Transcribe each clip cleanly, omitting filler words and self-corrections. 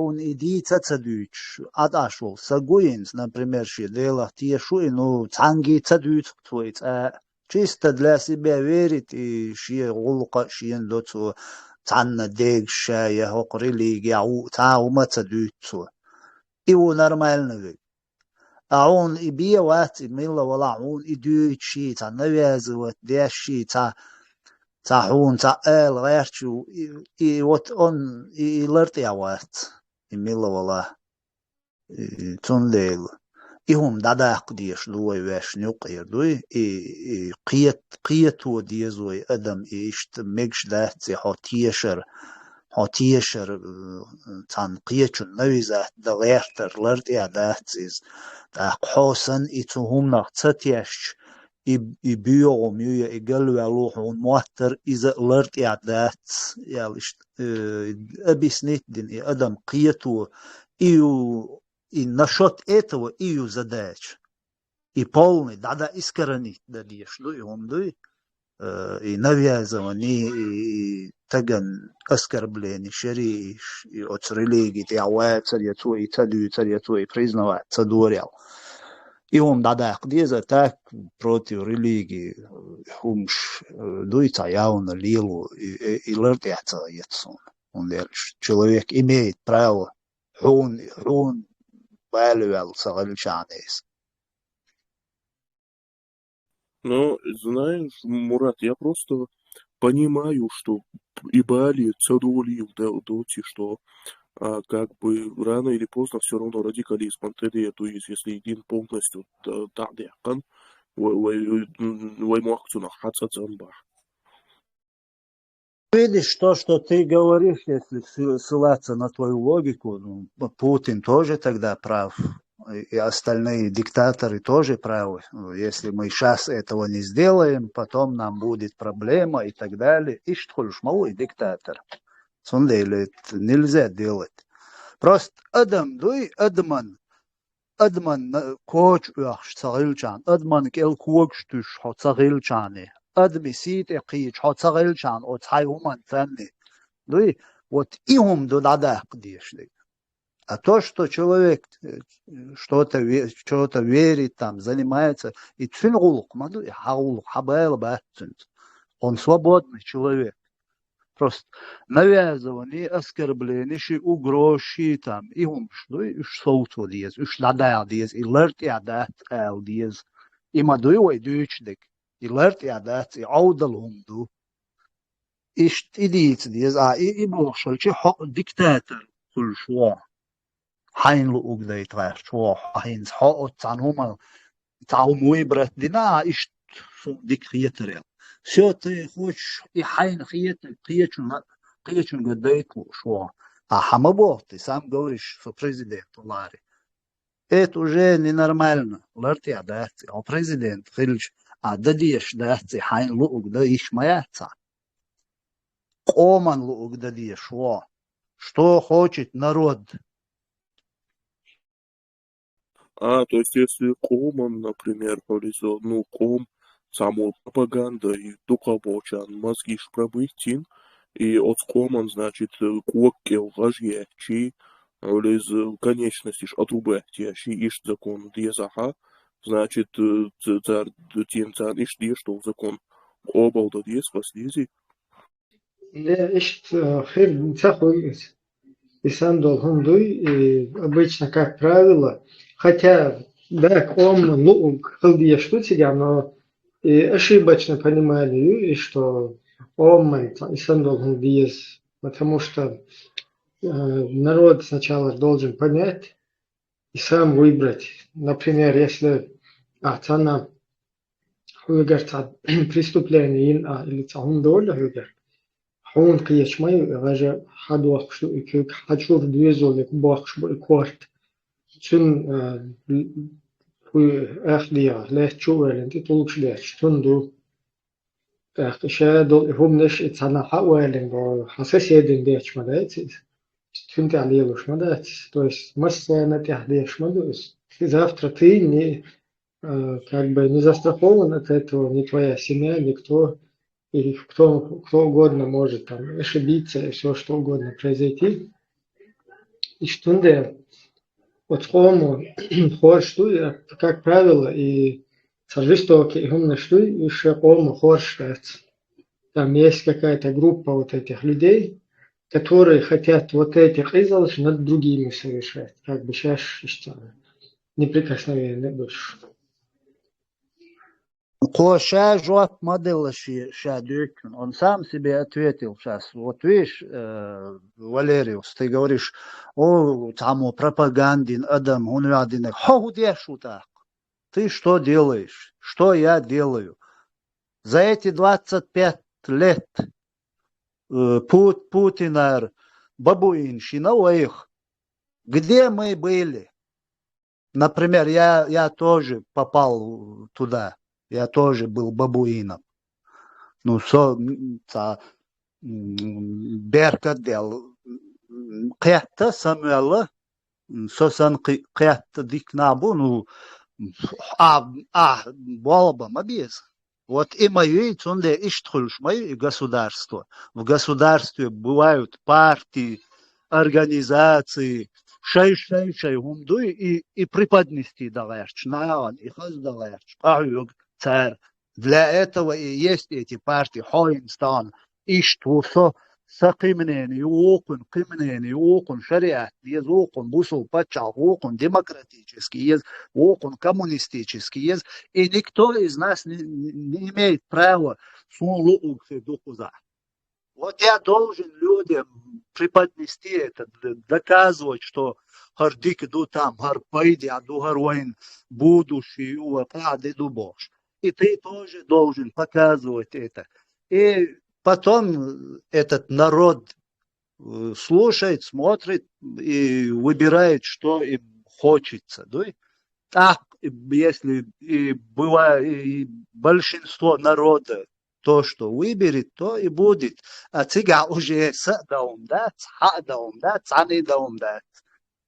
Un идите цадуч, аташул, сагуинс, например, дела тieшу, ну, цанги цадуч, чисто для себя верить, и шие гулка, шие доцу, цанна дегша, я хокрили, гяу, цаума цадуцу. И у нормально ведь. А он и биевать, и мило вала, он и дючи, ца навязывать, дящи, ца хун, ца верчу, и вот он и лертявать. Имела вала цон лейл إهم دادا قديش دوي واش نوقير دوي قيت وديزوي أدم إيشت ميكش داتي حتيشر تان قيتشن نويزات دغيرتر لرد إعداتيز دا قحوسن إتوهم نغتتيش إبيو ميو إقلو يلوحون مواتر إذا لرد إعدات يالش أبي سنيت دين أدم قيتو إيو и насчет этого ее задач, и полный, да, искренний, да, что и он, да, и навязывание, и таган оскорбление, шари, и от религии, и ауэ, царьцу, и царьцу, и признавать, цадурял. И он, да, где за так против религии, умш, дуйца явно лилу, и лертяца, он веришь, человек имеет право, он Вэлюэл Сагаличанис. Но, знаешь, Мурат, я просто понимаю, что и Бали цадулил доти, что как бы рано или поздно все равно радикализм антидия, то есть если един полностью тадяхан, ваймахцу на хацацанбах. Видишь, то, что ты говоришь, если ссылаться на твою логику, ну, Путин тоже тогда прав, и остальные диктаторы тоже правы. Если мы сейчас этого не сделаем, потом нам будет проблема и так далее. И что ж, малый диктатор. Это нельзя делать. Просто Адам, дуй, Адман коч уяхш цагилчан, Адман кел кугштуш цагилчане. أدمي سيت إقيج حط صغير شان أو تاي ومن ثاني دوي вот им до надо قديش دي а то что человек что-то верит там занимается и цвингулук маду и хаулук хабайл бацунт он свободный человек просто навязывание оскорбление ши угрозы там им что и что диез и надо диез и лерт я да диез и маду и дучдик يلرت إعداد يعود لهم دو إيش إديت ديز إي بوصل شيء حق ديكتاتور كل شو حين لو أقدر يتغير شو حين حق تعنهم تعوموا برت دينا إيش ديك خيتر شو تخش إي حين قيتشن قديت شو حما بوقت سام قورش في президент لاري это уже ненормально лерт إعداد أو президент خلش دديش داتي حين لوق ده إيش ما يعطى قومن لوق ده ديش что хочет народ. То есть если комом, например, повезет, ну, ком, само пропаганда и духовочан, мозгиш пробытин, и от комом, значит, кокке лжажье, чи, лез конечности отрубать, чи ишь закон дезаха, значит, цар иш что закон обал да дес послизи. Ишь, хер, цахуй, и сам должен дуй, обычно, как правило, хотя, да, он, ну, халдия штуцега, но и ошибочно понимали, и что он, и сам должен диез, потому что народ сначала должен понять и сам выбрать. Например, если цена преступление или цена доля хюгер, хун киешмай гажа хадуах шу икюк хачур двезолик бахш кварт чун ахдия лехчуэлен ти толкшлеш тунду شادو هم نش اتسانا حوالين بو حساس يدين ديش مداتي كنت عليه мадать, то есть масса на тяхдеш мадусь. Ты завтра ты не как бы не застрахован от этого, ни твоя семья, никто, и кто угодно может там ошибиться, и все что угодно произойти. и штунде от кому хорштуй, как правило, и жестоки умно штуй, и кому хорштается. Там есть какая-то группа вот этих людей, которые хотят вот этих изолов над другими совершать. Как бы сейчас неприкосновенный больше. Коша жвак модела шадюкин. Он сам себе ответил сейчас. Вот видишь, Валериус, ты говоришь, о, там пропагандин, адам, он один. Худешу так. Ты что делаешь? Что я делаю? За эти 25 лет Путина, бабуинщина, их, где мы были? Например, я тоже попал туда. Я тоже был бабуином. Ну, берка дел. Кятта Самуэла, сосан кятта дикнабу, ну, болба, мобиз. Вот и мои, цунде иштхульш, мои государство. В государстве бывают партии, организации, шай гумду и преподнести далерч, наан, и хаз далерч, царь. Для этого и есть эти партии, Хоинстан, Иштвусо, Сакимнени, Окун, Шариат, есть Окун, Бусул, Пачал, Окун, демократический, есть Окун, коммунистический, есть. И никто из нас не имеет права сунлууксы духуза. Вот я должен людям преподнести это, доказывать, что хардик иду там, харпайди, аду харвайн, будущий, уапады дубош. И ты тоже должен показывать это. И потом этот народ слушает, смотрит и выбирает, что им хочется. Да? Так, если и бывает и большинство народа то, что выберет, то и будет. А цыга уже садаумдат, цанидаумдат.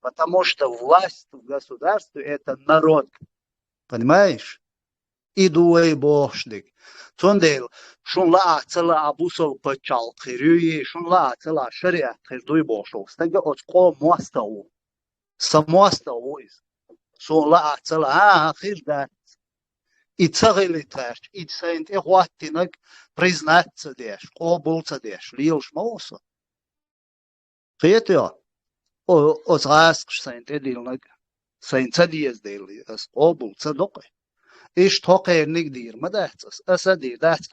Потому что власть в государстве – это народ. Понимаешь? И дуэй бошдик. Тондел, шунла ацела абусол пачал хирюи, шунла ацела шариат хирдуй бошол. Стага отко мостау. Самостау из. Шунла ацела хирдат. И цагилиташ, и цент эхуаттинак признаться деш, кобулца деш, лилш моуса. Фетя, озраск цент эдилнак, цент цадиез дели, ас кобулца докой. إيش توقع نقدر ما دهتس أصدي دهت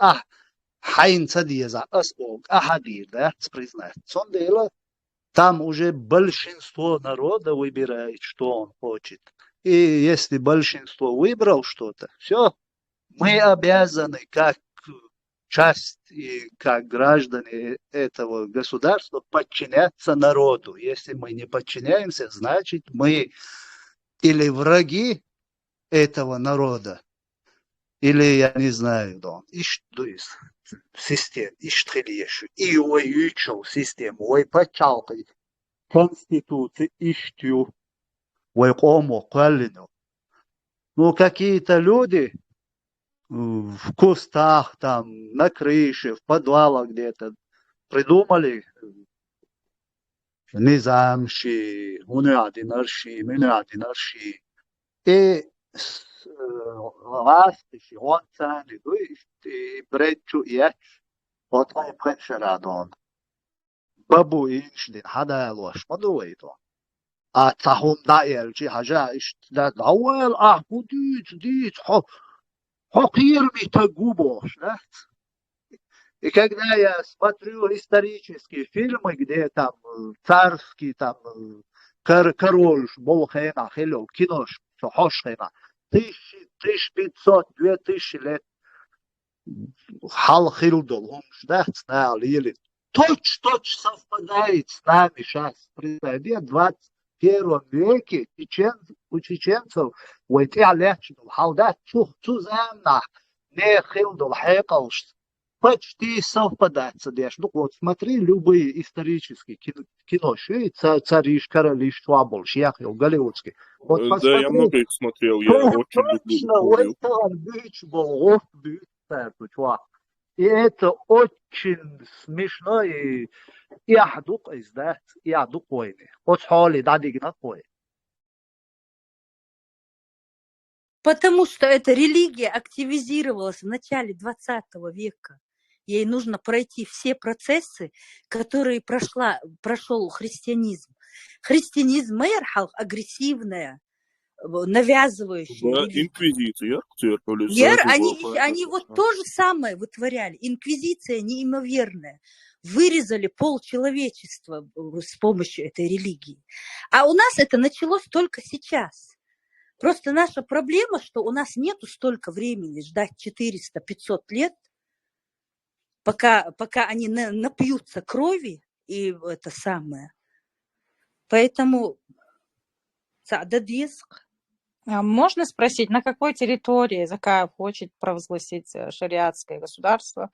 حين صدي за أسبوع أحدير دهت признать сон дела там уже большинство народа выбирает что он хочет и если большинство выбрал что-то все мы обязаны как часть и как граждане этого государства подчиняться народу если мы не подчиняемся значит мы или враги этого народа или, я не знаю, да, систем, иштрилиешу, и уючил систему, ой почалкой, конституции иштю, ой кому калину. Ну, какие-то люди в кустах, там, на крыше, в подвалах где-то придумали низамши, унядинарши, и راستش وان ثاني دوشتي بريتشو ياتش وطاي بريتشرادون بابو إنشدين حدا يلوش ما دويتو تاهم دايلجي حاجة إشتداد أول ديت حقير بيتقوبوش نحت И когда я смотрю исторические фильмы, где там царский, там король, Болхена, Хелел, кинош, Хошхена, 1500, 2000 лет Хал Хилдол, он ждет знал, или точь совпадает с нами сейчас. При 21 веке у чеченцев уйти лечил, халда цуземна, не Хилдол, Хекалш, почти совпадает. Ну вот смотри, любые исторические кино, цариш, королиш, швабол, шьяхил, голливудский. Вот Да, посмотри. я много их смотрел, я очень люблю историю. Точно, был чувак. И это очень смешно, и يحدق إزداد يحدق وينه قد حالي دادي قوي. Потому что эта религия активизировалась в начале 20 века. Ей нужно пройти все процессы, которые прошел христианизм. Христианизм агрессивная, навязывающая Да, религия. инквизиция, Они вот то же самое вытворяли. Инквизиция неимоверная. Вырезали полчеловечества с помощью этой религии. А у нас это началось только сейчас. Просто наша проблема, что у нас нету столько времени ждать 400-500 лет, пока они напьются крови, и это самое. Поэтому Можно спросить, на какой территории Закаев хочет провозгласить шариатское государство?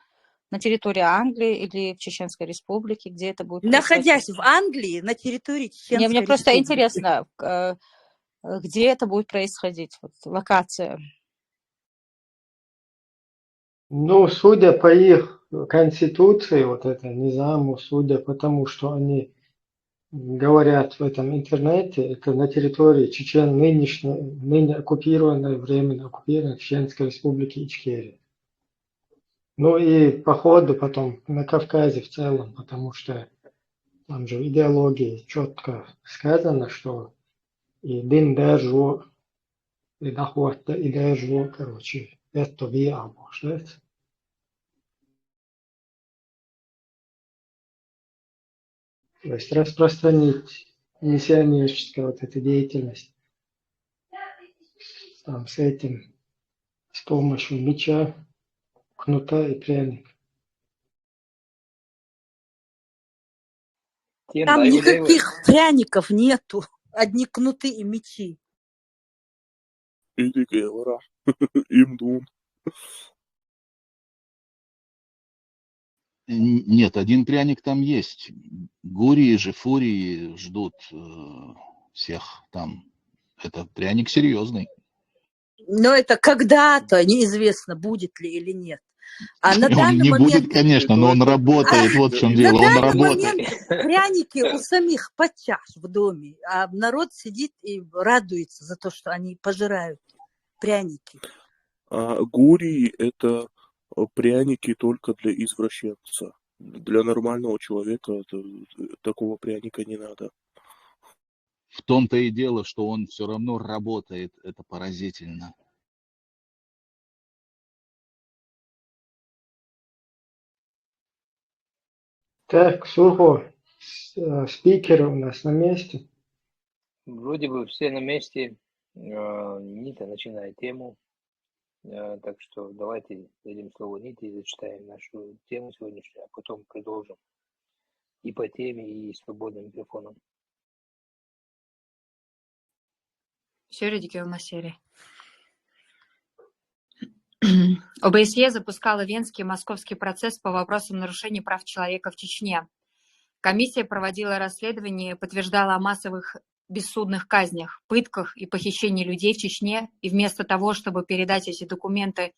На территории Англии или в Чеченской Республике, где это будет происходить? Находясь в Англии, на территории Чеченской Республики. Мне просто интересно, где это будет происходить, вот, локация. Ну, судя по их конституции, вот это низаму, судя по тому, что они говорят в этом интернете, это на территории ныне оккупированной, временно оккупированной Чеченской Республики Ичкерия. Ну и по ходу потом на Кавказе в целом, потому что там же в идеологии четко сказано, что и дин держу, и дохвата, и держу, короче, это виабо, что это? То есть распространить миссионерскую вот эту деятельность там, с этим, с помощью меча, кнута и пряника. Там никаких пряников нету, одни кнуты и мечи. Иди говора, им дум. Нет, один пряник там есть. Гурии же, фурии ждут всех там. Это пряник серьезный. Но это когда-то неизвестно, будет ли или нет. А на данный не момент... будет, конечно, но он работает. Вот в чем дело, он работает. На данный момент пряники у самих подчас в доме, а народ сидит и радуется за то, что они пожирают пряники. А гурии – это пряники только для извращенца. Для нормального человека такого пряника не надо. В том-то и дело, что он все равно работает. Это поразительно. Так, Сурхо, спикеры у нас на месте. Вроде бы все на месте. Нита начинает тему. Так что давайте дадим слово Ните и зачитаем нашу тему сегодняшнюю, а потом продолжим и по теме, и свободным микрофоном. Сюридики у нас серии. ОБСЕ запускала Венский и Московский процесс по вопросам нарушений прав человека в Чечне. Комиссия проводила расследование и подтверждала о массовых бессудных казнях, пытках и похищении людей в Чечне, и вместо того, чтобы передать эти документы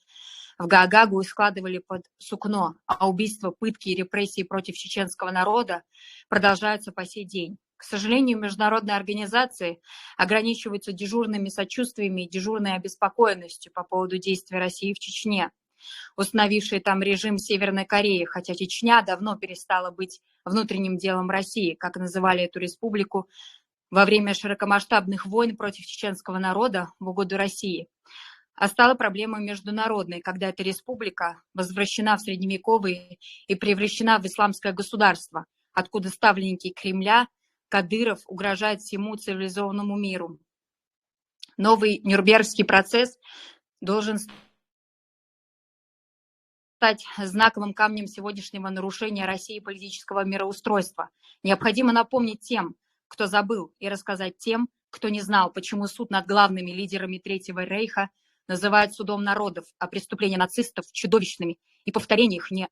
в Гаагагу, их складывали под сукно, а убийства, пытки и репрессии против чеченского народа продолжаются по сей день. К сожалению, международные организации ограничиваются дежурными сочувствиями и дежурной обеспокоенностью по поводу действий России в Чечне, установившей там режим Северной Кореи, хотя Чечня давно перестала быть внутренним делом России, как называли эту республику во время широкомасштабных войн против чеченского народа в угоду России, а стала проблемой международной, когда эта республика возвращена в Средневековье и превращена в исламское государство, откуда ставленники Кремля Кадыров угрожает всему цивилизованному миру. Новый Нюрнбергский процесс должен стать знаковым камнем сегодняшнего нарушения России политического мироустройства. Необходимо напомнить тем, кто забыл, и рассказать тем, кто не знал, почему суд над главными лидерами Третьего Рейха называют судом народов, а преступления нацистов чудовищными, и повторение их не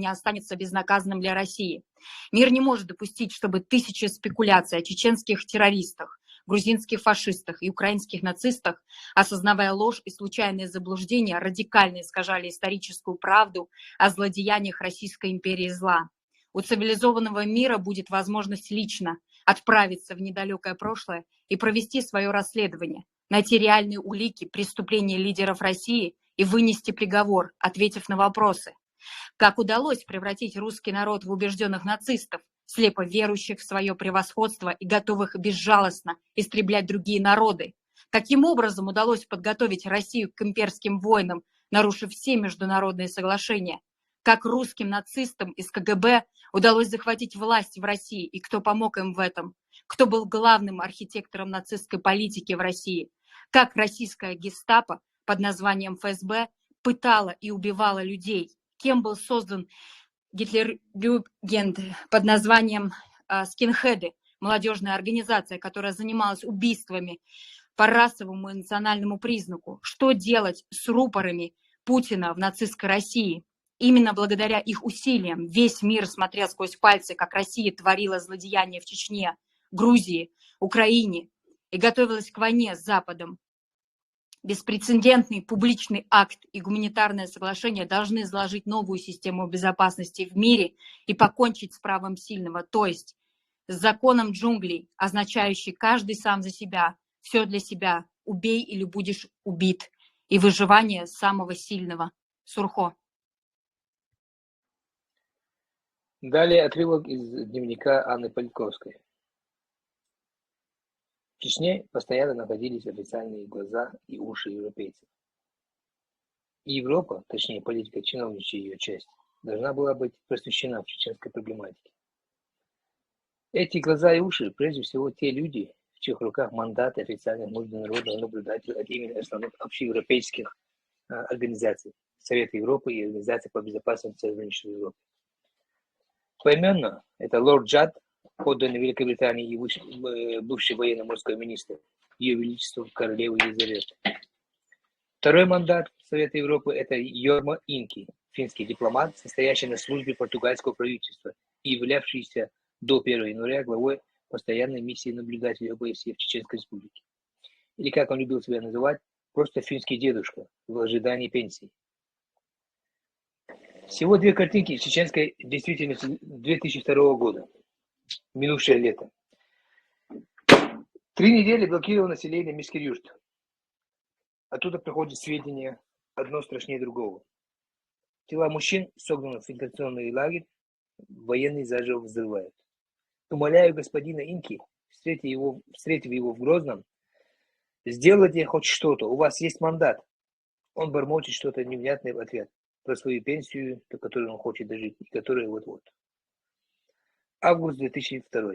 останется безнаказанным для России. Мир не может допустить, чтобы тысячи спекуляций о чеченских террористах, грузинских фашистах и украинских нацистах, осознавая ложь и случайные заблуждения, радикально искажали историческую правду о злодеяниях Российской империи зла. У цивилизованного мира будет возможность лично отправиться в недалекое прошлое и провести свое расследование, найти реальные улики преступления лидеров России и вынести приговор, ответив на вопросы. Как удалось превратить русский народ в убежденных нацистов, слепо верующих в свое превосходство и готовых безжалостно истреблять другие народы? Каким образом удалось подготовить Россию к имперским войнам, нарушив все международные соглашения? Как русским нацистам из КГБ удалось захватить власть в России и кто помог им в этом? Кто был главным архитектором нацистской политики в России? Как российская гестапо под названием ФСБ пытала и убивала людей? Кем был создан Гитлерюгенд под названием «Скинхеды», молодежная организация, которая занималась убийствами по расовому и национальному признаку? Что делать с рупорами Путина в нацистской России? Именно благодаря их усилиям весь мир смотрел сквозь пальцы, как Россия творила злодеяния в Чечне, Грузии, Украине и готовилась к войне с Западом. Беспрецедентный публичный акт и гуманитарное соглашение должны заложить новую систему безопасности в мире и покончить с правом сильного, то есть с законом джунглей, означающий каждый сам за себя, все для себя, убей или будешь убит, и выживание самого сильного. Сурхо. Далее отрывок из дневника Анны Политковской. В Чечне постоянно находились официальные глаза и уши европейцев. И Европа, точнее политика чиновничья ее часть, должна была быть просвещена в чеченской проблематике. Эти глаза и уши, прежде всего, те люди, в чьих руках мандаты официальных международных наблюдателей от имени основных общеевропейских организаций, Совета Европы и Организации по безопасности в Европе. Поименно это лорд Джад, подданный Великобритании и бывший военно-морской министр, Ее Величество королевы Елизаветы. Второй мандат Совета Европы – это Йорма Инки, финский дипломат, состоящий на службе португальского правительства и являвшийся до 1 января главой постоянной миссии наблюдателей ОБСЕ в Чеченской Республике. Или, как он любил себя называть, просто финский дедушка в ожидании пенсии. Всего две картинки чеченской действительности 2002 года. Минувшее лето. 3 недели блокировал население Мискирюшт. Оттуда приходят сведения, одно страшнее другого. Тела мужчин согнаны в фильтрационный лагерь, военные заживо взрывают. Умоляю господина Инки, встретив его в Грозном, сделайте хоть что-то, у вас есть мандат. Он бормочет что-то невнятное в ответ про свою пенсию, до которой он хочет дожить, и которая вот-вот. Август 2002.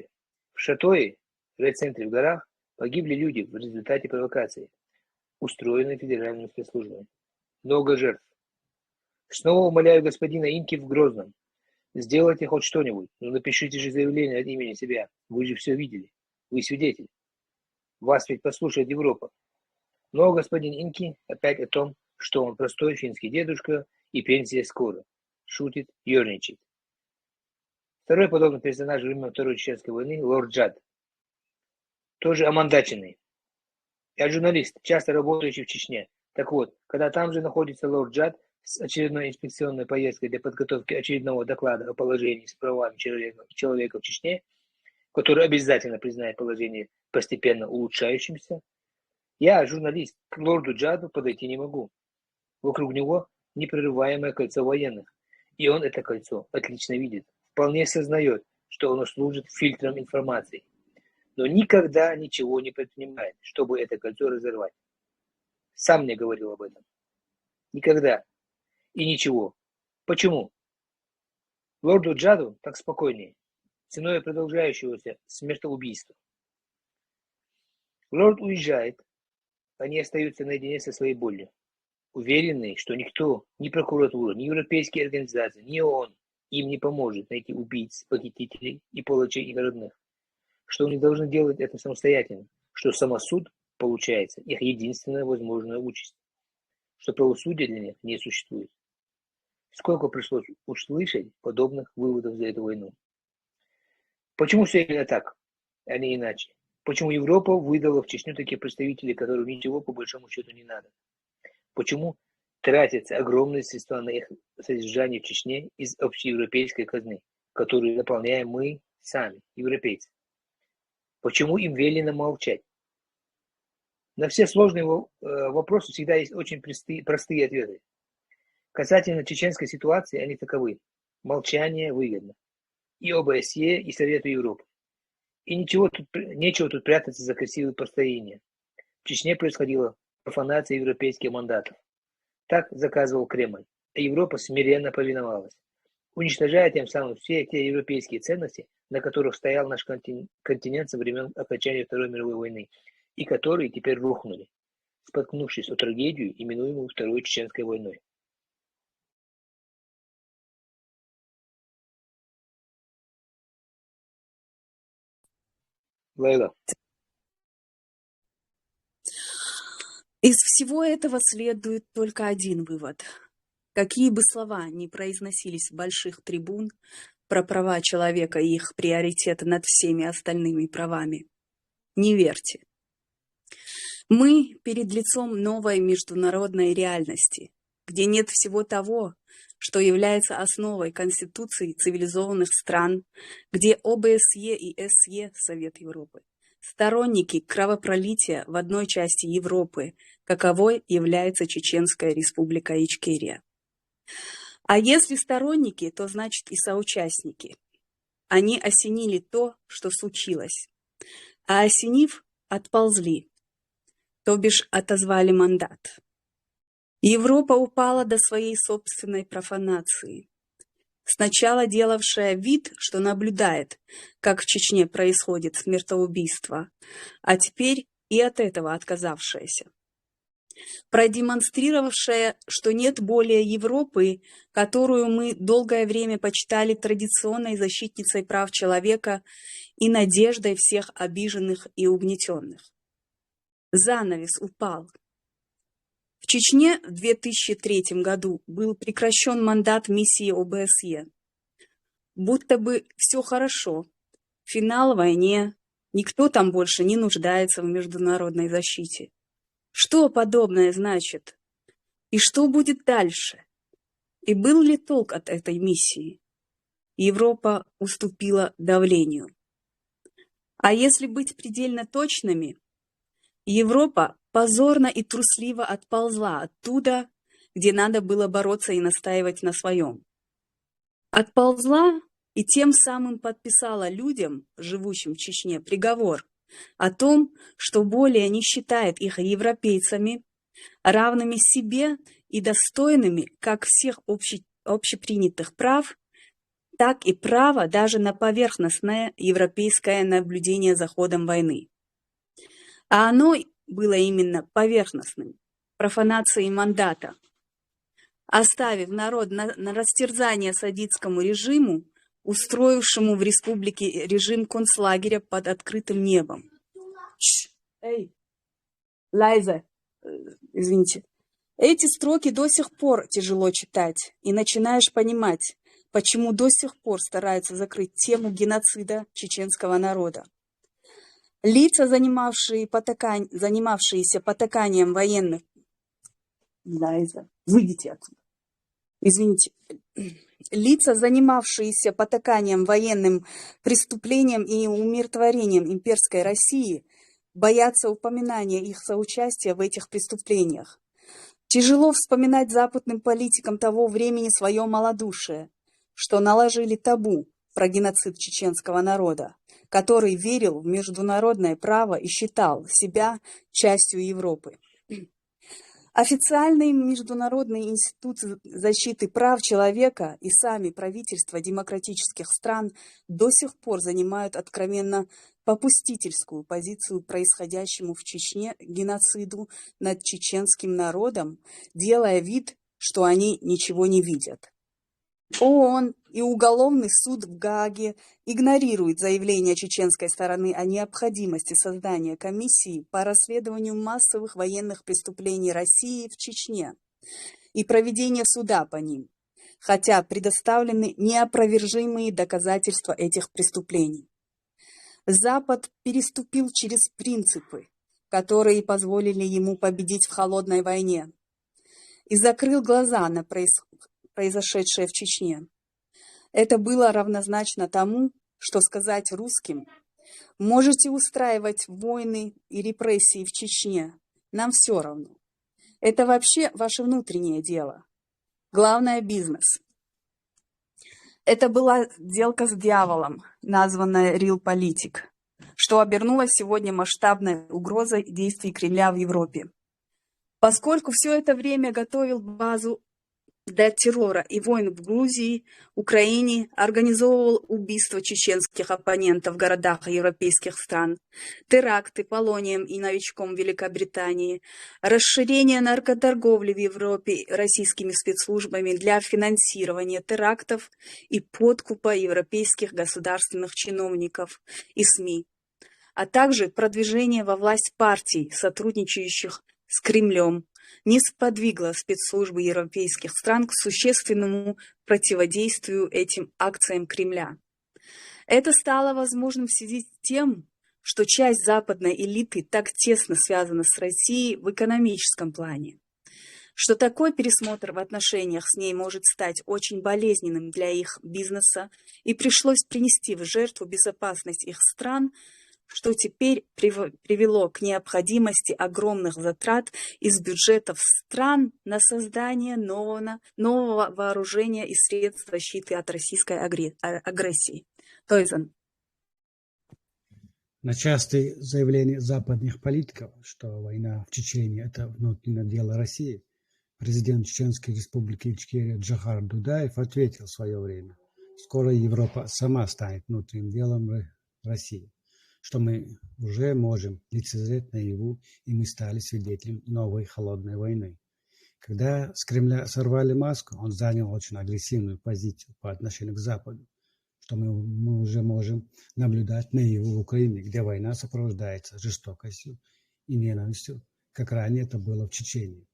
В Шатое, райцентре в горах, погибли люди в результате провокации, устроенной федеральными спецслужбами. Много жертв. Снова умоляю господина Инки в Грозном. Сделайте хоть что-нибудь, но напишите же заявление от имени себя. Вы же все видели. Вы свидетель. Вас ведь послушает Европа. Но господин Инки опять о том, что он простой финский дедушка и пенсия скоро. Шутит, ерничает. Второй подобный персонаж времен Второй Чеченской войны – лорд Джад. Тоже омандаченный. Я журналист, часто работающий в Чечне. Так вот, когда там же находится лорд Джад с очередной инспекционной поездкой для подготовки очередного доклада о положении с правами человека в Чечне, который обязательно признает положение постепенно улучшающимся, я, журналист, к лорду Джаду подойти не могу. Вокруг него непрерываемое кольцо военных, и он это кольцо отлично видит, вполне сознает, что оно служит фильтром информации, но никогда ничего не предпринимает, чтобы это кольцо разорвать. Сам мне говорил об этом. Никогда. И ничего. Почему? Лорду Джаду так спокойнее, ценой продолжающегося смертоубийства. Лорд уезжает, они остаются наедине со своей болью, уверенные, что никто, ни прокуратура, ни европейские организации, ни ООН им не поможет найти убийц, похитителей и палачей их родных, что они должны делать это самостоятельно, что самосуд, получается, их единственная возможная участь, что правосудия для них не существует. Сколько пришлось услышать подобных выводов за эту войну. Почему все именно так, а не иначе? Почему Европа выдала в Чечню такие представители, которым ничего по большому счету не надо? Почему тратятся огромные средства на их содержание в Чечне из общеевропейской казны, которую наполняем мы сами, европейцы? Почему им велено молчать? На все сложные вопросы всегда есть очень простые ответы. Касательно чеченской ситуации, они таковы. Молчание выгодно. И ОБСЕ, и Совету Европы. И нечего тут прятаться за красивые построения. В Чечне происходила профанация европейских мандатов. Так заказывал Кремль, а Европа смиренно повиновалась, уничтожая тем самым все те европейские ценности, на которых стоял наш континент со времен окончания Второй мировой войны, и которые теперь рухнули, споткнувшись о трагедию, именуемую Второй Чеченской войной. Лейла. Из всего этого следует только один вывод. Какие бы слова ни произносились с больших трибун про права человека и их приоритеты над всеми остальными правами, не верьте. Мы перед лицом новой международной реальности, где нет всего того, что является основой конституций цивилизованных стран, где ОБСЕ и СЕ, Совет Европы, сторонники кровопролития в одной части Европы, каковой является Чеченская республика Ичкерия. А если сторонники, то значит и соучастники. Они осенили то, что случилось, а осенив, отползли, то бишь отозвали мандат. Европа упала до своей собственной профанации. Сначала делавшая вид, что наблюдает, как в Чечне происходит смертоубийство, а теперь и от этого отказавшаяся. Продемонстрировавшая, что нет более Европы, которую мы долгое время почитали традиционной защитницей прав человека и надеждой всех обиженных и угнетенных. Занавес упал. В Чечне в 2003 году был прекращен мандат миссии ОБСЕ. Будто бы все хорошо, финал в войне, никто там больше не нуждается в международной защите. Что подобное значит? И что будет дальше? И был ли толк от этой миссии? Европа уступила давлению. А если быть предельно точными, Европа позорно и трусливо отползла оттуда, где надо было бороться и настаивать на своем. Отползла и тем самым подписала людям, живущим в Чечне, приговор о том, что более не считает их европейцами, равными себе и достойными как всех общепринятых прав, так и права даже на поверхностное европейское наблюдение за ходом войны. А оно было именно поверхностным, профанацией мандата, оставив народ на растерзание садистскому режиму, устроившему в республике режим концлагеря под открытым небом. Эй, Лайза, извините. Эти строки до сих пор тяжело читать, и начинаешь понимать, почему до сих пор стараются закрыть тему геноцида чеченского народа. Лица, занимавшиеся потаканием военных... Лайза, выйдите отсюда. Извините. Лица, занимавшиеся потаканием военным преступлением и умиротворением имперской России, боятся упоминания их соучастия в этих преступлениях. Тяжело вспоминать западным политикам того времени свое малодушие, что наложили табу про геноцид чеченского народа, который верил в международное право и считал себя частью Европы. Официальные международные институты защиты прав человека и сами правительства демократических стран до сих пор занимают откровенно попустительскую позицию происходящему в Чечне геноциду над чеченским народом, делая вид, что они ничего не видят. ООН и Уголовный суд в Гааге игнорируют заявления чеченской стороны о необходимости создания комиссии по расследованию массовых военных преступлений России в Чечне и проведения суда по ним, хотя предоставлены неопровержимые доказательства этих преступлений. Запад переступил через принципы, которые позволили ему победить в холодной войне, и закрыл глаза на произошедшее в Чечне. Это было равнозначно тому, что сказать русским: можете устраивать войны и репрессии в Чечне, нам все равно. Это вообще ваше внутреннее дело. Главное – бизнес. Это была сделка с дьяволом, названная Realpolitik, что обернулось сегодня масштабной угрозой действий Кремля в Европе. Поскольку все это время готовил базу для террора и войн в Грузии, Украине, организовывал убийства чеченских оппонентов в городах европейских стран, теракты полонием и новичком в Великобритании, расширение наркоторговли в Европе российскими спецслужбами для финансирования терактов и подкупа европейских государственных чиновников и СМИ, а также продвижение во власть партий, сотрудничающих с Кремлем, не сподвигло спецслужбы европейских стран к существенному противодействию этим акциям Кремля. Это стало возможным в связи с тем, что часть западной элиты так тесно связана с Россией в экономическом плане, что такой пересмотр в отношениях с ней может стать очень болезненным для их бизнеса, и пришлось принести в жертву безопасность их стран, что теперь привело к необходимости огромных затрат из бюджетов стран на создание нового вооружения и средств защиты от российской агрессии. Тойзен. На частые заявления западных политиков, что война в Чечне – это внутреннее дело России, президент Чеченской республики Ичкерия Джохар Дудаев ответил в свое время: скоро Европа сама станет внутренним делом России, что мы уже можем лицезреть наяву, и мы стали свидетелем новой холодной войны. Когда с Кремля сорвали маску, он занял очень агрессивную позицию по отношению к Западу, что мы уже можем наблюдать наяву в Украине, где война сопровождается жестокостью и ненавистью, как ранее это было в Чечне.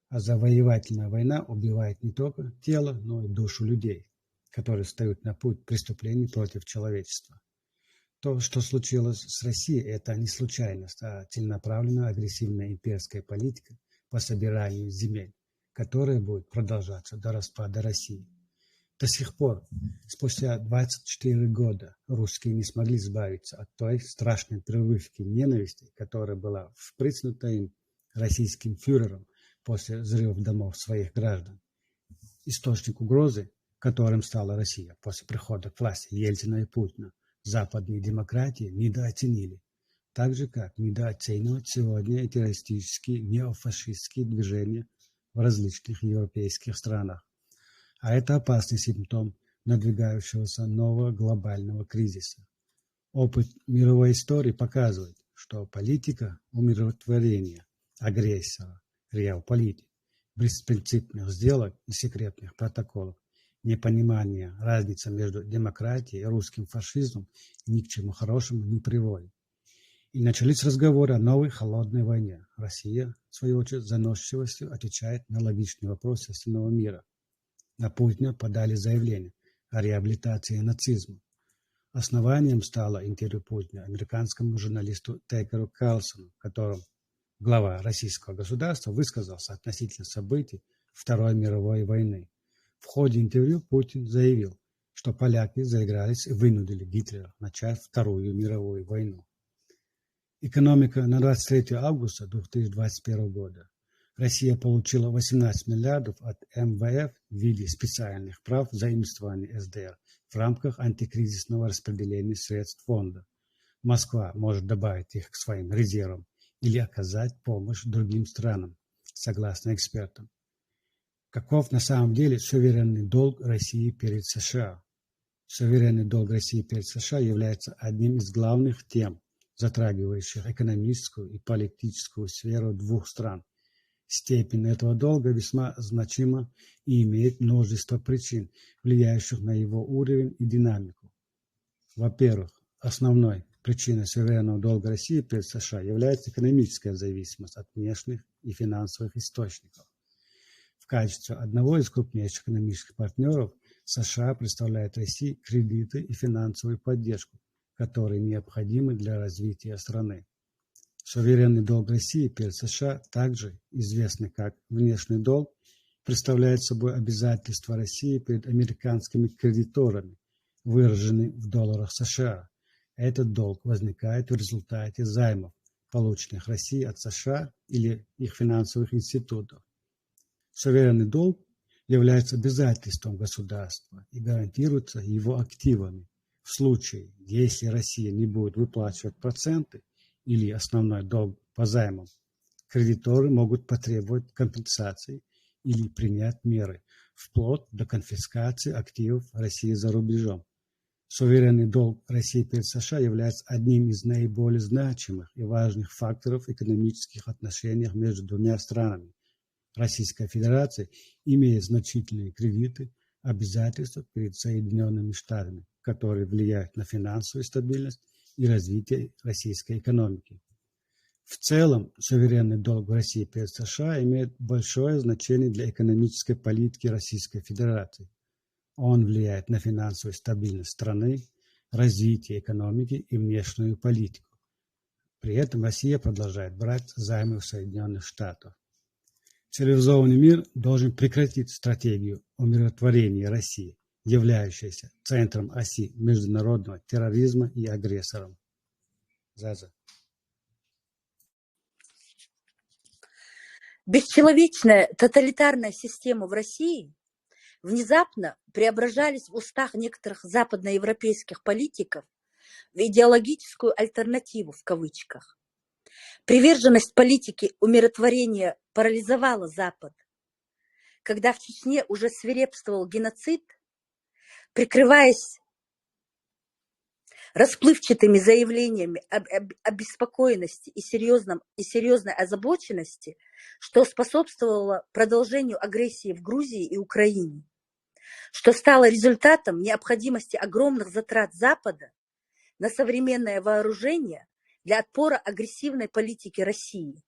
А завоевательная война убивает не только тело, но и душу людей, которые встают на путь преступлений против человечества. То, что случилось с Россией, это не случайность, а целенаправленная агрессивная имперская политика по собиранию земель, которая будет продолжаться до распада России. До сих пор, спустя 24 года, русские не смогли избавиться от той страшной прививки ненависти, которая была впрыснута им российским фюрером после взрывов домов своих граждан. Источник угрозы, которым стала Россия после прихода к власти Ельцина и Путина, западные демократии недооценили, так же, как недооценивают сегодня террористические неофашистские движения в различных европейских странах. А это опасный симптом надвигающегося нового глобального кризиса. Опыт мировой истории показывает, что политика умиротворения агрессора, Realpolitik, беспринципных сделок и секретных протоколов, непонимание разницы между демократией и русским фашизмом ни к чему хорошему не приводит. И начались разговоры о новой холодной войне. Россия, в свою очередь, заносчивостью отвечает на логичные вопросы остального мира. На Путина подали заявление о реабилитации нацизма. Основанием стало интервью Путина американскому журналисту Тейкеру Карлсону, в котором глава российского государства высказался относительно событий Второй мировой войны. В ходе интервью Путин заявил, что поляки заигрались и вынудили Гитлера начать Вторую мировую войну. Экономика на 23 августа 2021 года. Россия получила 18 миллиардов от МВФ в виде специальных прав заимствования СДР в рамках антикризисного распределения средств фонда. Москва может добавить их к своим резервам или оказать помощь другим странам, согласно экспертам. Каков на самом деле суверенный долг России перед США? Суверенный долг России перед США является одним из главных тем, затрагивающих экономическую и политическую сферу двух стран. Степень этого долга весьма значима и имеет множество причин, влияющих на его уровень и динамику. Во-первых, основной причиной суверенного долга России перед США является экономическая зависимость от внешних и финансовых источников. В качестве одного из крупнейших экономических партнеров США представляет России кредиты и финансовую поддержку, которые необходимы для развития страны. Суверенный долг России перед США, также известный как внешний долг, представляет собой обязательства России перед американскими кредиторами, выраженные в долларах США. Этот долг возникает в результате займов, полученных Россией от США или их финансовых институтов. Суверенный долг является обязательством государства и гарантируется его активами. В случае, если Россия не будет выплачивать проценты или основной долг по займам, кредиторы могут потребовать компенсации или принять меры, вплоть до конфискации активов России за рубежом. Суверенный долг России перед США является одним из наиболее значимых и важных факторов в экономических отношениях между двумя странами. Российская Федерация имеет значительные кредиты, обязательства перед Соединенными Штатами, которые влияют на финансовую стабильность и развитие российской экономики. В целом, суверенный долг России перед США имеет большое значение для экономической политики Российской Федерации. Он влияет на финансовую стабильность страны, развитие экономики и внешнюю политику. При этом Россия продолжает брать займы у Соединенных Штатов. Цивилизованный мир должен прекратить стратегию умиротворения России, являющейся центром оси международного терроризма и агрессором. Заза. Бесчеловечная тоталитарная система в России внезапно преображались в устах некоторых западноевропейских политиков в идеологическую альтернативу в кавычках. Приверженность политике умиротворения парализовала Запад. Когда в Чечне уже свирепствовал геноцид, прикрываясь расплывчатыми заявлениями об обеспокоенности и серьезной озабоченности, что способствовало продолжению агрессии в Грузии и Украине, что стало результатом необходимости огромных затрат Запада на современное вооружение для отпора агрессивной политике России.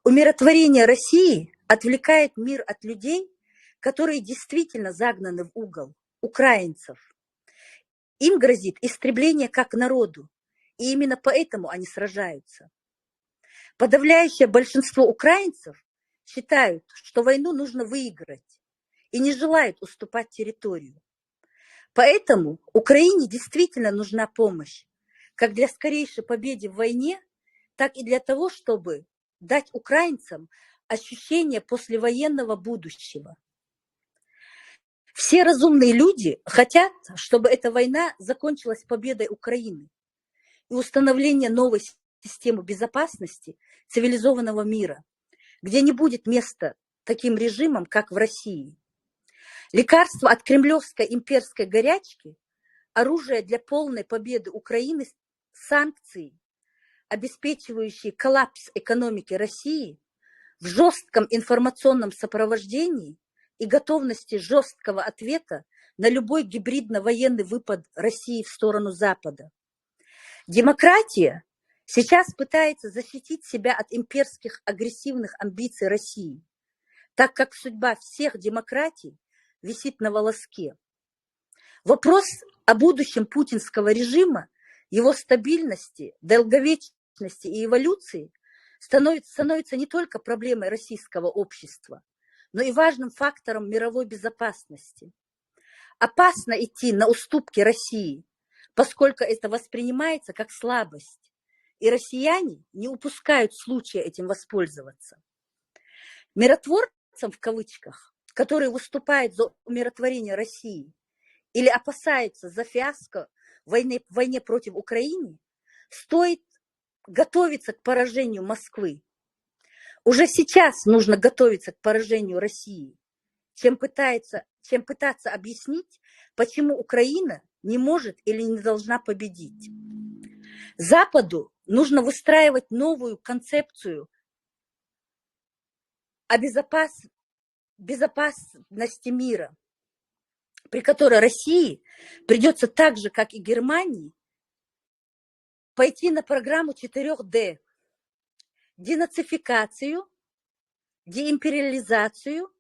Умиротворение России отвлекает мир от людей, которые действительно загнаны в угол, украинцев. Им грозит истребление как народу, и именно поэтому они сражаются. Подавляющее большинство украинцев считают, что войну нужно выиграть, и не желают уступать территорию. Поэтому Украине действительно нужна помощь, как для скорейшей победы в войне, так и для того, чтобы дать украинцам ощущение послевоенного будущего. Все разумные люди хотят, чтобы эта война закончилась победой Украины и установлением новой системы безопасности цивилизованного мира, где не будет места таким режимам, как в России. Лекарство от кремлевской имперской горячки, оружие для полной победы Украины, санкции, обеспечивающие коллапс экономики России, в жестком информационном сопровождении и готовности жесткого ответа на любой гибридно-военный выпад России в сторону Запада. Демократия сейчас пытается защитить себя от имперских агрессивных амбиций России, так как судьба всех демократий висит на волоске. Вопрос о будущем путинского режима, его стабильности, долговечности и эволюции становится не только проблемой российского общества, но и важным фактором мировой безопасности. Опасно идти на уступки России, поскольку это воспринимается как слабость, и россияне не упускают случая этим воспользоваться. Миротворцам в кавычках, которые выступают за умиротворение России или опасаются за фиаско в войне против Украины, стоит готовиться к поражению Москвы. Уже сейчас нужно готовиться к поражению России, чем пытаться объяснить, почему Украина не может или не должна победить. Западу нужно выстраивать новую концепцию о безопасности мира, при которой России придется так же, как и Германии, пойти на программу 4D: денацификацию, деимпериализацию,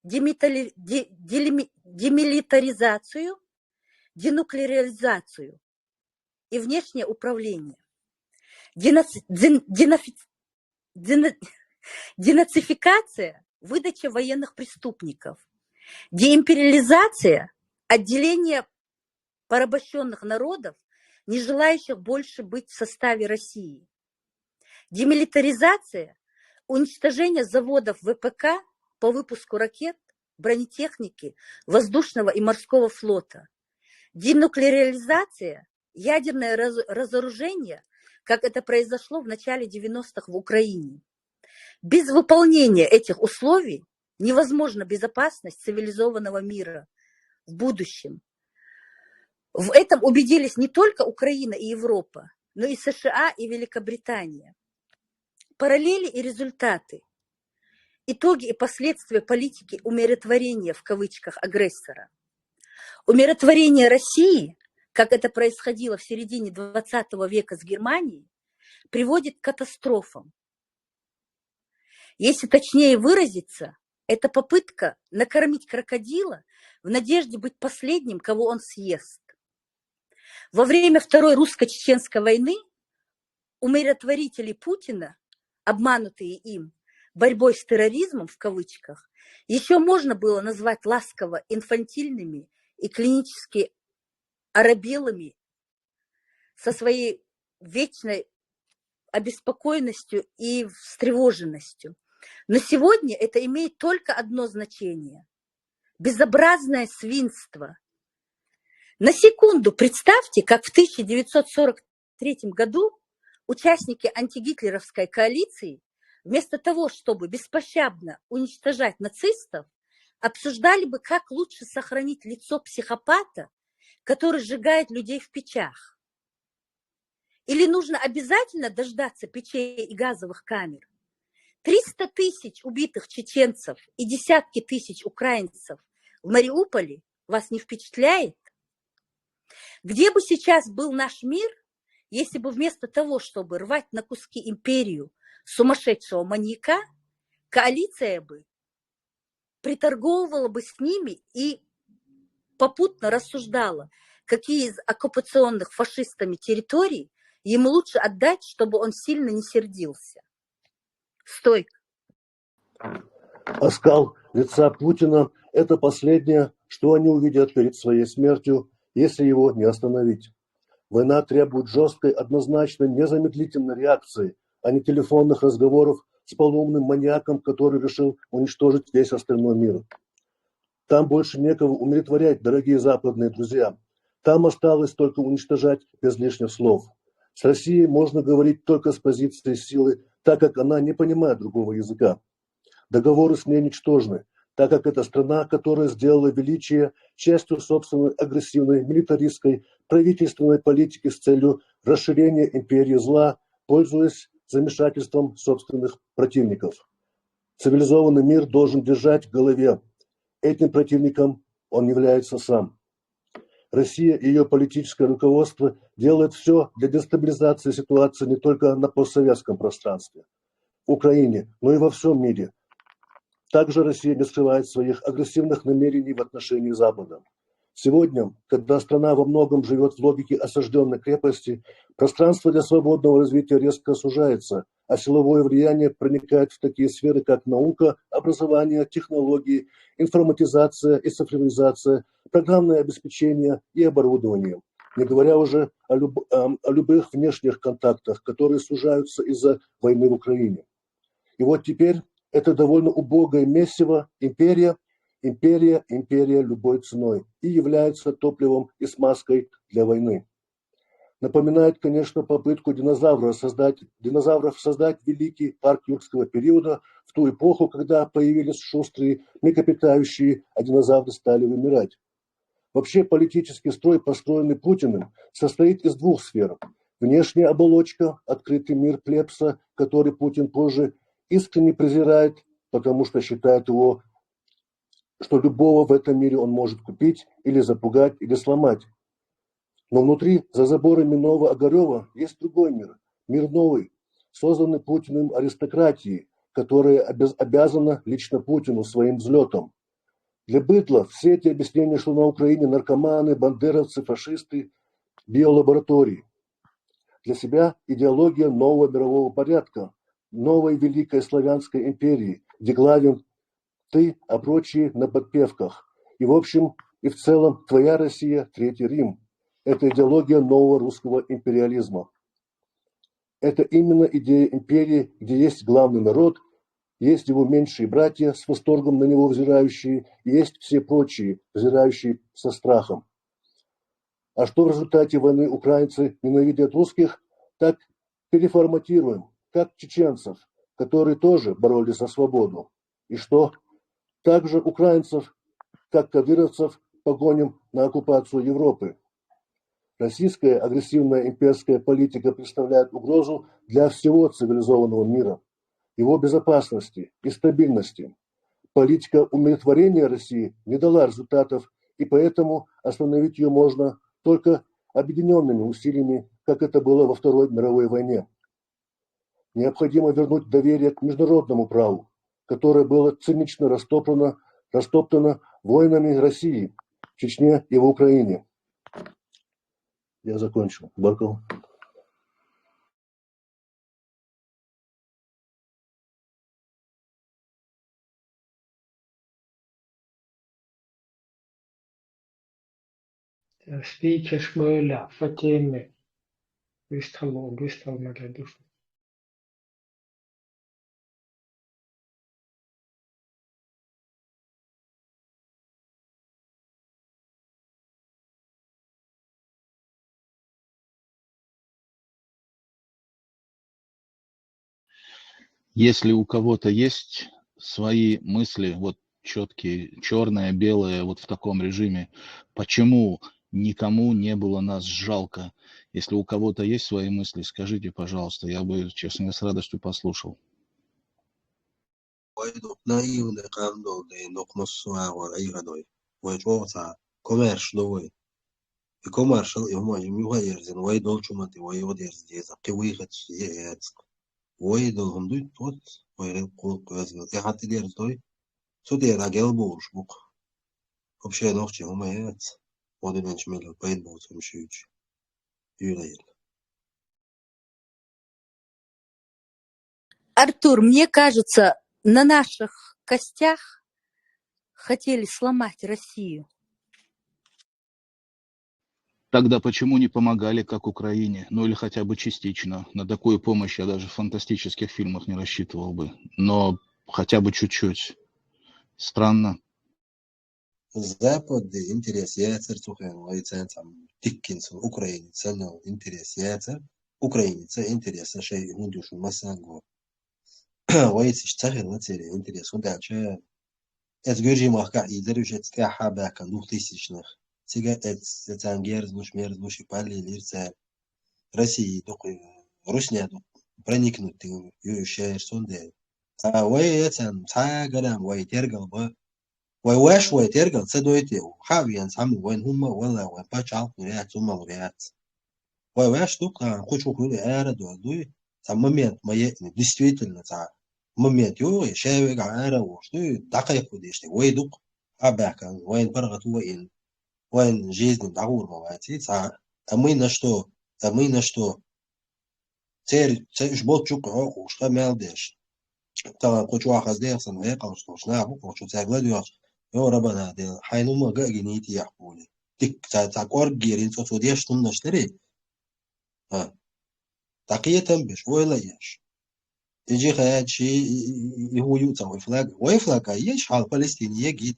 демилитаризацию, денуклеаризацию и внешнее управление, денацификация, выдача военных преступников, деимпериализация, отделение порабощенных народов, не желающих больше быть в составе России, демилитаризация, уничтожение заводов ВПК по выпуску ракет, бронетехники, воздушного и морского флота, денуклеаризация, ядерное разоружение, как это произошло в начале 90-х в Украине. Без выполнения этих условий невозможна безопасность цивилизованного мира в будущем. В этом убедились не только Украина и Европа, но и США и Великобритания. Параллели и результаты. Итоги и последствия политики умиротворения в кавычках агрессора. Умиротворение России, как это происходило в середине 20 века с Германией, приводит к катастрофам. Если точнее выразиться, это попытка накормить крокодила в надежде быть последним, кого он съест. Во время Второй русско-чеченской войны умиротворители Путина, обманутые им борьбой с терроризмом в кавычках, еще можно было назвать ласково инфантильными и клинически оробелыми со своей вечной обеспокоенностью и встревоженностью. Но сегодня это имеет только одно значение – безобразное свинство. На секунду представьте, как в 1943 году участники антигитлеровской коалиции вместо того, чтобы беспощадно уничтожать нацистов, обсуждали бы, как лучше сохранить лицо психопата, который сжигает людей в печах. Или нужно обязательно дождаться печей и газовых камер? 300 тысяч убитых чеченцев и десятки тысяч украинцев в Мариуполе вас не впечатляет? Где бы сейчас был наш мир, если бы вместо того, чтобы рвать на куски империю сумасшедшего маньяка, коалиция бы приторговывала бы с ними и попутно рассуждала, какие из оккупационных фашистами территорий ему лучше отдать, чтобы он сильно не сердился. Стой. Оскал лица Путина – это последнее, что они увидят перед своей смертью, если его не остановить. Война требует жесткой, однозначной, незамедлительной реакции, а не телефонных разговоров с полоумным маньяком, который решил уничтожить весь остальной мир. Там больше некого умиротворять, дорогие западные друзья. Там осталось только уничтожать без лишних слов. С Россией можно говорить только с позиции силы, так как она не понимает другого языка. Договоры с ней ничтожны, так как это страна, которая сделала величие частью собственной агрессивной, милитаристской, правительственной политики с целью расширения империи зла, пользуясь замешательством собственных противников. Цивилизованный мир должен держать в голове. Этим противником он является сам. Россия и ее политическое руководство делают все для дестабилизации ситуации не только на постсоветском пространстве, в Украине, но и во всем мире. Также Россия не скрывает своих агрессивных намерений в отношении Запада. Сегодня, когда страна во многом живет в логике осажденной крепости, пространство для свободного развития резко сужается, а силовое влияние проникает в такие сферы, как наука, образование, технологии, информатизация и цифровизация, программное обеспечение и оборудование. Не говоря уже о любых внешних контактах, которые сужаются из-за войны в Украине. И вот теперь это довольно убогое месиво империя любой ценой и является топливом и смазкой для войны. Напоминает, конечно, попытку динозавров создать великий парк юрского периода в ту эпоху, когда появились шустрые млекопитающие, а динозавры стали вымирать. Вообще политический строй, построенный Путиным, состоит из двух сфер. Внешняя оболочка, открытый мир плебса, который Путин позже искренне презирает, потому что считает его, что любого в этом мире он может купить или запугать, или сломать. Но внутри, за заборами Нового-Огарева, есть другой мир, мир новый, созданный Путиным аристократией, которая обязана лично Путину своим взлетом. Для быдла все эти объяснения, что на Украине наркоманы, бандеровцы, фашисты, биолаборатории. для себя идеология нового мирового порядка, новой великой славянской империи, где главен ты, а прочие на подпевках. И в общем, и в целом твоя Россия, Третий Рим. Это идеология нового русского империализма. Это именно идея империи, где есть главный народ, есть его меньшие братья, с восторгом на него взирающие, и есть все прочие, взирающие со страхом. А что в результате войны украинцы ненавидят русских, так переформатируем, как чеченцев, которые тоже боролись за свободу. И что? Также украинцев, как кадыровцев, погоним на оккупацию Европы. Российская агрессивная имперская политика представляет угрозу для всего цивилизованного мира, его безопасности и стабильности. Политика умиротворения России не дала результатов, и поэтому остановить ее можно только объединенными усилиями, как это было во Второй мировой войне. Необходимо вернуть доверие к международному праву, которое было цинично растоптано войнами России в Чечне и в Украине. Я закончил. Барков. Spīķis böyle Fatemi Güstalmaga душу. Если у кого-то есть свои мысли, вот четкие, черное, белое, вот в таком режиме, почему никому не было нас жалко? Если у кого-то есть свои мысли, скажите, пожалуйста, я бы, честно, с радостью послушал. ويدلهم دوت توت ويرين قول قوازيل حتى دير توي سو دير راجل بوش بوك وبشي نوختي هما يات ودين نشمل بين بوت مشيج يليل. Артур, мне кажется, на наших костях хотели сломать Россию. Тогда почему не помогали, как Украине? Ну или хотя бы частично. На такую помощь я даже в фантастических фильмах не рассчитывал бы. Но хотя бы чуть-чуть. Странно. Запад интерес яцер тухен вайцентам тиккинсон Украине ценно интерес яцер Украине ц интерес шей хундушу масанго вайциш цахер нацери интерес хундача эт гөржи махка идерүшет ка хаба кан 2000-х сега эт тангерз буш ипали лирца России только Русня проникнуть юшер сонде а вайцан цагарам вай тергал ба ويواش ويترجل سدويتي وحاويان سامو وين هم ولا وين باتشال مريات ثم مريات ويواش دوكا خوشو كل أرد ودوي سامميت ما يأني действительно تا مميت يو يشاوي على وشتوي دقيق وديشتي ويدوك أباك وين برغت وين جيزن دعور مواتي تا أمينا شتو تير جبوت شوك وش كمال ديش تا خوشو أخذ ديرسن ويقع وشتوش نابو وشو تاغلديوش يو ربنا دي حينو ما جينيتي يحبولي تك تاكور جيرين صوتياش تمنشتري ها تقية بش ولا يش يجي خيال شيء هو يوتا ويفلاك يش حال فلسطينية جيت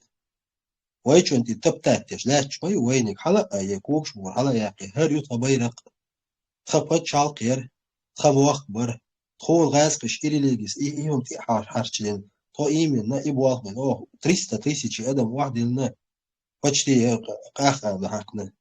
ويش انت تبتاتش لا شوي وينك حلقة يكوك شمور حلقة ياقي هر يوتا بيرق تخبط شال قير تخبو أخبر تخول غاسقش إلي ليجس إيهم تي حارشلين то именно и благо, 300 тысяч адам вахдилна почти каха хакна.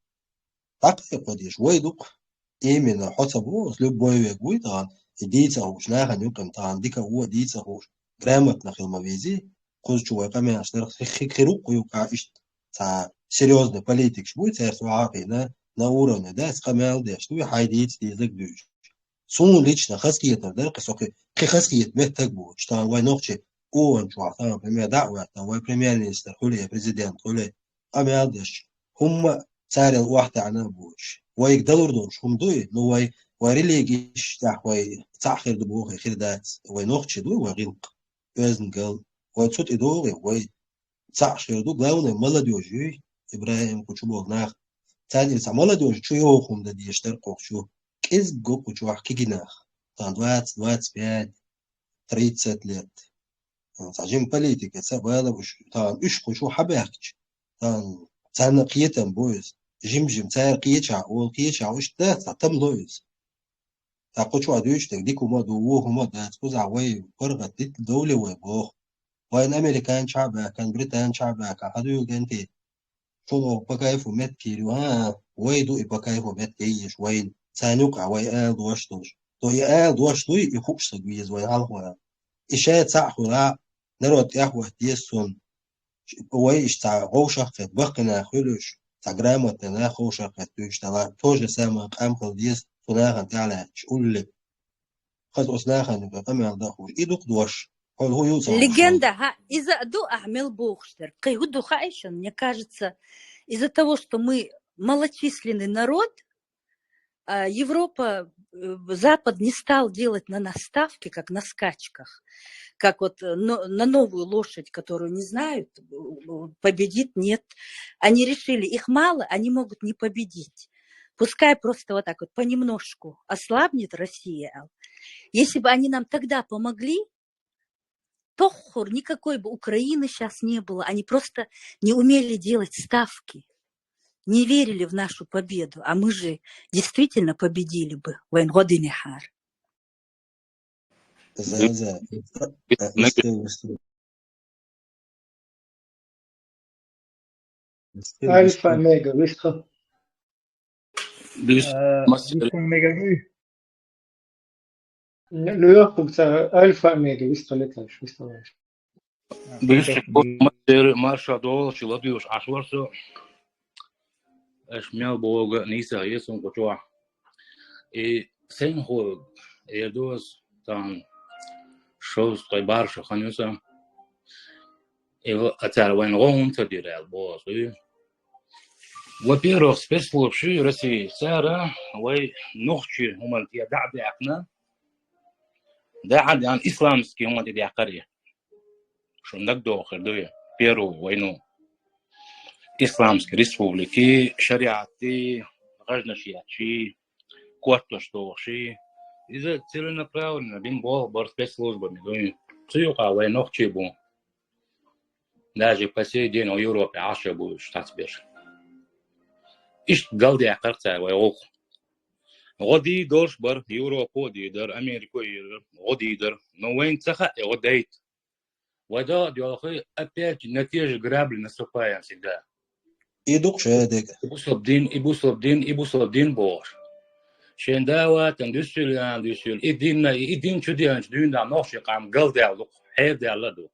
Так и подишь, войдук именно хотабу с любой вегуй тан идица уж наха нюкам тан дика у идица уж грамотно хилмавизи кузчу эками аштер хирук юка иш та серьезный политик будет церкви на уровне да скамел да что хайдит язык дюж. Сун лично хаскиетер да кисоки хаскиет метак будет, что войнохче он чувак, премьер дعوة, там премьер-министр, хули президент, хули أميادش هم царил واحد عنا بوش ويقدروا دوش هم دوي نوي وريلي يشتاح وي تاخر دبوخ خير دات وي نوخش دو وغلق özün قال وي تسوت إدوغي وي تاخر دو главное молодежь إبراهيم كوشبوغ ناخ تاني لسا молодежь شو يوخم دا دي يشترقوخ شو كيز بقو كوشوح كيجناخ تان 20, 25, 30 лет. تعجين политика سبالا وش تان إيش كوشو حباكش تان تان قيتم بويز جيم تان قيتشع والقيتشع وش دا تم لويز تاقوشو عدوش تقديكو ما دووه ما دا تكوز عوي فرغة ديت دولة ويبوخ وين أمريكان شعبها كان بريطان شعبها كان هدو جنتي شو بكايفو مت كيلو ها ويدو بكايفو مت كيش وين تانيوك وي آل دوشتوش تو آل دوشتوي يخوش تقويز وين هالخوا إشاء تاحورا نروت يحوى ديسون ويش تاع غوشة في بقنا خلوش تاع جرامة تنا خوشة في توش تلا توج سامع قام خل ديس تناخن تعالى شقول لك خد أسناخن يبقى قام دخوش إيدوك دوش هو يوصل Легенда, из-за Ахмел Бухштер, Кайгуду Хайшин, мне кажется, из-за того, что мы малочисленный народ, Европа, Запад не стал делать на нас ставки, как на скачках, как вот на новую лошадь, которую не знают, победит, нет. Они решили, их мало, они могут не победить. Пускай просто вот так вот понемножку ослабнет Россия. Если бы они нам тогда помогли, то никакой бы Украины сейчас не было. Они просто не умели делать ставки, не верили в нашу победу. А мы же действительно победили бы. Вайнгодинехар. Альфа Мега, выстхо. Мега. Альфа Мега, выстхо летаешь, выставляешь. Марша доллар, человек ашварсо, эшмял бога, ниса есун кучуа. И сен хо, эрдос там шоус кайбарша ханюса. И отцар вайн гон тадирал бос. Во-первых, спецслужбы России, сара, вай нохчи, умальтия дабы акна. Да, عن إسلامский هم تدي عقارية شو نقدو آخر دوية بيرو وينو إسلامский республики شريعتي غجنا شيء كوارتو что شيء إذا целенаправленно бин бол бар спецслужбами دوية سيوقع وينو خشيبو даже по сей день в Европе عشرة будет штатбер إيش قلدي عقارتها ويوق غدي دورش بر يوروبا ديدر أمريكا يدر غدي يدر نوين تخا غديت ودا ديالخي أبيج نتيجة قرابل نسوقايا سيدا إيدوك شادك إبوصل دين بور شين داوا تندسل إدين شو ديان شدين دا نوشي قام قل ديالو حيب ديالو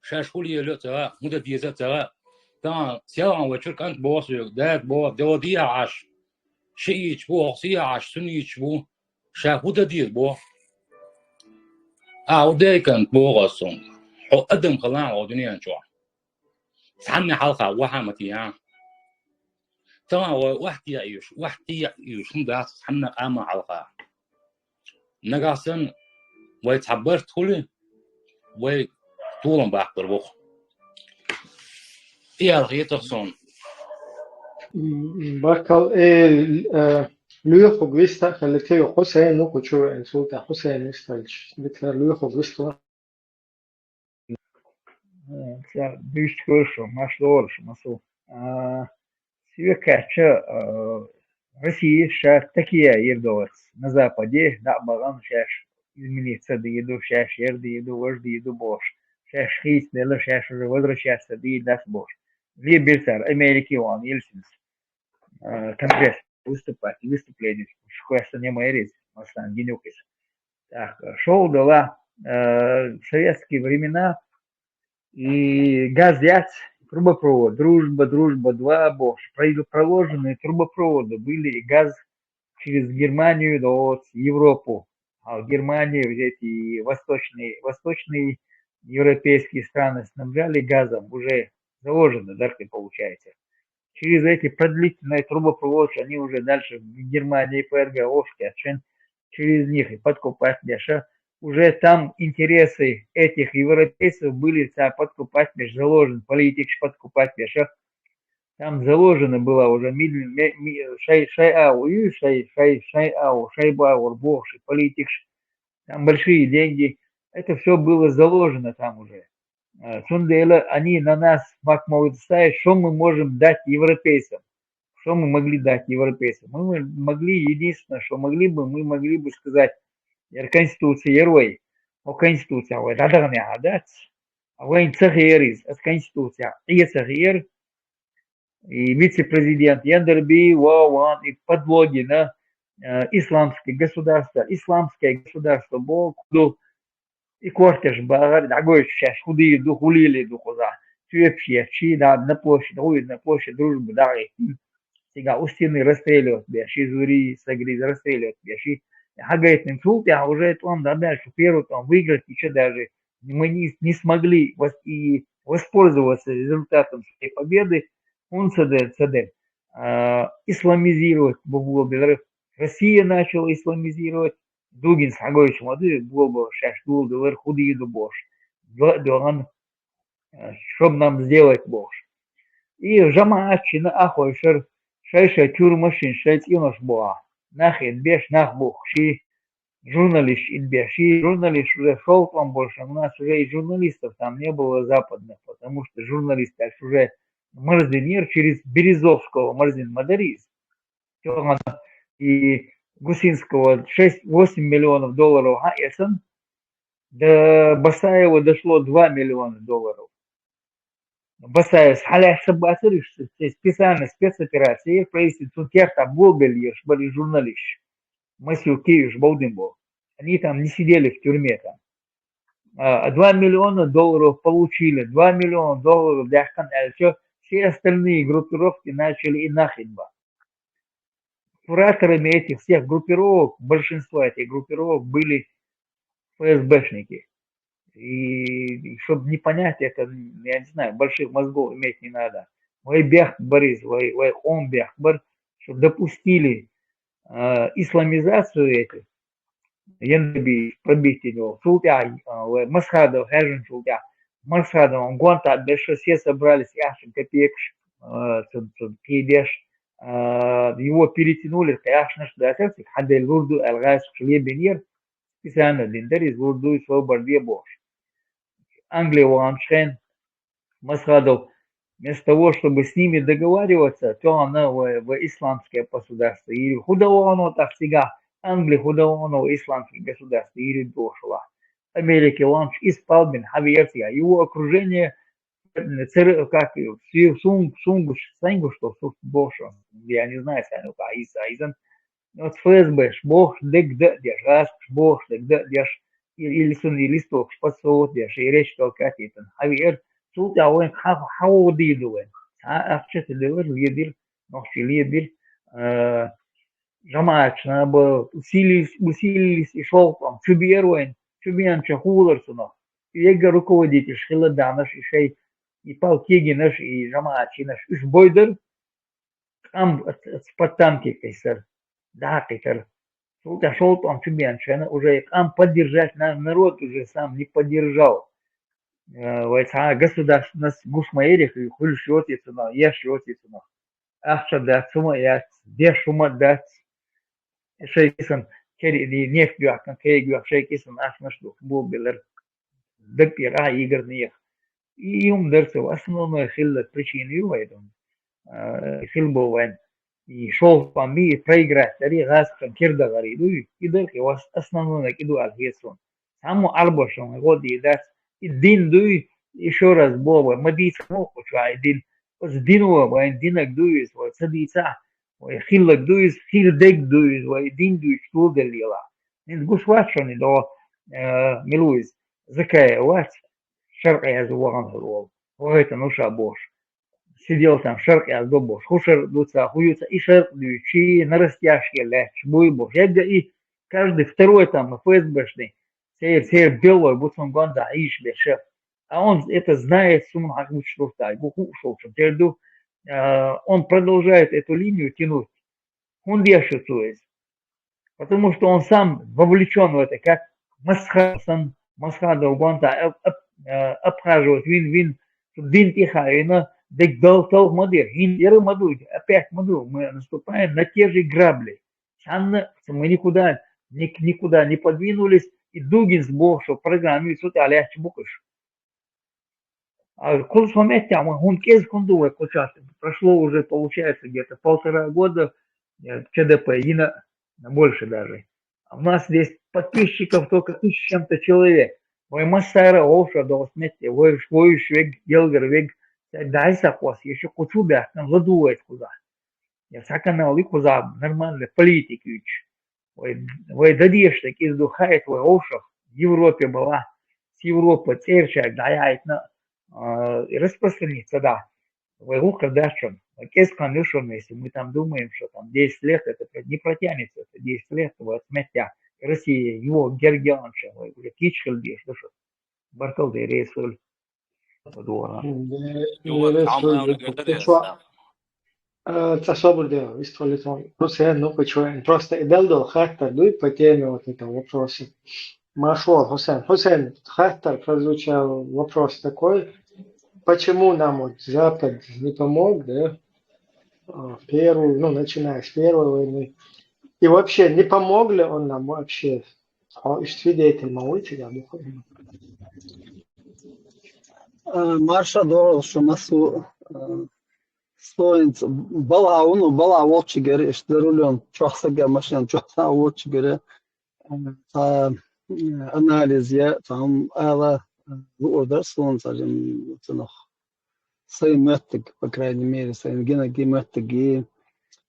شاش خولي يلوتا مدة ديزاتا تان سيوان وشر كانت بوصل داد بو دوديا عاش شيء يشبه أخصية عش سني يشبه شاهودة دير بو وده كان بو غصون حو قدم خلان ودنيا نشوع سحمي حلقة وحامتي تمام وحدي يعيش هم ده سحمنا قامة حلقة نقاسن ويتحبرت كله ويطولن باقر بوخ إيه الخيط تخصون Bakal Lujo Gwista, Haleteo Jose, no Kuchu, insulta Jose en esta, declara Lujo Gwista. Бюст хорошо, маш дольше, масу. Себе кача Россия шах такие ердовец на западе, да баган шаш изменится, да еду шаш ерды, еду вожди, еду бош. Шаш хист, дела шаш уже возвращаться, да и даст бош. Две бирсар, Америки он, Ельцин. Конгресс выступление, что это не моя речь, Маслан Генюкис. Так, шел дала советские времена и газ яц, трубопровод, дружба, 2 бош, проложенные трубопроводы были и газ через Германию до Европу, а в Германии эти восточные европейские страны снабжали газом, уже заложено, да, получается. через эти продлительные трубопроводы, они уже дальше в Германии, ФРГ, Ошки, через них и подкупать Беша. Уже там интересы этих европейцев были подкупать Беш, заложен политик подкупать Беша. Там заложено было уже шайбаур, богши, политик, там большие деньги. Это все было заложено там уже. Сундела, они на нас могут ставить, что мы можем дать европейцам. Что мы могли дать европейцам? Мы могли, единственное, что мы могли бы сказать, Конституция герой, о Конституция, ой, радагне гадать, а войн цахерис, от Конституция, и цахер, и вице-президент Яндерби, Вауан, и подлоги на исламское государство, Бог, и кортеж, дорогой сейчас, худые духулили духуза, вообще, чи на площадь дружбы, да, сега у стены расстреливать, беши, зури, сагриз, расстреливать, беши, говорит, а уже это он, да, дальше, первый там выиграть, еще даже мы не смогли и воспользоваться результатом своей победы, он исламизировать, Россия начала исламизировать, Дугин Сагович Мады, Голбо, Шашдул, Девер, Худый, Дубош, чтобы нам сделать Бог. И Жамаачина Ахойшер, Шайша Тюрмашин, Шайц Инош Боа, Нахид Беш, Нахбух, Ши, журналист Идбеши, журналист уже шел к вам больше, у нас уже и журналистов там не было западных, потому что журналисты уже Марзинер через Березовского, Марзин Мадарис, и Гусинского 6-8 миллионов долларов АЭСН, до Басаева дошло 2 миллиона долларов. Басаев, халяк собацы, специальная спецоперация, правительство Цункерта, Голбельеш, были журналисты. Масю Киевиш, Балдимбо. Они там не сидели в тюрьме там. 2 миллиона долларов получили, 2 миллиона долларов для Ханэльча. Все остальные группировки начали и нахидба. Кураторами этих всех группировок, большинство этих группировок были ФСБшники. И чтобы не понять это, я не знаю, больших мозгов иметь не надо. Вай бях Борис, вай он бях Борис, чтобы допустили исламизацию этих, Яндаби пробитие его, Султя, Масхадов, Хажин Султя, Масхадов, Гуанта, больше все собрались, Яшин Копеек, Кидеш, его перетянули, Яшин Шдасер, Хадель Вурду, Алгайс, Шлебенир, специально Линдерис, Вурду и Свободие Бош. Англия, Уаншен, Масхадов, вместо того, чтобы с ними договариваться, то она в исламское государство. И худого оно так всегда. Англия худого оно исламское государство. И дошла. Америка ланч исполнен Хавиерция. Его окружение, как Сунгу, что больше. Я не знаю, как Иса. Вот ФСБ, Бог, дек-деш, раз, Бог, дек-деш. Или листок, спасот, деш. И речь только это. Хавиер. Султя он хау дидуен, ахчет дивер лидер, ночи лидер, жамач на бы усилились и шел там чуберуен, чубен чахулерсунов, и ега руководитель Шхилада наш и шей и Палкеги наш и жамачи наш уж бойдер, там спартанки кайсер, да кайсер, Султя шел там чубен чена уже там поддержать народ уже сам не поддержал. Государственность гушмаерих и хуль шотицына, я шотицына. Ахша дать, сума я, де шума дать. Шейкисан, кери нефть гюакан, кей гюак, шейкисан, ахнаш дух, бубелер, декпира игрных. И дерцев основной хилла причины его идут. Хилбовен. И шел по ми проиграть, тари газ, кирда гариду, и дерки вас основной иду алгесон. Саму арбошон, вот и дать. И дин дуй еще раз Боба, мадица моху чай дин, с динова, вайн динак дуис, вот садица, вай хиллак дуис, хилдек дуис, вай дин дуис, что делила. Нин гушвачони до милуис, закая вать, шаркая зуан хлол, вот это нуша бош. Сидел там шаркая до бош, хушер дуца, хуются и шарк дуичи, на растяжке ляч, буй бош. И каждый второй там ФСБшный, все белой, будто он гонда, ишь бешев. А он это знает, сумма что-то, ушел, что переду, он продолжает эту линию тянуть. Он держит, то есть, потому что он сам вовлечен в это, как Масхада Убанта обхаживает, вин Тихарина, дал модер, опять моду, мы наступаем на те же грабли. Мы никуда не подвинулись, и Дугинс был, что программе суть аляч букаш. А курс момент он кейс кондует прошло уже, получается, где-то 1,5 года ЧДП, и на больше даже. А у нас здесь подписчиков только 1000 с чем-то человек. Вы массара олша до смерти, вы швейк, елгервик, дай сакос, еще кучу бях, там задует куда. Я саканал и куда, нормально, политики. Вы дадишь такие сдухает, вы олша в Европе была, с Европы церчак, даяет на распространиться, да. Вы лука дашем. Кейс конdition, если мы там думаем, что там 10 лет, это не протянется, это 10 лет, вот сметя. Россия, его Гергианша, уже кичхел деш, да что, Бартол де Рейсуль, подвора. Это свобода, история. Просто идел хаттер, дуй по теме вот этого вопроса. Машуал Хусейн. Хусейн, хаттер прозвучал вопрос такой, почему нам вот Запад не помог, да, первую, ну, начиная с Первой войны. И вообще, не помог ли он нам вообще? Свидетель молитвы, я думаю. Марша doğru şu masu stoinc bala волчи göre işte rulon çoğsa машин çoğsa волчи göre анализ ya tam ala bu orada son sadece noch saymatık по крайней мере sayın gene gittik и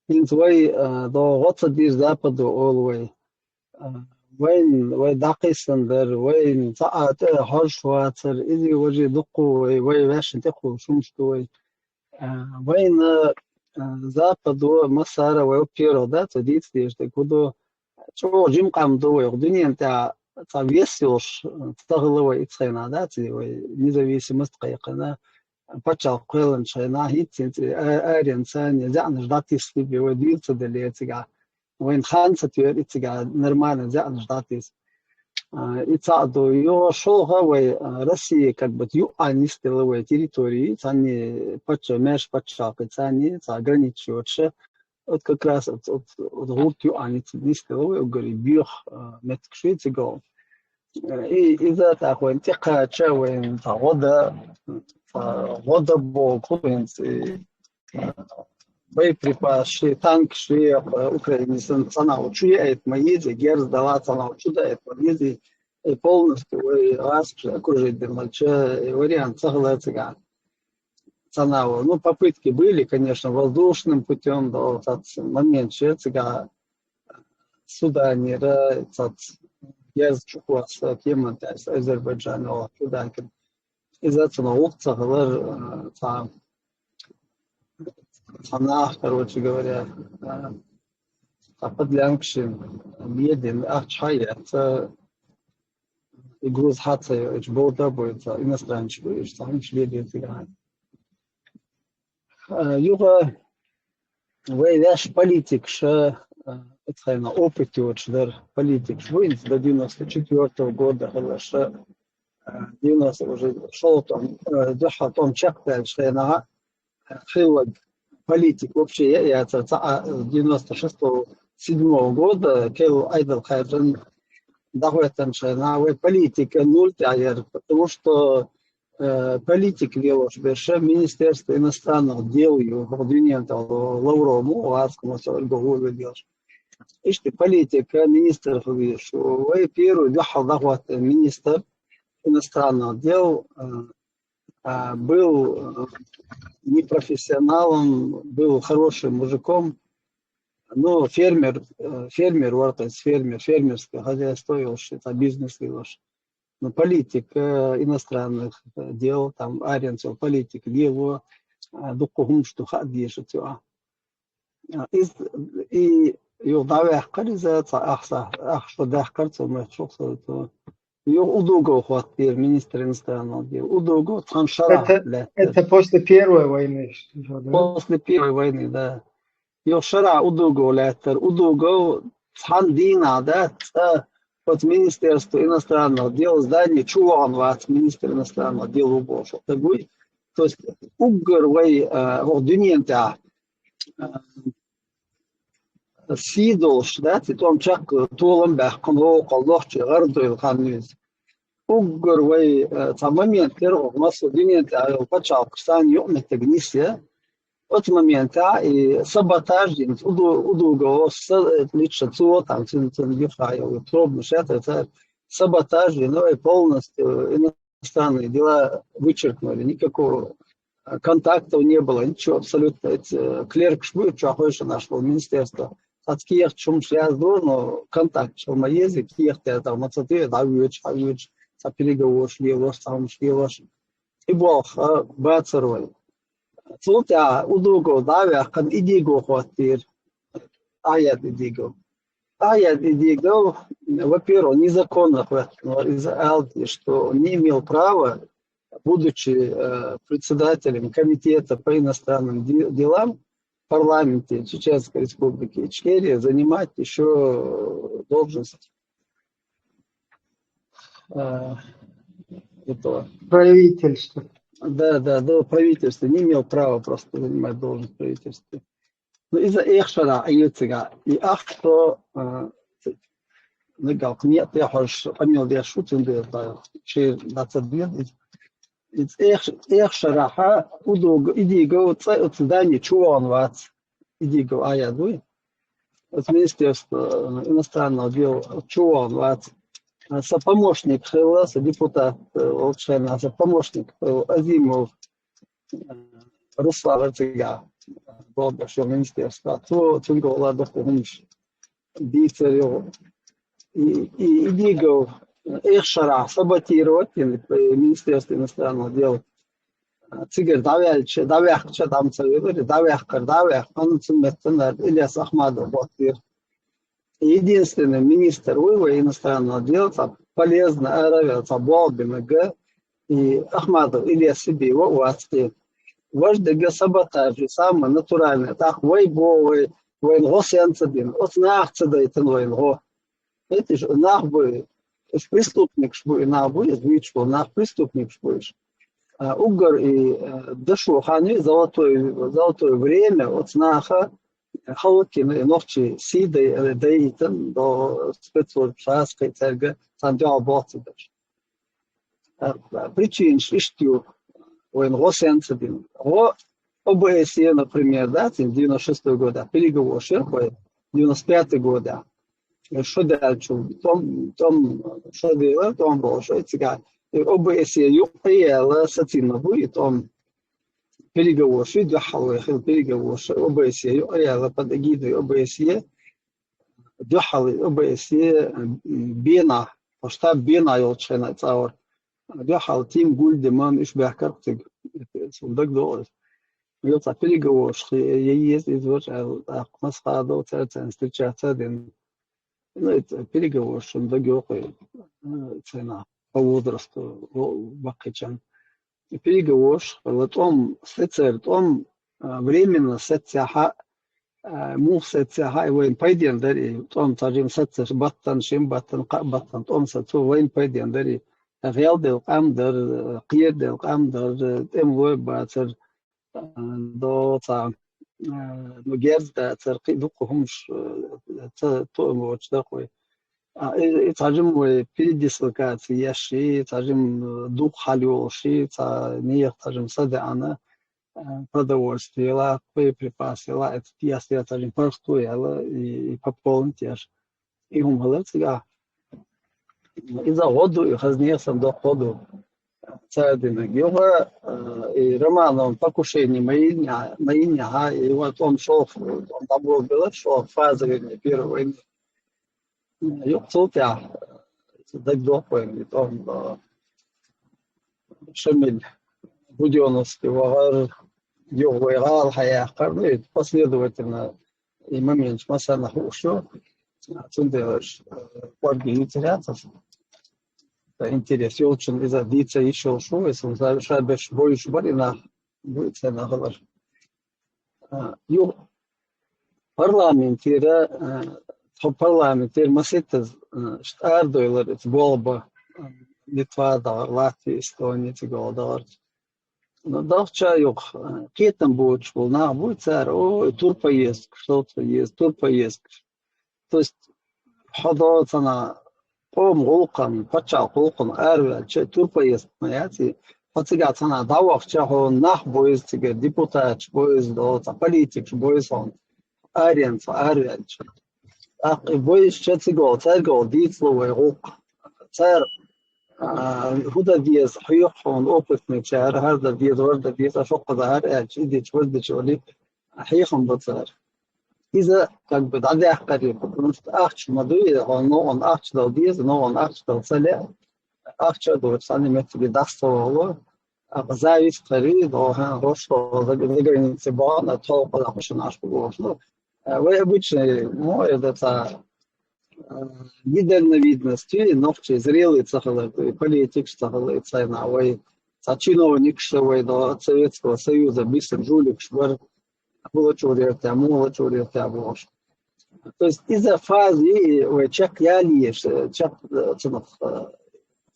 инзвай до гоца дис западу олвай وين دقيسندر وين ساعات هالشواتر إذا وجه دقوا وين واش تقوا شمستوي وين западу مسارة ويبيرو ده تديت ديش تقولوا شو جيم قام دوي الدنيا أنت تعبيسيوش تغلوا يتصينا ده تدي независимость قيقنا بتشال قيلن شينا هيت أرين ثانية زعنا جداتيس في وديل تدلي تجا وين خانسة تير تجا نرمال زعنا جداتيس يتصعدوا يو شو هو روسيا как бы юанистиловые территории ثاني بتش مش بتشاق ثاني заграничившие вот как раз от гурт юанистиловые угори бьёх меткшвицего и из-за того интика чавен вода бог купинцы боеприпасы танк шли Украине цена учует мои герз дала цена учует мои и полностью раз окружить дымача вариант согласия цена ну попытки были конечно воздушным путем до этот момент чего суда не герз чукwas тема Азербайджана туда из-за цена опция говорит она, короче говоря, подлянкшин меден ахчая это игру с хацей очень болда будет иностранчик сам Швеция играет юга вейдаш политик ше это на опыте очень политик войн до 94 года хорошо 90 уже шел там дошел там чекта что на хилог политик вообще я 96-7 года Кейл Айдел Хайджан дахуэтан шайна политика нуль тайер, потому что политик вел больше Министерство иностранных дел и губернатора Лаврому Лавскому сорговую делаешь. И что политика министров видишь, вы первый дахуэт министр иностранных дел был непрофессионалом, был хорошим мужиком, но фермерское хозяйство, это бизнес, но политик иностранных дел, там аренцев, политик его, духовным что ходишь, и юдавях каризация, что дахкарцев мы что Удуго хватит министр иностранных дел. Удуго там шара. Это после Первой войны, что, да? После Первой войны, да. Его шара удуго летер. Удуго там дина, да. Вот Министерство иностранных дел здание чуван вас министр иностранных дел убошел. То есть угор вой дуньента сидолш, да, том чак толом бахкно колдохчи гардуйл ханниз. Угор вой там момент первого масса дуньента пачал ксан ёмет гнисия. От момента и саботаж дин удуго лично цо там цин дефаю трудно это саботаж, но и полностью иностранные дела вычеркнули, никакого контактов не было, ничего абсолютно. Клерк шбы чахойша нашего министерства от киев чем связано, но контакт что на язык киев там мацаты давич переговор шли и бог бацарой. Тут я удуго давя кан идиго хватир аят идиго. Во-первых, незаконно хватило из-за Алти, что не имел права, будучи председателем комитета по иностранным делам в парламенте Чеченской Республики Ичкерия, занимать еще должность этого правительства. Да, до правительства не имел права просто занимать должность правительства. Но из-за эхшара аюцига и ахто нагал нет, я хочу помнил я шутин да че 20 лет из эхшара удуг идиго от здания чуван вас идиго аядуй от Министерства иностранных дел чуван вас сопомощник Хелас, депутат Волчана, сопомощник Азимов Руслан Артига, Болдашего министерства, то Цингола Дохумиш, Дицарев и Идигов Эхшара саботировать Министерство иностранных дел. Цигер давяхча там цавер, давяхкар, он цимметтенер Ильяс Ахмадов, единственный министр иностранных дел, полезно оравился Болбин и Ахмадов Илья Сибиева у Ацки. Вождь саботаж, самый натуральный, так войбовый, воин-госенцедин, от нахцедайтен воин-го. Это же нахбы, преступник шбы, нахбы, звичку, нах преступник шбыш. Угор и Дашухани, золотое время, от наха, Халкин ночи сидой дейтен до спецоперации церга сандял боцидаш. Причин штю воин госенцедин. ОБСЕ, например, да, 96 года, переговор шерпой 95 года. Что дальше? Том что делал, том был, что это ОБСЕ юприела сатина будет, том переговор, что дюхал, переговор, ОБСЕ юприела под эгидой ОБСЕ, дюхал ОБСЕ бена, штаб бена елчена цаур, дюхал тим гульдеман иш бяхкартиг, сундак доллар. Йоца переговор, что я есть извоч, а масхадо церцен встречаться один. Ну, это переговор, что догёхай цена по возрасту бакичан. Переговор, вот он сецер, он временно сецяха, мув сецяха, воин пайден дари, он тажим сецер баттан, шим баттан, баттан, он сецу воин пайден дари. Гелдел камдар, қиедел камдар, темлой бацер, до ца нугерда церкви духумш то такой и тажим мы передислокации яши тажим дух халёши та не тажим садана продовольствие ла боеприпасы ла это ясно тажим простояла и пополнить яш и умалцга из-за воду и хазнесом до ходу цадина геога и романом покушение моиня и вот он шел он там был шел фаза первой юктя так допоем он шамиль будённовский вагар геога хая карны последовательно и момент масана хушу цундеш порги теряться интерес үшін иза дица еще шо есім шабеш бойыш бар ина будет цена говор ю парламентира парламентир масетез штардойлар болба Литвада, Латвия, Эстония, Тиголдар. Но давча yok. Кетам будет школ, на будет царь, ой, тур поездка, что-то есть, тур поездка. То есть حضرت أنا قوم غلقا فتشع غلقا أروع شيء тур поездка, понимаете? Потягаться на давах чего нах боюсь теперь депутат, боюсь до политик, боюсь он арианц, арианч. Ах, боюсь что царь гол, дицловый غلق, царь هذا ديز حيوحون أوبتني شهر هذا ديز ورد ديز أشوق ظهر أجدي تولد شغلي حيخم بتصير إذا كان بدعدي قريب نفت أخش مدوي أو نوعن أخش دو ديز نوعن أخش دو سلة أخش دو ساني مثل دستو هو أغزايش قريب أو هن روش ذكرين سبان أتوقع لقشن عشق بوشلو ويبوش مو إذا Видно видности, новче зрелый цахалый политик цахалый цайнавый, чиновник шевой до Советского Союза, быстро жулик швар, было чурья, мало чурья было. То есть из-за фазы, чак ялиеш, чак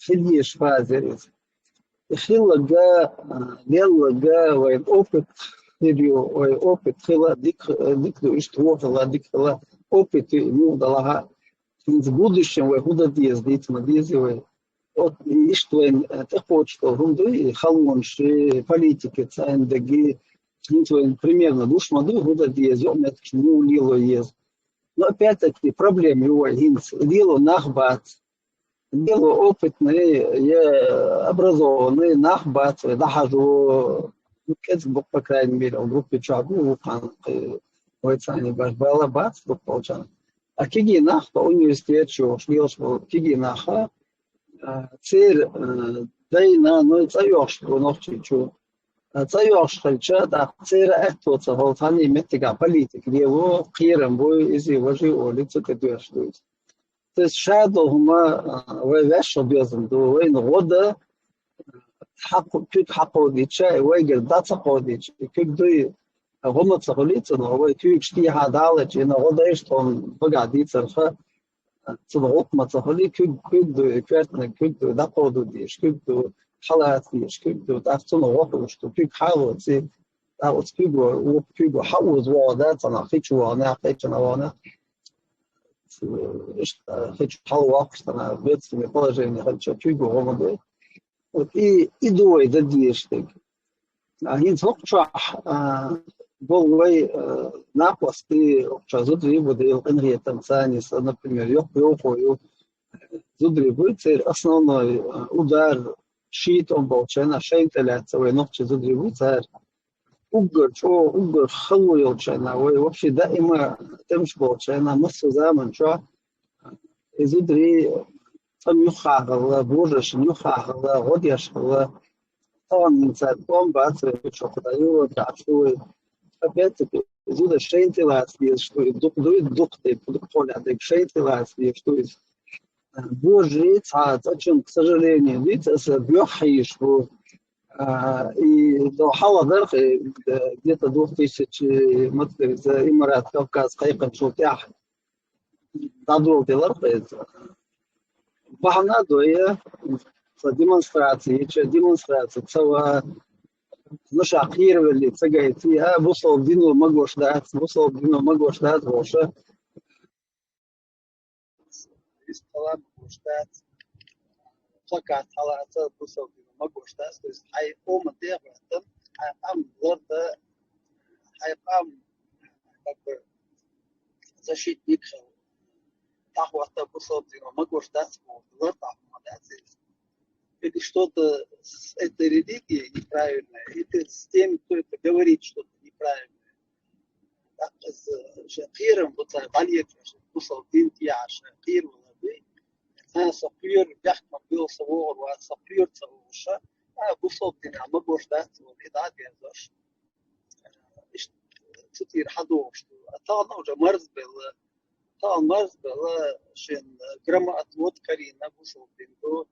хильеш фазы, хиллага, леллага, опыт, опыт, хилла, дикду иштвохала, дикла, опыт, ну, далага. В будущем вы куда ездить, надеюсь, вот и что ты хочешь, что гунды, халонши, политики, цендеги, примерно душ моду куда ездить, он это не улило ездить. Но опять-таки проблема его гинц, дело нахбат, дело опытный, образованный, нахбат, дахажу, кэцбук по крайней мере, в группе чагу, ойцани баш балабат, тут получалось. А кигинах по университету швилшвал кигинаха цер дайна но цаёш нохчичу цаёш хальча да цер это цахолтани метига политик его қирам бой изи важи олицо кедуяштует. То есть шадо хума вэвэш обязан до войн года حق كيك حقو ديتشا ويجر داتا قوديتش كيك دوي هم تصغليت انه هو كيك شتي هادالج انه هو دايش تون بقعدي صرفه تصغوط ما تصغلي كيك دو كارتنا كيك دو داقودو ديش كيك دو حالات ديش كيك دو تافتون وقوش تو كيك حالو تي تاوت كيك حوز وادات انا خيتش وانا خيتش انا وانا خيتش حالو وقت انا بيت في положение خيتش كيك هو ده и дуой да диештег. А хин цокчах болвай напасты чазудри будет энергия танцанис, например, ёхою зудри будет основной удар щит он болчена шейнтеляца вы ногче зудри будет угор халуёлчена вы вообще да има темш болчена массу zaman чо зудри نخاغل بورش نخاغل غديش غل طبعا إنسان قام بعد بتشوف تايو تعشوي أبيت زود الشيء تلاس بيشتوي دوق طول عندك شيء تلاس بيشتوي بورجي ساعات أشوف к сожалению лица بيوحيش هو и до حوا ذرق где-то 2000 مثل زي إمارات كوكاز قيقا شو تاح دادول تلرق Баганадоя демонстрации, целая нашахировали, цагайти, а бусол дину могу ждать, больше. Стола могу ждать, плакат, халата, бусол дину могу ждать, то есть ай ома дерватан, ай ам лорда, ай ам как бы защитник. Тахвата бусолдина могу ждать или что-то с этой религией неправильное, или с тем, кто это говорит что-то неправильное. Так, с шахиром, вот валет, бусолдин тиаш, шахир, а сапир, яхман был савор, а сапир савоша, а бусолдина могу ждать, вот и да, держишь. Цитир хадош, а то оно уже мерз было. طبعا مرض شن جرامة أتوت كارينا بوصل بينو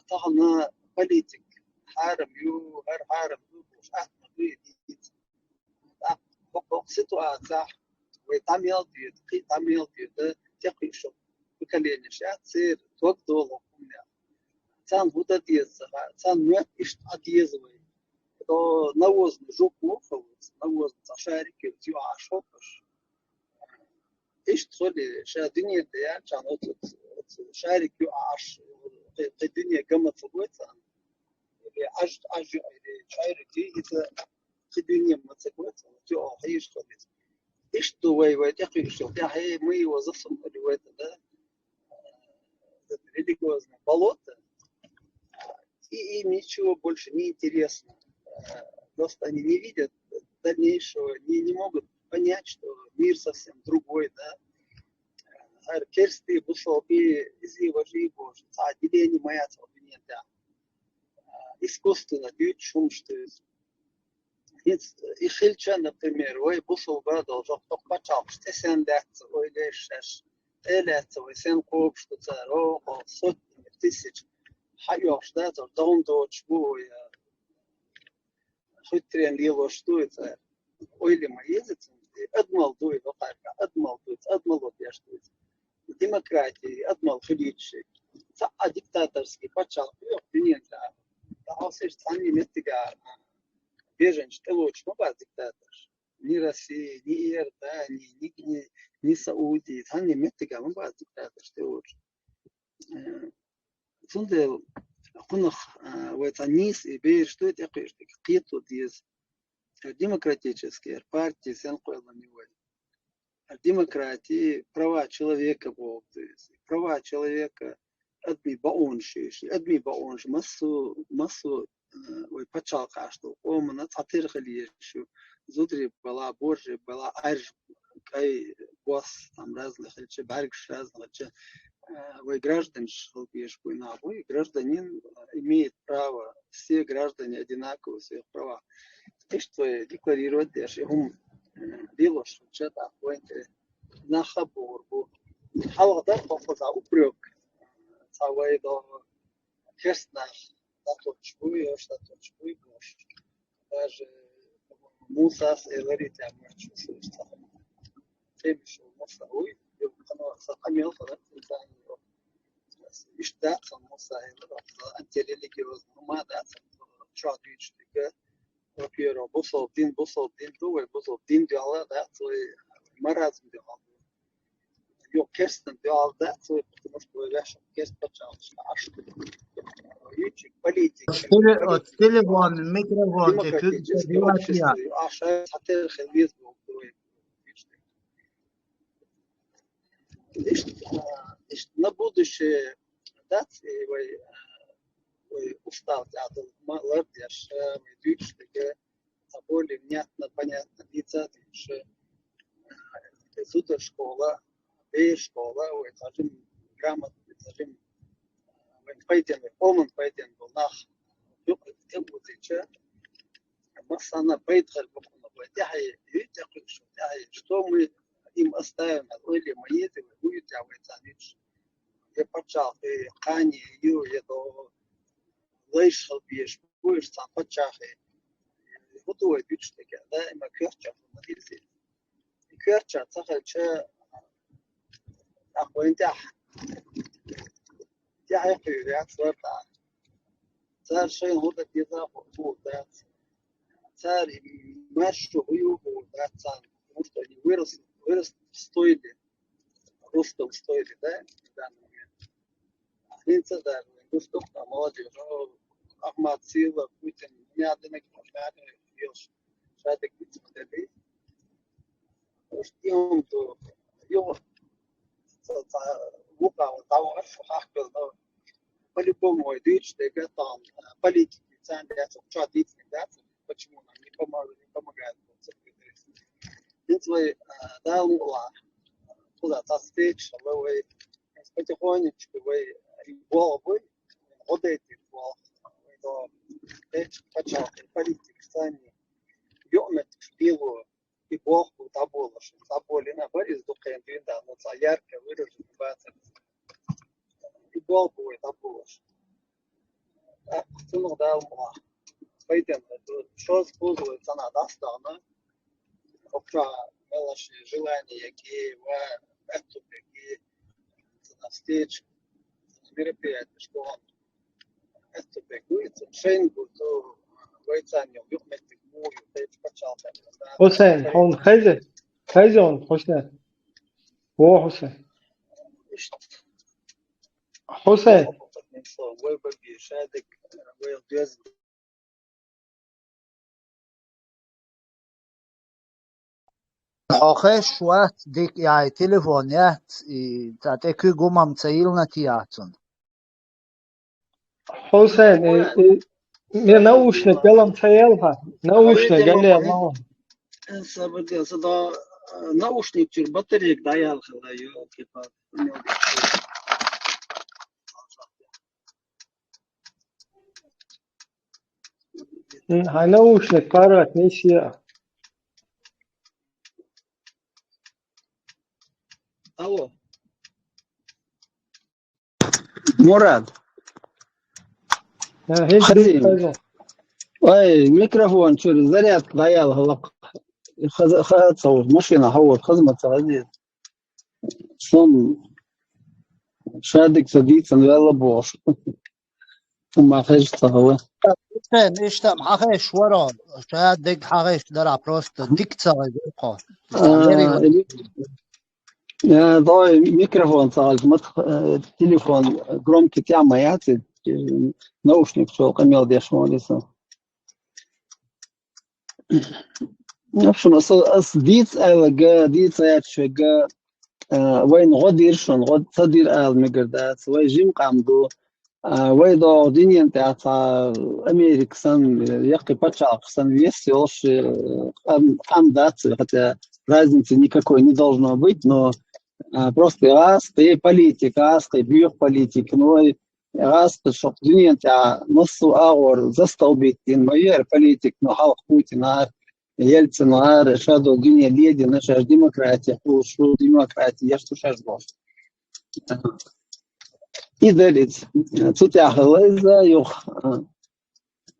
طهنا политик حارم يو هر حارم يو مش أحمد يديد بقى سيتواتsia وتعمل دي تعمل دي تقي شو بكلين شات سير توقد والله كان هودا ديز كان نوع إيش أديز وي تو نوز نجوك موفوز نوز تشارك يوتيو عشوكش إيش تخلي شا دنيا ديان كان شارك يو عش الدنيا قمت فوتها اللي أج اللي شاركي إذا الدنيا ما تسوتها تو هيش خلي إيش توي ويتقي شو هي مي وظيفة الوقت ده اللي جوز болото и им ничего больше не интересно. Просто они не видят дальнейшего, не могут понять, что мир совсем другой, да. Керсты, бусолби, изи, важи, боже, отделение моя целбинет, да. Искусственно, дают шум, что и хильча, например, ой, бусол брадал, жок ток пачал, что сен дается, ой, лешеш, элется, ой, сен коп, что царо, сотни тысяч. حيوش ده تردون دوتش بو يا خطرين ليلو شتويت ويلي ما يزت أدمل دوي بقى أدمل دويت أدمل وبيش دويت ديمقراطي أدمل خليج سا ديكتاتورسكي باتشال يوبينين ده تعاوسش ثاني متجا بيجن شتلوش ما بعد ديكتاتور ني روسي ني إيران ني سعودي ثاني متجا ما بعد ديكتاتور شتلوش فندق خنخ وتنيس إبير что это какие-то из демократические партии сенкуэланивой демократии права человека бог то есть права человека адми баунш массу ой пачалка что омна татир халишу зутри была борже была арж кай бос там разных или баргш разных вы граждан вы гражданин имеет право, все граждане одинаковые в своих правах. И что декларирует даже هم дело, что что-то на хаборбу. Халада пофаза упрек. Савай до хестнах, да точкую, что точкую гош. Даже мусас эларите амачу что. Тем что мусауй, يبقى سقميل خلاص إنسان إيش ده صنوصة anti-religious ما ده tradition كده وبيرو بوصل دين دو بوصل دين ديالا ده صوي مرز ديالا يو كيرستن ديال ده صوي مش بلاش كيرست بتشالش عشت يجي политик التليفون الميكروفون демократическое общество عشان حتى الخليز إيش نبودش دات устав это молодежь ведущий такие более внятно понятно лица что сюда школа ой скажем грамотно скажем пойдем пойдем нах это будет масана пойдем что мы им оставим или монеты будет являться я почал и кани ю это лишь бьешь будешь сам почахи вот ой бич такая да и макерча на дилсе كيرتشا تخلش أخوين تاح تاح يقيرات صارت صار شيء هو تجزا فوق ذات صار ماشوا هيو ذات صار مستوي ويرس ستويد روستو ستويد ده إنت ده روستو تماضي رو أحمد سيلا بوتين نيادنا كمان يوش شادك بتمدلي يوم تو يوم وقع وطاوع فحق بالضبط по-любому идешь ты готов политики центр чатить да почему нам не помогает это да ула куда то встреч вы потихонечку вы головой вот эти то эти початки политики сами ёмет белую и Бог утабола, что заболи на борис духем винда, но ярко выражено бацать. И Бог будет табола. اختنق دال موا بيتم شوز بوزو سنة داستانا وكرا ملاش желание يكي وأتو بكي ستيج мероприятие что это бегует шейн буду войцанию юхмет му юхет пачалта حسین هون خیلی اون حسین او حسین وي ببي شادك وي الدوز آخه شوات دیک یای تلفونیت تاته که گمم تیل نتیاتون حسین мне наушник белом цаелха наушник гале мало سبب صدا наушник чур батареек даял хала ё кипа هاي наушник парат несия алло Мурад ой микрофон чур зарядка даял хала خذ صور مشينا حول خدمة عزيز صن شادك صديق ولا بوش وما خيش تهوى إيش تام حقيش ورا شادك حقيش درع بروست ديك تسوي بقى ضاي ميكروفون صالح تليفون громкий тема яцит наушник شو قميل ديش موليسا В общем, ديت ألقى ديت ياتشجع وين غديرشون غد صدير آل مقردات ويجيم قامدو ويدا دنيا تاع أمريكان يقي بتشاقسن весёлш андат хотя разницы никакой не должно быть, но просто раз ты политик, раз ты биополитик, но раз ты чтоб дунья тя носу аур застолбить инмайер политик, но халк Путина Ельцин, Шадо, Дюня, Леди, наша демократия, что демократия, я что сейчас был. И далее, тут я говорю, юх,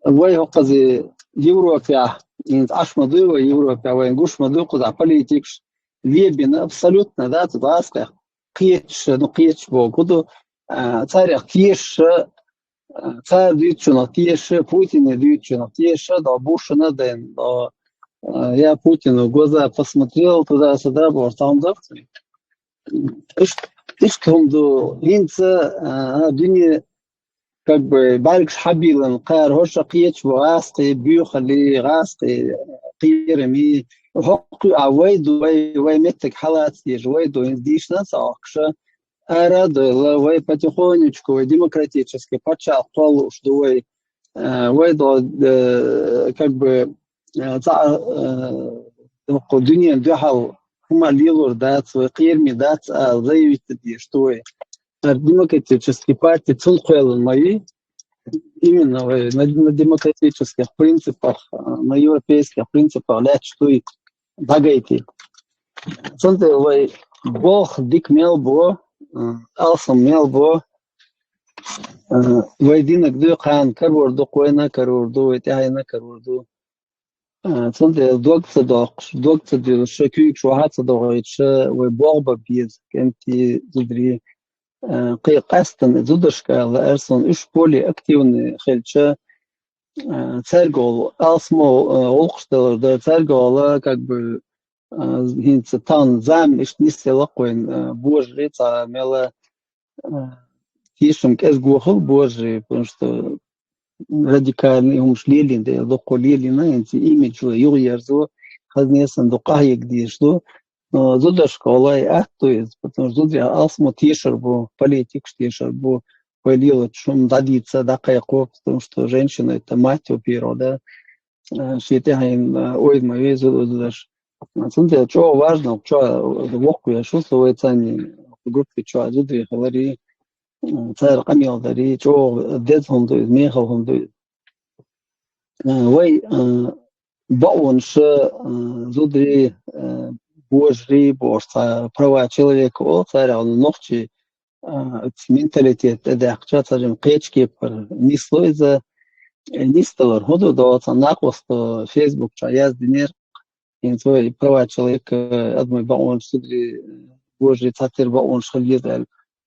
вы оказы Европа, аж мадуева Европа, вы гуш мадуев куда политик, вебин абсолютно, да, тут аска, кьеч, ну кьеч бог, куда царь кьеш, царь дьючно кьеш, Путин дьючно кьеш, да Буш наден, да я Путину в глаза посмотрел туда-сюда, был там завтра. Ишком до Линца, Дуни, как бы, Балькс Хабилан, Кар, Хоша Кьеч, Ваасты, Бюхали, Расты, Кирами, Хоку, а Вейду, Вейметтек Халацки, Вейду, Индишна, Саакша, Арадула, Вей потихонечку, демократически, почал, Полуш, Дуэй, Вейду, как бы, الدنيا دحل هم лилур дат وقيرمي дат заявить что демократические партии цунхуэлэн мои именно на демократических принципах, на европейских принципах лять что и багайти. Сонте вай бог дик мел бо алсам мел бо вай динак дюхан карурду койна карурду этайна карурду صندوق دوق صدق شكيك شو هات صدق شيء وبعبع بيز كنتي زدري قي قاستن زدش كلا أرسل إيش بولي أكتيون خلشة ترجول أسمو أوقشتلر ده ترجول كأب هين ستان زام إيش نسيلقين بورجري تا ملا تيشم كأس جوهل بورجري بنشتو радикальные умышления, да, доколели на эти имидж, юрьерзо, хазнесан докахи где что, но зуда школа и то есть, потому что зуда алсмо тишер бо политик тишер бо полила шум дадиться да кайко, потому что женщина это мать у природы, шитяин ой мои зуда. Смотрите, что важно, что вокку я чувствую цени в группе, что зуда говори царь камил дари, что дед хондует, мехал хондует. Вай баун ше зудри божри божца права человека, о царь он ногчи менталитет أداء جم قيش كيبر نيسلو إذا نيستلر هدو دوت ناقص فيسبوك شايز دينير إن توي права человека одной баун судри божий татер баун шалида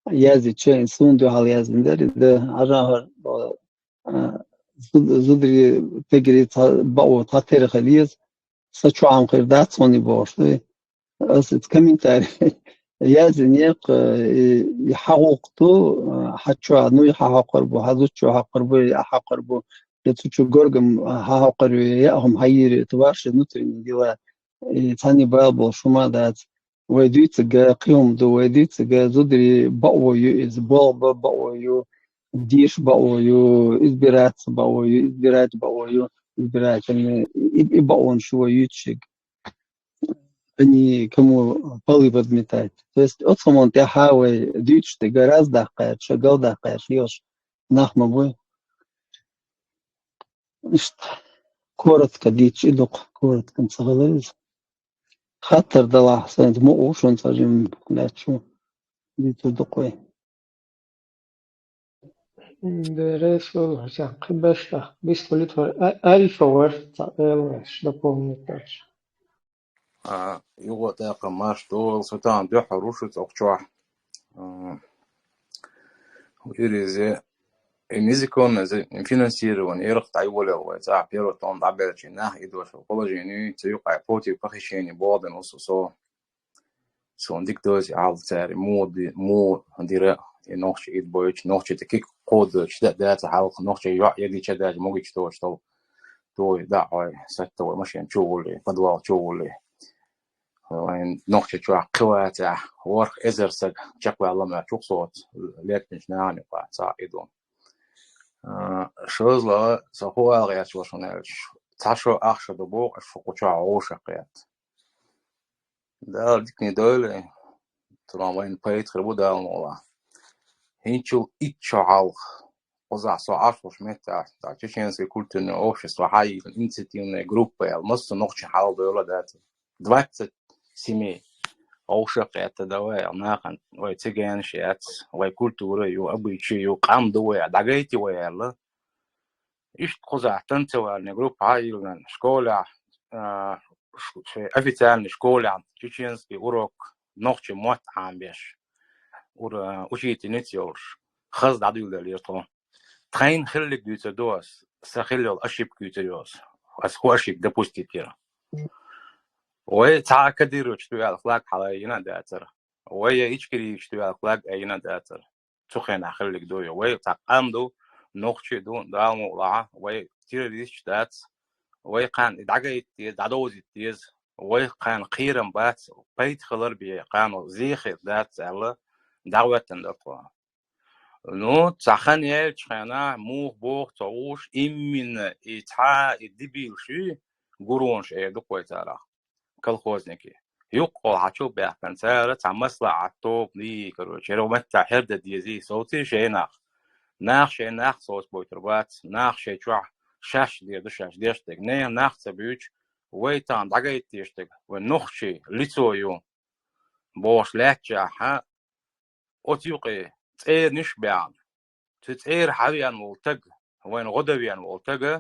язи чейн сунду хал яздиндер ده عجاهر زودري تجري بقوا تاتر خليز سچو عم قردات صوني بورشي أصل كمين تاري يازن يق يحققتو حتشو نو يحققربو هذوچو حقربو يحقربو يتوچو غورغم حقربو يهم هير توارش نوترين ديلا ثاني بابل شوما دات ويديت قيوم دو ويديت زودري بقوا يو از بقوا يو ديش بقوا يو избирать بقوا يو избирать بقوا يو избирать они и баон шо ютчик они кому полы подметать. То есть от самого ты хавай дичь ты гораздо хай, шагал да хай, шьешь нахмабой. Коротко дичь идок, коротко нцагалез. Хатер дала сент мо ушон сажим лячу дичь идокой. Ресул хотя кыбашта бистолит альфа ورد تعالش дополнить. يغو تاقا ماش دول ستان دو حروش تقشوح ويريزي الميزيكون زي فينانسيرون يرق تعيوله وزع بيرو طون دعبيرتش ناه يدوش وقلجيني تيوقع فوتي بخيشيني بوضن وصوصو سون ديك دوزي عالد تاري مو هنديرا نوخش إيد بويتش نوخش تكيك قود شدات دات حالق نوخش يدي شدات موجيش توش توي دعوي ستة مشين شغلي فدوا شغلي وين نوخش شو قواتة ورق إزرسك شكوى الله ما شو صوت لكن شناني قاعد ساعدون شوزلا سهوا غير شو شنالش تعشوا أخشى دبوق فقطع عوشقيات ده ديكني دولة ترى وين بيت خربو ده الموضوع هينشو إتشعال وزع صعاش وش متى تاچشينسي كولتن общество هاي инициативная группа المص نوخش حال دولة ده 20 семей عوشقيات دواء ناقن ويتجان شيات ويكولتورة يو أبيشي يو قام دواء دعيتي ويلا إيش خزع تنتوى الجروب هاي من شكولا أفيتال شكولا تشينسكي أوروك نوخش موت عام بيش وشيتي نتيورش خز دعيو دليرتو تخين خلك ديوتا دوس سخلل أشيب كيوتيوس أسخو أشيب دبوستي تيرا ويتعا كديرو تشتوي على خلاق حلاينا داتر ويا إيشكري تشتوي على خلاق أينا داتر تخين خلك دويو ويتعقام دو نوخش دون دامو لا ويتيريش دات ويقان دعجيت دعوزي تيز ويقان قيرم بات بيت خلر بي قانو زيخ دات على دعوة تندقوا نو تخن يلش خنا موخ بوخ تعوش إمين إتحا الدبيل شو قرونش دقوا ترى كل خوزنكي يقول عشو بيحكن سارة تعمسلا عطوب لي كروش يرو متى حردة ديزي صوتي شيناخ ناخ صوت بوتربات ناخ شي تشوح شاش دير دشاش ديشتك ناخ تبيوش ويتان دعيت ديشتك ونخشي لتويو بوش لاتشا ها أتيوقي تير نش بيان تتير حبيان والتج وين غدبيان والتج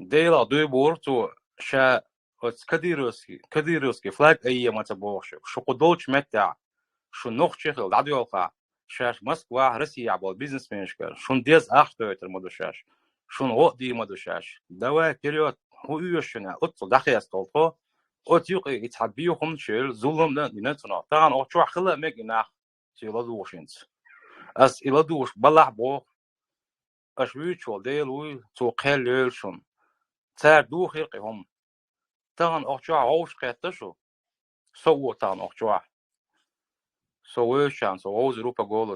ديلا دوي بورتو شا كديروسكي فلاج أي ما تبوش شو قدوش متى شو نخشي خل دعيوقا شاش مسكوا روسيا عبال بيزنس مانشكر شون ديز أخطوت المدوشاش شون غدي مدوشاش دوا كريوت هو يوشنا أطل دخيل استولفو أتيوقي يتحبيوهم شيل ظلم لنتنا طبعا أشوف خلا مجنح تيلادوشينز أس إلادوش بلح بو أشويتشول ديلوي توقيل ليلشون تار دو خيرقهم طبعا أشوف عوش قيتشو سو طبعا أشوف سويشان سو أوزروبا جولا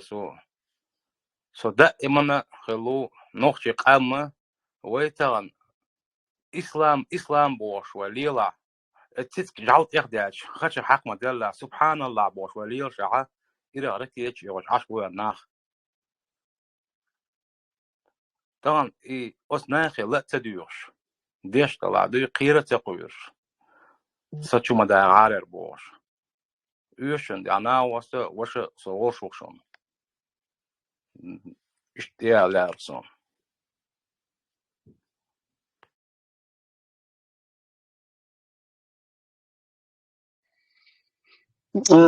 سو دائما خلو نخشي قامة ويتغن إسلام بوش وليلا تسك جعلت إخداج خش حق مدلع سبحان الله بوش وليل شعا إذا ركيتش يوش عشبويا ناخ طبعا أسناخي لا تديوش ديش طلع دي قيرة تقويرش ساتشو مدى عارر بوش يوشن دي أنا وش صغور شوكشون اشتيا لابسون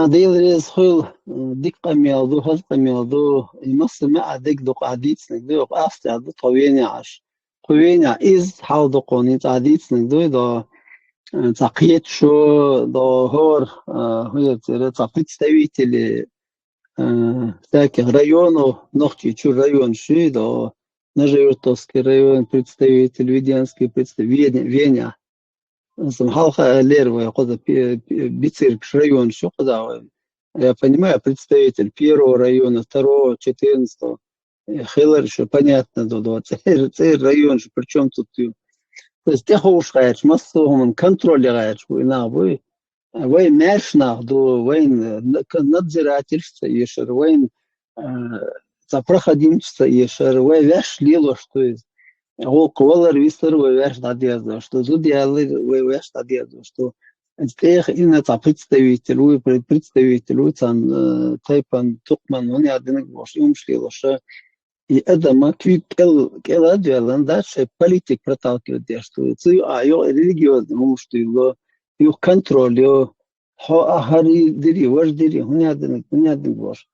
ديل خل دقة ميادو هلقة ميادو يمصر مع ديك دق عديد سنقدو قافت عدو طويني عش قويني إز حاو دقوني عديد سنقدو دا تقيت شو دا هور هي تقيت ستويت اللي تاكي رайону نختي شو район شو دا نجيوتوسكي район представитель Веденский представитель Веня Самхалха Лер выходит бицирк район что куда я понимаю представитель первого района второго 14 Хиллер что понятно до 20 район что причем тут то есть те хоушгаешь массовым контролируешь война вы мэрш нахду войн надзирательство ешер войн за проходимство ешер вой вяш лило что есть هو قوالر ويستر ويش تعديزه что тут я ويش تعديزه что тех إن представителю тайпан тукман он один гош умшли лоша и это маквик кел делан дальше политик проталкивает что цю айо религиозный умшли его контроль его хари дери вождери он один гош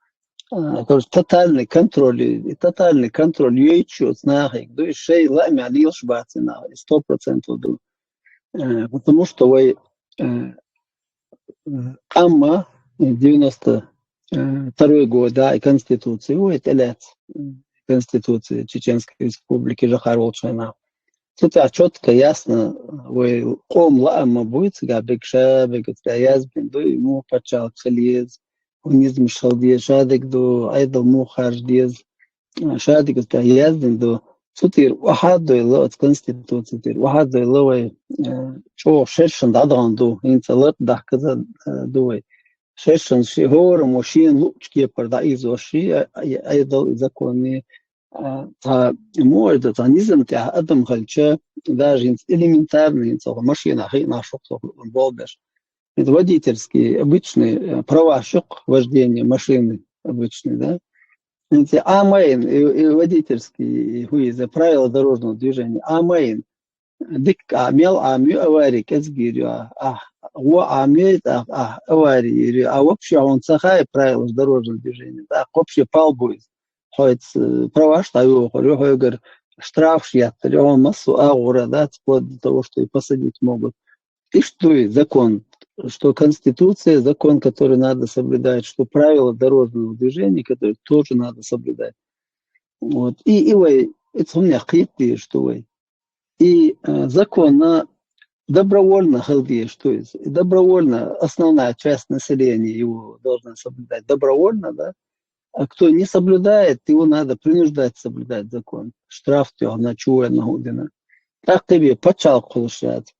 тотальный контроль ейчу знахик до шей лами алиш бацина 100% потому что вы амма 92 год да и конституция вы это конституция Чеченской Республики Жахар-Волчина тут четко ясно вы ком лама будет габекша бегтаяз бинду ему почал целез ونزم الشادية شادك دو أيضا مو خارج ديز شادك استعياز دو ستير واحد دو الله تكنستيتوت ستير واحد دو الله شو شرشن دادان دو إنت لط ده كذا دوي شرشن شي هور ماشين لوش كي بردائز وشي أيضا إذا كوني تا مورد تا نزم تاع أدم خلشة ده جنس элементарный إنت ماشينا خينا شخص بالبش Это водительские, обычные права, вождения машины обычные, да? Эти амейн и водительские, за правила дорожного движения, амейн, дик амел амю аварий, казгирю, амеет аварий, а вообще он сахай правила дорожного движения, да? Вообще пал будет, хоть права, что его, говорю, штраф шьят, он массу аура, да, вплоть до того, что и посадить могут. И что и закон? Что Конституция, закон, который надо соблюдать, что правила дорожного движения, которые тоже надо соблюдать. Вот. И это у меня хитти, что вы. И закон на добровольно халди, что есть. Добровольно основная часть населения его должна соблюдать. Добровольно, да? А кто не соблюдает, его надо принуждать соблюдать закон. Штраф тебе на чуя година. Так тебе почал получать.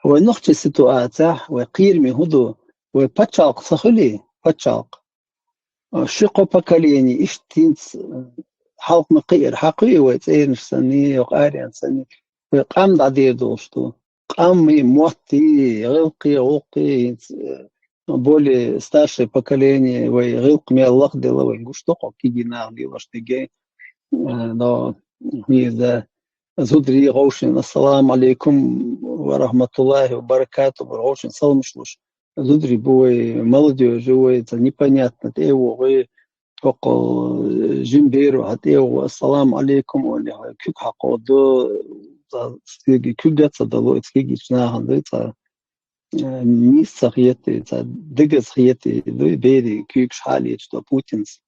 ونختي سитуация وقيرمي هدو وبتشالق سخلي بتشالق شقو поколений اشتينس حلق مقير حقي وتين سني وقارن سني وقام دادير دوستو قام موتي غلقي более старшее поколение وغلق مي الله دلو وغشتو كيجينا دي واشتيجي но إذا زودري غوشن السلام عليكم ورحمة الله وبركاته غوشن салам шлуш زودري بوي молодежь живой это непонятно ты его вы около жимберу атео السلام عليكم ولا كيف حقودو стиги кюгатса дало стиги чнахан это мис сахиете это дигас хиете вы бери кюк шали что путинс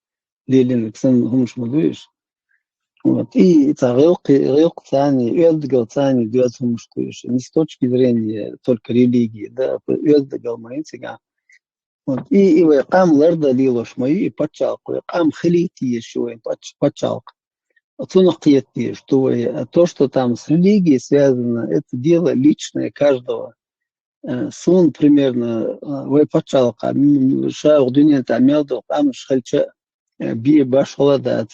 лилин ксэн хумш мудуиш Вот. И это рылк ثاني, язык ثاني дается что еще не с точки зрения только религии, да, язык алмаинсига. Вот. И вы кам ларда лилош мои и почалку, кам хилити еще почалк. Цунахтиети, что то, что там с религией связано, это дело личное каждого. Сун примерно вы почалка, шау дуня там мелдо, кам шхальча би башхоладат.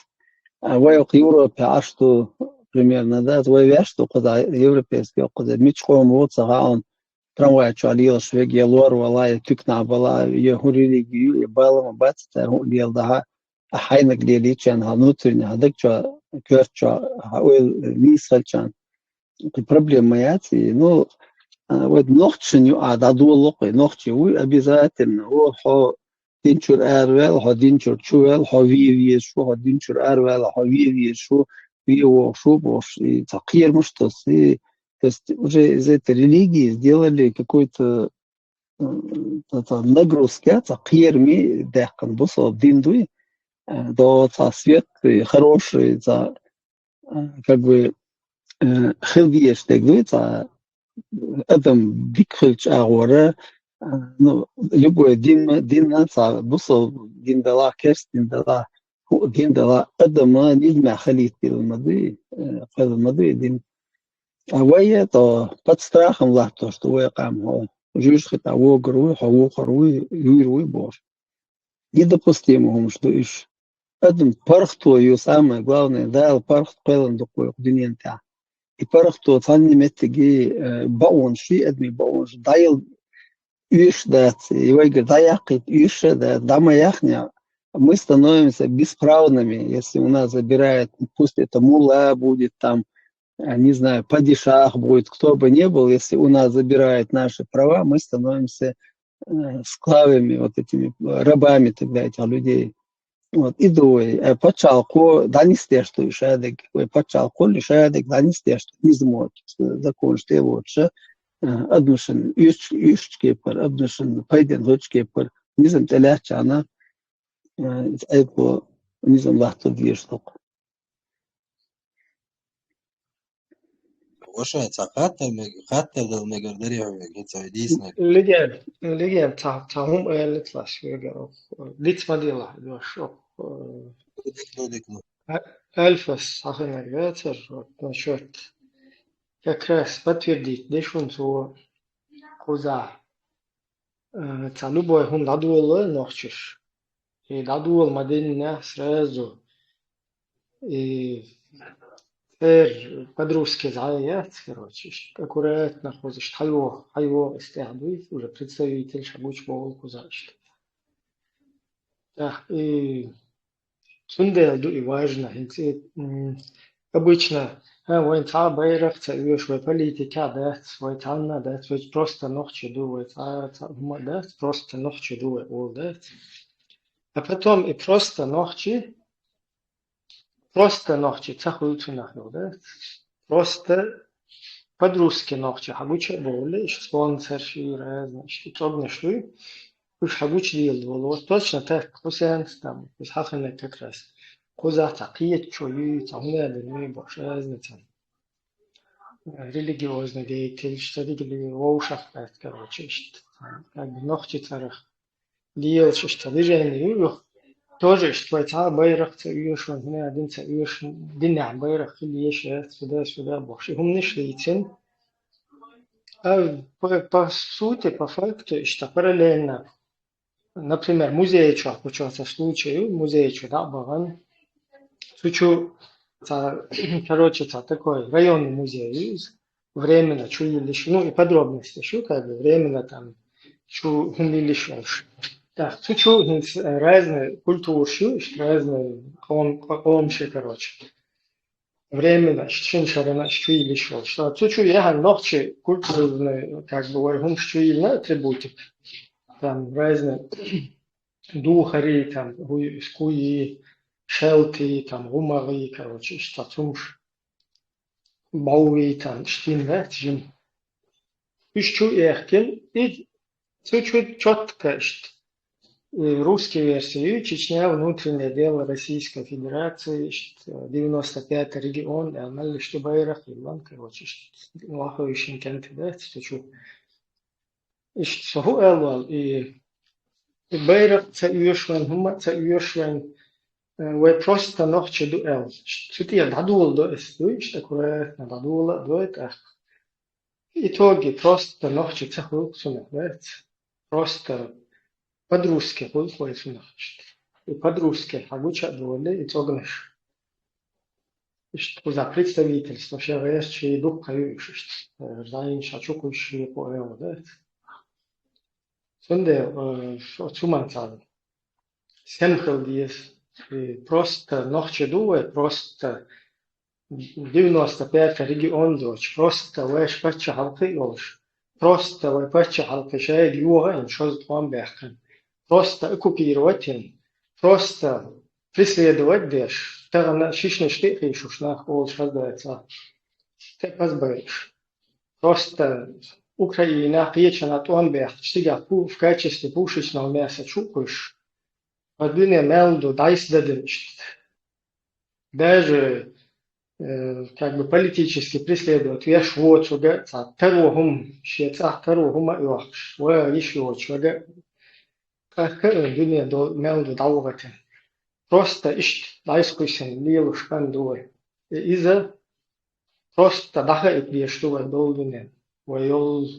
ويق يوروبا عشتو примерно, да, твой вяж, что когда европейский, когда мечком вот сагаон трамвай чалил швеги лор вала тюкна бала ее религию и балом бацта лел да أحيانا قليلي كان هنوترين هذاك جا كرت جا هقول ميسال كان البروبليم نو ود نوختشن يو عدو لقي نوختشي وي أبيزاتن هو حو دينشور أروال حو دينشور شوال حو في شو حو دينشور أروال حو في شو في شو бош и такие муштасы то есть уже из этой религии сделали какой-то нагрузки такие дехкан бусо диндуи до свет хороший за как бы хилгиеш тегдуи за Adam dikkelch agora no любой дин за бусо дин дала керст дин дала Adam نجمع خليت الماضي قال الماضي دين أوية تو подстрахом الله то что وقام هو جوش خطا وقروي حوقروي يروي бор недопустимо هم что иш Adam пархто ее самое главное да пархт пелен такой динен та и пархто цанни метги баун ши адми баун дайл иш дат и вайгер даяқит иш да дама яхня мы становимся бесправными, если у нас забирает, пусть это мулла будет там, не знаю, падишах будет, кто бы ни был, если у нас забирает наши права, мы становимся склавами, вот этими рабами тогда этих людей. Вот, и дуй, почалку, да не стешь, что ишадек, почалку, лишадек, да не стешь, не сможет, закон, что его лучше, однушен, ишчкепер, однушен, пайден, хочкепер, не знаю, теляча, она, это не знаю, лахту движок. وشاید خاطر دل مقداری هم میگه دیسنه لجان تهم قالت لا شو ديت ما ديلا شو ألفس صحنا جاتر نشوت كراس بتورديت ديشون سو كوزا تانو بوي هم دادول نوخش دادول مدينة سرازو по-дружески заят, короче, аккуратно ходишь, хайво истягивает, уже представитель шагуч волку зачет. Да, и сунделду и важно, обычно, войн та байрах, царюш, вой политика, да, свой танна, да, свой просто ночью дует, да, просто ночью дует, да. А потом и просто ночью, цахуются нахуй, да? Просто по-дружески ногти. Хагуча боли, и спонсор, и разные, и трогнешли, уж хагуча делал. Вот точно так, хусен там, из хахана как раз. Куза такие чуи, там не больше разница. Религиозный деятель, что видели в ушах, короче, как бы ногти царах. Делал, что движение, тоже, что это байрах царюш, он не один царюш, дня байрах или еще сюда больше. Он не шлицен. А по сути, по факту, что параллельно, например, музей чё, почему-то случаю, музей чё, да, баган, сучу, короче, такой районный музей, временно чуилище, ну и подробности, что как бы временно там чуилище. Так, сучу разные культуры, разные омши, короче. Временно, шиншарана, или что. Что сучу я ночи культурные, как бы, вайгум на атрибутик. Там разные духари, там, скуи, шелки, там, гумари, короче, что сумш, бауи, там, штин, да, джим. Ищу эхкин, и сучу четко, что русские версии Чечня внутреннее дело Российской Федерации, 95-й регион, и она лишь байрах, Иван, короче, лахающий кандидат, что суху элвал, и байрах цаюшван, хума цаюшван, вы просто ночи дуэл. Что я дадул до эсту, что аккуратно дадула до этого. Итоги просто ночи цаху сунат, просто по-дружески выходит ночь. И по-дружески хагуча доли и цогнеш. Что за представительство, все вещи и дух каюшь, знаем, шачукующие по эву, да? Сонде, отсуманцал. Семхел диес, просто ночью дует, просто 95 регион дочь, просто веш пача халкы олш, просто веш пача халкы шай юга им шоз твам бехкан, просто оккупировать, просто преследовать деш, тагана шишне штыхи шушнах олш раздается, ты позбавишь, просто Украина пьечена твам бех, штига в качестве пушечного мяса чукуш, подвине мелду дайс даденчт, даже как бы политически преследуют. Я швот, что говорится, второго щеца, второго маёх, что еще, что как дуне до мелду даугате. Просто ищ дайскусен лилу шкандуй. Из-за просто даха и бештуй долдуне. Воел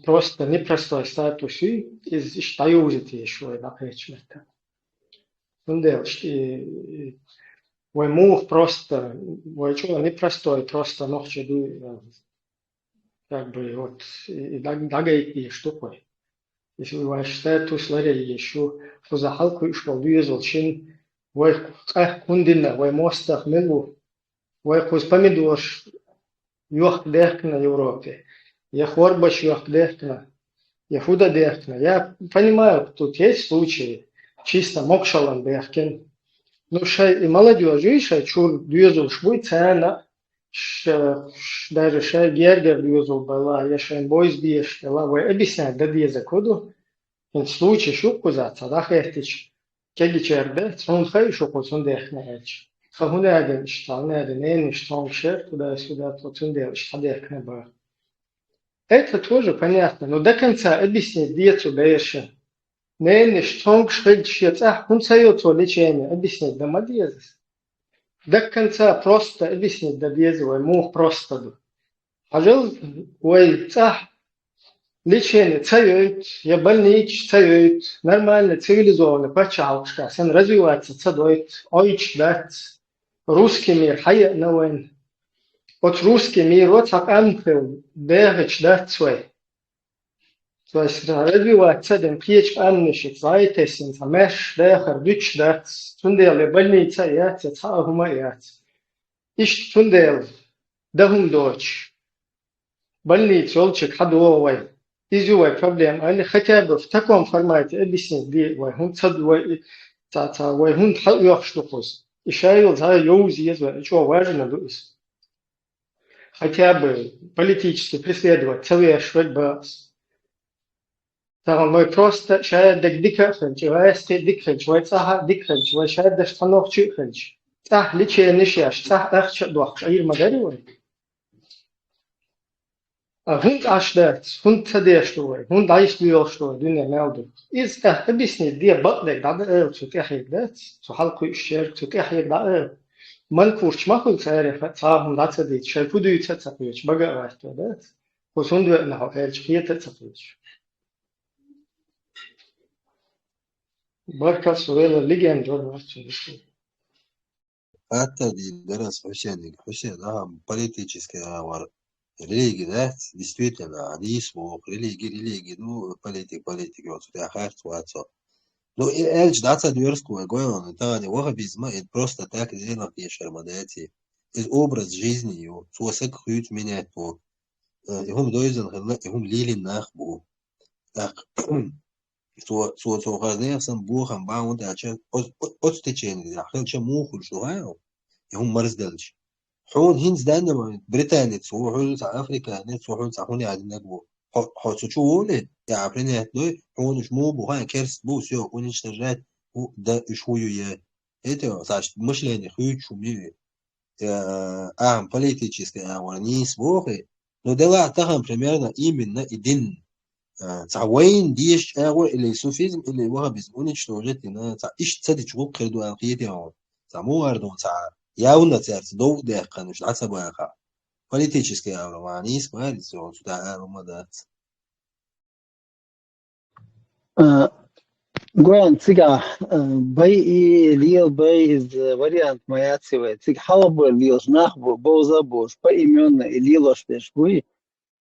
просто непростой статус из штаюзит еще на печмета. И Вой мув просто, вой чего непростой, просто ночью как бы вот и дагайки штукой. Если ваш статус ларе еще, то за халку еще дуезал чин, вой кундина, вой мостах милу, вой куз помидорш юх дехна Европе, я хорбаш юх дехна, я худа дехна. Я понимаю, тут есть случаи, чисто мокшалан дехкен. Ну, и молодежь, видишь, чур дюзул швуй цена, даже шай гергер дюзул была, я шай бойс биеш, вы объяснять, да дьеза коду, в случае шубку заца, да хертич, кеги черде, он хай шубку сундех на эч. Хахуне один штал, не один, не штал шер, туда-сюда, то сундех, штадех не было. Это тоже понятно, но до конца объяснить дьецу даешь. Не штонг шхельчец, он сается лечение, объяснить, да мадьезис. До конца просто объяснить, да безвой, мух просто ду. А жил, ой, лечение цаюет, я больнич цаюет, нормально, цивилизованно, почалшка, сын развиваться цадует, ойч дать, русский мир, хая науэн. Вот русский мир, вот так амхил, бегач дать свой. То есть развиваться, den Krieg angeschickt, weiterhin vermesch, der Deutsch, das Tundel, больница, jetzt, auch mal jetzt. Ich Tundel, darum Deutsch. Больница, олчик, ходовой. Изювай проблем, они хотя бы в таком формате объяснить, где он цадвой, он хавёх штукус. И шайл за юз езвай, что важно, хотя бы политически преследовать, совершать бас. Darum wir просто шаят дек дикхенч, ваесте дикхенч, вайцаха дикхенч, вайшаят деш танох чухенч. Цах личе нишяш, цах ахча дуах, аир магаривай. А хунд ашдат, хунд цадештуй, хунд айслиоштуй, дуне мелду. Из объясни, где батлек, да эл, цутяхик дат, цухалку ищер, цутяхик да эл. Ман курч махул царев, цахум да цадит, шайпуду цацапич, бага васту дат. Хусунду нахо элч, хиета цапич. Barkas suela legend or حتى دي درس حسين политический религия, да, действительно, они смог, религии, ну, политик, вот, это хартуацо. Ну, и эльч, да, цадверскую, гойон, это не вахабизма, это просто так, сделано, и шармадати. Это образ жизни, его, суасак хуют менять, по, им дойзен, им лили нахбу. Так, so разлесан бухам баунт ача от течение да хелча муху шугао и هم مرزدلش حون هين زدان بريطانيا تسوحول تاع افريكا نت تسوحول تاع هوني عاد نقبو حوت شوولي يا عبرنا دوي حون شمو بوها كرس بو سيو ونيش تجات دا شويو يا это значит мышление хуючу ми политическое варнис бохи но дела там примерно именно один تعوين ديش أول اللي سوفيزم اللي وهابيزم уничтожить إنه تع إيش تصدق شو كردو أنقيتي هون تعمو أردون تع ياونا تعرف دو دقيقة مش عصب واقع политический يعني اسمه هذا سو تع مدات Goyan tsiga bay lil bay is variant mayatsive tsig halabur lil nahbu boza bosh по именно лилош бешбуй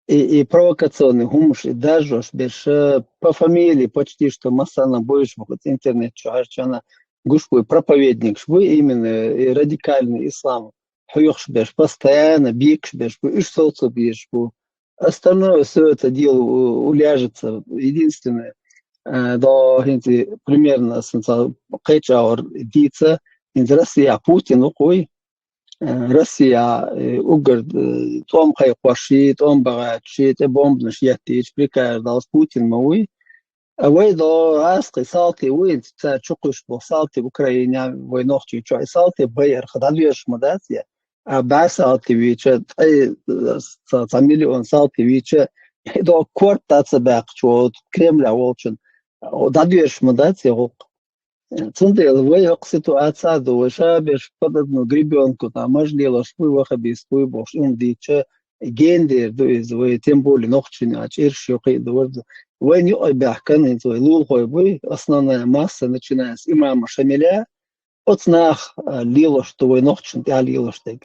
и провокационный гумш и даже беш по фамилии почти что масана боишь вот интернет чуарчана гушбой проповедник, шбой именно радикальный ислам. Хуёхш беш постоянно, бикш беш, иш соцу беш, остальное все это дело уляжется. Единственное, до примерно кайчаур дица, из Россия Путин укой, Россия угр том хайкваши, том багачи, те бомбнаш ятич, прикар дал Путин мауи. Вой до асқи салти уин ца чукуш бо салти в Украине войнохчи чой салти байер хадалвеш мадатия. А ба салти виче ца миллион салти виче до корта цабак чо Кремля волчен. Дадвеш мадатия гок. Цундел вой ситуация до шабеш подобно гребенку там можливо шпуй вахабистуй бош диче гендер до из вой тем более нохчини ачерш ёқи до وين يقع كان يزوي لول خوي основная масса начиная с имама Шамиля отснах лило что вы нохчин я лило что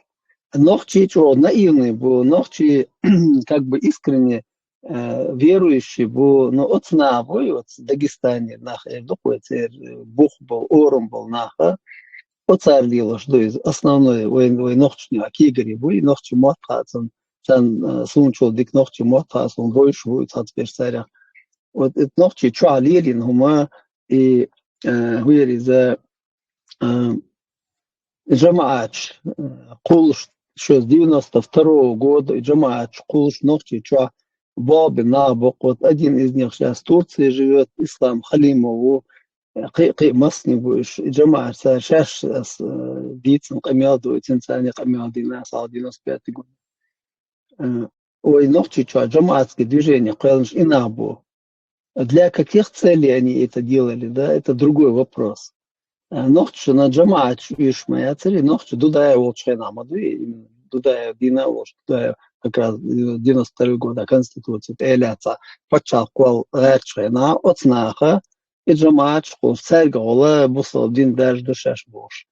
нохчи что наивный был нохчи как бы искренне верующий был но отсна бой вот в Дагестане нах докуется бух был ором был наха отцар лило что из основной вы нохчни акигри бой нохчи мотхацен сан сунчо дик нохчи мотхацен больше будет от персаря вот это нохчи чё алилин хума и хуери за джамаач кулш еще с 92 года джамаач кулш нохчи чё бабы на бок вот один из них сейчас в Турции живет Ислам Халимову قي مصني بوش جماعة شاش بيتم قميادو تنساني قميادي ناس عادي ناس بيتقول ونохчи чё джамаатское движение قالنش инабу. Для каких целей они это делали, да, это другой вопрос. Нохчу на джамаат чуешь моя цель, нохчу дудая волчена маду, именно дудая дина волч, дудая как раз 92 года конституция эляца почал кол речена отснаха и джамаат школ цергола бусал дин даже душаш бош.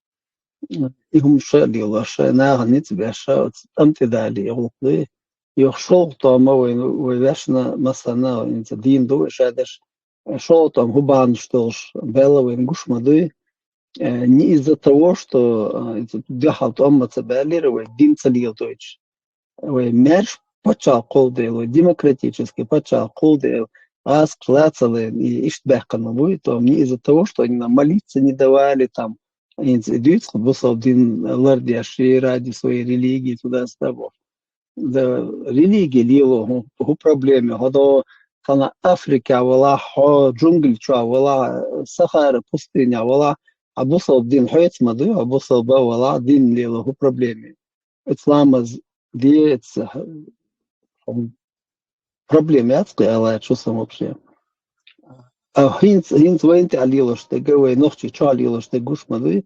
Ихум шали лаша на границе беша амтидали голды. يخشوا طعم ويشنا مثلا إنت دين دو شادش шел там губан что ж белого ингуш мады не из-за того что дехал там мацабалировать дин целил дойч мерш почал колдел демократически почал колдел аз клацали и иштбехкана будет то не из-за того что они нам молиться не давали там идут бусал дин лардяши ради своей религии туда с того да религия лило по проблеме хода кана Африка вала джунгл чуа вала Сахара пустыня вала абусал дин хойц мады абусал ба вала дин лило по проблеме ислам диец проблематский алла что сам вообще а хинц войнте алило что говорит нохчи чуа лило что гуш мады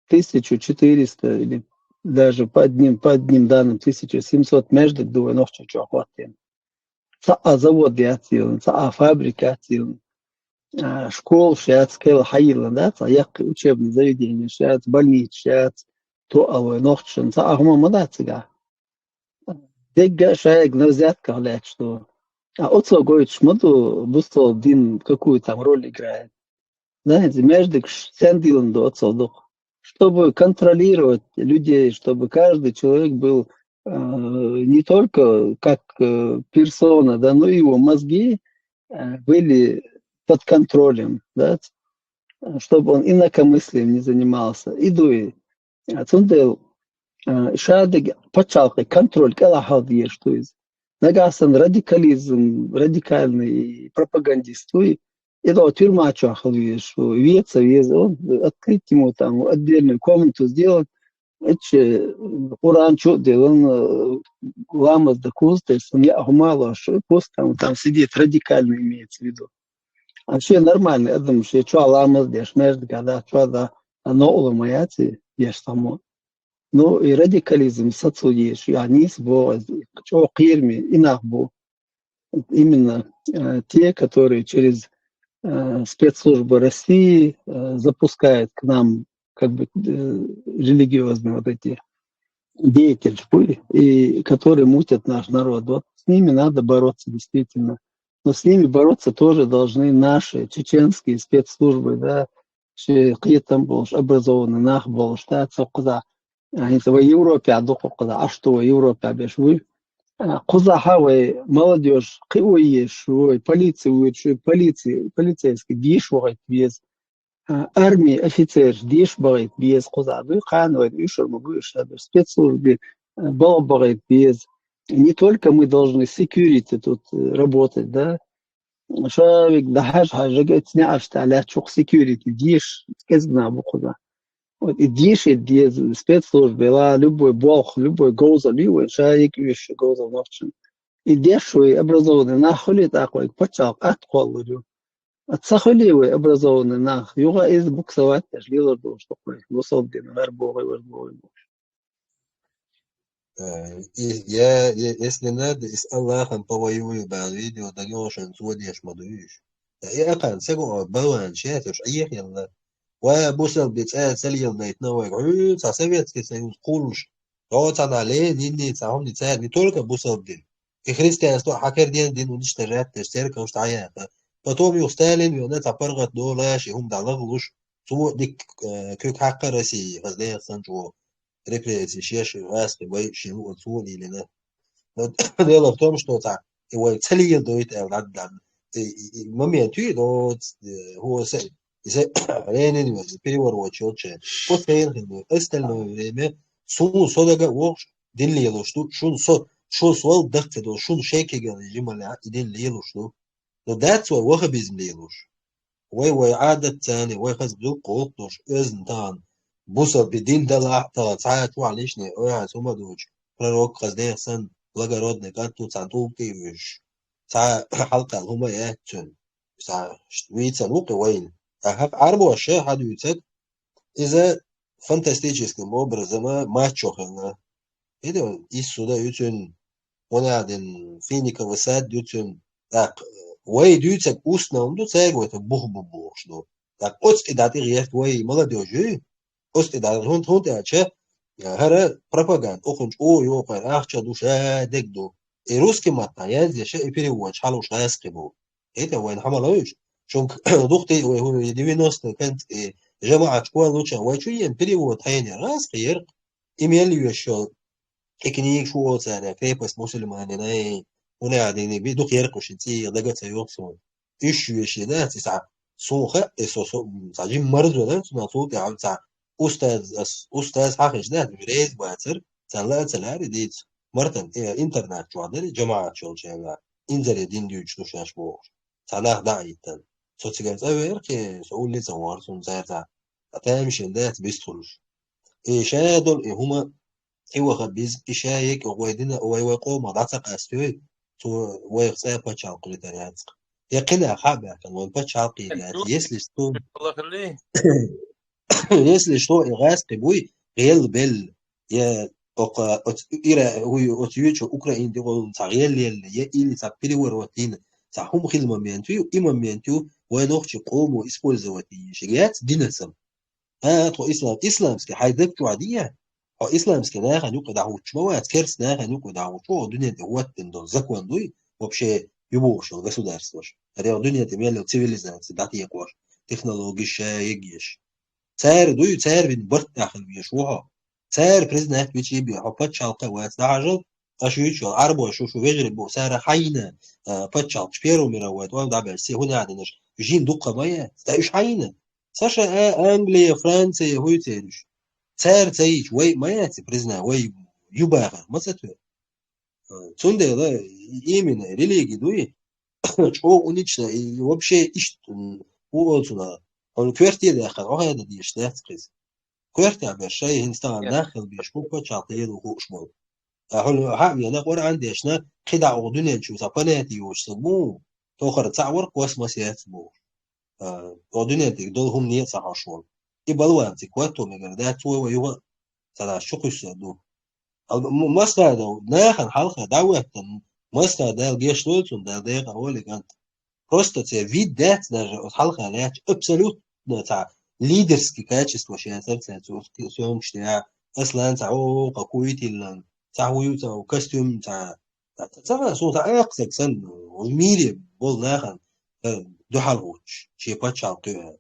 1400 или даже по одним данным 1700 между двое нохчи чуа хватит завод яцил, фабрика яцил, школ шац, кел хайла, да, як учебные заведения шац, больниц шац, то алой нохчен, ахма мадацига. Дега шаек на взятках лет, что отцо говорит, шмаду бусто дин какую там роль играет. Знаете, между сендилом до отцо дух. Чтобы контролировать людей, чтобы каждый человек был не только как персона, да, но и его мозги были под контролем, да, чтобы он инакомыслием не занимался. Идуи. Цундел шадыг почалкой контроль калахал есть, что из нагасан радикализм, радикальный пропагандист. И до тюрьма чахал есть, что веца, он открыть ему там отдельную комнату сделать. Это Куран что делал, ламас да кусты, я гумала, что пост там сидит радикально имеется в виду. А вообще нормально, я думаю, что что ламас дешь, между когда что да, оно уломается, ешь само. Ну и радикализм сацу ешь, я низ бо, что кирми, инах бо. Именно те, которые через спецслужбы России запускают к нам как бы религиозные вот эти деятели, и которые мутят наш народ. Вот с ними надо бороться действительно. Но с ними бороться тоже должны наши чеченские спецслужбы, да, شي قيتم بولش أبرزون ناخ بولش تات سقطة يعني سوى يوروبي عدوق قطع أشتو يوروبي بشوي قطع حاوي молодежь قوية شوي полиция شوي полицейский ديش وقت بيز армия офицер ديش بغيت بيز قطع دوي قانوي يشر مبوش هذا спецслужбы бغيت بيز. Не только мы должны security тут работать, да, شو ده حاجة جت نعرف على شوق security ديش كذبنا بقطع الديش الديز спецслужбы لا любой бог любой гоуза любой шаик вещи гоуза ночью الديش شوي образованный нахули такой почал отқоллю отсахули образованный нах юга из буксовать тажлилар до что такое высокий вербовый если надо с Аллахом повоюю бал видео дальше сводишь модуешь я كان سجوا بوان شاتش أيه يلا وبوصل بيتقال سليل نيتنوع عيد سافيت كيسين قولش روتنا عليه نيني تعهم نتساعد نتولك بوصل دين كخريستيان استوى حكر دين ونشتريات تشترك وش تعيا فتوم يستالين ويونا تبرغت دولاش هم دعلغلوش سوى ديك كيك حق رسي غزلية سنجو ريبريزي شيش واسق وي شنو وصولي لنا يلا فتوم شتو تاع وي سليل دويت العدد моменту до времени переворот чётче после остальное время суму содага уж делило что шун свал дахте до шун шекега жималя делило что но that's why وهابيزم ليلوش وي عادة ثاني وي خز بدو قوتوش إذن تان بوصل بدين دلع تلاتعات وعليشني ويا سوما دوش пророк خزني سن благородный кату цанту кивиш ساعة حلقة هما ياتون ساعة ويتسن وقوين أحب عربو الشيء حد يتسد إذا فانتاستيجيسكم образом ماتشو خلنا إذا إيسو دا يتون ونعدن فينيكا وساد يتون так وي يتسد أوسنا وندو تساق ويتا بوخ شنو так أوس إداتي غيرت وي молодежи أوس إداتي هون تأتشا هرا пропаганд أخنش أو يوقع أخشى دوشا دكدو и русский матная здесь и перевод шалуш раскибу это война хамалоиш шон духты 90 كانت جماعة школа лучше вачуен перевод хайне раскир имели еще техник школа царя крепость мусульманина ونعدين بيدوك يرقش تي دغت يوصون ايش ويش ده تسع سوخه اسوسو تاجي مرض ولا صوت عم تاع استاذ حقش ده بريز باتر تلا ديت مرتن انترنت جوادر جماعة شولشينا انزل دين ديوش نوشاش بوش تناه دايتن سوتيغان تاوير كي سؤولي زوار سون زاتا اتامشن دات بيستولش شادول هما ايوا خبيز اشايك وغويدنا ويقوم داتق استوي تو ويخصا باتشال قليتريات يقنا حابه كان وين باتشال قيلات يسلي ستو الله يخليه يسلي شتو اغاس قبوي غيل بال يا إيرا هو أتيوش أوكرانيا دول تغيير اللي اللي تبتدي وروتين تهم خدمة مينتو إما مينتو ونوخش قوم إسبوزواتي شجعت دينسم تو إسلامسك حيدك عادية أو إسلامسك ناخد يقعد عوش مواد كرس ناخد يقعد عوش الدنيا دوت دون زكوان دوي وبشيء يبوش الجسودارسوش هذه الدنيا تميل للسيفيليزاسيون داتي يقوش تكنولوجيا شايجيش سعر دوي سعر بين برت داخل بيشوها سعر بريزنت بيجي بيحط شالقة واتعجل أشيء عربو شو بيجربوا سعر حينا بتشال شبيرو ميروات وام دابل سي هنا عندناش جين دقة مايا تايش حينا ساشا أنجليا فرنسا هو تيرش سعر تايش وي مايا بريزنا وي يباغر ما ستوي تونده لا يمين ريليجي دوي شو ونيتشنا وبشي إيش هو أصلا он квартира дахал ага да диш тахкыз квартира бешай هندستان داخل بيشبوك بتشاطيل وخوشمول هلو حامي أنا قور عندي إشنا خدع عودنا نشوف سبناتي وشسمو تأخر تعور قوس مسيات بو عودنا تقدر هم نية صحاشون يبلوان تقوتو مقردات ويوه ترى شقش دو مسلا دو ناخن حلقة دعوة مسلا دا الجيش دولتون دا دقيقة أولي كانت просто те вид дать даже от халка лечь абсолютно та лидерский качество шеятся всем что аслан тау какой-то лан тау тау костюм та صوت أقصى سن والميري بول ناخن دو حلوش شيء بتشالقيه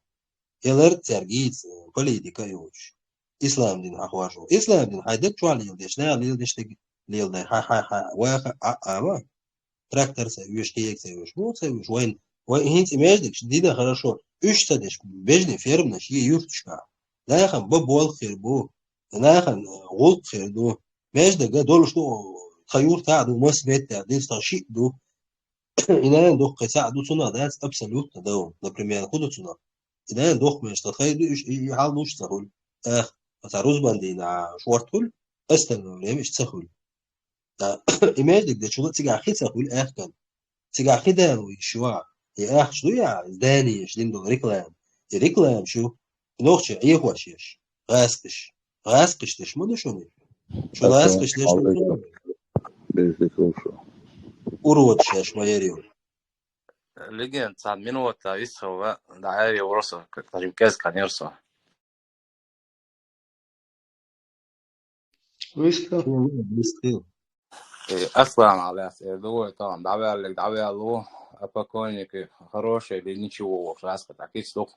Eler tergit politika yoş. İslam din ahvajo. İslam din haydet şu an yıldeş. Ne yıldeş de yıldeş. Ha. Ama трактор sevmiş, kiyek sevmiş. Bu sevmiş. Вайн hinç imajdik. Dida хорошо. Üç sadış. Bejli fermna şiye yurtuşka. Lahan bu bol khir bu. Lahan gol khir bu. Mejde gadol şu خيور تعدو مسبت تعدين ستاشي دو إنا ندوخ يساعدو صنع ده أبسلوت تداوم например خدو صنع إنا ندوخ مش تخيل إيش يحاولوش تقول مثلا باندينا شورتول أستنى مش تسهل إيماجك ده شو تيجي أخي تسهل كان تيجي أخي ده ويشوا يا شو يا داني إيش دين دو ريكلام شو نوخش أيه واشيش غاسقش تش ما شو غاسقش تش урод сейчас моярил. Легенд сад минута висова дайри уросо кажем кез канерсо. Выстрел. Аслан аляс дой там давай ло покойники хорошие или ничего раз такие сток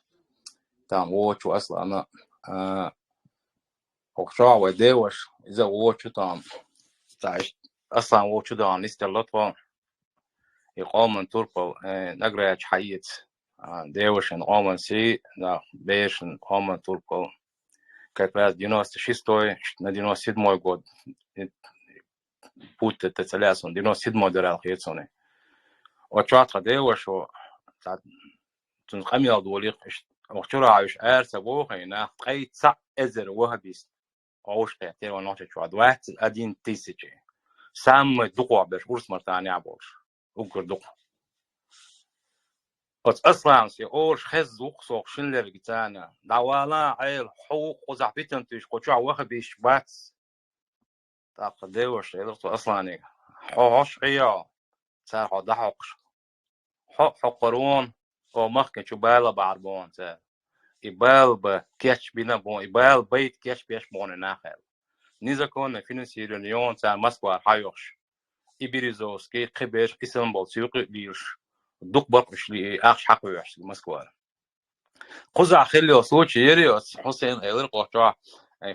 там очень аслана охшава девош из-за очень там أصلاً وجودان استلطوا يقومن تربو نقرأ حيات ديوشن قومن سي نا بيشن قومن تربو كأكلاس 96 на 97 год путь это целясон 97 дырал хитсоны وشاطر ديوشو تون خميل دوليق وشرا عايش أرس بوخينا قيد سع إزر وهبيست أوش قيتي ونوتي شواد واحد أدين تيسيجي سام دقوا بش ورس مرتاني عبوش وقر دقوا أصلاً سي أوش خز وقصوق شنلر جتانا دوالا عيل حقوق وزعبيتن تيش قوشع وخبيش باتس تاقد ديوش يلغتو أصلاً حوش عيا سارحو دحوقش حقرون ومخكن شو بالا بعربون سار إبال بكيش بينا بون إبال بيت كيش بيش بون ناخل نيزاكون فينانسير اليوم تاع موسكوا حيوش إبريزوسكي قبيش إسلامبول سيوق بيش دوق برقش لي أخش حقوش موسكوا قزع خلي صوت يريوس حسين غير قطع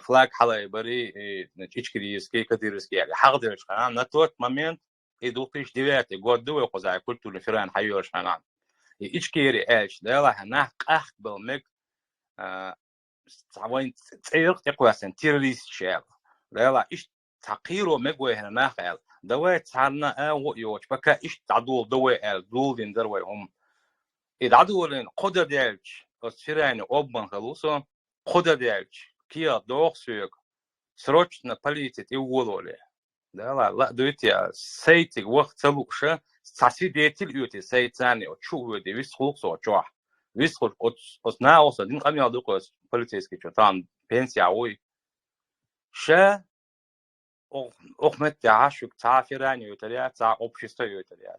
فلاك حلا بري نتيجكريسكي كديرسكي يعني حقدرش كان نتوت момент إدوقيش دياتي قد دو قزع كلتو لفران حيوش كان إيشكيري إيش ده لا هناك أخبل مك تعوين تيرق تقواسن تيرليس شال لا إيش تقيرو مجوي هنا ناخل دواء تعرنا ويوش بكا إيش تعدول دواء دول دين دروي هم إدعدولين قدر ديالش أسفراني أبان خلوصا قدر ديالش كيا دوغ سوق سروچنا полетит и уволили لا دويتي سيتي وقت سلوكشة ساسيديتل يوتي سيتاني وشو يدي ويسخلق سو جوح ويسخلق أصنع أصلا دين قام يعدوكوس полицейский что там пенсия ой ша أخمت تعاشق تعافراني يتريا تع общество يتريا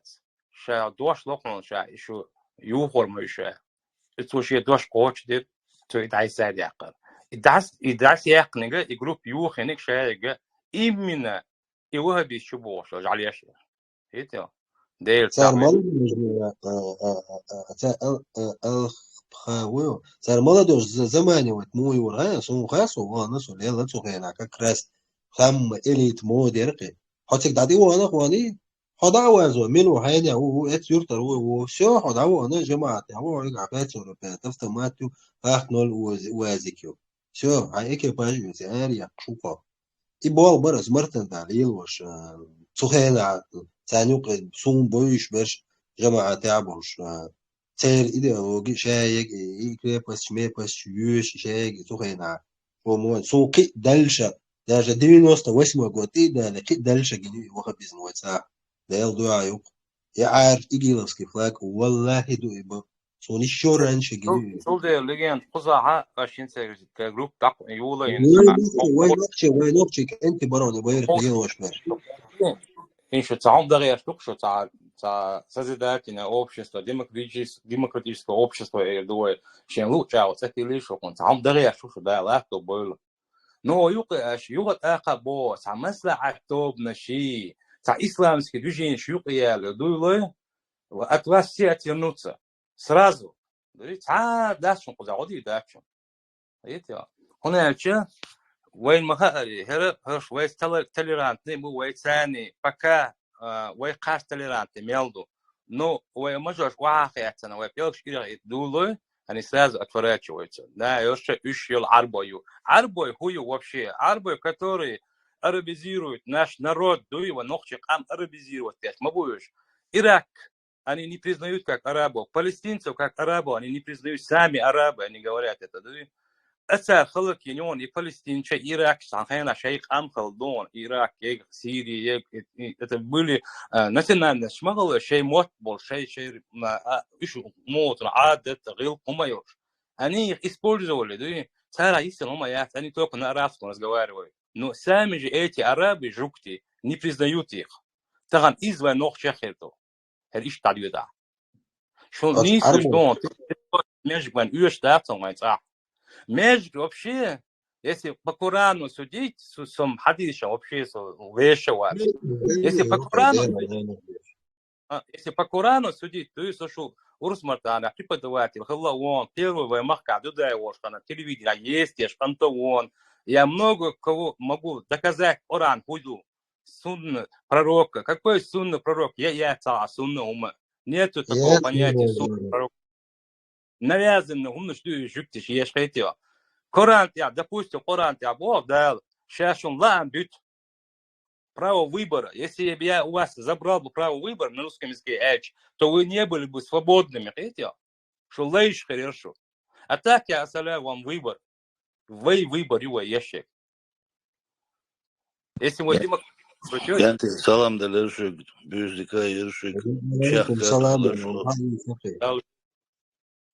ша دوش لقمن ша إيشو يوخر ميشا إتوشي دوش قوش دير تو يدعس يعقل يدعس يعقل يجروب يوخنك شايق إمنا يوها بيشبوش على يشير هيتو دير صار مال بخاوي صار مال دوش زماني وتموي ورها سو خاصو وانا سو ليلا تسوقينا كراس خم إليت مو ديرقي حتى دادي وانا خواني حدا وازو منو هيني هو ات يورتر هو شو حدا وانا جماعه هو رجع بيت ولا تفتماتو فاخنول وازيكيو شو هايك باجي زاريا شوفا يبول برز مرتن داليل وش سخينا تانيوق سون بويش باش جماعه تعبوش تير ايديولوجي شايك يكري بس مي بس يوش شايك سخينا ومو سوقي دلشه даже 98 год и далее дальше гини وخب بيزموتسا دايل دعايق يعار إجيلوسكي فلاك والله دويبا سوني شو رانش جنيه شو ده لجين قصة عشان سيرجع كجروب تاع يولا وين نوكشي أنت بروني باير خلينا وشمر إن شو تعم دغير شو تاع созидательное общество демократическое общество دوي شين لو تاع تكلي شو كنت تعم دغير شو ده لا تقول نو يوقعش يوقع أقبو تاع مصلحة توب نشي تاع إسلامский движение شو يقيال دوله وأتوسع تنوتsa сразу داري داشون قزعودي داشون ايتيا هنا وين ما هرش ويس تليرانت نمو ويس ثاني بكا وي قاش تليرانت ميلدو نو وي مجوش واقعتنا وي بيلش كده دولو أنا ساز أتفرج ويتش لا يوش يل عربوي هو вообще عربوي который арабизирует наш народ дуй его ногчик арабизирует ما будешь Ирак они не признают как арабов палестинцев как арабов они не признают сами арабы они говорят это дуй أثر خلق ينون فلسطين شيء إيراك صحيح شيء خلدون إيراك يك سوريا يك تبولي نتنا نشمغل شيء موت بول شيء ما إيش موت عادة غير هم يوش أني إسبورزوا لدي ترى يسمع هم يات أني توك نعرفكم разговариваю но сами же эти арабы жукти не признают их تغن إزوا نوع شخيرتو هالإيش تعدي ده شو نيسو شلون مجبن يوش دافعون ما يصح Между вообще, если по Корану судить, сум хадиша вообще вешивать. Если по Корану судить, то есть что Урус Мартана преподаватель, он первый ваймахка, туда его что на телевидении есть, я что он. Я много кого могу доказать Коран, буду сунна пророка. Какой сунна пророк? Я сунна ума. Нету такого понятия сунна пророка. Навязанно умно что жуктиш я шейтио Коран я допустим Коран я Бог дал сейчас он лам бит право выбора если бы я у вас забрал бы право выбора на русском языке то вы не были бы свободными видите что лишь хорошо а так я оставляю вам выбор вы выбор ящик если вы демократия салам далешек бюждика ершек салам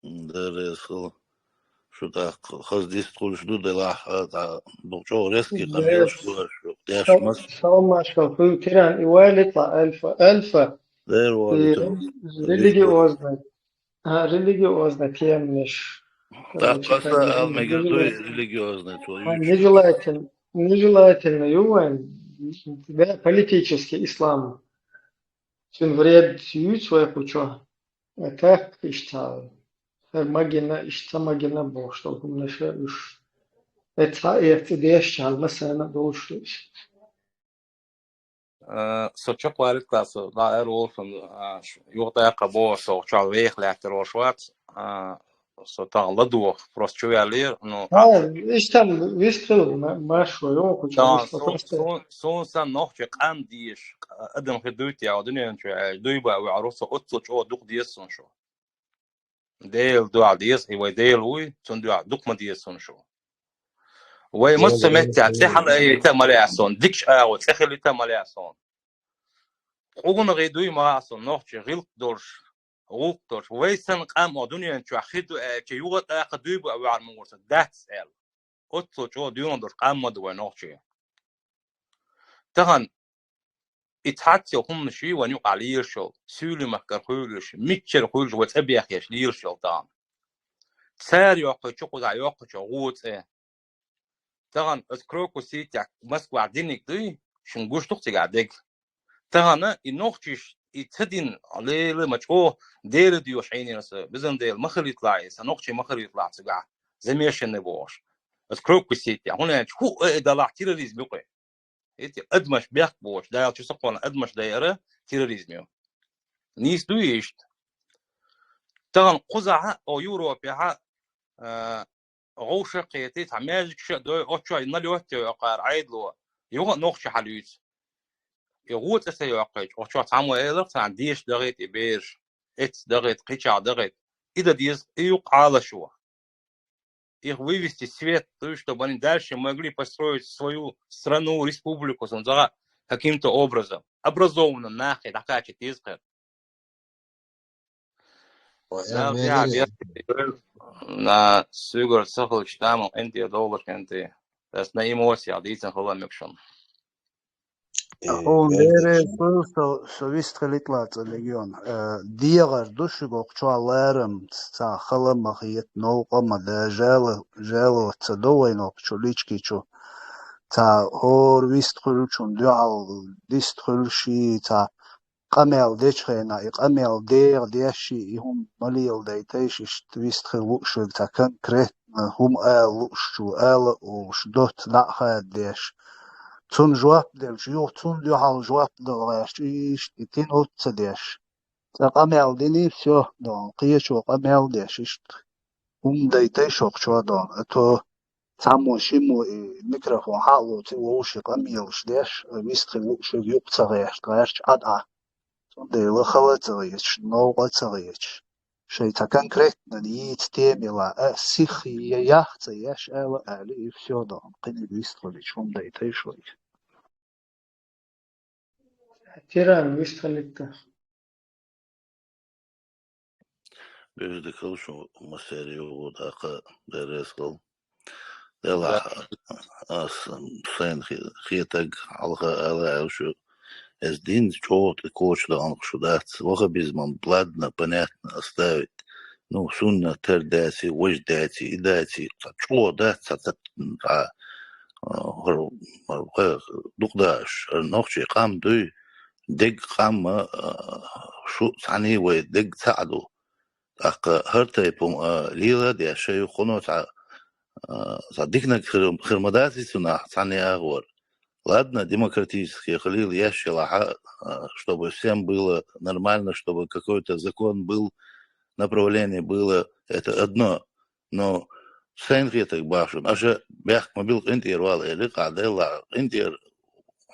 درسو شو تا خزدیست کلش دو دلاه تا بچه رسکی قمیش کلش دیاش مس سلام ماشكل في تيران إيوال يطلع ألفا دير والتو религиозно темниш. Так просто мегадой религиозный твой. Нежелательно ювань, да, политический ислам. Тюн вред ють своє пучо. А так іштал. Магина ішта магина бо, что гумнеше уж. Это дешчал, mesela doğuşluş. Çok var klası. Daha olsun. Yokta kabo so çal vekler roşvat. So tağla doğ. Просто çöverler. No. İşte выстрел машу, yok uçak. Son sen nohçe qam diş. Adam hudut ya dünyanın çö. Duyba ve arusa otlu ço duq diyesin şu. Değil dua diyes, ve değil uy, son dua duqma diyesin şu. Ve musmetti tihana ytamalason, dikş ağu tkhili tamalason. Ogun gıduy maason nohçe gılq dorş. غوطر ويسن قام ودنيا تشخدو كيوغت قدوب او عرمورس that's el otso جو ديون در قام دو نوخشي تهان اتحاتي هم شي ونيو علير شو سولي مكر خولش ميتشر خولش وتبيخ يش لير شو تام سار يوقع تشقو دا يوقع غوت تهان اسكروكو سيتك مسكو عدينك دي شنغوش تختي قاعدك تهان النوخشي يتهدين عليه مجهو دير ديوش عيني ناس بزن ديل مخر يطلع سنوقشي مخر يطلع سقع زميش النبوش اسكروك سيتي هنا هو دلع تيروريزم يقع إنت أدمش بيخ بوش دايل شو سقونا أدمش دايرة تيروريزم نيس دويشت تغن قزعة أو يوروبيا غوشة قيتيت عماجك شيء دوي أوتشا يناليوتي ويقار عيدلو يوغا نوخشي حلويت يغوت أسيوقج وشو تعمل إيلر تان ديش دغيت إبير إت دغيت قيشة دغيت إذا ديز يوق على شو их вывести в свет, то, чтобы они дальше могли построить свою страну, республику, каким-то образом, образованным, нахер, такачит изхер. На сюгар сахал читаму, энти доллар энти, das на эмоции, а дицен холамекшон. Он so вистхелит лаца легион. Диагар душиго чуалерам ца халамахиет ноуқама да жало цадовайно чулички чу ца хор вистхелчун дуал дистхелши ца قمل ديشخينا يقمل دير ديشي هم مليل ديتيش اشتويستخي لوشوك تا كنكريت هم لوشو وشدوت داخل ديش تون جواب دل جيو تون ديو حال جواب دل ايش تين اوتس ديش قمل ديني بسيو دون قيشو قمل ديش اشت هم ديتيشوك شو دون اتو تعمو شيمو ميكروفون حالو تيووشي قميلش ديش ويستخي لوشوك يوقتا غيش عدعا ديلا خواتريش نوغاتريش شي تا конкретно نيت تيميلا سيخي ياختيش الا الي всё дом قني بيستخليش هم دايتيشوي تيران ويستخليك بيردكل شو مسيري وداقة درسكل دلا سين خيتك على على شو از دين чёт коч да он что дать лоха без ман ладно понятно оставить ну сунна тер дати вож дати и дати чё дать دقداش نوخشي قام دوي دق قام شو ثاني ودق ساعدو هرتي بوم ليلة دي شيء خنو صدقنا خرمداتي سنة ثاني أغور ладно демократические халил ящи лаха чтобы всем было нормально, чтобы какой-то закон был, направление было, это одно, но سينغيتك باشون أشا بيحك مبيل انتير والله لقى عديلا انتير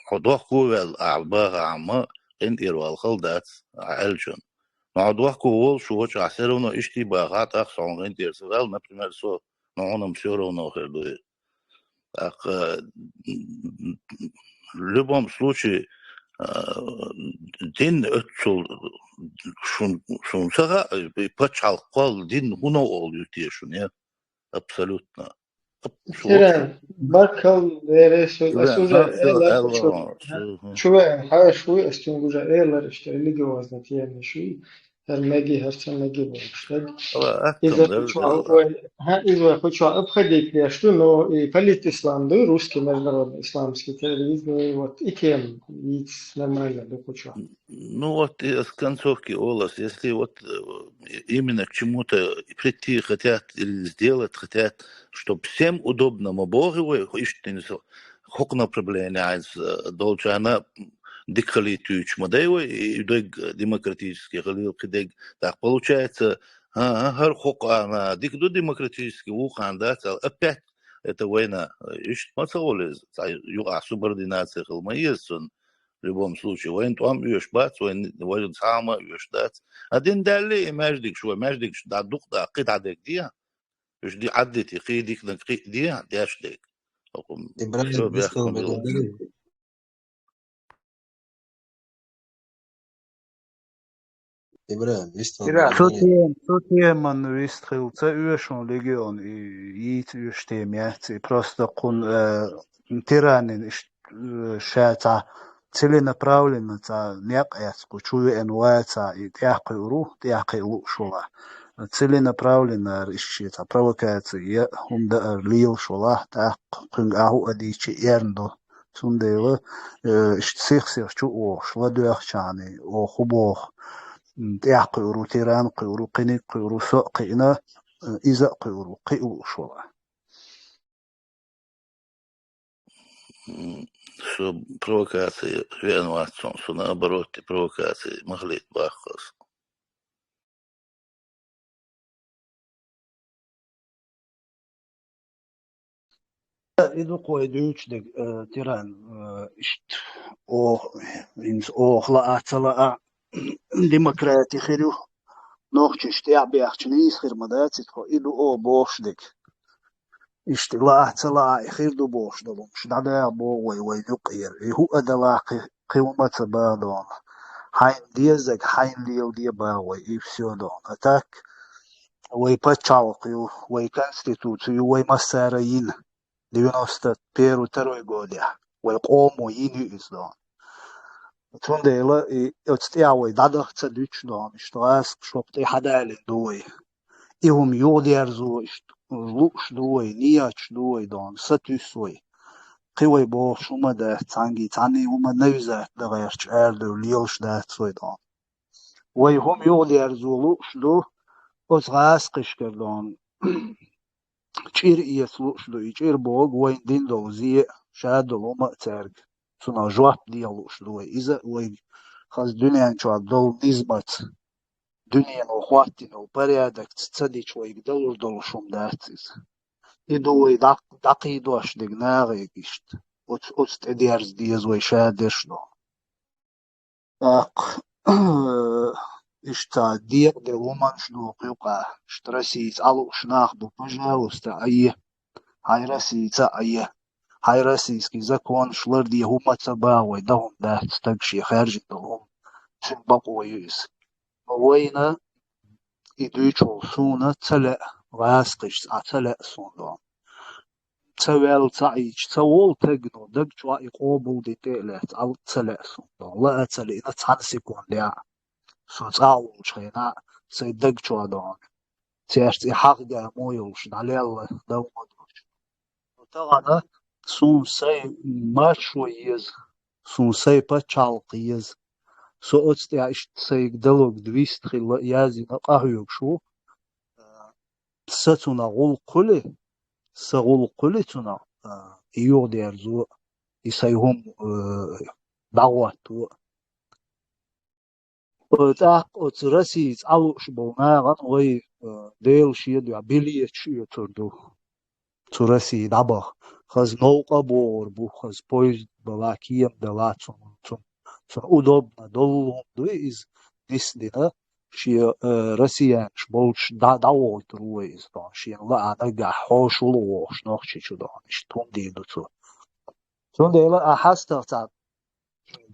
حضوح كوال أعباها عما انتير والخلدات عالشون معضوح كوال شو وش عسيرونو اشتي باغات أخصون انتير سغال например سو نعونم سيرونو خردوه в любом случае дин өтсул шунсага пачалқол дин хуно ол ютешун я абсолютно تيران باركل ديريس اسوجا شوي حاجه شوي استنجوجا ايلر اشتري لي جوازنا تيان شوي الماجي هرسماجي بوشتاج إذا хочу обходить я что, но и политислам, русский международный исламский телевидение, вот и тем, и нормально, да хочу. Ну вот с концовки Олас, если вот именно к чему-то прийти хотят или сделать хотят, чтобы всем удобно, мобоговой, хокна проблема, должна дикалитуч модеевой и демократический халил кидег так получается هر حق أنا ديك دو демократический وقع ده опять это война إيش ما تقول يقع субординация خلمية в любом случае وين توام يوش بات وين وجد سامة يوش دات أدين دالي ماجدك شو ماجدك دا دوق دا قيد عدك ديا يوش دي عدتي قيدك نقيد ديا دياش ديك شو بيحكم بالله Сутие man вистрил цеюшон легион и итюштемяци просто кун тиранин шата целенаправленно за некаяску чую энуаца и тяхкай лушула целенаправленно решится провокация хунда лил шула так кун аху адичи ерндо сундева сихсих чу о шладуахчани о хубох تيعقيرو تيران قيرو قني قيرو سوء قينا إذا قيرو قيرو شولا شو провокации виноватцом, что наоборот те провокации могли бахаться. إذا قوي دوتشدك تيران إشت أو إنس أو خلاص لا ديمقراطي خيرو نوختش تعبي أختنيس خير مداتك خو إدو أو بوشدك اشتغل أحتلا خير دو بوش دلهم شدادا بو وي يقير هو أدلا قيمة بادون هاين ديزك هاين ليو دي باوي إفسيو دون أتاك وي باتشالقيو وي كونستيتوتيو وي مسارين 91 تروي قوليا وي قومو يني إزدون تنديلا يتستيعوي دادخ تدوش دون اشتغاس شوقتي حدالي دوي إهم يوديرزو لوش دوي نياتش دوي دون ستوسوي قوي بو شو مدى تاني وما نوزة دغيرش اردو ليلش دات سويدان ويهم يولي ارزولو شلو أصغاس قشكردان چير يسلو شلو يچير بوغ وين دين دوزي شادو لوما ترق سنا جواب ديالو شلو إذا وي خاص دنيا شو دول نسبة دنيا نوخواتي نو بريادك تصدي شوي دول شوم داتيز يدوي دقي دوش دقناغي قشت أست إديارز ديز وي شادش دو إشتا ديق دي ومن شلو قيوقا اشترسيز ألو شناخ دو بجا وستا أيه هاي رسيزا أيه هاي رسيز كيزا كون شلر دي هما تباوي دهم ده تستقشي خارج دهم تنبقوا يوز وينا إدويتشو سونا تلا غاسقش تلا سونا تسوال تعيش تسوال تجنو دقشوا يقوبل دي تيلات أو تلا سونا لا تلا إنا تحنسي كون ليا سو تعاو شخينا سيدقشوا دون تياشتي حقا مويوش نالي الله دو مدوش وطغانا سون سي ماشو يز سون سي بچالق يز سو أتستي عشت سيك دلوك دويست خيلا يازي نقاهيوك شو ستونا غول قولي سغول قولي تونا إيوغ ديارزو يسايهم دعواتو وتاق أترسيز أو شبوناغان وي ديل شيدو عبيلية شيو تردو ترسي دابا خز نوقا بور بو خز بويز بلاكيم دلاتون تون удобно доллом дуиз дисдина شي روسيا شبولش داوي ترويز دون شي لا انا حوشلو وش نوخشي شو دون شتون ديدو تون ديلا احستا تا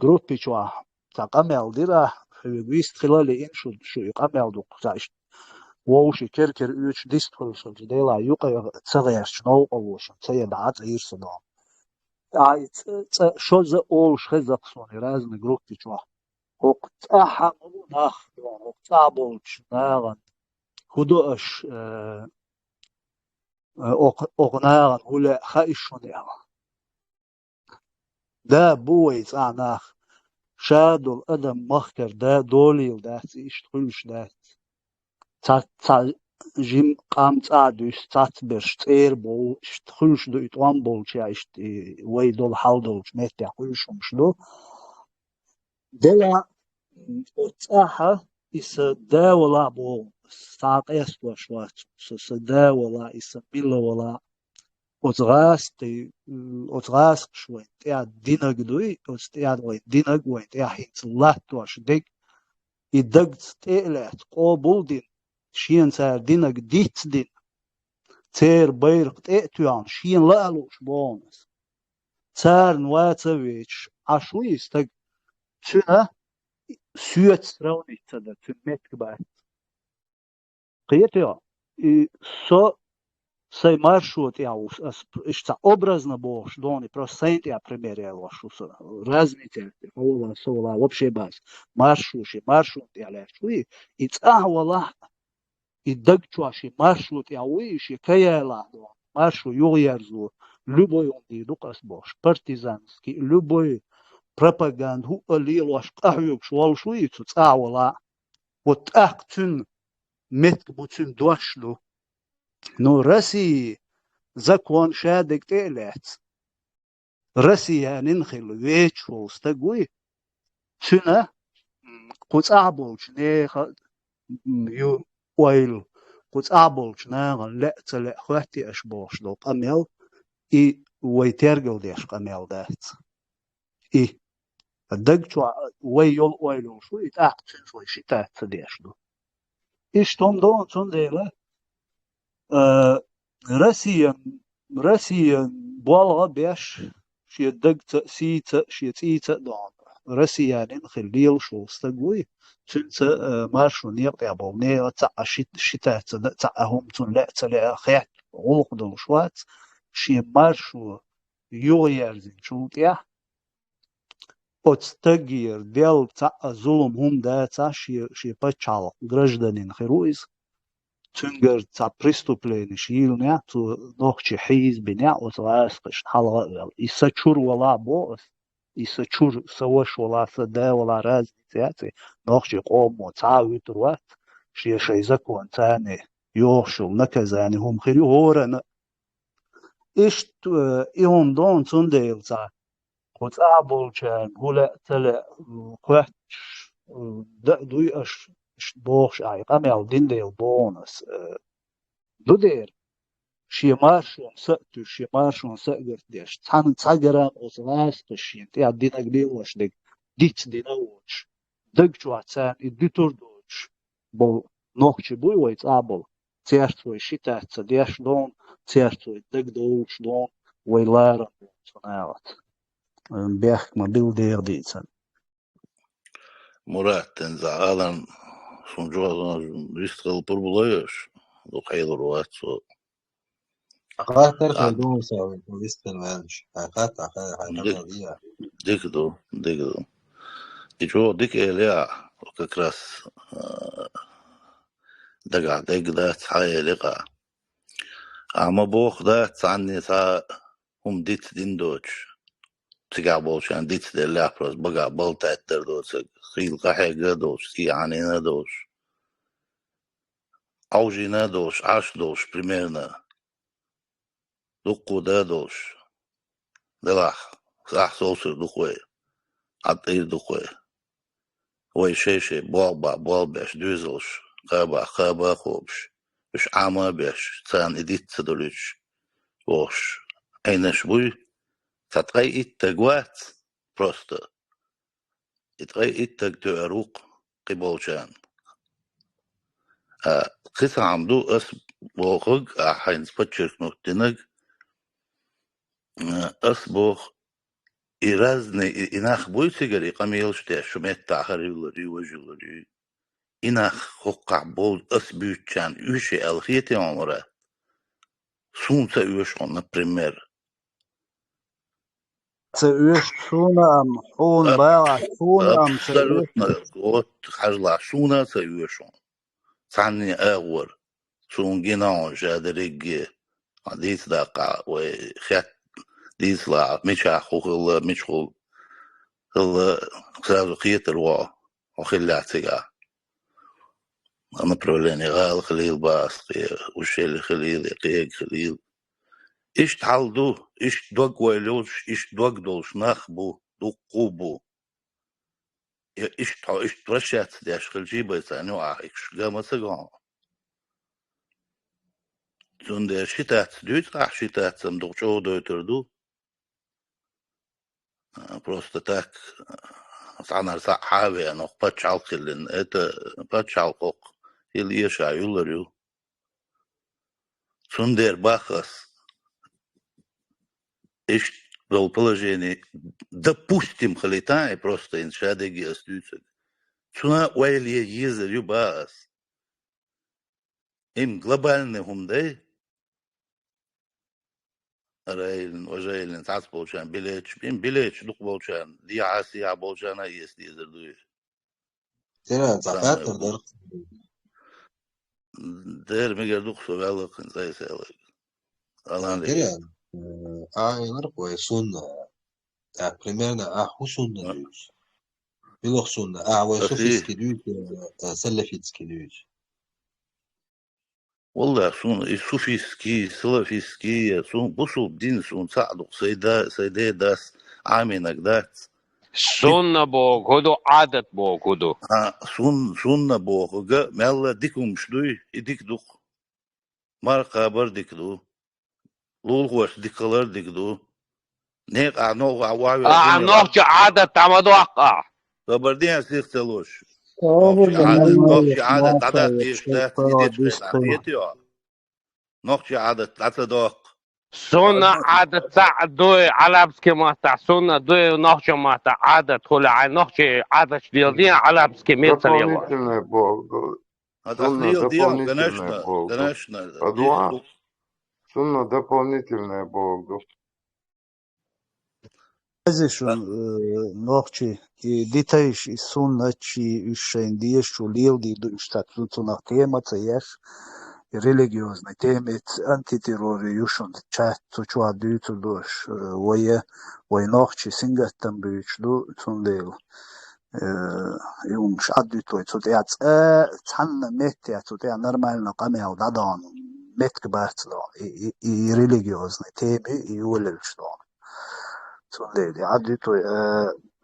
جروبي شو تا قمل ديرا ويست خلال ان شو يقمل دو قاش ووش كركر üç ديستولشن ديلا يوقا تصغير شنو اوش تيدعت يرسدون شو ز اول شخزق سوني رازن جروبي شو وقت أحمل ناخ وقت أبولش ناغن هدوش أغناغن هلا خايشون ياغن دا بويز ناخ شادو الأدم مخكر دا دوليل دا تيشتغلش دا تا جيم قام تعدوش تاتبرش تير بول اشتغلش دو اتوان بولش يا اشتي وي دول حال دولش ميت يقولشم شلو دلا وتاها يسداولا بو ساقيس وشوات سداولا يسميلا ولا وتغاس شوي تاع دينك دوي وتاع وين دينك وين تاع حيت الله توش ديك يدقت تيلات قبول دين شين صار دينك ديت دين تير بيرق تيتوان شين لالوش بونس صار نواتويش عشوي يستق شنو سويت راوني تدا تمت كبار قيتيا سو سي маршрут я ишта образно бош дони процент я примеряла что разница ола сола вообще баз маршрут я лешуи и цахвала и дагчуаши маршрут я уиши каяла маршрут югерзу любой он дукас бош партизанский любой пропаганд هو اللي واش قهوك شوال شوي تتعاولا وتأكتن متك بوتن دوشلو نو رسي زكوان شادك تيلات رسي ننخل ويتشو استقوي شنا قوت أعبولش نيخ يو ويل قوت أعبولش ناغن لا تلا خواتي أشبوش دو قميل إي ويترقل ديش قميل دات إي الدقشو ويول ويلو شو يتأكتن شوي شتات تديشلو إيش تون دون تون ديلا رسيا بوالغا بيش شي دقت سيتا شي تيتا دون رسيا نخليل شو استقوي تنت ماشو نيقطع بولني تاع شتات تاعهم تون لا تلا خيات غلق دول شوات شي ماشو يوغيرزين شو تيا отстагир дел та зулум хум да та ши пачал гражданин херуис تنجر تا преступление شيلنا تو نوخش حيز بناء وتلاسقش حلقة يسچور ولا بوس يسچور سوش ولا سدا ولا راز تياتي نوخش قوم وتعاوي تروات شي زكون تاني يوشل نكزاني هم خيري هورن إشت إيهم دون تنديل تا قد أعبول كان هلا تلا قوات دوي أش بوخش عيقام يو دين ديل بونس دودير شي مارشون سأتو شي مارشون سأقرت ديش تاقران وصلاس قشين تيا دين أقليل وش ديك ديت دين أوش دق جواتان إديتور دوش بول نوخش بوي ويت أعبول تيارتوي شتا تديش دون تيارتوي دق دوش دون ويلارن صناعات بيخ ما بيل ديتان مراد تنزع آلان سنجوا يستغل بربلايش لو حيل روات سو عقاد خيدون سوي ويستر مانش عقاد ديكدو يجو ديك إليا وككراس دقع ديك دات حايا لقا أما بوخ دات عني تا هم ديت دين دوش تقع بولشان ديت دي لابرس بقع بلتا اتر دوش خيل قحي دوش كي عنينا دوش أوجينا دوش عاش دوش примерно دقو دا دوش دلاح صح صوصر دقوي عطير دقوي وي شيشي بوال بيش دوزلش قابا خوبش بش عاما بيش تان إديت تدوليش وش أينش بوي تتغي إتقوات بروستا إتغي إتق تأروق قبولشان قصة عمدو أس بوخج أحينز بتشرك نوتنج أس بوخ إرازني إناخ بوي سيجري قميلش تاع شميت تاخري ولري وجلري إناخ خوقع بول أس بيوتشان يوشي الخيتي عمره سونتا يوشون نبريمير تأويش شونا أم حون باع شونا أم أبسلوتنا قوت حجلا شونا تيوشون تعني أغور سون جيناون جادريجي ديس داقع وخيات ديس لا مشا خوخل مشخول هل سازو خيت الوا وخلاتيغا أنا بروليني غال خليل باسقي وشيل خليل قيق خليل إيش تحلدو إيش دوق ويلوش إيش دوق دولش نخبو دوقوبو إيش ترشات داش خلجيبا يتانيو إيش قامة سقان زون دي شتات دوت شتات سمدوق شو دوتردو просто так صعنر صح حاوي أنا باتشال خلين إتا باتشال قوق اللي يشع يولريو زون دير باخس إيش بالположение допустим خليتاي просто иншадеги остаются цуна уайле езерю бас им глобальный хумдай رايلن وجايلن تعس بولشان بليتش دوق بولشان دي عاسي بولشان يس دي زردوي ترى زعفات تقدر دير ميجر دوق سوالك زي سالك الان ترى نرقوا سنة примерно سنة دوش بلغ سنة وسوفيسكي دوش سلفيتسكي دوش والله سون سوفيسكي سلفيسكي سون بوسو دين سون صعدق سيدا داس عامينك دات سنة بوغودو عادت بوغودو سنة بوغوغا مالا ديكم شدوي ديك دوق مارقا بر ديك دو لولغوش ديكالر ديك دو نيق عنوغ عواوي عنوغ عادت عمدو أقع خبردين سيخ تلوش نوخش عادت عادت إيشتات إيديش عيتيو نوخش عادت عتدوق سنة عادت سعدوي على بسكي ماتا سنة دوي نوخش ماتا عادت خلا نوخش عادت شديلدين على بسكي ميتر يلا Дополнительное Бог. Сунна конечно. Адуа. Сунна дополнительное Бог. Azishun nochi ditayish sunna chi ushain diyesh ulil di du ishtat zutuna kema tsayesh религиозной теме антитеррори юшон чат чуа дюту дош войнохчи сингаттан бючду цундел يوم شعد توي توديات تحنا ميت يا توديا نورمال قامي او دادون ميت كبات لو اي ريليجيوزني تيبي يولل شلون تودي عد توي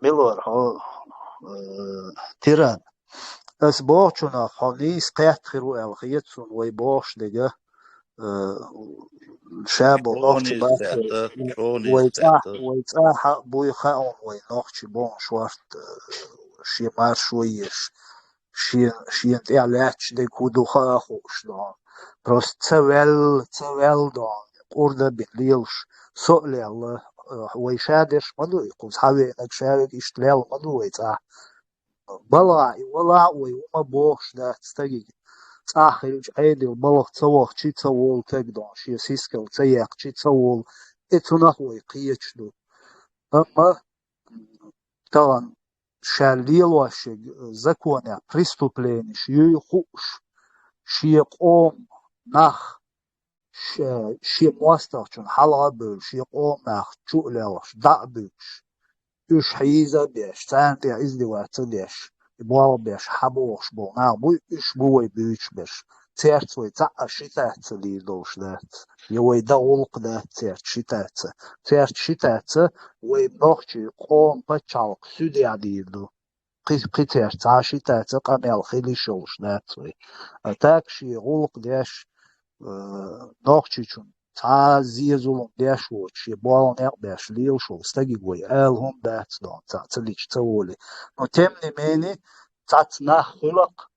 ميلور هو تيران اس بوچنا خاليس قيت خيرو الخيتسون وي بوش دغه شاب ونوخش شوني بات سبعتا ويتصاح بوي خاون وينوخش بون شوارت شي مار شويش شي انت اعلاتش دي كودو خاخو شلون بروست تسوال دون قرده بليلش سؤلي الله ويشادش مدو يقول صحابي انك شارك يشتلال مدو ويتصاح بلا ولا وما بوش دا تستقيق صاحي عيدي البلغ تصوغ شي تصول تقدون شي سيسكل تسيق شي تصول اتو نحوي قيتش دو اما طبعا شاليل واشي زكوانيا بريستوبليني شي يخوش شي قوم نخ شي موسترشن حلقة بل شي قوم نخ تشؤلوش دعبش يش حيزة بيش تانتي ازدي واتديش يبوال بيش حبوش بو ناغ بو اش بوي بيش بيش تيرت وي تعا شتات لي دوش دات يوي دولق دات تيرت شتات وي بنوخشي قوم بچالق سودي عديدو قي تيرت تعا شتات قاميال خيلي شوش دات وي اتاكشي غولق ديش نوخشي تا زيزولون ديش وش يبوال نيق بيش ليل شو استقي وي الهم دات دون تا تليش تولي نو تمني ميني تات ناخ خلق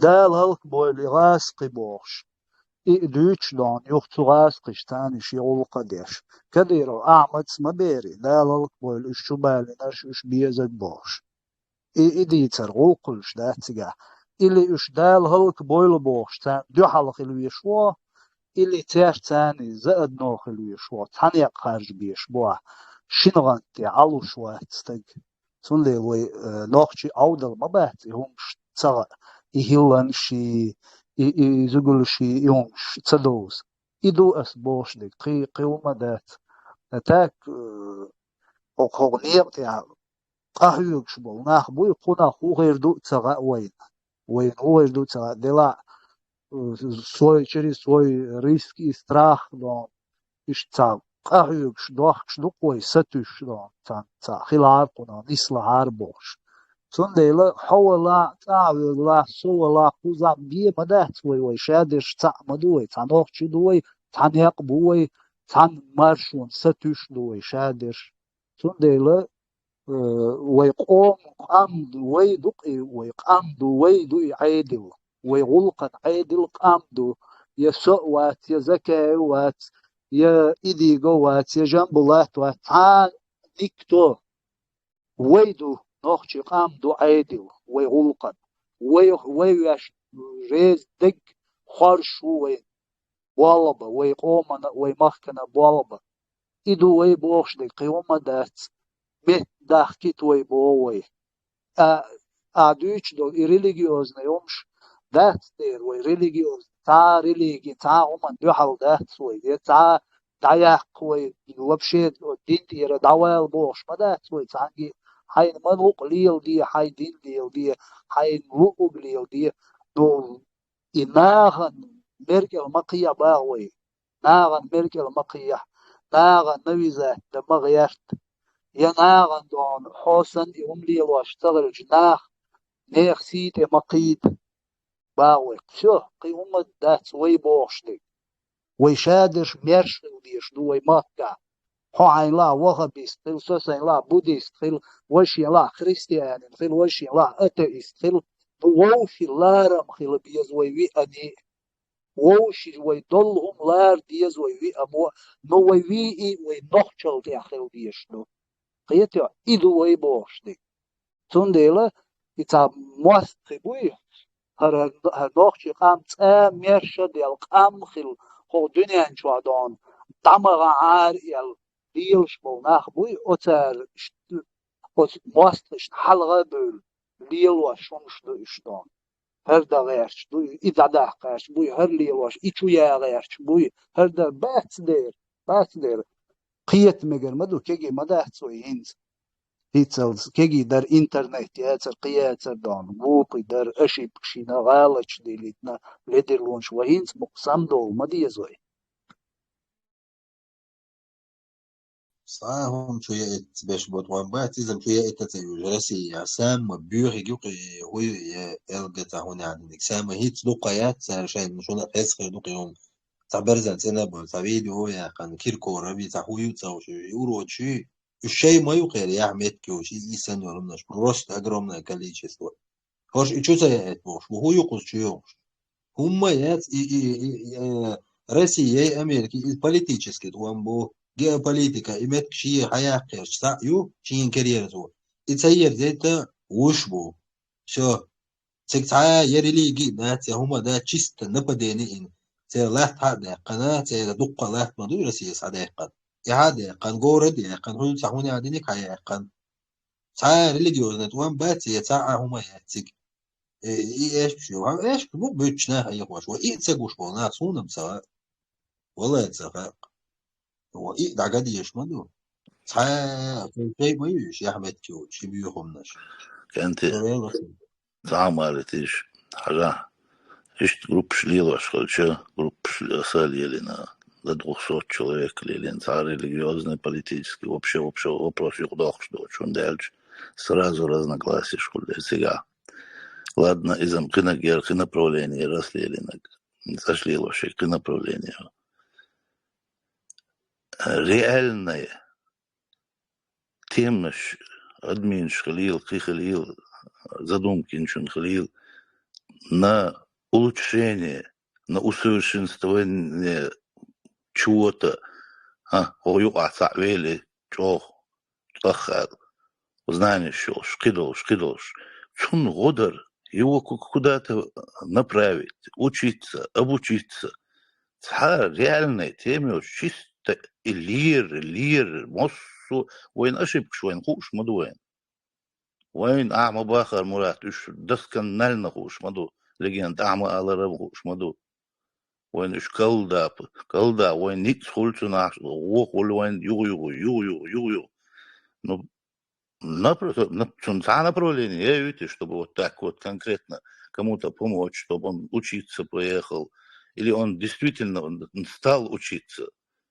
دال هلك بوي لغاس قبوش دوش دون يختو غاس قشتاني شي غلق ديش كديرو اعمد مبيري دال هلك بوي الاشو بالي نرش اش بيزك بوش ديتر غلقلش داتيقا اللي اش دال هلك بوي لبوش تان دو حلق الويشوا اللي تير تاني زائد نوخ الويشوا تاني خارج بيش بوا شنغانتي علو شوا تستق تنلي وي نوخشي عودل مبات هم تسغى يهلن شي يزقل شي يوم تسدوز يدو اسبوش ديك قيو مدات اتاك وقوغنيق تاع قهيوك شبول ناخ بوي قونا خو غير دو تسغى وين هو غير دو تسغى دلا свой риск и страх, но ишца قهيوك شدوخ شدوقوي ستوش دون تا خلار قنا نسلا هاربوش تنديلا حولا تعويلا سولا قوزا بيه مدات وي شادش تا مدوي تانوخ شدوي تانيق بوي تان مارشون ستوش دوي شادش تنديلا ويقوم قامد ويدقي ويقامد ويدو عيدل ويغلقن عيدل قامدو يسوء وات يزكى وات يا إيدي جوات يا جنبلات وات عن نكتو ويدو نخشي قامدو عيدل ويغلقن ويش ريز دق خرش وي والبا ويقومنا ويمخكنا بالبا إدو وي بوخش دي قيوم دات مت داخكيت وي بووي أدوش دول إريليجيوزنا يومش دات دير وي ريليجيوز تا ريليجي تا هم دوحل دات وي تا دايق وي وبشيد دين دير داوال بوش ما دات وي تانجي هاي ملوق ليل دي هاي دين ليل دي هاي ملوق ليل دي دول إناغن مركل مقيا باوي ناغن مركل مقيا ناغن نويزة دمغيرت يناغن دون حسن يوم ليل واشتغل جناخ نيخ سيت مقيد باوي شو قيوم دات وي بوشدي وي شادش ميرش ديش دو وي مكة هو عين لا وغبيست خيل سوسين لا بوديست خيل وشي لا خريستيان خيل وشي لا اتيست خيل ووشي لارم خيل بيز وي وي اني ووشي وي دولهم لار ديز وي وي امو نو وي وي وي نوخشل دي خيل ديش دو قيتو إدو وي بوشدي تنديلا إتا موستخبوي هنوخشي قام تا ميرشا ديال قام خيل خو دنيا انشوادون دمغ عار يال ديلش بولناخ بوي اوتر موستش حلغة بول ليل وشمش دو اشتون هردا غيرش بوي إذا داقاش بوي هرلي واش إيشويا غيرش بوي هردا بات دير قية مجر مدو كيجي مدات سوي هينز هيتسلز كيجي در إنترنت ياتر قياتر دون بوبي در أشي بكشينا غالش ديليتنا لدر لونش وهينز مقسم دول مدي زوي صاهم شوية باش بوطوان بات إذا شوية تتيو جلسي عسام بيوغي جوقي هو يلقى هنا عندك سام هيت لقيات سار شيء مشونا فسخ لقيهم تعبرزن سنة بالتبيد هو يا كان كيركو ربي تحويو تسوي يورو شيء الشيء ما يقير يا أحمد كيو شيء يسن ورمناش بروست أجرمنا كليش سوا هوش إيشو سيأت بوش وهو يقص شيوش هم يات روسيا أمريكا политически توان بو geopolitika imet kişiye hayat yaşta yu çin kariyeri var. İtsayir zeyta wuş bu. Şu sekta yerili gidna te huma da çist napadeni in. Te laht hada qana te duqqa laht madu Rusiya sadaqa. İhade qan gorad ya qan hu tahuni adini kaya qan. Sa religiozna tuan bat ya ta huma yatik. ايش شو ايش مو بيتشنا هي قواش وايه تسقوش بونا صونم سوا والله يتسافق هو ايه دا قد يشمدو شيء ما يش يا احمد كيو شي بيهمناش كانت تعملتيش حاجة إيش جروب شليل واشخلشة جروب أصل يلينا لدغ صوت человек лилин царь религиозный политический вообще вопрос юхдох что он дальше сразу разногласия школы сега ладно из амкина герхи направления росли линак зашли вообще к направлению реальное темаш админ шхалил кихалил задумки ничего халил на улучшение, на усовершенствование чего-то, знание, что шкидолш, чун годар, его куда-то направить, учиться, обучиться. Реальная тема, чисто лир, моссу, وين ошибка, وين хуш, мадуэн. وين أعمى باخر مرات إيش دسكنالنا خوش مدو لجين أعمى على رب خوش مدو وين إيش كلدا وين نيت خلص ناس وقول وين يو ну направление я видите чтобы вот так вот конкретно кому-то помочь чтобы он учиться поехал или он действительно стал учиться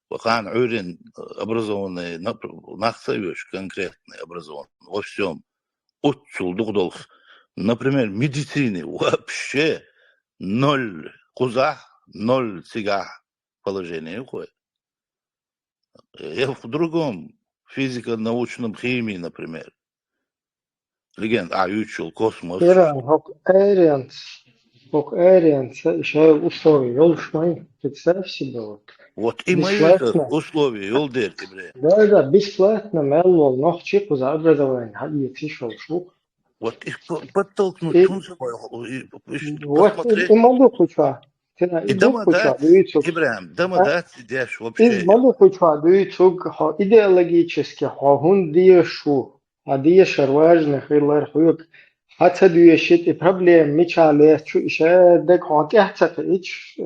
وكان عورين образованный нахсавешь конкретный образован во всем например, в медицине вообще ноль кузах, ноль цигах положение уходит. Я в другом физико-научном химии, например. Легенд, учил космос. Хок Арианс, еще условия, ёлшмай, представь себе вот. Вот и мои условия, ёлдер тебе. Да, бесплатно, мелло, нохчику за образование, hadiyeti шолшу. Вот их подтолкнуть, посмотреть. И могу куча. И дома дать, Ибрахим, дома дать сидишь вообще. И могу куча, дуйцуг, идеологически, хун диешу, а диешер важных, илар хуйк. حتى دویشید پرابلم میچاله چو ایشه دک هاتی حتی ایش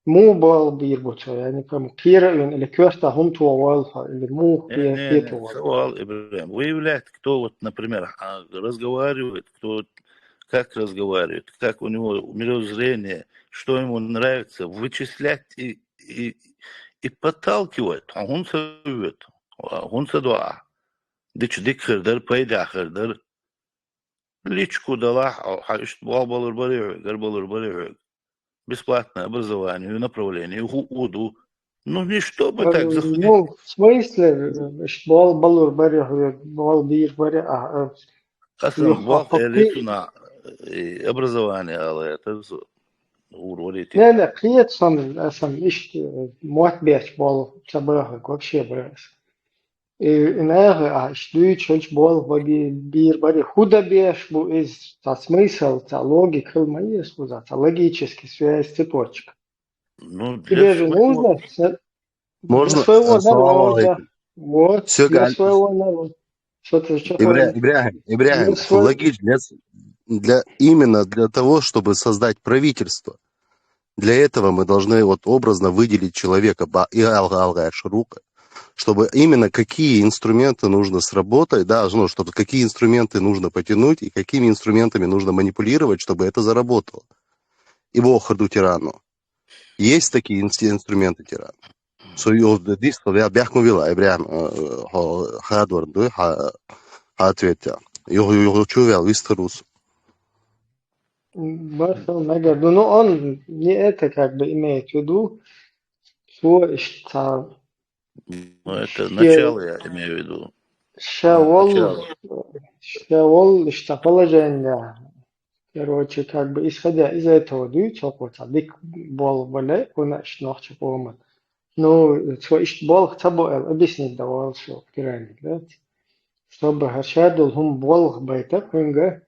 مو بال بیر بوده یعنی کم کیره این الکوستا هم تو والها اللي مو بیر تو وال. سؤال إبراهيم выявлять кто вот например разговаривает кто как разговаривает как у него мировоззрение что ему нравится вычислять и подталкивать он совет он садуа дик хердер пайда хердер личку дала, балбалур бариуг, бесплатное образование и направление, уду. Ну, не чтобы так заходить. Ну, в смысле, балбалур бариуг, балбир бариуг. Образование, але это уродите. Не, клиент сам ищет, мать беж бал, собрах, вообще брас. إن أغا أشتوي بول بقي بير بري خدا بيش بو إز تا смысл, та логика الميز بو та логически связь цепочка. Ну, тебе же нужно для своего народа. Вот, для своего народа. Что ты что Ибрахим, именно для того, чтобы создать правительство. Для этого мы должны вот образно выделить человека, чтобы именно какие инструменты нужно сработать, да, ну, чтобы какие инструменты нужно потянуть и какими инструментами нужно манипулировать, чтобы это заработало. И бохарду тирану. Есть такие инструменты тирана. Я бяхну вила, Эбриан Хадварду, ответил. Его чувел, виструс. Барсел Нагарду. Ну, он не это как бы имеет в виду, что Ну, это начало я имею в виду. Шавол, Начало. что положение, короче, как бы исходя из этого дуть, дик бол боле, куна шнохче поман. Ну, что бол цабоэл объяснить давал, что пирамид, да? Чтобы гашадул хум бол байта кунга,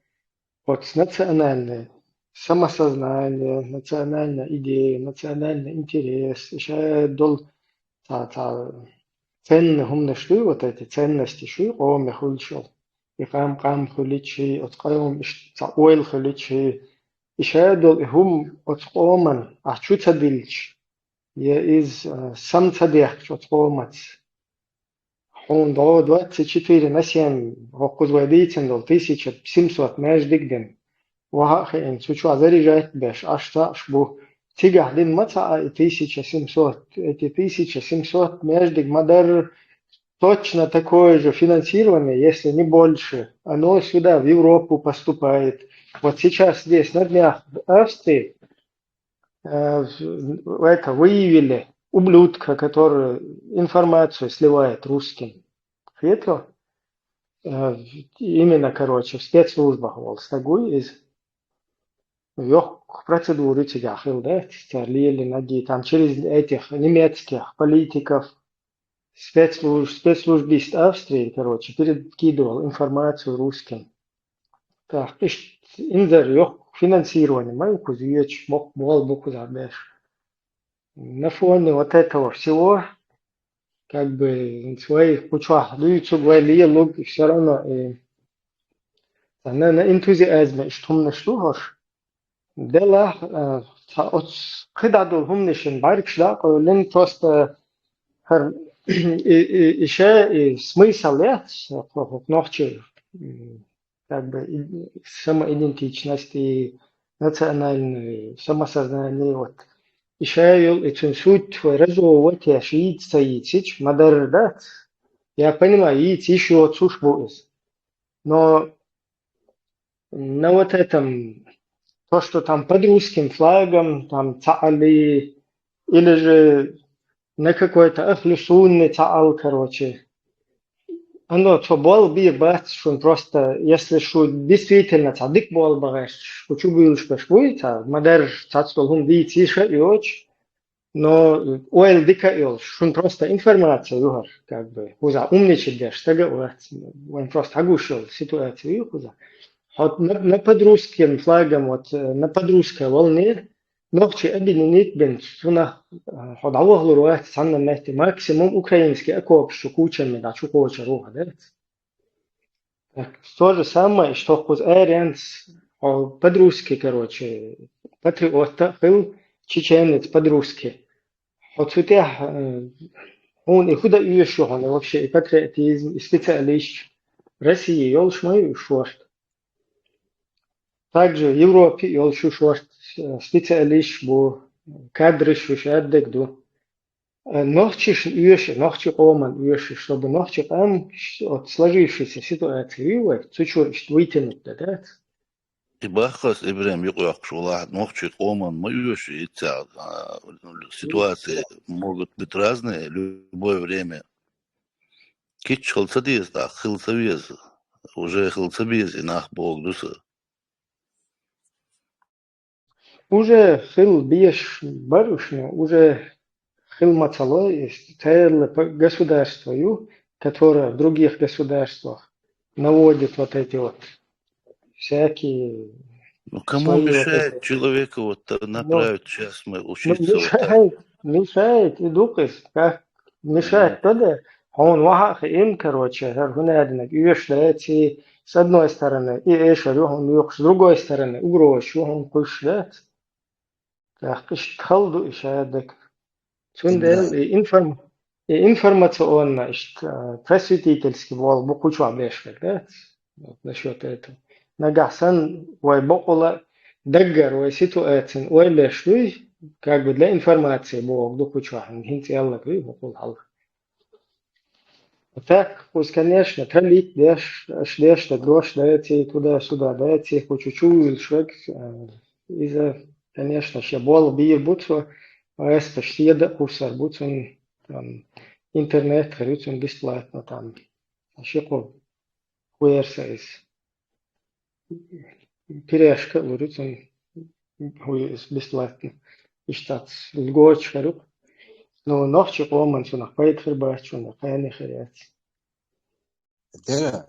вот национальное самосознание, национальная идея, национальный интерес, еще дол ценны хум нашли вот эти ценности, ши, ом я хуличил. И кам хуличи, от каем ойл хуличи. Еще дол хум от оман, а чу цадильч. Я из сам цадех, от омац. Он до 24/7, вокузвайдитен дол 1700 междигден. وهاخين سوچو заряжать беш, аж бу тигах дин маца 1700, эти 1700 междиг мадар точно такое же финансирование, если не больше. Оно сюда, в Европу поступает. Вот сейчас здесь на днях в Австрии это выявили ублюдка, который информацию сливает русским. Это именно, короче, в спецслужбах Волстагуй из Yok процедуры тягахил, да, стерлили ноги, там через этих немецких политиков, спецслужбист Австрии, короче, перекидывал информацию русским. Так, инзер yok финансирование, мою кузьеч, мог кузабеш. На фоне вот этого всего, как бы, своих пучах, дуются гвали, луг, все равно, на энтузиазме, что мы нашлюхаш, Дела от кидадул хумнишин баркшда, лен просто еще смысл лет, ночи, как бы самоидентичности, национальной, самосознания, вот. Еще и суть разовывать, я шиит стоит, мадар, да, я понимаю, и еще отсюж будет. Но на вот этом то, что там под русским флагом, там цаали, или же на какой-то ахлюсунный цаал, короче. Оно то был бат, что просто, если что действительно цадик был багаж, хочу был что будет, мадар цацтолгум диетиша и оч, но ойл дика ил, что просто информация, югар, как бы, уза умничать дешь, что он просто огушил ситуацию, уза. Вот на подрусским флагом, вот на подрусской волне, ногчи объединить бен, суна ходового глуруа, санна месте максимум украинский окоп, что кучами, да, чукоча руха, да. То же самое, что хуз эренс, подрусский, короче, патриота, был чеченец подрусский. Вот сутя, он и худо еще, он вообще и патриотизм, и специалист России, ёлш мою шорт. Также в Европе я шушварт специалист бо кадры шушадек до нохчиш уеши, нохчи оман уеши, чтобы нохчи там от сложившейся ситуации вывод, чуть-чуть вытянуть, да? И бахас Ибрем юкуах шула нохчи оман маюши, ситуации могут быть разные любое время. Кич хилцадиз, да, хилцавез, уже хилцабез и нах бог дуса. Уже хил биеш барушно, уже хил мацало целое государство, которое в других государствах наводит вот эти вот всякие... Ну, кому мешает вот человеку вот направить, сейчас мы учиться мешает, вот так. Мешает, и дукас, как мешает тогда, Он вахах им, короче, гунадинок, юшляти с одной стороны, и эшарюхом юх с другой стороны, угрощухом кушлят. Так, халду ишадок. Цундел информационно, просветительский вол, букучу обешвек, да? Вот насчет этого. Нагасан, ой, бокула, даггар, ой, ситуация, ой, бешвей, как бы для информации, бог, букучу, хинти аллах, и бокул халк. Так, пусть, конечно, троллить, шлеш, грош, дайте туда-сюда, дайте по чуть-чуть, швек, из-за, конечно, ще бол, бир, бутсо, а это почти еда курсар, бутсо, там, интернет, короче, бесплатно, там, ще по хуерса из перешка, короче, бесплатно, и штат, льгоч, короче, но ночью помню, что на пейтер бачу, на пейне херец. Тера,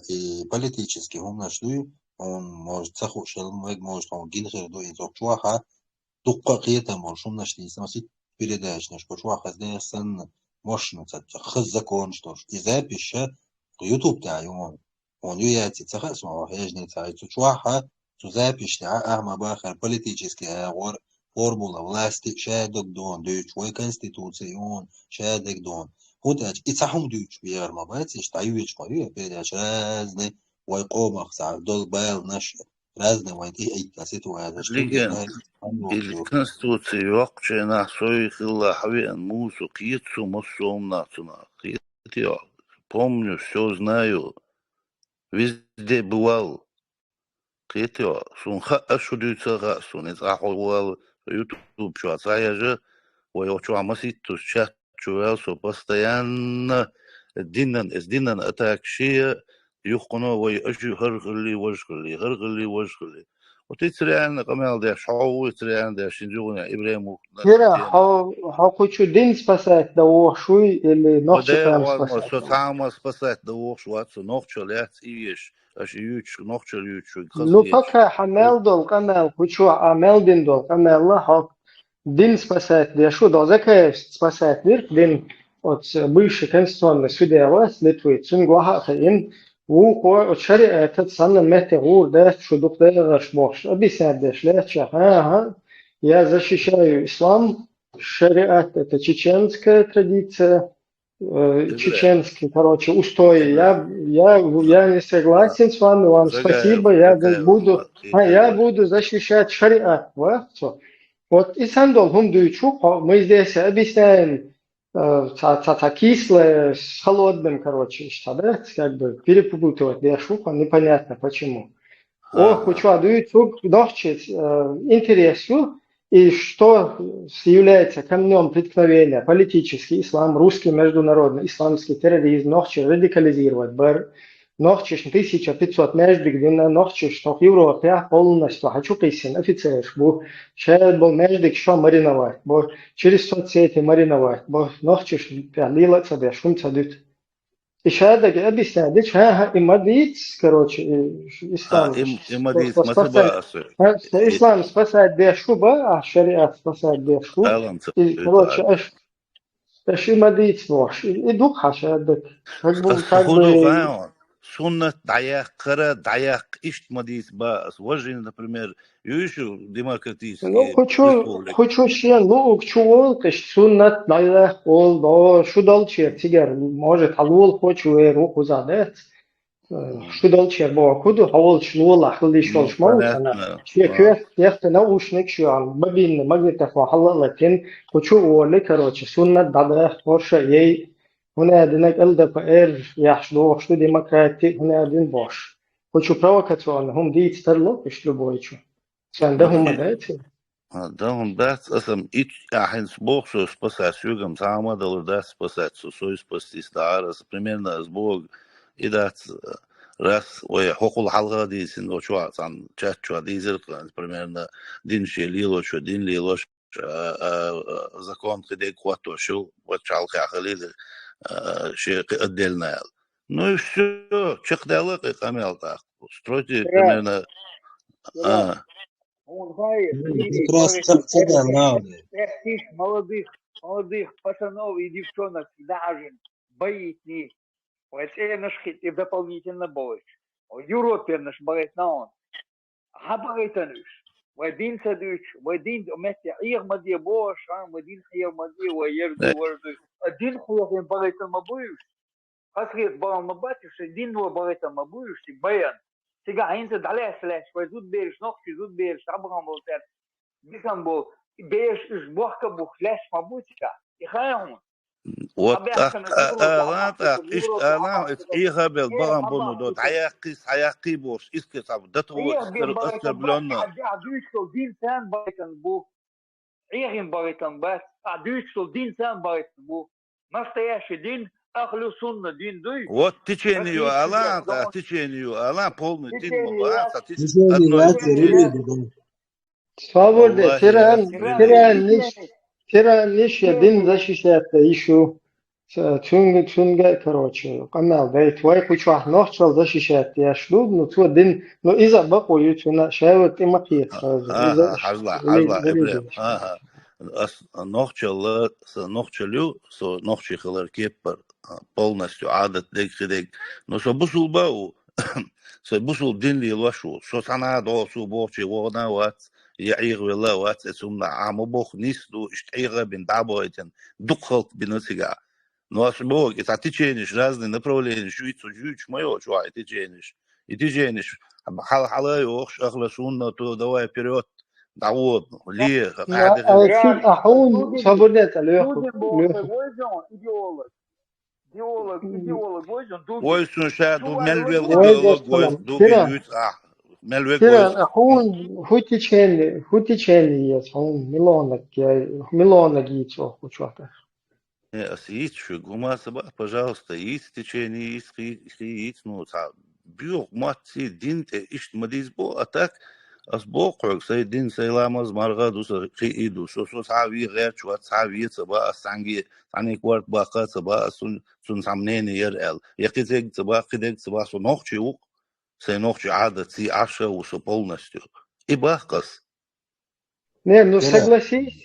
и политически он нашли, он может захушил, может он гинхер до интроктуаха, тукка қиета может он нашли, самосит передач наш почуаха здесь можно хз закон что ж, и запись YouTube тя он юяти цахас он хежни цай чуаха, то запись ахма бахар политически агор формула власти шадок дон, дойчвой конституцион шадок дон. Вот это и цахум дюч бьер мабати, что юич мою передач разные, вайкомах сар долбайл наш разные вайти эйта ситуация, что لكن الكونستитуция وقتها نحصل خلا حوين موسو قيتسو مصوم ناتنا قيتيا помню, все знаю, везде бывал, قيتيا سون خا أشوديتها غا سون إزاحوال يوتيوب شو أصايا جا ويوتشو عمسيتو شات شو سو постоянно دينن أتاك شيء يخنا ويأجي هرغلي وجغلي وتتريان قمال ده شعو تريان ده شنجونا إبراهيم Кира, хочу день спасать, да ошуй или ночью прям спасать. Соцама спасать да ошуаться ночью лет иш аж юч ночью юч. Ну пока хамел дол камел, хочу амел дин дол камел хак день спасать, да шу да закай спасать мир день от бывшей конституционной судья власть Литвы цунгуаха хин وهو شريعة تصنع متغور ده شو دكتور رشبوش أبي سادش لا ها я защищаю ислам, шариат это чеченская традиция, чеченские, короче, устои. Я не согласен с вами, вам спасибо, я буду защищать шариат. Вот и сам должен дойчу, мы здесь объясняем кислое с холодным, короче, да, как бы перепутывать, я шука, непонятно почему. Хочу дойчу, дохчить интересу, и что является камнем преткновения политический ислам, русский международный исламский терроризм, нохче радикализировать, нохче 1500 междигдина, нохче что в Европе полностью, хочу писать офицер, бо шеет был междик что мариновать, бо через соцсети мариновать, бо нохче лила себе шум цадит. И сейчас объясняю, что имадиц, короче, ислам ислам спасает без шуба, а шариат спасает без шуба. И, короче, аж имадиц нож. И дух хашадок. Как бы... سنة دعيق قرا دعيق إيش مديس باس وجهنا например يوشو ديمقراطيسكي Ну, хочу ще, чувал, кеш суннат дайла ол, да, шудалчер, тигер, может, халвол хочу руку задать, шудалчер, куду, хавол шлуал, ахли шол шмаутана, шекер, яхта наушник шуан, бабин, магнитофон, халалатин, хочу оли, короче, суннат дайла, орша, ей, هنادنك LDPR يحشدو شو ديمقراطي هنادن باش хочу провокационно هم دي تسترلو اشتلو بويشو كان ده هم داتي ده هم دات أصلا إيش أحين سبوخ спасать сюгам сама дало да спасать сой спасти старос примерно сбог и дат раз ой хокул халга дисин до чуа сан чат чуа дизер примерно дин шелило что дин лило закон где квато шо вот чалка халил شيء отдельное. Ну и все, чехдалык и камелта. Стройте примерно... Он знает, молодых молодых пацанов и девчонок даже боитни. Вот это наш хит и дополнительно боит. Европе наш боит на он. Хабайтануш. ودين سدوش ودين متى عير مدي بوش عن ودين خير مدي ويردو وردو الدين خير بغيت المبوش خسرت برا مباتش الدين هو بغيت المبوش بيان تيجا هينزل عليه فلاش وزود بيرش نقشي زود بيرش عبرا موتر بيكم بو بيرش اسبوع كبو فلاش مبوتيكا يخايهم وطاق آلات إشت آلات إيها بالبغم بونو دوت عياقي بوش إسكي صعب دتو أسكر بلون عدوشتو دين سان بايتن بو عيغين بايتن بس عدوشتو دين سان بايتن بو настоящий دين أخلو سنة دين دوي вот течению Аллаха, течению Аллаха полный дин мубас, одно Течение из течений. Свобода, тиран нищий дин защищает еще. Чунга, короче, канал, да, и твой куча ночью защищает, я шлю, ну, твой день, ну, из-за бакую, чуна, шайвот и макет, Хажла, Ибрем, нохчалю, нохчихалар кеппар, полностью адат дек, но что бусул бау, что бусул дин ли лашу, что сана досу бочи, вона ват, يعيغ ولا وات اسمنا عم بوخ نيسدو اشتعيغ بين دابويتن دخلت بنسيغا но бог это теченишь разные направления шуицу жуч моё чуай теченишь и теченишь хал ох ахлашунна то давай вперед да вот ле ахун свободет идеолог ой слушай ду мельвел идеолог ой ду бьют мельвел тиран ахун хутичен есть он милона гичо кучата Есть что, гумасаба, пожалуйста, есть течение, есть, ну, бьёк, матси, динте, ишт мадизбо, а так, асбоқук, сай дин, сай ламаз, маргаду, иду, сосо сави, герчуат, сави, саба, санги, сани кварт бака, саба, сун самнени ерэл, якизег, саба, кидег, саба, су нохчи ук, сай нохчи ада, ци аша, усу полностью. И бахкас. Не, ну согласись.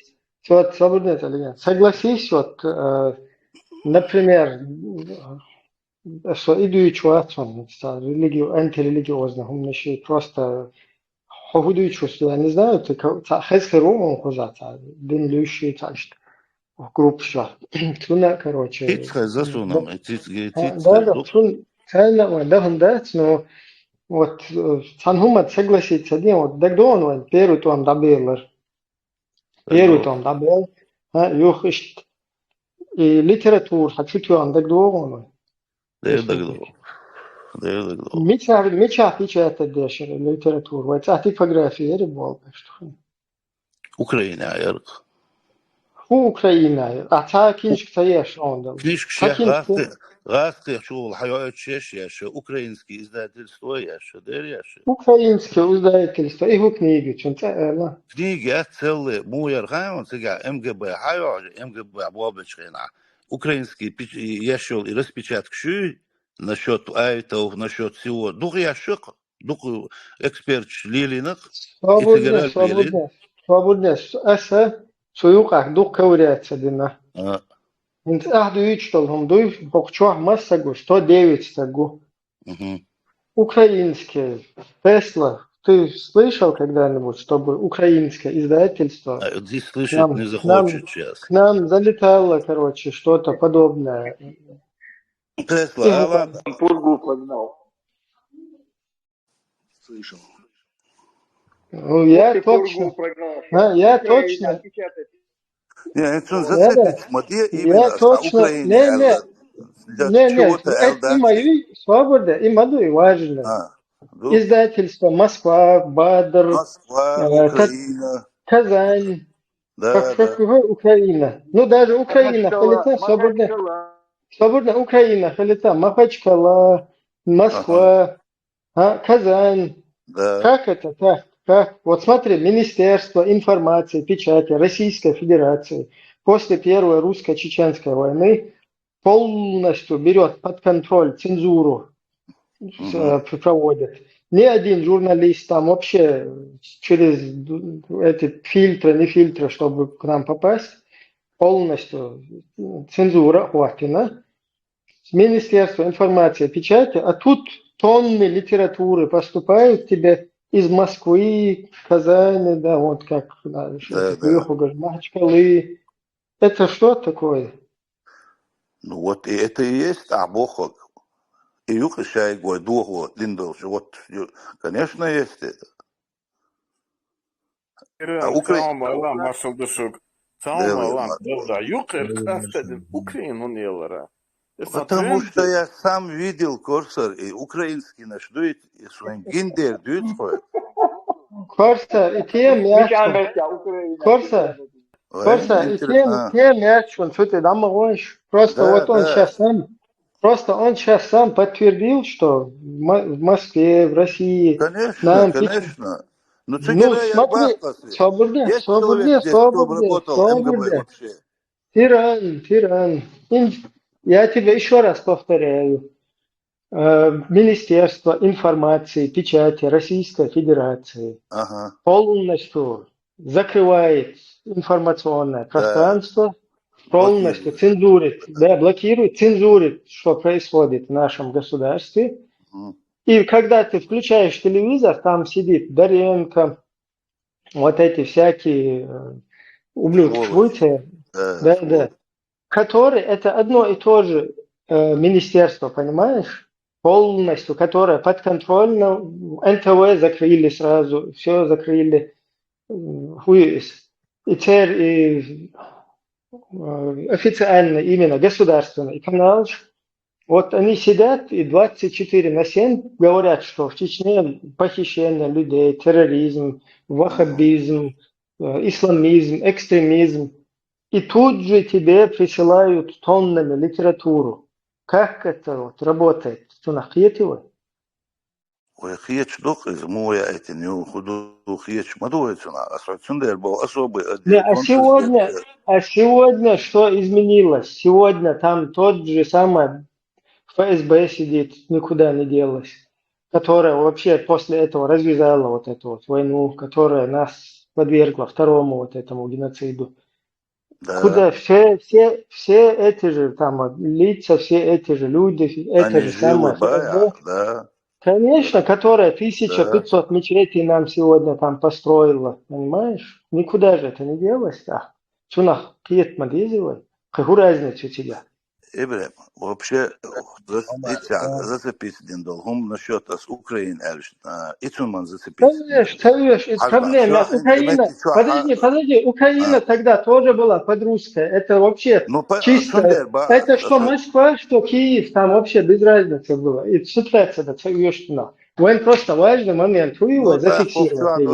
Вот, свободный интеллигент. Согласись, вот, например, что идущий отцом, антирелигиозно, он еще просто худующий, я не знаю, ты хэсхи румом хузата, дин люющий тачт, в группе что. Туна, короче. Тицхай засунам, Да, тун, цельно, да, но вот, Санхумат согласится, не, вот, дагдон, первый том добилер. Первый том добыл, юх ишт и литератур, хочу tu андак доғону. Мечах печатать дешер литератур, вот а типография ребол, что? Украина, ярк. Украина, а та книжка есть он да. Книжка Гасты, шул, хайоет шеш, украинские издательства, яшо, яшо. Украинские издательства, его книги, что-то, Книги целые, муяр хайон, сега, МГБ, хайо, МГБ, обобычкина. Украинские яшо и распечатки шуй, насчет айтов, насчет всего. Дух яшок, дух эксперт Лилинах. Свободно, эсэ, суюках, дух ковыряется, дина. Инт ахдуичтолхом дуй бокчуах массагу 109 стагу. Украинские Тесла. Ты слышал когда-нибудь, чтобы украинское издательство здесь слышать не захочет сейчас. К нам залетало, короче, что-то подобное. Тесла, ладно. Пургу погнал. Слышал. Ну, я точно. Я точно. Я точно, это и мои свобода, и мои важно. Издательство Москва, Бадр, Казань, Украина. Ну, даже Украина, халита, свободно Украина, халита, Махачкала, Москва, Казань. Как это так? Как? Вот смотри, Министерство информации, печати Российской Федерации после Первой русско-чеченской войны полностью берет под контроль цензуру, проводит. Ни один журналист там вообще через эти фильтры, не фильтры, чтобы к нам попасть, полностью цензура хватина, Министерство информации, печати, а тут тонны литературы поступают тебе из Москвы, Казани, да, вот как Да. Махачкалы. Это что такое? Ну вот и это и есть Абохок. И Юхашай Гуайдуху, Линдович. Вот, конечно, есть это. Цаумалам, Машалдышук. Цаумалам, да, Юкер, Кафтадин, Украину нелара. Потому что я сам видел Корсар и украинский наш дует, и Суэнгиндер дует свой. Корса, и те мяч. Корса, и те мяч, он что ты там можешь. Просто вот он сейчас сам. Просто он сейчас сам подтвердил, что в Москве, в России... Конечно. Ну смотри, свобода. Тиран. Я тебе еще раз повторяю. Министерство информации, печати Российской Федерации полностью закрывает информационное пространство, полностью цензурит, блокирует, цензурит, что происходит в нашем государстве. И когда ты включаешь телевизор, там сидит Доренко, вот эти всякие ублюдки, которые, это одно и то же министерство, понимаешь, полностью, которое подконтрольно, НТВ закрыли сразу, все закрыли, и теперь официально именно государственный канал. Вот они сидят и 24/7 говорят, что в Чечне похищение людей, терроризм, ваххабизм, исламизм, экстремизм. И тут же тебе присылают тоннами литературу. Как это вот работает? Что нахиетило? Ой, хиеч дох из моя эти не уходу хиеч мадуется на асоциандер был особый. А сегодня что изменилось? Сегодня там тот же самый ФСБ сидит, никуда не делось, которая вообще после этого развязала вот эту вот войну, которая нас подвергла второму вот этому геноциду. Да. Куда все эти же там лица, все эти же люди, это же самое ФСБ. Да. Конечно, которая 1500 мечетей нам сегодня там построила, понимаешь? Никуда же это не делось. Чунах киет мадизивай. Какую разницу у тебя? Ибрахим, вообще, зацепись один долгом насчет Украины, Ицуман зацепись. Конечно, проблема. Украина, подожди, Украина тогда тоже была подрусская. Это вообще чисто. Это что Москва, что Киев, там вообще без разницы было. И ситуация, да, что Вон просто важный момент, вы его зафиксировали.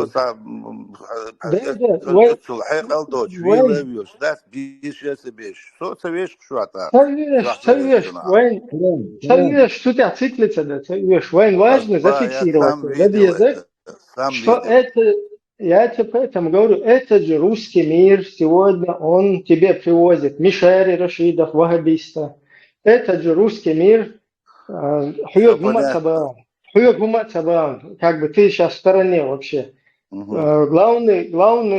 Совешь, что тебя циклится, да, совешь. Вон важно зафиксировать. Что это, я тебе поэтому говорю, этот же русский мир сегодня, он тебе привозит Мишари Рашидов, ваххабиста. Этот же русский мир, как бы ты сейчас в стороне вообще. Главный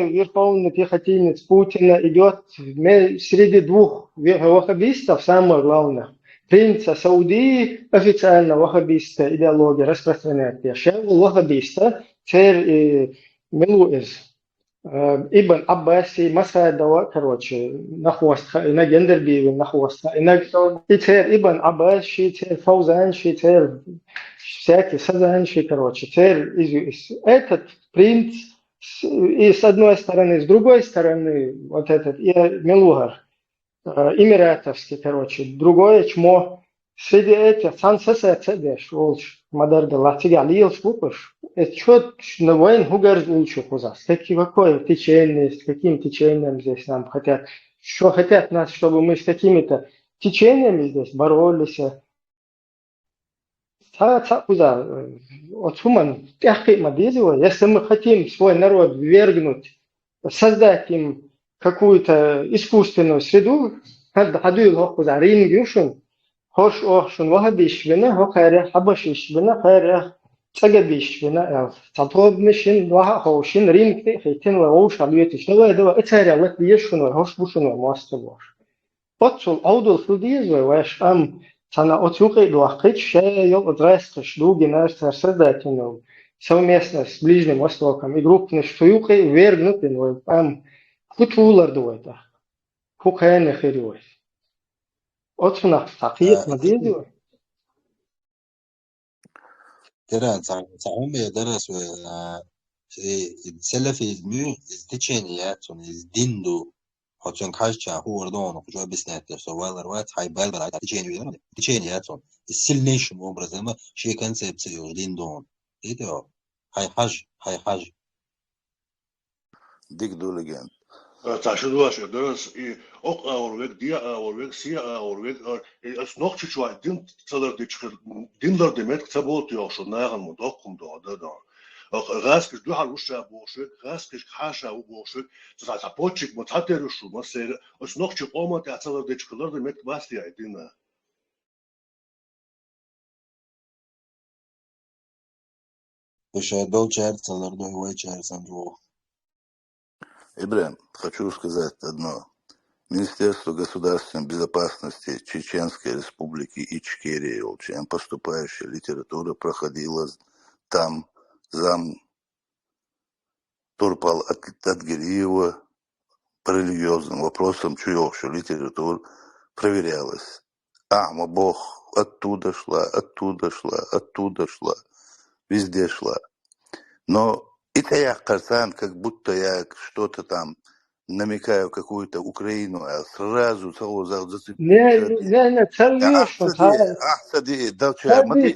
верховный пехотинец Путина идет среди двух ваххабистов, самое главное. Принца Саудии официально ваххабистская идеология распространяет. Ваххабиста, царь Мелуэз, Ибн Аббаси, Масадова, короче, на хвост, на Гендербиеве на хвост. И царь Ибн Аббаси, царь Фаузанши, царь всякие Сазанши, короче, царь этот принц, и с одной стороны, с другой стороны, вот этот Мелугар, эмиратовский, короче, другое чмо. Среди этих сансаса цедеш, волш, мадерда латига лил скупыш. Это что на войн хугар лучше кузас. Какое течение, с каким течением здесь нам хотят, что хотят нас, чтобы мы с какими-то течениями здесь боролись. Если мы хотим свой народ ввергнуть, создать им какую-то искусственную среду, хош охшун вахабиш бина, хохайря, хабашиш бина, хайря, تجابيش بنا تطلب مشين واحد هوشين ريم كده خيتين وهوش عليه تشتغل ده اتاري الله بيشون وهوش بوشون وماستر Otul audul iedzīvojuši sana otrūkīdu akīt šajā jau drastiski dūgi nērst ar sēdētinu savam iesnēs blīžnim ostokam i grupniš tujūki vērgnutinu kutūlardojata kukēne hirjojas. Otsunak takīt madīdzīvoju. ترى تعهم درس السلف الميو التشينيات الديندو حتى كاشا هو ردون وجوا بسنات سوالر وات هاي بالبر على تشينيات السلنيش مو برزما شيء كان سيبسيو ديندون ايه ده هاي حاج ديك دولجان تعشدوا شو درس أق أوريك دي أوريك سي أوريك أسنوك شوي دين تصدر دين لر دمت كتبوت يوشو ناغن مدقم ده غاسكش دو حلوش بوشك غاسكش حاشا وبوشك تتعبوتشك متحترشو مثلا أسنوك شو قوما تعتصدر دي تشكلر دمت باستي عدينا وش دول شهر تصدر دو هواي شهر سنجو Ибрahim, хочу сказать одно. Министерство государственной безопасности Чеченской Республики Ичкерия, чем поступающая литература проходила там зам Турпал Атгириева по религиозным вопросам, чья литература проверялась. Бог оттуда шла, везде шла. Но это я казан, как будто я что-то там намекаю какую-то Украину, а сразу того зацепить. Не, царвишь,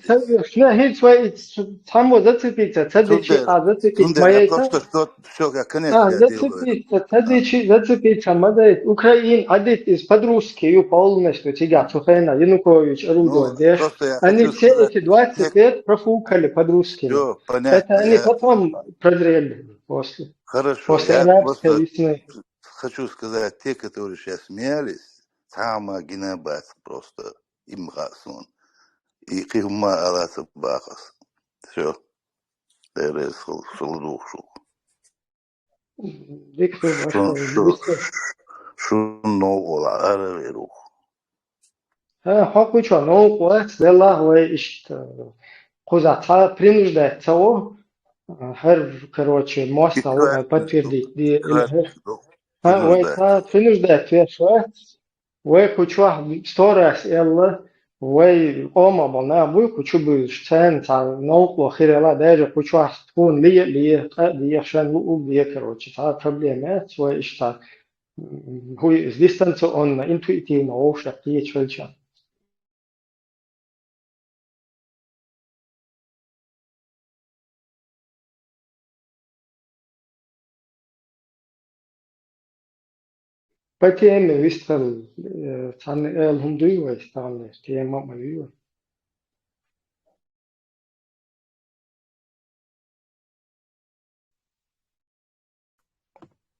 царвишь, не, хитвай, само зацепиться, цадичи, зацепить моей все как конец зацепиться, мадает, Украин, адит из подружки, ее полностью тяга, Цухена, Янукович, Рудо, Деш, они все эти 20 лет профукали подружки. Это они потом прозрели после. Хорошо, после я арабской весны. Хочу сказать, те, которые сейчас смеялись, сама гинабас просто им хасон. И кирма аласа бахас. Все. Дерес солдухшу. Шунно ола араверух. Хакучо, но вот зела вы ишт кузата принуждать того, короче, мост подтвердить. принуждать вешать, вы кучу сторас элла, вы ома бана, вы кучу будешь цен, науку хирела, даже кучу тун ли шан лук ли, короче, проблема, свой что, хуй с дистанционно, интуитивно, ошь, какие чельча. По теме выстал, цан элхум дуйва стал, тема мою.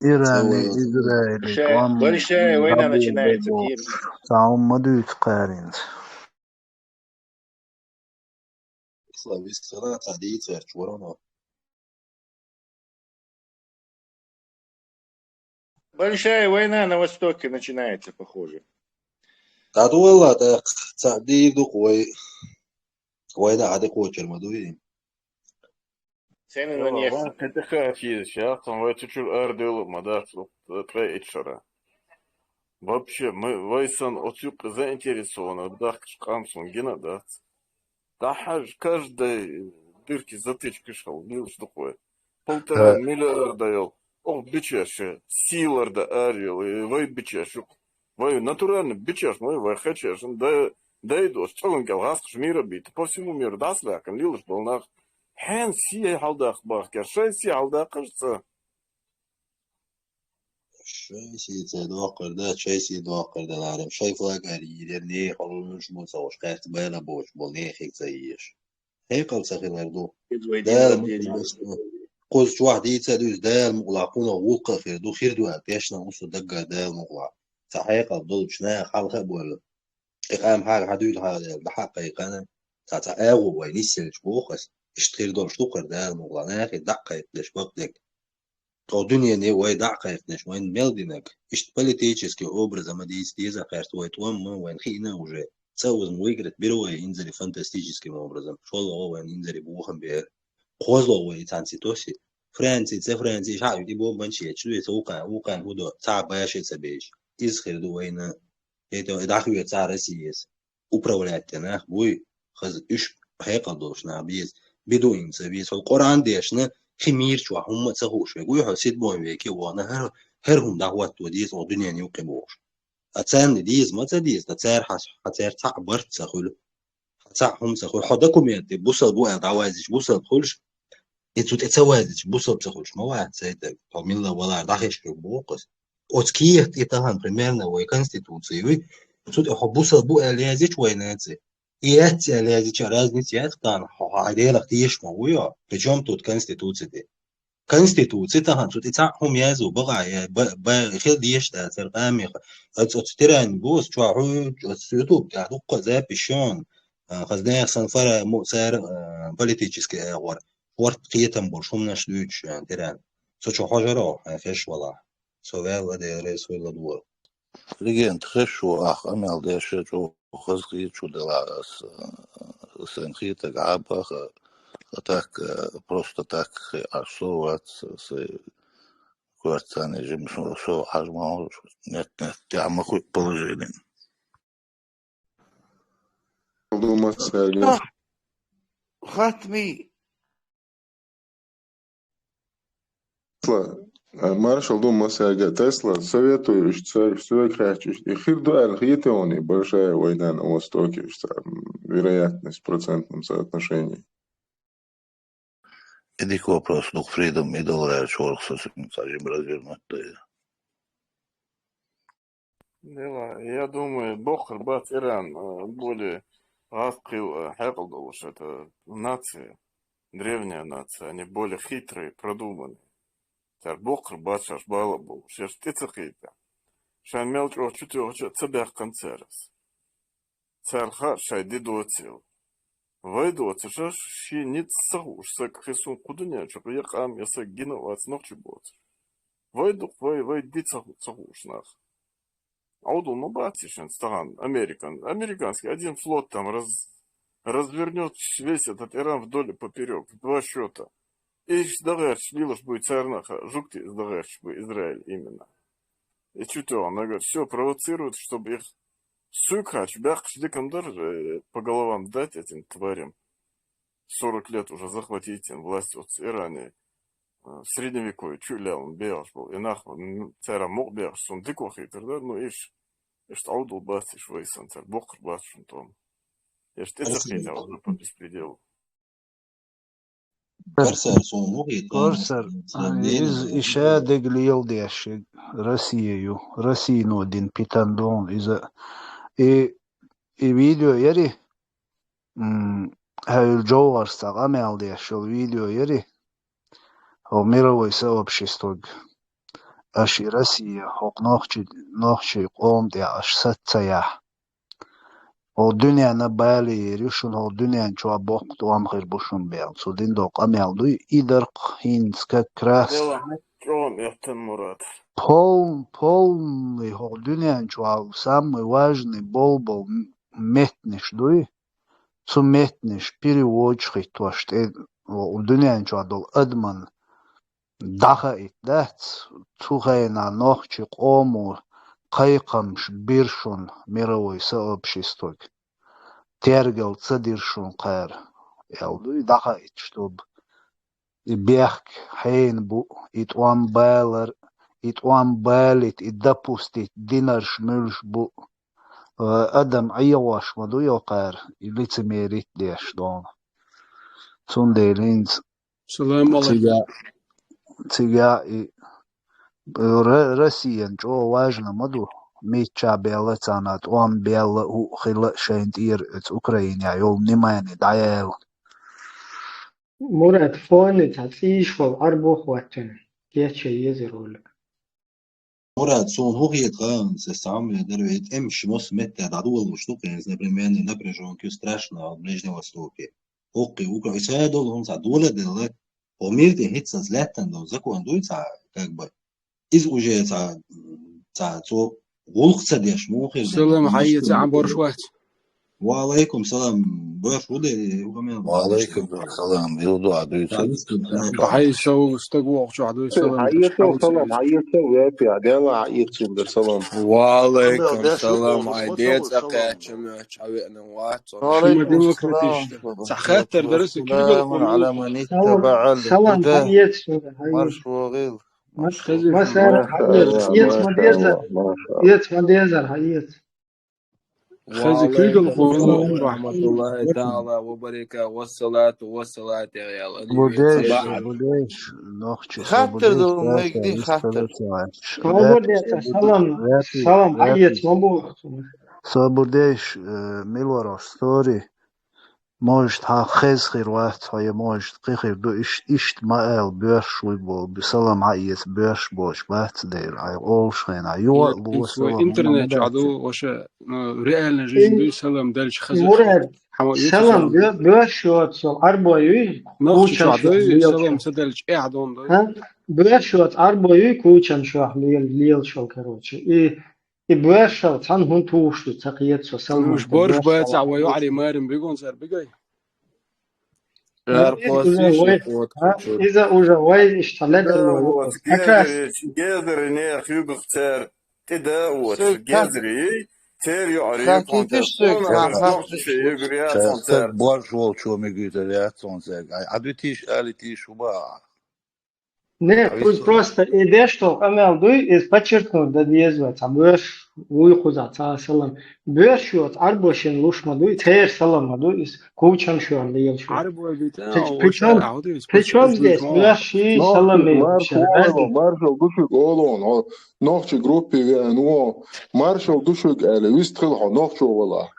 Иране, Израиль, Большая война начинается. Саумадует Каринс. Славистана традиция, чурано. Большая война на Востоке начинается, похоже. Татуэлла, так, цадиду кой. Война, а ты хочешь, мадуи. Цены на нефть. Это хатис, сейчас там вы чуть-чуть ардил, мадаш, троечера. Вообще, мы войсан отсюда заинтересованы, да, камсун гена, да. Да, каждой дырки затычки шел, не что такое. 1,5 миллиарда ел. Бичеш, силар да арил, и вы бичеш. Вы натурально бичеш, вы хочешь, да идешь, чалон гал, мира бит, по всему миру, да, слякан, лилыш был нах. Хен сия халдах бахкер, шай сия халдах, кажется. شاي سيد واقر ده شاي سيد واقر ده العالم شاي فلاقاري يعني خلوش موسوش قاعد بانا بوش بولني خيك زيش هيك قال سخير مردو ده قوس واحد يتسادوز ده المغلقون ووقع في دو خير دو أبيشنا وصل دقة ده المغلق صحيح قبضل بشنا خالخ بول إقام حاجة حدود هذا بحق إقامة تاتا أغو وينيسل شبوخس اشتغل штука да муглана хи дакка итлеш бакдек то дуния не ой дакка итлеш вайн мелдинак ишт политический образ амадийский захарт ой том мы вайн хина уже целый выиграть берой инзали фантастическим образом шоло вайн инзали бухам бер козло ой танцитоси Франции шаю ди бом банчи чуй укан худо ца башица беш изхирду вайна это дахуя ца Россия управлять на бой хаз иш хайқадошна без بدون سبيس القرآن ديشنا خمير شو هم تسهوش يقول حسيت بوين ويكي وانا هرهم دعوات وديس ودنيا نيوقبوش أتسان ديز ما تديز تسار حتسار تعبرت سخول حتسعهم سخول حدكم يدي بوصل بوين دعوازش بوصل خلش يتسوت اتسوازش بوصل بسخولش ما واحد سيدك طمين الله ولا داخش بوقس أتكيه تيتهان примерно وي конституции وي تسوت بوصل بوين لازيش ويناتي Есть разница, там, хаделах тиеш мауя. Причем тут конституция? Конституция там, тут это хумязу багая, хил диеш да, церками. Отстиран бус, чуаху, отстирту, каду казапишон. Хаздех санфара мусар политический агор. Ворт киетам большом наш луч, тиран. Сочу хажаро, феш вала. Совел это ресуй ладуа. Легенд хэшу ах амел дэшэчу хазги чудала с энхита габах так просто так арсовать с квартирной жимшо шо ажма нет тяма хоть положение. Хатми Маршал думал, что Тесла советуешь цель все крачешь. И хирдуэль хитеони большая война на Востоке, вероятность в процентном соотношении. Иди к вопросу, ну, Фридом и доллар, чего сажим развернуть. Я думаю, Бохар Бат Иран более раскрыл Хералдову, что это нация, древняя нация, они более хитрые, продуманные. Бохар Бат Шашбала был, что ты цахита. Шан мелчо чутьё цебях концерс. Царха шайди доцил. Вайдоцы шаш ши ниц сахуш, сак хисун кудуня, чо приехам, я сак гинovat ночи боц. Вайдух вайди сахуш нах. Аудул мабатишен стаган, американский, один флот там развернет весь этот Иран вдоль и поперек, в 2 счета. Иш дагерч, лилош будет царнаха, жукти дагерч бы Израиль именно. И чутьё, она говорит, все провоцирует, чтобы их сукач, бяхч, декандар по головам дать этим тварям. 40 лет уже захватить им власть вот в Иране. В средневековье, чуля он беяш был, и нахуй, цара мог беяш, сон дико хитр, да, ну иш аудул бастиш вейсан, цар бохр бастишн том. Иш ты захитя уже по беспределу. Корсар из иша деглил деши Россию нодин питандон из и видео яри Джовар сагамел дешил видео яри о мировой сообществе аш Россия хок нохчи قوم دي аш сатцая o dünya na bali rishun o dünya chwa bok to am khir bushun bel so din do qamel du idar hinska kras полный ho dünya chwa самый важный был метниш дуй цу метниш переводчик то что o dünya chwa дол адман даха итдат цухайна нохчи qomur Кайкамш биршун мировой сообщество тергал цадиршун кайр ялду и дахает чтобы и бег хейн бу итван балит и допустить динарш мюльш бу адам айваш маду йокайр и лицемерить деш дон цунделинц Салам алейкум. Цига и Россия, что важно, маду, меча бела цанат, он бела у хила шентир из Украины, йол внимание, даел. Мурат фоны тацишвал арбо хватен, кече езерол. Мурат сон хугит ган се самые дервит эмш мос метта дадул муштуки, например, напряженки страшно в Ближнем Востоке. Окей, Украина, Израиль должен за доля делать, по миру хитса злятан до закон дуется, как бы, из уже за то, волхца деш, мухер, سلام حياتي عم برشوات وعليكم السلام باش ودي وكمان وعليكم السلام يوضوع دويتر وحي سو استقوى شو عدو سلام حياتي سلام حياتي ويابي عدالة حياتي بالسلام وعليكم السلام عيديت أقاتش عوينا واتس شو ما ديمقراطيش صح خاطر درس كل على من اتبع الهدى مرش وغيل مسار حيات مديزر حيات وعليكم السلام ورحمة الله تعالى وبركاته والصلاة والصلاة يا بوديش نوخش خاطر دو مجدي خاطر سلام حيات مبروك بوديش ميلوراش ستوري может хез хирват های может قيخير دو اشت ما ال بيرش ويبو بسلام عيت بيرش بوش بات دير اي اول شين ايوه لو سلام انترنت عدو واش ريال جيجن دو سلام دالش خزر سلام بيرش وات اربوي نوخش عدو سلام سدالش اعدون دو بيرش وات اربوي كوچن شو ليل شو короче и بيرش تان هون توش تقيت سلام مش برش بات عويو علي مارم بيقون سر بيجي إذا وجواي اشتغلت جذر نيخ يبختار تداوت جذري تير يعرف برش والشو ميجيت رياكسون زاك عدوتيش قالتيش وباع Не, просто идея, что амелду из подчеркнут да диезвать, а беш уйхуза ца салам. Беш вот арбошин лушмаду и тер саламаду из кучам шуан лиел шу. Причем здесь беш и салами. Маршал душук олон, нохчи группе ну маршал душук але вистрел нохчу вала.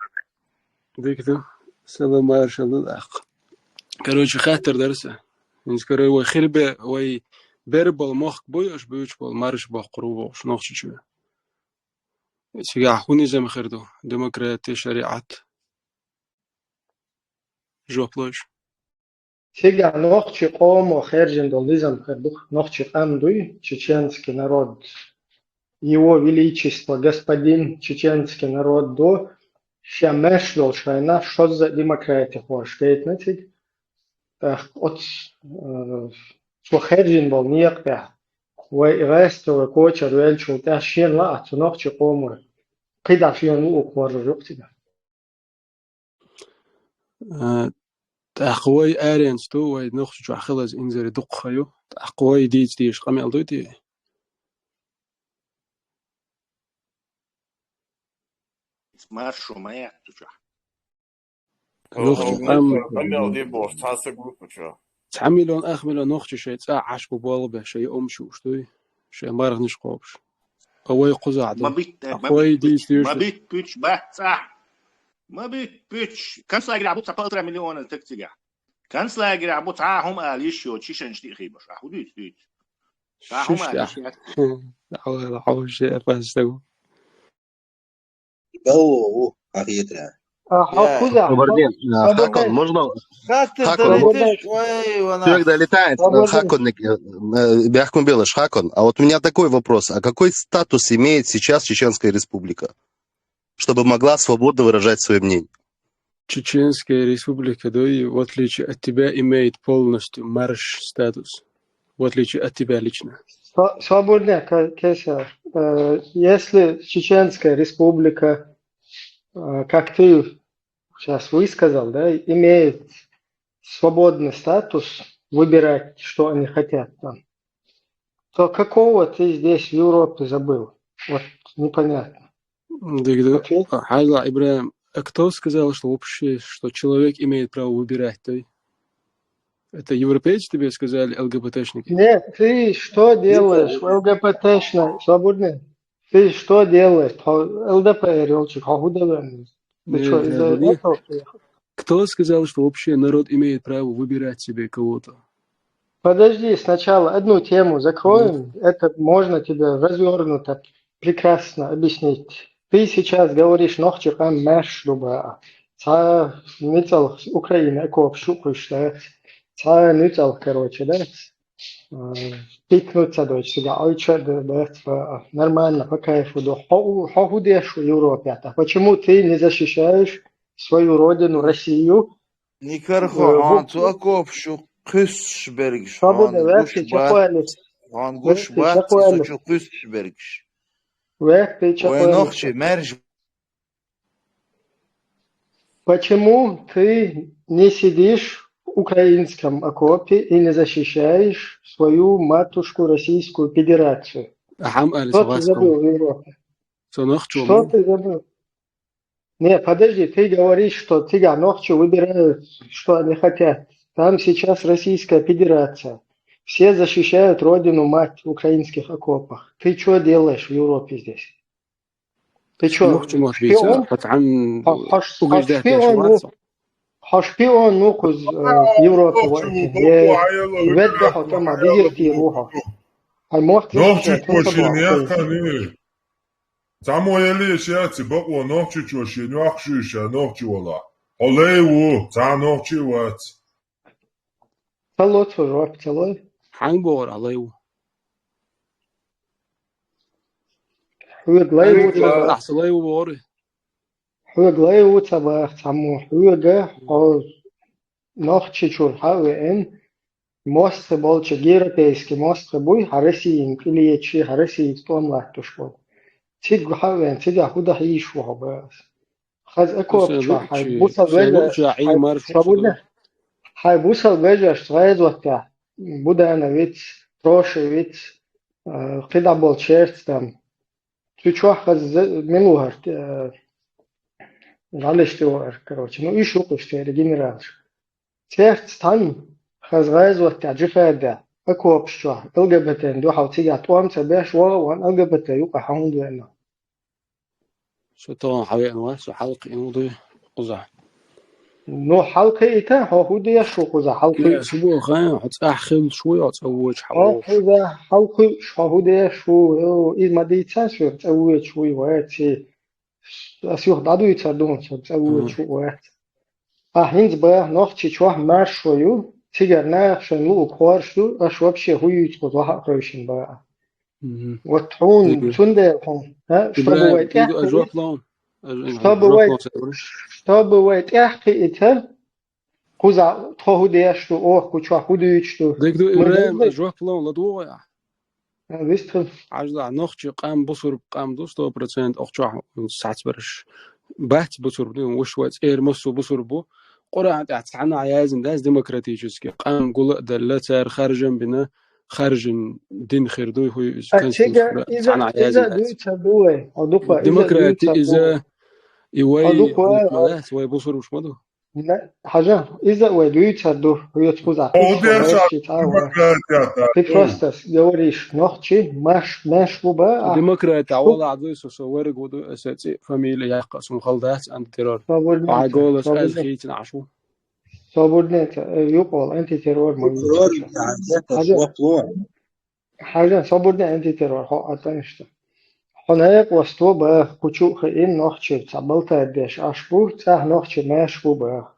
ديكتو سلام مارشال الاخ. короче خاطر درسه. نذكر هو خلبه وي بربل مخ بويش بويش بول مارش بقروبه شنو شو سيجا خوني زي ما خردو ديمقراطية شريعة جوبلوش سيجا نوخчи قوم خارجين долизм خردو нохчи амдуй чеченский народ его величество господин чеченский народ до шамешвел шайна что за демократия хочет нацик от شو خارجين بالنيق به وإغاثة وكوتشر ويلشو تاشين لا تناقش قومه قيد فيها نوق ورجوك تبع تأخوي أرينس تو ويناقش شو خلاص إنزل دق خيو تأخوي ديش قميل دوتي مارشو ما يعتشح قميل دي بوش تاسق جروب شو تعملون أخملون نخش شيء عش ببالبه شيء أمشوش توي شيء مارغ نشقوبش أوي قزعد أوي ديش ما بيت بيتش بحث ما بيت بيتش كان سلاقي عبوت 4 مليون تكتجع كان سلاقي عبوت هم آليش يو تشيشن جدي خيبش أخوديت بيت هم آليش لا حول شيء فاستو أوه أخيتنا Кабардин, Хакон, можно? Человек долетает, Хакон, Бяхкун Белыш, Хакон. А вот у меня такой вопрос. А какой статус имеет сейчас Чеченская Республика, чтобы могла свободно выражать свое мнение? Чеченская Республика, да, и в отличие от тебя имеет полностью марш статус, в отличие от тебя лично. Свободно, Кеся. Если Чеченская Республика, как ты сейчас высказал, да, имеет свободный статус выбирать, что они хотят там, то какого ты здесь в Европе забыл? Вот непонятно. Ибрахим, кто сказал, что вообще, что человек имеет право выбирать? Ты? Это европейцы тебе сказали, ЛГБТшники? Нет, ты что делаешь, ЛГБТшно, свободно? Ты что делаешь? ЛДПР, Кто сказал, что вообще народ имеет право выбирать себе кого-то? Подожди, сначала одну тему закроем. Это можно тебе развернуто прекрасно объяснить. Ты сейчас говоришь, нохчикам мэш дуба. تا نتال Украина أكوب شو قشتات تا نتال короче да пикнуться дочь сюда ойча да нормально по кайфу да худешь в Европе. Почему ты не защищаешь свою родину Россию? Никархо анту акоп шо кусбергш Свобода ан верхи чахуалис. гуш бат сочо кусбергш Верхи ой чахуалис. нохче мерж Почему ты не сидишь в украинском окопе и не защищаешь свою матушку Российскую Федерацию? Что ты забыл в Европе? Что ты забыл? Не, подожди, ты говоришь, что тебя ночью выбирают, что они хотят. Там сейчас Российская Федерация. Все защищают родину мать в украинских окопах. Ты что делаешь в Европе здесь? Ты что, шпион? Шпион нукуз в Европе. Ведда хотама дезертируха. Ай мог защищать, он собрал. Samueli scherzi bako nochi choshi nuakshisha nochi wala. Olewu ta nochi wat. Салот рок целой. Хангбор алеwu. Хуеглайwu цаба. Ахсалеwu бори. Хуеглайwu цаба. Саму хуега о нохчи чур хавен. Мост болче европейский мост буй России или чи России тонла тушпол. تيجي حاول تيجي هودا هيشوها بس خز أكو بتشا بوصل بيجا صابونة هاي بوصل بيجا اشتغل وقتها بودا أنا ويت روشي ويت قطع بولشيرت تام تشوف خز منو هرت غالش توار كروتش نو إيش وقش تيري جنرالش تيرت تان خز غاز وقتها جفادا أكو بتشا الجبتين دو حاول تيجي توام تبيش وان الجبتة يوقع حمود وينه شو طبعا حوي أنواع شو حلقة إنه قزح نو حلقة إيتا هو دي شو قزح حلقة شو خاين حط أحخل شوي أتزوج حواش قزح حلقة شو دي شو إذا ما دي تسافر تزوج شوي وقتي أسيوخ دادو يتردون تزوج شوي وقت هنز بقى نوختي شوه مار شويو تيجر ناخشن لو كوارشتو أش вообще هو يتقض واحد قريشن بقى وتحون تندهون ها чтобы эти это куза тохудешту ох куча худешту ديكدو إبراهيم جوا بلون لدوغا вистр عجلا نخشي قام بصر قام دو 100% أخشوا ساعات برش بات بصر بدون وش وقت إير مصو بصر بو قرآن تعتعنا عيازن داز ديمقراطيجسكي قام قول دلتر خارجن بنا خارج دين خيردوي هو كان إذا دويتش دوي أو دوبا ديمقراطي إذا يوي مدات وي بصر وش مدو لا حاجة إذا ودويتش دو هو تفوز على في بروستس جوريش نختي ماش بوبا ديمقراطي والله عدويس وصورك ودو أساسي فاميليا يقسم خلدات عند تيرور عقولس أز خيتنا عشو صابونات يقول أنتي تيرور حاجة صابونات أنتي تيرور هو أتنشت هناك وستو با كوچو خين نختي تبلتا دش أشبو تاه نختي ماش بوبا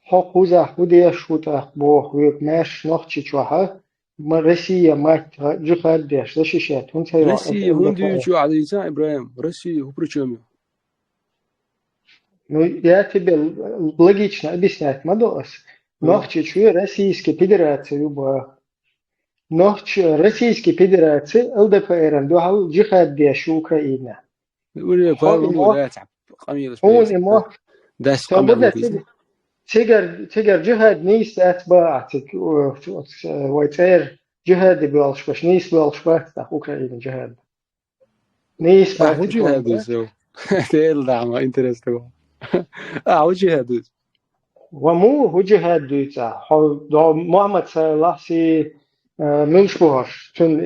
هو خوزا خودي شوتا بو ويك ماش نختي چوها Россия мать جخاد دش لشيشات هون سيرا Россия هون شو عديسا إبراهيم Россия هو причем Ну, я тебе логично объяснять могу. Нохчи чуя Российской Федерации любая. Нохчи Российской Федерации ЛДПР دوها جهاد ديش أوكرانيا. هون إما تجر جهاد نيس أتباعتك ويتير جهاد بيالش باش نيس بيالش بات أوكرانيا جهاد. نيس بات. جهاد يسوي. تيل دعم إنترستو. جهاد ومو هو جهاد دويتا هو محمد صلاح سي ملشبوهش تون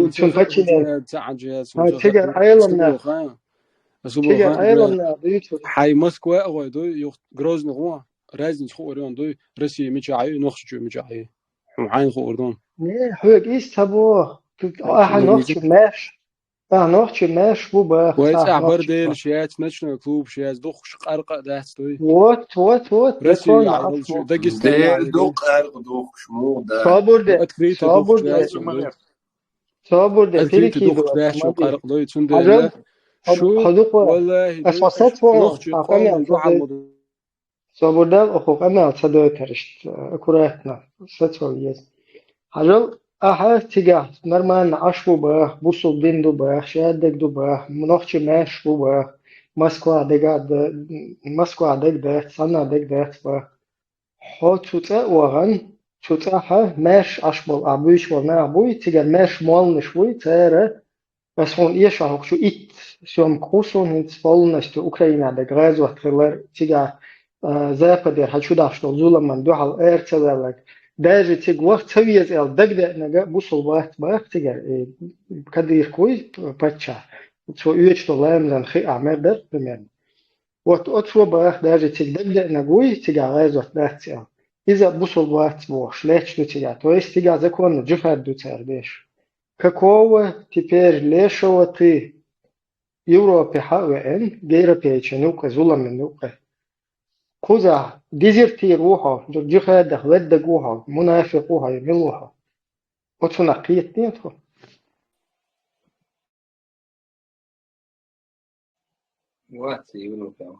تون باتشينا تيجر أيلمنا تيجر أيلمنا دويتا حي موسكوا أغوي دوي غروزن غوا رازن خو أردن دوي روسيا ميجاي نخشوا ميجاي معين خو أردن نه هو إيش تبو أحد نخش ماش نوحشي ماش بو باخ ويت صح أعبر نوحشي ديل شيات نشنا كلوب شيات دخش قرقة دهت توي وات رسي دكون عضل شو عفو دقستان دير يعني دوي دوق أرق دوق شمو ده صابر أتكريت دخش صابر دهت لازم سون دوي تركي أتكريت دخش دو دهت شو سمادي قرق دوي تون حجل لا شو حدوق والله دوي أساسات فون نخشي أقامي قوما جو أصدق عمد صابر ده أخوك أنا أصدق ترشت أكوراتنا ستواليز حجل أحد تجاه نرمان عشبو باه بوصل دين دو باه شادك دو باه منوخش ماش بو باه مسكوا دك ده سنة دك ده باه هو توتا وغن توتا ها ماش عشبو أبويش وما أبوي تجاه ماش مال نشوي ترى بس هون إيش هو شو إت شو مكوسون هنت فولن است أوكرانيا دك غاز وقتلر تجاه زاپدر هشو داشتو زولم من دو حال ارتلالك داجي تيج وقت سويز ال دقدق نجا بوصل وقت تيجا كدير كوي باتشا تو يوش تو لام زن خي أعمال در بمن وقت أتشو بقى داجي تيج دقدق نجوي تيجا غاز وقت دهت ال إذا بوصل وقت بوش ليش دو تيجا تو إيش تيجا زكون جفت دو ترديش كقوة تبير ليش هو تي يوروبي حقوقن غير بيتشنوك زولم منوك كوزا ديزرتي روحه جرجخة دخلت دقوها منافقوها يملوها وتنقيت نيتو وقت يقولوا كمان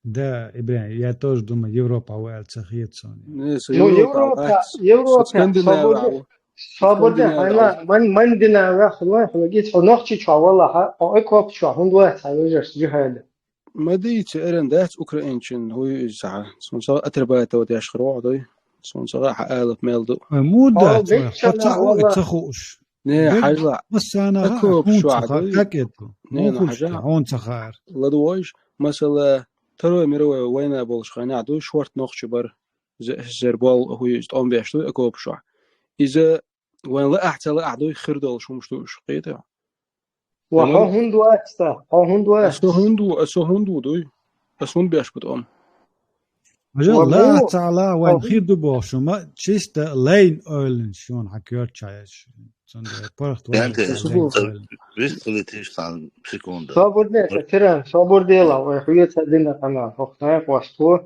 Да, Ибрahim, я тоже думаю, Европа уэлцахит сони. نيس نو يوروبا يوروبا سكندنافيا صابودة سكندنافيا أنا من دينا راح لقيت نوختي شو والله أو إكوب شو هندوة سايوجرس جهاد مديت إيران دات أوكرانيين هو يسعى سونسا أتربات ودي أشخروا عضي سونسا حقالة ميلدو مو دات بيت خطا شنا والله تخوش نه بيج حاجة بس انا أكوب هون شو تخار عضي حكيتو مو نه خلشتي حاجة هون تخار لدواج مثلا تروي مروي وين بولش خاني عدو شورت نوخش بر زربال هو يستقوم بيشتو أكوب شو إذا وين لا أحتى لا عدو خردال شو مشتوش قيته وها تمام هندوة ها هندوة أسو هندو دوي أسون بيش بتقوم رجل لا ومو تعالى وين خير دبو شو ما تشيست لين اولن شون حكيوت شايش سند بورت وين يعني لين اولن ويستغلت ايش عن سكوندا صابودة ترى صابودة لا ويخوية تدينا كمان وقتها واسطو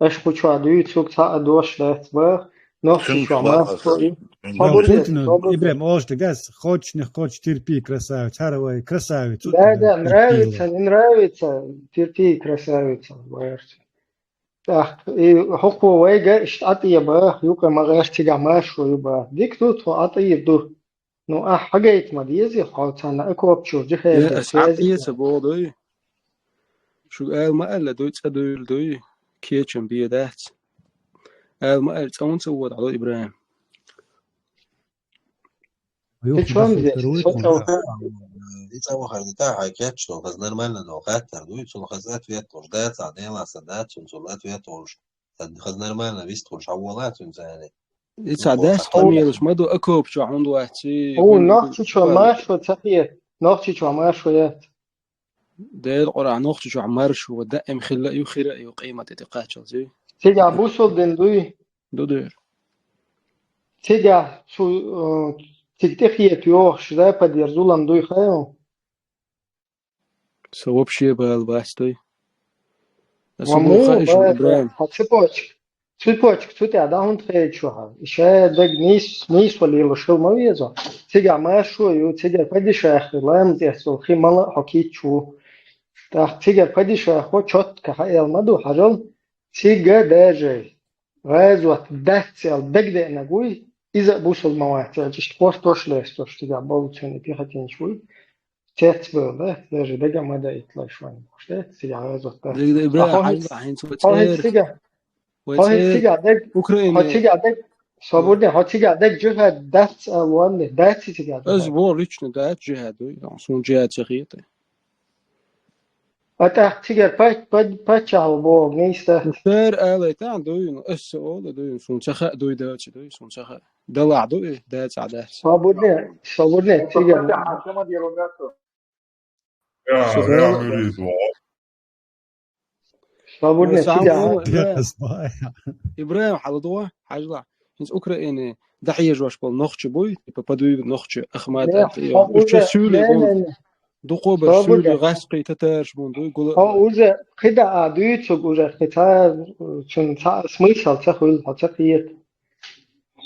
أش خوشوا دوي تسوق تا دوش لات بخ نوختي شنو شو ما شواخ سوي Да, صابودة Путину, صابودة Ибрahim, ошты газ, хочешь, не хочешь, терпи, красавец, харовой, красавец, вот Да, тебя терпила. нравится, не нравится, терпи, красавица, говорится. Так, и хоху вайга اشتعطي باه يوكا مغاشتي جماش ويبا ديك توت وعطي دو نو حاجة ما ديزي خالصنا اكو بشو جهة يا أسعد سيازي إيه سبوا دوي شو قال ما قال دوي تسدوي دوي كيتشن بيدات قال ما قال تسوون سوود على إبراهيم ويوخي تشوان دخل زي ترويت صوتا ولا Лица выходит, حكيت شنو خزنا المال لو خاطر دوي شنو خزات فيها تردات عديلا سدات شنو صلات فيها تورش خزنا المال بيست تورش عوالات يعني يتسعداش طميلش ما دو أكوب شو عنده واحد هو هندو ناخشي شو ماش وتحية ناخشي شو ماش ويات داير قرع نوخش شو عمارش ودائم خلا يخير أيو قيمة تتقاتل زي تيجا بوصل دندوي دو دير تيجا شو تكتخية تيوخش ذا بدير زولان دوي خيو سوى بشي بالباستوي أسمو ومو خايش بقى إبراهيم Цветочек, цветя, да, он тхейчуха. Еще даг нис валило шел мавизо. Тига машу, ю тига падишах, лам десол химала хокичу. Так тига падишах, хо чот кахаэл маду хажал. Тига даже غازوة دهتسل دقدق نقوي إذا بوصل مواتر جشت بوستوش ليستوش تيجا بولتشني بيختين شوي تتبل даже دقا مدى يطلع شوي مشتت تيجا غازوة دهت دقيقة إبراهيم أخو حاجة حين سوى هو هيك تير تيجا وتير هاتي أوكرانيا قاعدك صابوني هاتي قاعدك جهة دات وان داتي تقعد أسبوع ريتشنا دات جهاد سون جهاد سخيطة أتا تيجي بات على بو نيستا وشير آلي تاع دوين السؤال دوين سون سخاء دوي داتش دوي سون سخاء دلع دوي دات عدات صابوني تيجي يا مريض صابوني سام تيجي أول إبراهيم حلو دوا حاجة هنس أوكرانيا دحيج واش بول نوخش بوي بدوي نوخش اخمات لا وش سولي لا بول لا دقوبر سولي غاسقي تتارش بون دوي уже когда адуицуг уже хотя чун смысл цахул хацахиет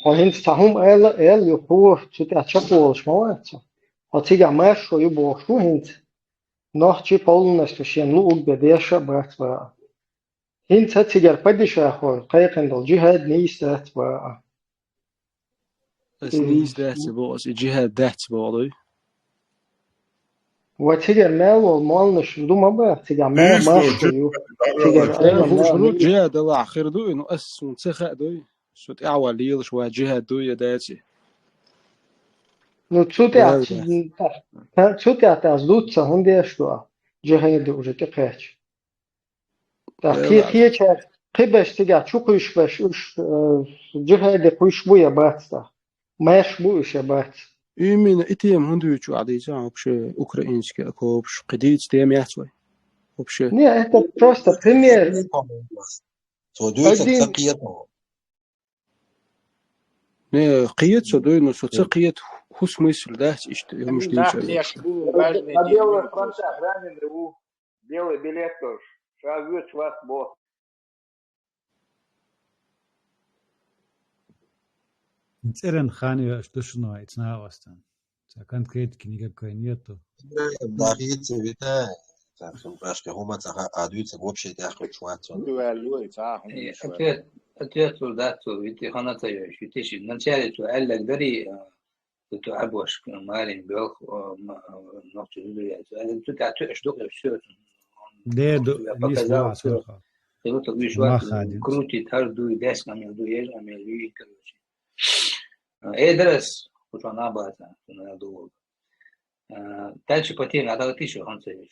хин стахум эл юху чути ачапол шмаца хатига маш ю бошу хин нохчи полностью шен луг бедеша братва хин цатигер падиша хо кайкандал джихад нейстат ба اسنيس داتس بوس جهاد داتس بولي وتيجر مال والمالنش دوما بقى تيجر مال ماشو يو تيجر لا هو شروط جهاد الله آخر دوي إنه أسس منتخب دوي شوت أعوى ليل شوى جهاد دوي داتي نو تشوتي أتازدوتسا هندي شو جهاد دوجة تقيش تحكي خيشة قبش تيجر شو قيش بش وش جهاد قيش بويا باتسا ماش بويش بات إيمين إتيم هندوش عاديزا وبشي أوكرانيسكي أكوبش قديت تيم يحتوي وبشي Не, это просто пример. Не, قيت содой, но соца قيت ху смысл, да, ишь, я муж не На белый фронтах ранен реву, белый билет тоже. Шагует вас бог. نتسألن خاني что шно, это на остан. Конкретики никакой нету. Дарится вита. Башка хума цаха адуица вообще дахло чуатсон. أتيت ذات ويتي خنا تيجي يتيش نمشي قال لك دري تعبوش مالين بيوخ نقطة دولية قال تعتقش دقة بشوت ده نسبة صراحة تقول تقول شو كروتي تردو داس كم يدو يج أميري كروتي إيه درس كنت أنا بعثا أنا دول تالش بتيجي على تيشو خمسة يج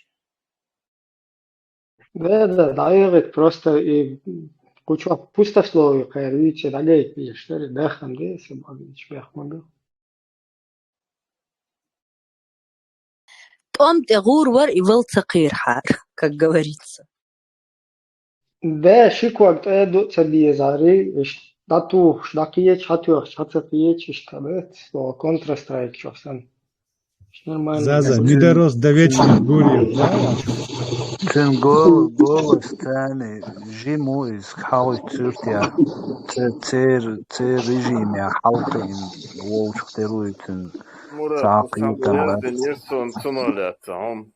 Да, дайрект просто и куча пустословия, кайрвиче, дагей, и что ли, дахам, да, если бы чбях могу. Том тегур вар и вел цакир хар, как говорится. Да, шиквак, то я до цаби зари, дату, шдакиеч, хатуах, хатакиеч, штабет, то контрастрайк, что сам. Нормально. Заза, недорос до вечных гурьев, да? Ten голос тани жиму из хаутюртия цер режимия хаутин волчтеруютен Мурат, Нерсон цунолятся, он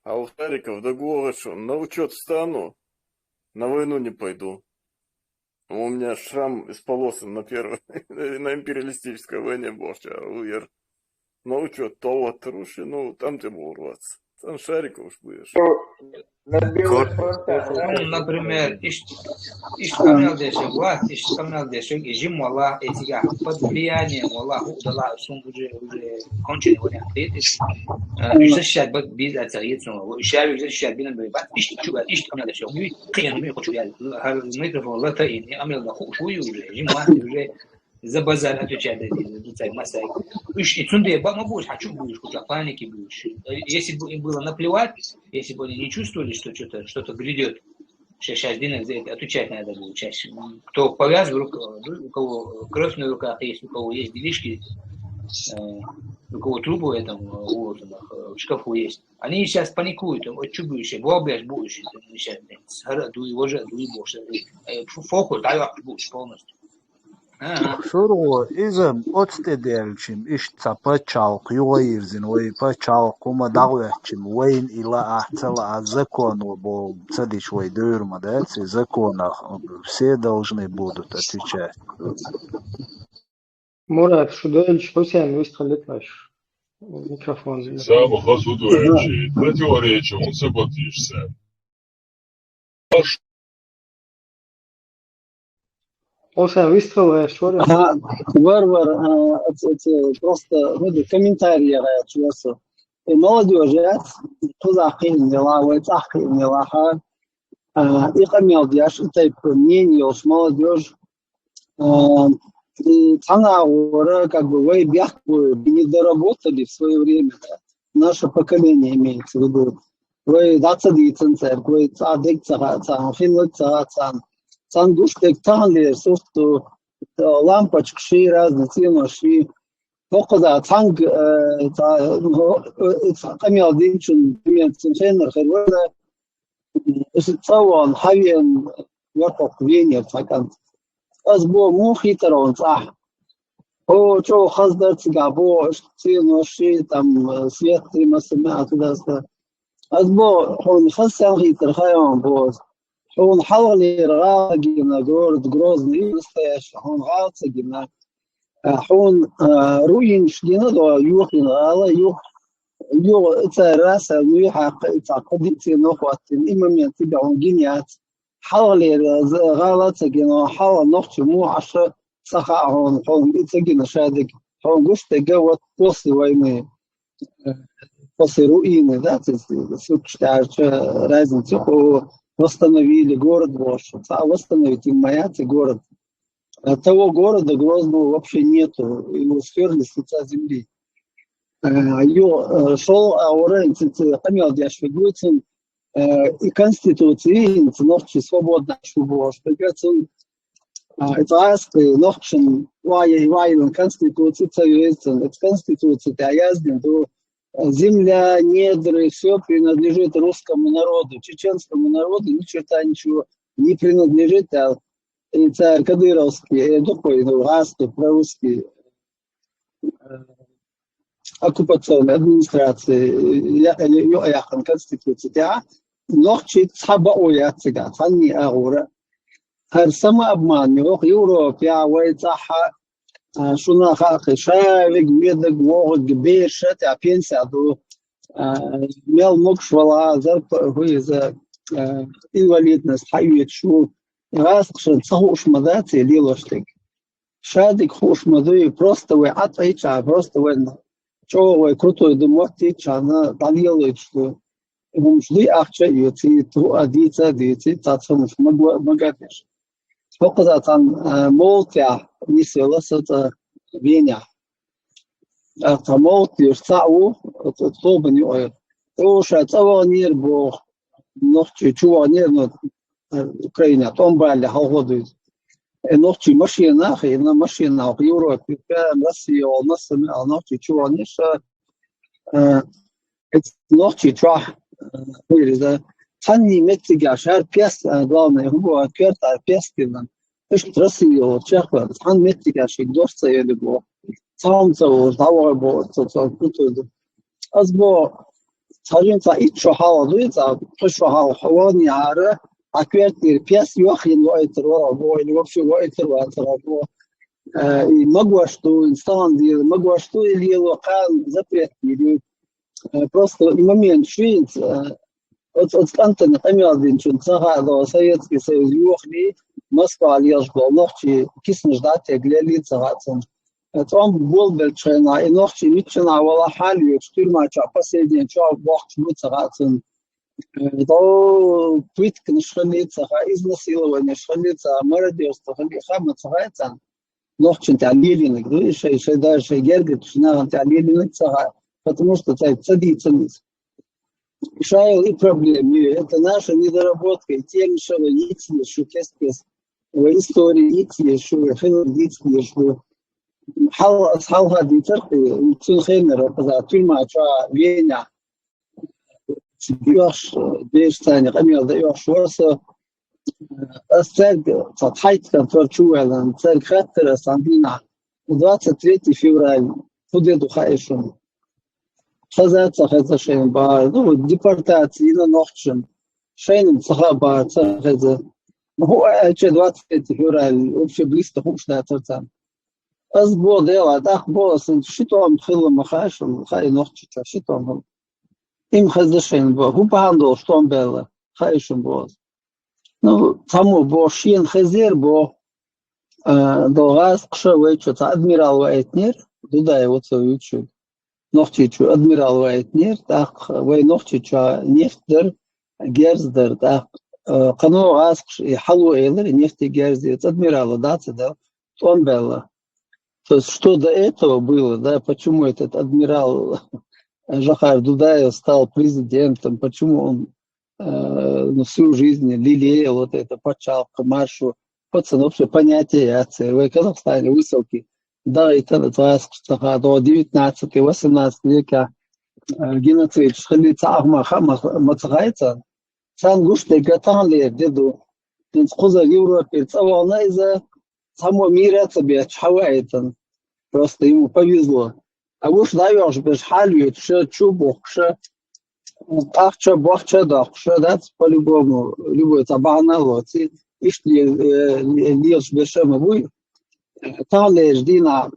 Алфариков договоришь, на учет встану, на войну не пойду. У меня шрам из полосы на первой, на империалистической войне был, уер. На учет того труши, ну там ты был урваться. Там шариков будешь. Например, ишкамел дешек, ва, ишкамел дешек, и жим вала, эти под влиянием вала, удала, сум уже конченый вариант. Защищать без отцарицу, шарик защищать бинен бейбат, ишкамел дешек, киян мы хочу я, микрофон лата и амел да хушую уже, жим ва, уже за базар отвечает детей масса. И цунде ба могу, хочу будешь, куда паники будешь. Если бы им было наплевать, если бы они не чувствовали, что что-то грядет, сейчас денег за это отвечать надо было чаще. Кто повяз в руках, у кого кровь на руках есть, у кого есть делишки, у кого трубы в этом в шкафу есть. Они сейчас паникуют, вот что будешь, бобляш будешь, сейчас дуй уже, дуй больше. Фокус, дай будешь полностью. Шуру изем отстеделчим ишца пачалк юаирзин ወይ пачалкума дагвячим вейн ила ахцала закон бо цадич ወይ дурма да эти законах все должны будут отвечать. Мурат, Шудович, Хусейн, выстрелит ваш микрофон. Сам Хасудович, противоречил, он саботишься. Хусейн, выстрелил, что ли? Варвар, просто комментарии чувствую. Молодежь, тузахин дела, вайцахин дела, и хамелдяш, это мнение, уж молодежь. Цана, как бы, вы не доработали в свое время, наше поколение имеется в виду. Вы дацадицен церковь, вы цадик цан, финлык цан, цан душтек танли, сусту, лампочек ши разные цены ши. Только да, танк камел динчун центральный хервера. Цаван хавен верхок венер факант. Азбо мухитерон цах. О, что хаздар цигабо цену ши там свет тримасына туда-сюда. Азбо он хасан хитер хаyon боз. Он حوالي راجينا جورد جروزني مستيش هون عاصجنا هون روين شدينا دو يوخين على يو تراس يوحق تعقدتي نقطة إمامية تبعون جنيات حوالي غلط جنا حوال نقطة مو عشرة صح هون تجينا شادك هون قشت جوات قصي ويني قصي روين ذات السوق تعرف لازم تقو восстановили город ваш, восстановить иммаяти город. Того города Грозного вообще нету, его стерли с лица земли. Ее шел ауренцин, хамел дяшвигуцин, и конституции, нохчи свободно шубо, шпегацин, это аспы, нохчин, вайвайвен, конституции цаюэцин, это конституция, а яздин, то земля, недры, все принадлежит русскому народу, чеченскому народу, ни черта ничего не принадлежит, а и царь Кадыровский, такой, гасту, прорусский, оккупационной администрации, яхан конституция, нохчи цхабаоя цыга, фанни агура, хар самообман, Европе, вайцаха, شونا خاخ شايك ميدك وقت بيشت عبينسا دو ميل مكش ولا زرق هو إذا инвалидность حيوت شو راسخشن صحوش مذاتي ليلوشتك شادك خوش مذوي просто вы отвеча просто вы что вы крутой думаете чана далило что هم شدي أخشى يتي تو أديتا ديتي تاتهم مغادش فقط عن موتع نسيلسة بينع تموت يرتعو تطلبن يؤير وشا توانير بو نوحتي توانير أوكرانيا تنبالي هاودويد نوحتي ماشينا خينا ماشينا في أوروبا كان روسيا ونصمي نوحتي توانير نوحتي تراح إذا تاني متجا شهر بيس главное هو كيرتا بيس كذا إيش ترسي وتشخبر تان متجا شيء دوست يدبو تام تو تاور بو تو كتو أزبو تارين تا إيش حاول دوي تا إيش حاولني عاره أكيد بيس يوخين وقت ورا بو اللي وقف وقت ورا بو مقوشتو إنسان دي مقوشتو اللي وقال запрет اللي просто момент شويت أتكلم أميادين شو نصها هذا سيد كسيد يوخني مسكوا على يشبه نوحتي كيس نجدات يقللي صغاتهم توم بول بالشينا نوحتي ميتشنا ولا حالي يشتري ما شاف سيدين شاف وقت مت صغاتهم دو تويت كنشخلي صغا إذن سيلا ونشخلي صغا مرد يستخلي خامة صغاتهم نوحتي تعليلي نقدر شيء دار شيء جرد شنا تعليلي نصغا потому что садится низ. Решаю и проблемы. Это наша недоработка. И тем, что вы видите, что кескес, в истории видите, что вы видите, что حالها دي ترقي تون خيمر قضاء طول ما جاء فينا يوش بيش ثاني قميل ذا يوش ورسة السرق تضحيت كان ترشوه لأن السرق خطر ساندينا 23 فبراير فضيتو خايشون خذت شيء بعد وديبورتاتي إلى نوحشن شيء صحابة خذ هو أجد وقت فبراير وبشي بليست خوش لا ترتان أسبوع ديلا داخ بوس شتوم خلوا مخاشم خاي نوحش شتوم إم خذ شيء بعد هو بهندو شتوم بيلا خايشم بوس نو تامو بوشين خزير بو دوغاز قشوي شو أدميرال وإتنير دودا يوتسو يوتشوب نوحتي أدميرال وإتنير داخ وي نوحتي نفتر جيرزدر داخ قانون غاز يحلو إيلر نفتي جيرزدر أدميرال داتا да توم بيلا То есть, что до этого было, да, почему этот адмирал Жахар Дудаев стал президентом, почему он всю жизнь лелеял вот это почалку, маршу пацан вообще понятие, в Казахстане высокий. Да, и тогда 19-18 века геноцид, шхалица ахмаха мацгайца, сан гуште гатанле деду, тинскуза Европе, цавална из-за само мира тебе чхавайцан. Просто ему повезло. А уж даешь без халью, что чубух, что ахча, бахча, дахча, да, по-любому, любой табана лоци, ишли льешь бешема буй, там лишь дина,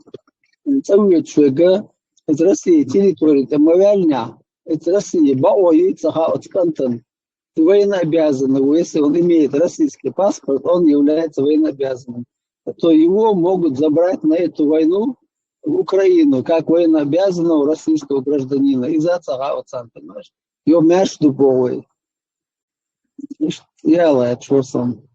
целует швега, из России территории, там мовяльня, из России баои, цаха от кантон. Ты военнообязанный, если он имеет российский паспорт, он является военнообязанным. То его могут забрать на эту войну в Украину, как военнообязанного российского гражданина. Из-за цага от сам, понимаешь? Его мяш дубовый. Яла, чурсом.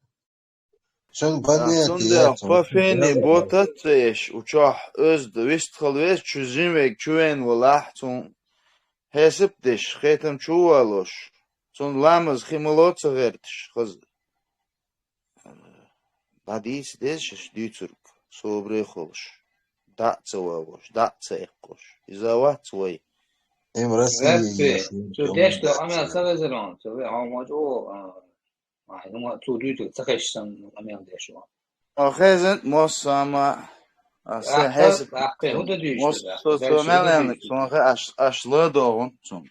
Sonda pafeni botatseş uçah özd vistxalves çüzümvek çüven valah son hesip deş xetem çuvaloş son lamız ximolot çağırtış xız badis deş dütürk sobre xoluş da çavaloş da çaykoş izavat çvay Им Rätt Россия så det står amel savezron så vi har mot o de må to dyrt tsakhshan amel det så. Axezent mosama asa hesip Aqe o da dyrt mos da. sosyalnik sonra aşlı doğun son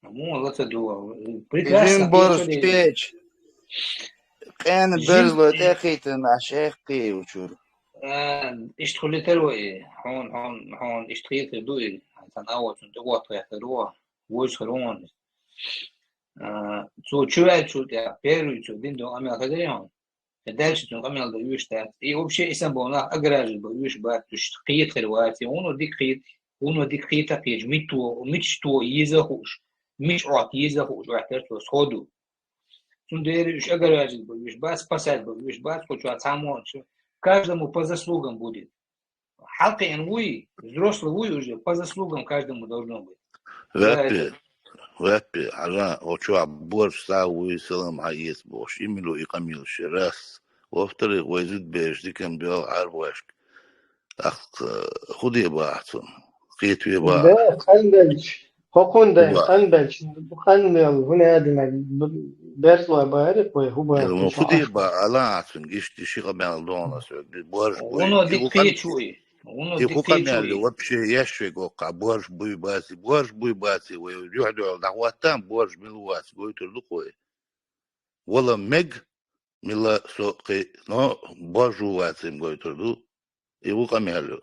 Ну, это дуа. Bizim Прекрасно. borus peç qan berzlo taqitin ashaqi uchur اشتغل تروي هون اشتغل تدوي تناول تنتقوى تروى وش خرون تو чувствую, что я первый, что день до амел хозяин, дальше то амел до юшта, и вообще если бы он агражил бы юш бат, то что киет хервати, он дикхит такие, митто езахуш, митот езахуш, вахтер то сходу, тун дери юш агражил бы юш бат, спасать бы юш бат, хочу отсамон, каждому по заслугам будет. Халка инвуй, взрослый вуй уже по заслугам каждому должно быть. Вапи, ага, очуа борщ сауи салам аес бош, имело и камил раз. Во-вторых, возит беш, дикам бел арвашк. Ах, худи баатун, хитви баат. ده خنبلش حقون ده خنبلش خنبل هنا هذا بيرسلا بارك وهو Ну, худи ба алаатун, ишти шига мел донас, борщ буй. Уно диктичуй. И хукамяли вообще ящик ока, борщ буй баси, вы юхдю дахватам, борщ милуас, гойtur духой. Вола мег, мила соқи, но борщу васим гойtur ду, и хукамяли.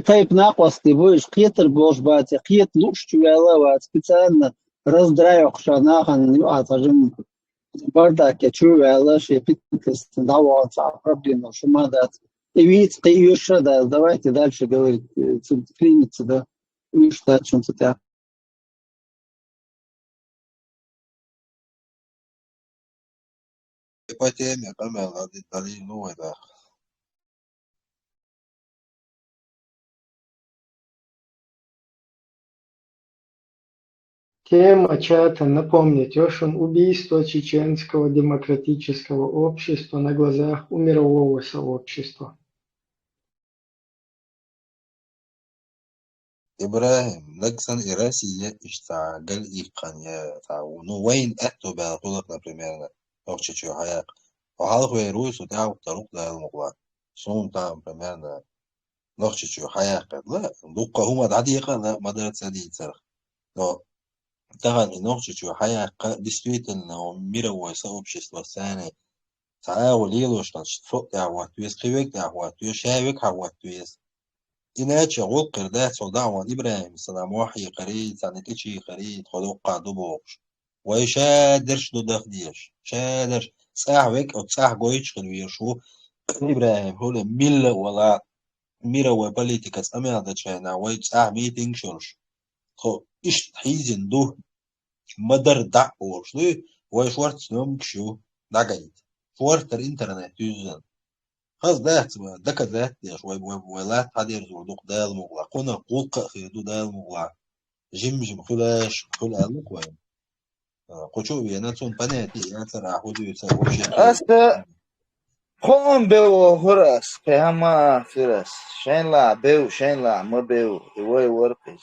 Тайп нахвас ты будешь хитр бош бати, хит луч чувела специально раздраю хшанахан, а скажем, бардак я чувела, что питкас давался проблема, что надо. И видите, ты еще да, давайте дальше говорить, примется, да, и что о чем-то так. По теме, камел, дали новый, да. Тема чата напомнить, Ошин убийство чеченского демократического общества на глазах у мирового сообщества. إبراهيم لكسن إراسية اشتغل إيقانية تعاونو وين أتو بالغلق например أوكي شو حياة وحالك ويروس وتعاو طرق ده المقلع صوم تعاو примерно نوكي شو حياة لا دوقة هما دعديقة لا مدرسة سديد سرخ но تغني نوكي شو حياة действительно мировое сообщество ثاني تعاول يلوش نشفق تعواتويس قيوك تعواتويس شاوك تعواتويس إناچه غول قردات صداوان إبراهيم السلام وحي قريد سانت إشي قريد خلوق قادو بوغش ويشادرش دو دخديش شادرش ساح ويك أو ساح قويش خلويشو إبراهيم هو ميلا ولا ميرا وبوليتيكاس أميادا شاينا ويش ساح ميتينج شورش خو إش تحيزن دو مدر دع بوغش دو ويش وارت سنوم كشو دقايد شوارتر إنترنت يوزن خلاص دات دكا ذات يا شوي ولا هذه زوردوق دال مغلا قنا قوق خيدو دال مغلا جم خلاش خلا المقوين قشو بينا تون بناتي يا ترى حدو يسوي شيء أسا خون بيو هرس كهما فرس شين لا بيو شين لا ما بيو يوي ورقيس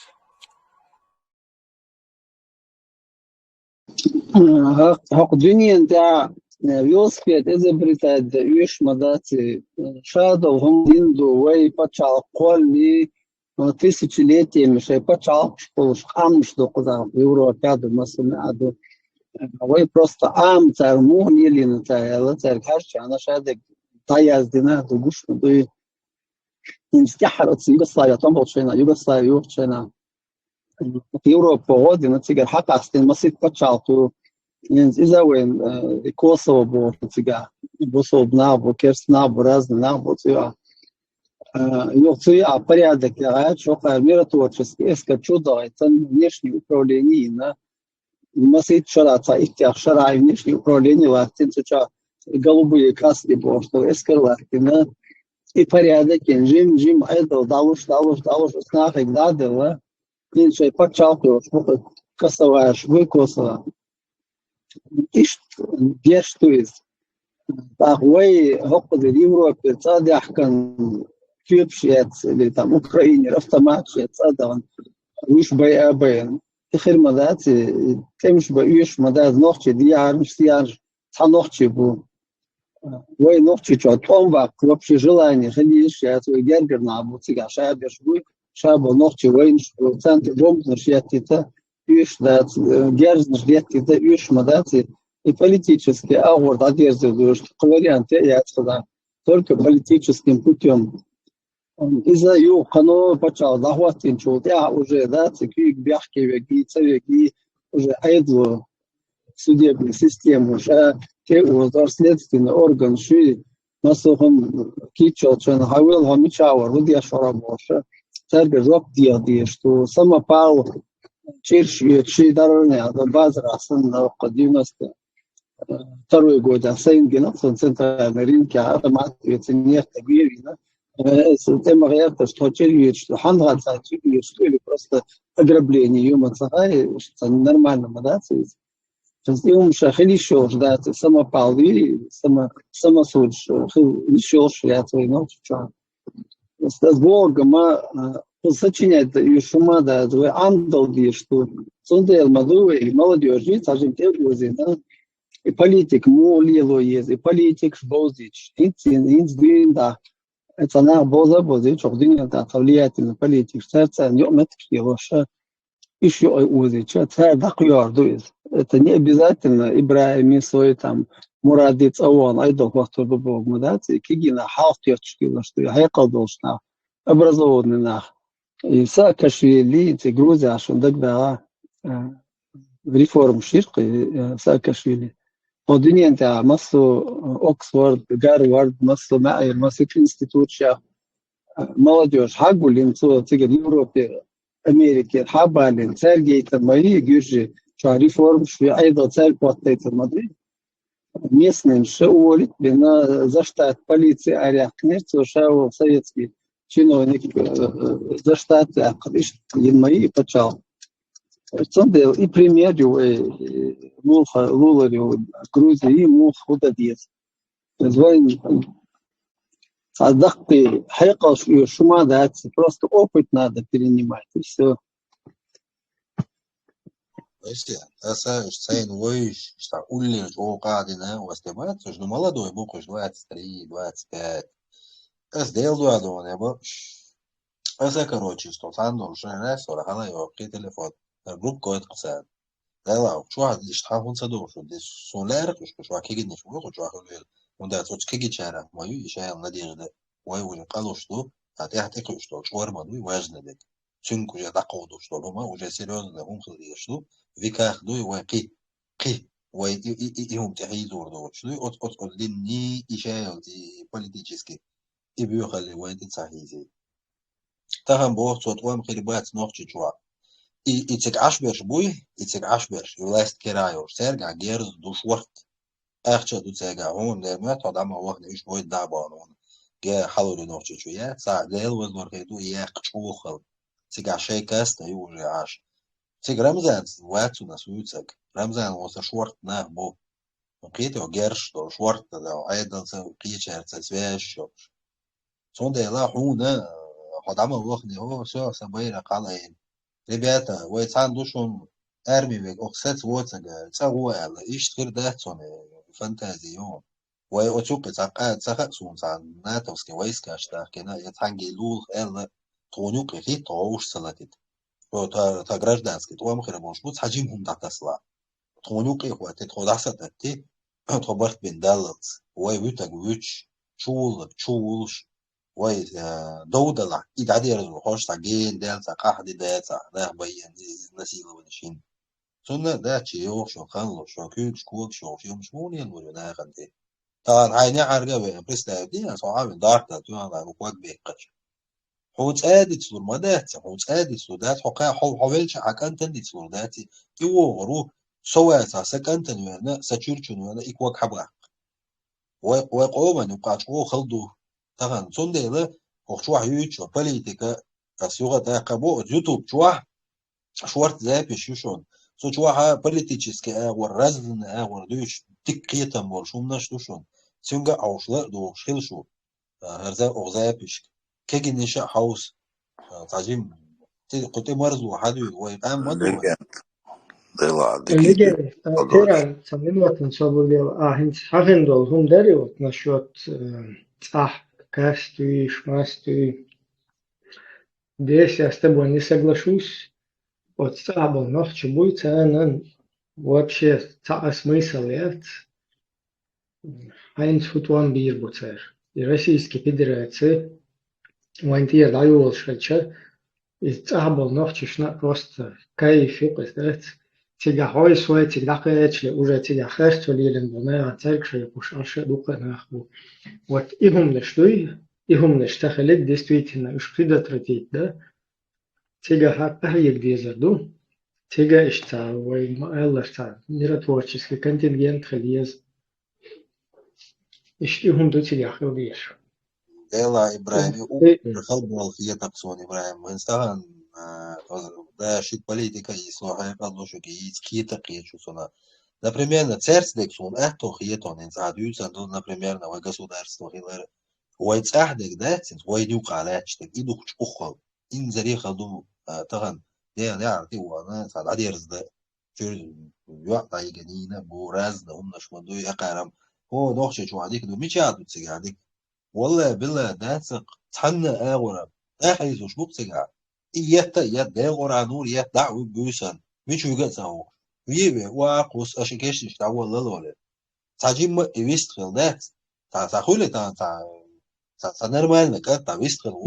حق دنيا نتاع велосипед изобретать да ешь мадати шадо هم диндо вей почал колли тысячелетиями шей почал школу шхамш до куда в Европе до масунаду вей просто ам цар мугнили цар цар кашча она шадек таяздина до гуш до инстихарат югославия там болшена югославия югчена в Европе година цигар хакастин масит почал то إذا وين كوسو بو تيجا بوسو بنابو كيرس نابو راز نابو تيجا يوصي порядок я что миротворческий чудо это внешнее управление на масит шараца их шара внешнее управление латин сейчас голубые краски бо что эскалатина и порядок жим это далуш снах их дадела инше почалку косоваешь выкосова إيش بيشتويز تاغوي هقد اليوروبي تصادي أحكام كيبشيت اللي تام أوكرانيا رفتماتشيت صادقا ويش بيا بين آخر مدات تمش بيش مدات نوختي ديار مش ديار تنوختي بو وي نوختي شو توم وقت وبشي желание خليش يا توي جرجر نابو تيجا شابش بو شابو نوختي وين شو تانت دوم نشيتيتا Иш да герзнш летки да иш мадати и политически аурд одерживают, что варианты я сказал только политическим путем. Из-за юхано почал захватить чего-то уже да такие бяхки веки цевеки уже айдло судебную систему уже те следственный орган ши насохом кичал чен хавел хамичавар рудия шарабоша цербе жоп диади что самопал شيء دارني هذا بازر أصلا قديم تروي جودا سين أصلا سنت أمريكا هذا ما يتنيه كبير هنا سنتم غير تشتغل يشتغل حنغال ساعتين يشتغل просто ограбление يوم صحيح нормально мадаться يوم شاخلي شو ждать самопалы самосуд еще я твой ночь что с Богом сочинять юшума да твой андалги что сондел мадуи молодежь сажем те возы и политик молило есть и политик боздич инцин да это на боза боздич один да влиятельный политик сердце не метки вообще еще возич это дакьяр дует это не обязательно Ибраим свой там Мурадиц Аван айдох вахту бог мадати кигина халтёчки что я hayqadolshna образованный нах и Саакашвили те Грузия ошон дагда реформ ширки Саакашвили одинента массу Оксфорд Гарвард массу Майер массу институция молодежь хагулин то теге Европе Америке хабалин сергейта мои гюржи что реформ шви айда цель платейта Мадрид местным шеолит бина заштат полиции арякнер шау советский чиновник за штат акадиш мои почал сондел и примерю муха луларю Грузии мух удадец звонит صدقتي حقيقة شو ما دات просто опыт надо перенимать и все Если сайн войш, что улли жокадина, вастемат, что молодой букуш 23, 25. Сделал одно небо. Это короче, что сам уже не сорахана его при телефон. Групп код ксан. Да, что лишь хавун саду, что здесь солер, что акиги не шму, что ахулел. Он да точки гичара, мою еще надежда. Ой, уже кало что, а ты хотел что, шварма, ну и важно дек. Чунку я такого, что дома уже серьезно умхли, что веках дуй ваки قي ويهم تحيزور دور شنو от لني إشاعة политический и بيخلي وين تنصحيزي تهم بوقت صوت وام خربات نوختي جوا и цик ашберш буй и цик ашберш юласт керайор серга герз душ ворт ахча ду цега он дермет адам аллах не иш бой дабан он جا حلو نوتشي شوية ساعة ليل وزور كيدو ياق شوخل تيجا شيء كاست يوري عاش تيجا رمزان واتو نسويتك رمزان وصل شورت نه بو قيتو جرش دور شورت ده أيضا قيتش هرتسويش صندي لا حونا خدامة وقني هو شو سبيرة قالين ربيتا ويتعندوشون أرمي بيك أقسات واتجا تسوى على إيش غير ده فانتازيون وأتوقع تقعد سخصون عن ناتوسكي ويسكاش تاكينا يتحنجي لول إلا تونيوكي في طوش سلاتيت تا гражданский تو مخير مشبوط حجمهم تتصلع تونيوكي هو تدخل حسدتي تخبرت بين دالت ويبوتك ويتش شولش وي دودلا إدعادير الخوش تاجين دال تقاح دي داتا ده بيان نسيله ونشين سنة ده تشيو شو خلو شو كيل شكوك شو مش موني الموجودة خدي طبعا عيني عرقة بس دي صعب دارتا تو أنا بقولك بيقش حوت آدي تسول مدات حوت آدي سودات حقا حولش حكان تندي سوداتي يو غرو سواسا سكنتن وانا ساتشورشون وانا إكواك حبا وقوما نقاشو خلدو طبعا سندي لا وشوح يوتش وبوليتيكا أسيوغا تاقبو يوتيوب شوح شورت زابي شوشون سو شوحا политически ورزن وردوش تكيتم ورشومناش دوشون سيونغا أوشلا دو شخلشو هرزا أغزابيش كيجي نشا حوس تعجيم قلت مرزو حدو ويقام مدو Лиге Теран саминватн соболел ахин хагендол хум дариот насчет кастуи, шмастуи. Здесь я с тобой не соглашусь. Вот стабл ночь будет, вообще смысл нет. Ein футван бир буцер. И Российской Федерации вантир даюл шельча. И стабл ночь шна просто кайф юкастет. Тига хой свой тига кэчли уже тига хэш толилен бона церкши пушарши дука нахбу. Вот игум нештахелек действительно уж предотвратить, да? Тига хапахик дезерду. Тига ишта вой эллашта миротворческий контингент хелиез. Игум до тига хелдиш. Эла Ибраим خلبوا في تقصون إبراهيم إنسان ده شيء политика и слухай подложу ки такие чувства. Например, на церквексон это хиетон инсадуются, например, на государство хилер. ويتساعدك ده ويدوق على تشتك إيدو كش أخل إن زري خدو تغن ده نعرف وانا سعد عادي يرزق جور يقطع يجنينا بوراز ده هم نشمدو يقارم هو نخش شو عليك دو مش عادو تسجع عليك والله بالله ده تحنا أورا أحيز وش بتسجع إياتا ده غورا نور إيات دعوة بيوسان مش وجد سهو ويبي واقوس أشكيش تشتعوا الله تعجيم يستخل ده تاخولي نورمально как-то выстрел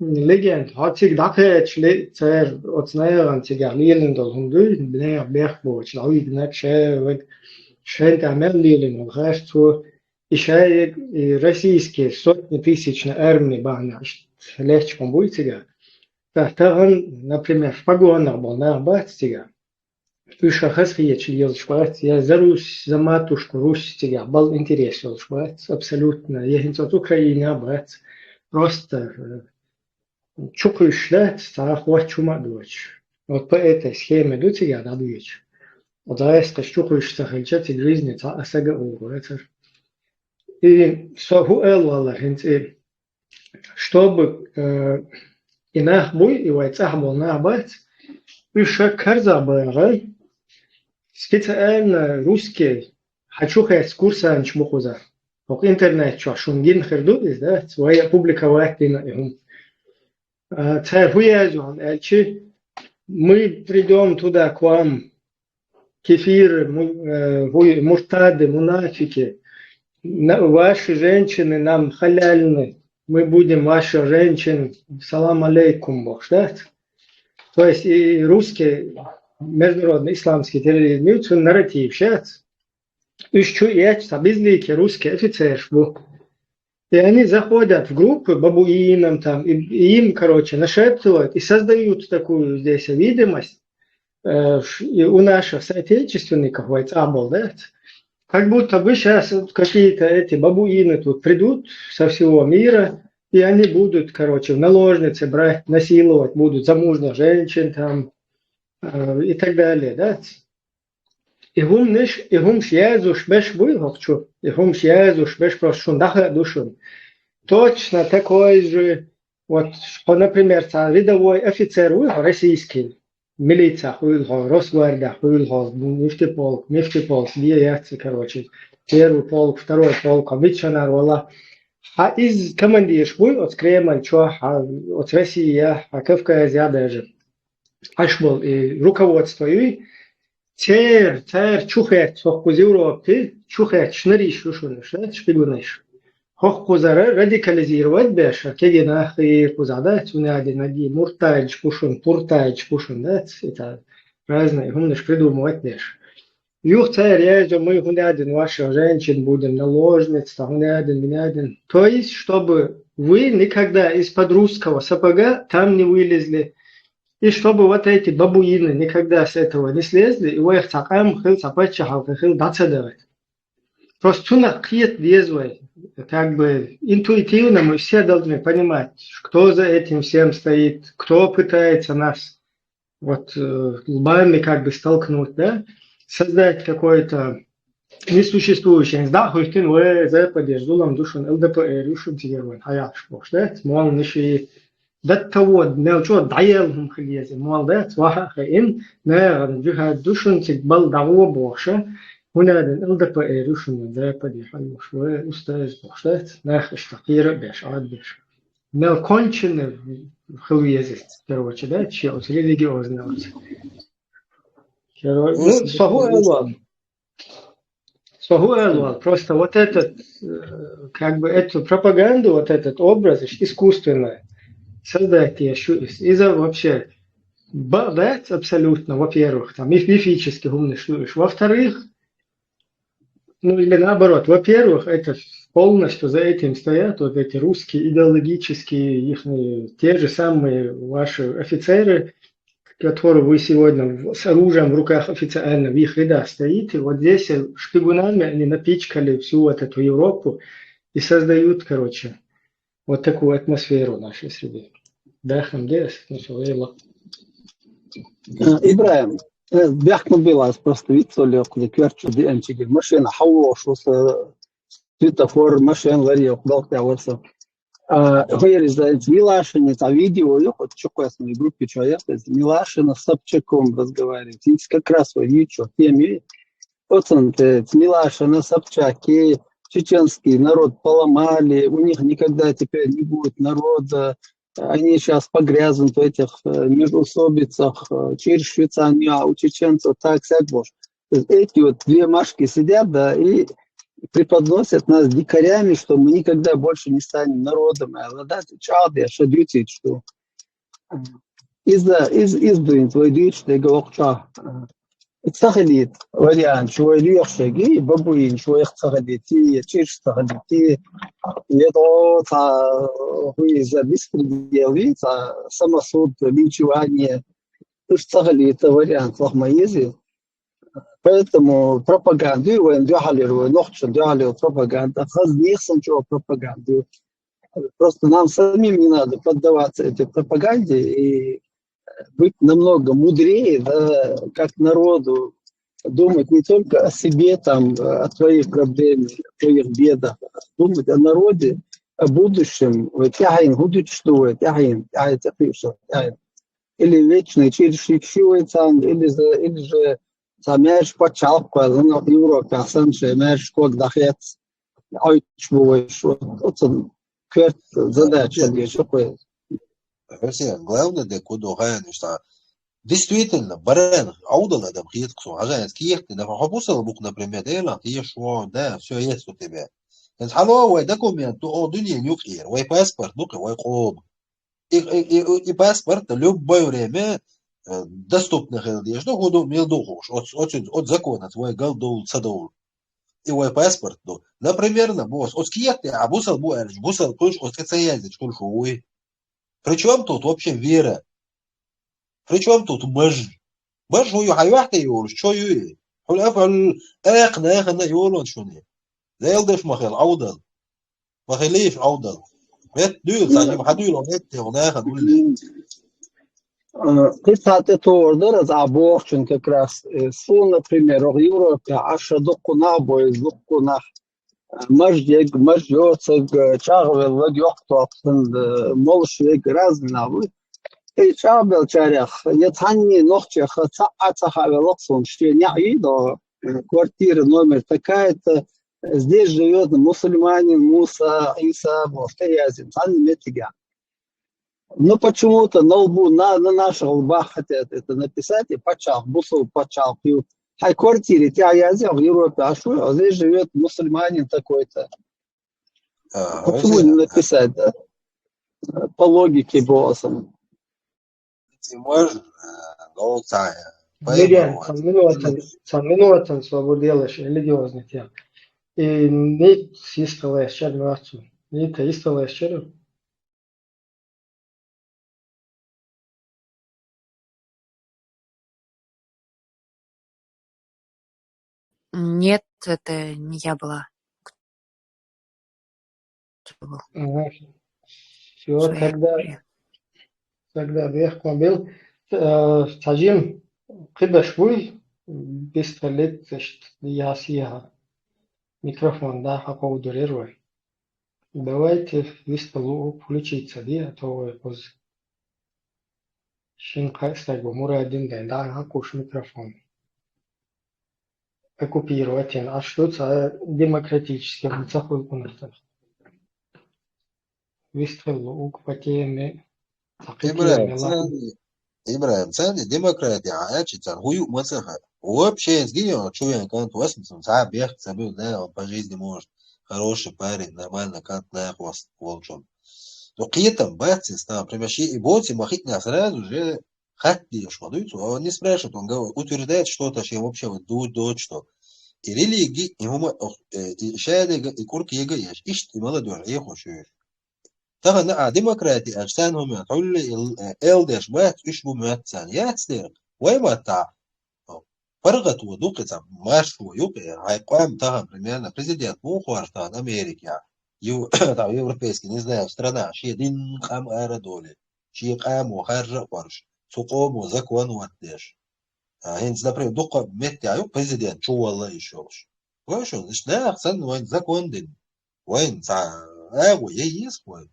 Legend hat sich dafür sehr отznaеван тига лилен дол хунду бне бехбо члави бне шент амел лилен гасту ишай российские сотни тысяч на армии бана легче будет тига тахтаган например в погонах был на бат-тига Üç şahıs geçiyor şubat ya zarus zamatuşku Rusya был интерес шуbat абсолютно ехать от Украины бат просто чукушлет страховать чума дочь вот по этой схеме дочь я дадуешь вот да есть чукуш сахальчат и жизни та асага угорец и соху элла чтобы инах бой и вайцах был на бат Üç карза был специально русский хочу ходить курсы ничмухуза. В интернете что шунгин хердуис, да, своя публиковать на им. Царь хуязон, эльчи мы придем туда к вам кефир, муртады, мунафики, ваши женщины нам халяльны, мы будем ваши женщины, салам алейкум, бог, да? То есть и русские международный исламский терроризм нарратив сейчас. Еще есть безликие русские офицеры. И они заходят в группы бабуинам там, и им, короче, нашептывают и создают такую здесь видимость. И у наших соотечественников, да, Как будто бы сейчас какие-то эти бабуины тут придут со всего мира, и они будут, короче, в наложницы брать, насиловать будут замужних женщин там и так далее, да? И гум Иисус беш выгохчу, и гум Иисус беш просто даха душун. Точно такой же, вот, что, например, рядовой офицер российский, милиция, Росгвардия, нефтеполк, яйца, короче, первый полк, второй полк, ветчанар, вала. А из командир от Кремль, от России, а Кавказа даже, аж был и руководство, и царь чухет, из Европы, чухет, шнариш, шпигуниш. Хох кузара радикализировать беша, кегена хи кузада, цуняди нади, муртач пушун, пуртач пушун, да, это разные, гумнеш придумывать беша. Юх царь, я же мы гунядин ваших женщин будем, наложниц, гунядин. То есть, чтобы вы никогда из-под русского сапога там не вылезли, и чтобы вот эти бабуины никогда с этого не слезли, и вы их цакам хил цапачахал, хил дацадавать. Просто цунакхиет лезвой, как бы интуитивно мы все должны понимать, кто за этим всем стоит, кто пытается нас вот лбами как бы столкнуть, да, создать какое-то несуществующее. Да, хуйкин вы за поддерждулам душун ЛДПР, душун тигерван, хаяш бош, да, мол ниши даттаво, мелчо дайел хлезе, мол да, цваха ин, да, душун тигбал даво боша. هنا LDPR وشون ذا بدي حلو شوي أستاذ بخشت ناخش تقيرة بيش عاد بيش مال كونشن خوية زت كروتش ده شيء أصلي ليجي أوزنا كروت صهو ألوان просто вот этот как бы эту пропаганду вот этот образ искусственный создать из-за вообще да абсолютно во-первых там мифически умный шлюш, во-вторых ну или наоборот, во-первых, это полностью за этим стоят вот эти русские идеологические, их те же самые ваши офицеры, которые вы сегодня с оружием в руках официально в их рядах стоите, вот здесь шпигунами они напичкали всю вот эту Европу и создают, короче, вот такую атмосферу в нашей среде. Да, Хамдес, Ибраим, бяхма была просто вицоле, куда кверчу дианчики, машина хавло, что светофор, машин ларьев, долго вот. Вырезать Милашина, это видео, я вот чукасной группе человек, Милашина с Собчаком разговаривает. И как раз вы видите, теме, вот он, Милашина, Собчаки, чеченский народ поломали, у них никогда теперь не будет народа, они сейчас погрязнут в этих междоусобицах, через Швейцарию, а у чеченцев так, сяк бож. Эти вот две Машки сидят, да, и преподносят нас дикарями, что мы никогда больше не станем народом, а ладать чады, что дьютит, что из-за твой дьют, что я говорю, что это вариант, что я лёгшеги, бабуин, что я цахалити, чеш цахалити, это вы за беспредел, самосуд, линчевание, цахалити вариант, лохмаези. Поэтому пропаганду, пропаганда, пропаганду. Просто нам самим не надо поддаваться этой пропаганде и быть намного мудрее, да, как народу, думать не только о себе, там, о твоих проблемах, о твоих бедах, думать о народе, о будущем. Или вечный через или же Самеш почалку, но Европе, а сам же меш код дахец, ойчбуешь, вот он кверт задача здесь такое. Главное, да куда гаен, что действительно барен аудала да приедет к сужаен, скиехты, да хапусал бук, например, да, ты шо, да, все есть у тебя. Это халовый документ, о дуне нюкер, ой паспорт, ну-ка, ой коб. И паспорт в любое время доступных что году милдухуш от закона твой галдул садул и твой паспорт ну например на босс от скиеты а бусал тоже от кацаязить что ой причем тут вообще вера причем тут мэж ую хайвахты его что ю والأفعل أقنا يقولون شوني زي الضيف مخيل عودل مخيليش عودل بيت دول ساجي ما حدول ونت وناخد ولا Ты сате тордер за оборчен как раз су, например, в Европе аж докку на бой, докку на маждег, маждёцег, чагвел, вагёхтопсен, молшвег, разнавы. И чабел чарях, нетанни нохчех, цахавелоксон, что не идо, квартира номер такая-то, здесь живет мусульманин Муса Иса, может, я цанни метига. Но почему-то на лбу, на наших лбах хотят это написать, и почал, бусу почал, пьют. Хай квартире, тебя я взял в Европе, а что, а здесь живет мусульманин такой-то. Почему не написать, да? По логике боссом. Ты можешь, но Miriam, sam minutan slobodelaš religiozne tijela. I ni si isto lešćer noću. Ni te isto lešćeru. Нет, это не я была. Все, тогда легко был. Сажим, когда швуй, пистолет, я съехал. Микрофон, да, аккаудируй. Давайте в столу включиться, да, то поз. Шинка стегу, мурадин день, да, акуш микрофон. Оккупировать, а что это демократически, в цахуй кунастах. В столу укпатеме, إبراهيم ثاني ديمقراطية عايشة هو مثلا вообще сделал, что я кант 80 сам бег забил, да, он по жизни может хороший парень, нормально кант на хвост волчон. Но при этом братцы стал примерщи и боти махить на сразу же хотишь подуйте, а он не спрашивает, он говорит, утверждает что-то, что вообще вот дует что. И религии, и ему шайда и курки его есть, ищет и молодежь, я хочу. طبعا ديمقراطي أجسانهم حل إلدش بات إشبو ماتسان ياتسير ويما تاع فرغت ودوقت ماش ويوقع هاي قام تاع примерно президент мухуар таа Америка таа европейский не знаю страна ши дин хам аэrodоли ши қаму харжа парш суқому закон ваттеш хинц например дуqa меттяю президент чувала ещёш вообще значит да ахсан вайн закон дин вайн таа есть вайн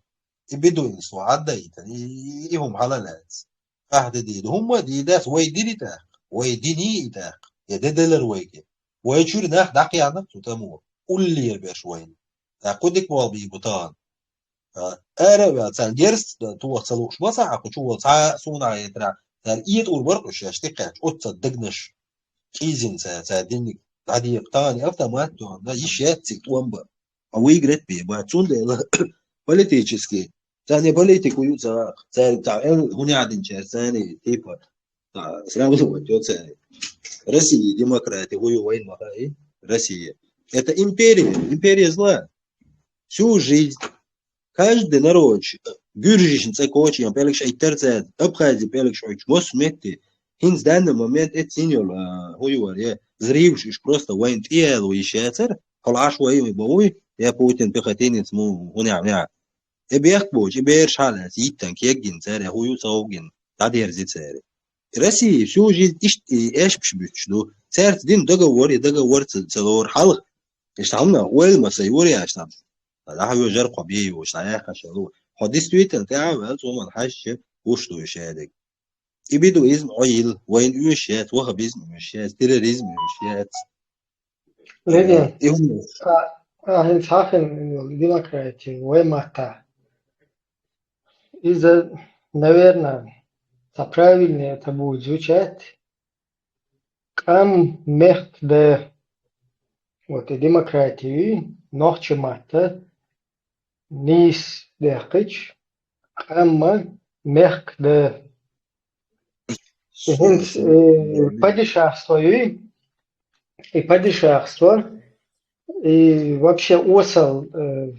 بدونسوا عدايتا إيهم حلالات أحد دي هم دي داس ويديني تاق ويديني تاق يددلر ويكي ويشور ناح داقي عنك تتمو قول لي يربيش وين تاقودك والبي بطان أرى تان جرس تو صلوش ما صح كشوا صح صنع يترا تان إيد والبرقش يشتقش أتصدقنش كيزين ساديني عادي يقطعني أفتح ما تون ده يشيات سيكتوانبا أو يجرت بيه بعدون ده политический ثاني политику юца царь هنا один часть ثاني типа сразу вот ثاني Россия демократия воин махай Россия это империя зла всю жизнь каждый народ гюржишин цекочи пеликш айтерцет обхази пеликш мосмети в данный момент это синьор хуюар зрившиш просто воин тиел вещацер халаш воин бой я Путин пехотинец му هنا بيحكوا بير شالة يتن كيجين ساري هو يصوجين تعدير زيت ساري راسي شو جيت إيش بشبيشلو سارت دين دقا تصور حلق إشتغلنا وين ما سيوري عشان هذا هو جرق بيه وش عياق شلو حديث تويتر تعمل ثم الحش وشلو يشادك يبيدو إذن عيل وين يشات وهب إذن يشات تيريزم يشات لكن هن صحن الديمقراطية وين из-за, наверное, это правильно это будет звучать, кам мехт де вот и демократии, нохче мата, нис де хич, кам мехт де падишахство и падишахство. И вообще осал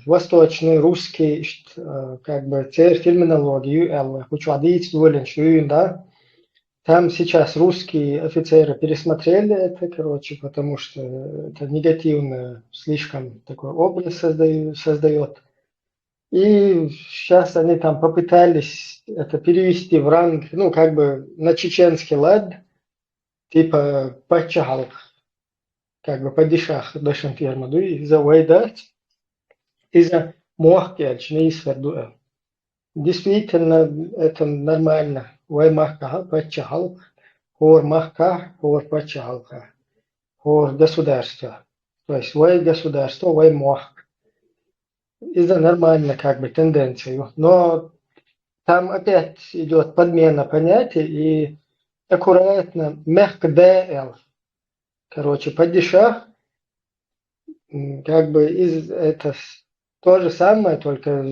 восточный русский как бы терминологию хочу адить волен да Там сейчас русские офицеры пересмотрели это, короче, потому что это негативно слишком такой образ создает. И сейчас они там попытались это перевести в ранг, ну, как бы на чеченский лад, типа пачахалк, как бы падишах дашен фермаду, и за вайдать, и за муахкельч, не исверду. Действительно, это нормально. Вай махка пачахалк, хор махка, хор пачахалка, хор государства. То есть вай государство, вай муахк. Из-за нормально как бы тенденцию. Но там опять идет подмена понятий и аккуратно, мягко ДЛ. Короче, падишах, как бы это то же самое, только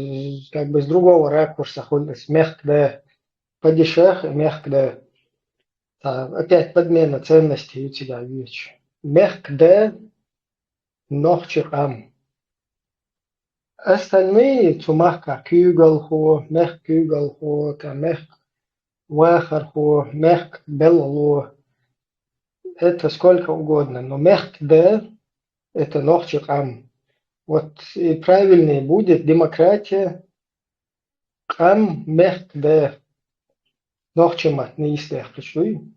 как бы с другого ракурса ходит. Мягко Д. Падишах и мягко Д. Опять подмена ценностей у тебя вещь. Мягко Д, нохчик ам. Остальные цумахка кюгалхо, мех кюгалхо, мех вахархо, мех белло. Это сколько угодно, но мех д это нохчик ам. Вот и правильнее будет демократия ам мех д нохчимат не истех, почуй.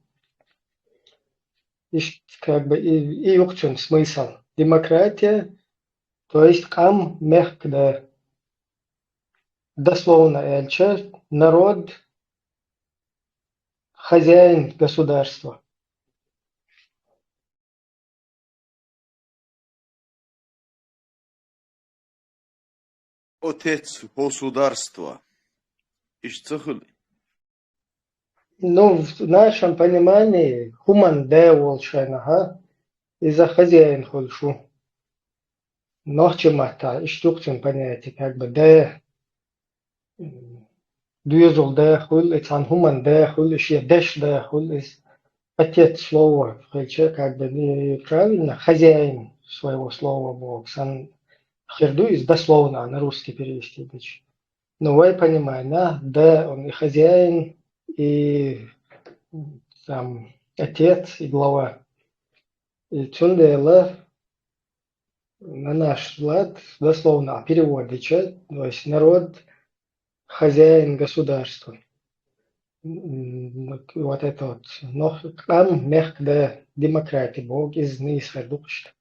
Как бы и юкчун смысл. Демократия, то есть ам мех д. Дословно эльча, народ, хозяин государства. Отец государства. Ишцехли. Ну, в нашем понимании, хуман де волшайна, из-за хозяин хольшу. Нохчимата, иштукцин понятие, как бы де, дюзул де хуль, ицан хуман де хуль, ишья деш де хуль, отец слова, как бы неправильно, хозяин своего слова Бог, сам херду из дословно на русский перевести. Но вы понимаете, да, да, он и хозяин, и там отец, и глава. И цундела на наш лад дословно переводится, то есть народ, хозяин государства. Вот это вот. Но там мягко демократия, Бог из Нисфердукшта.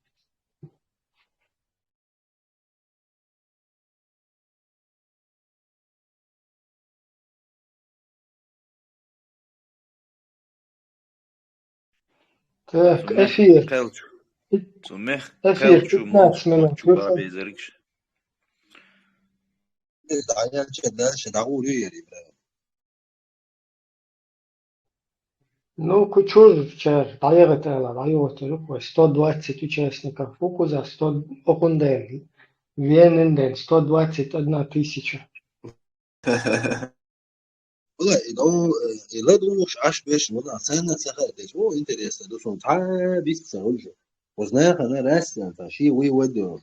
Так, эфир. Эфир 15 минут. Ну, кучур, дайгатала, 120 участников фокуса, 100 окунден, вененден, 121 тысяча. Иладу аш беш вона цена цахатеш. О, интересно, дусон та бисца уже. Узнаешь, она растет, та ши выводу.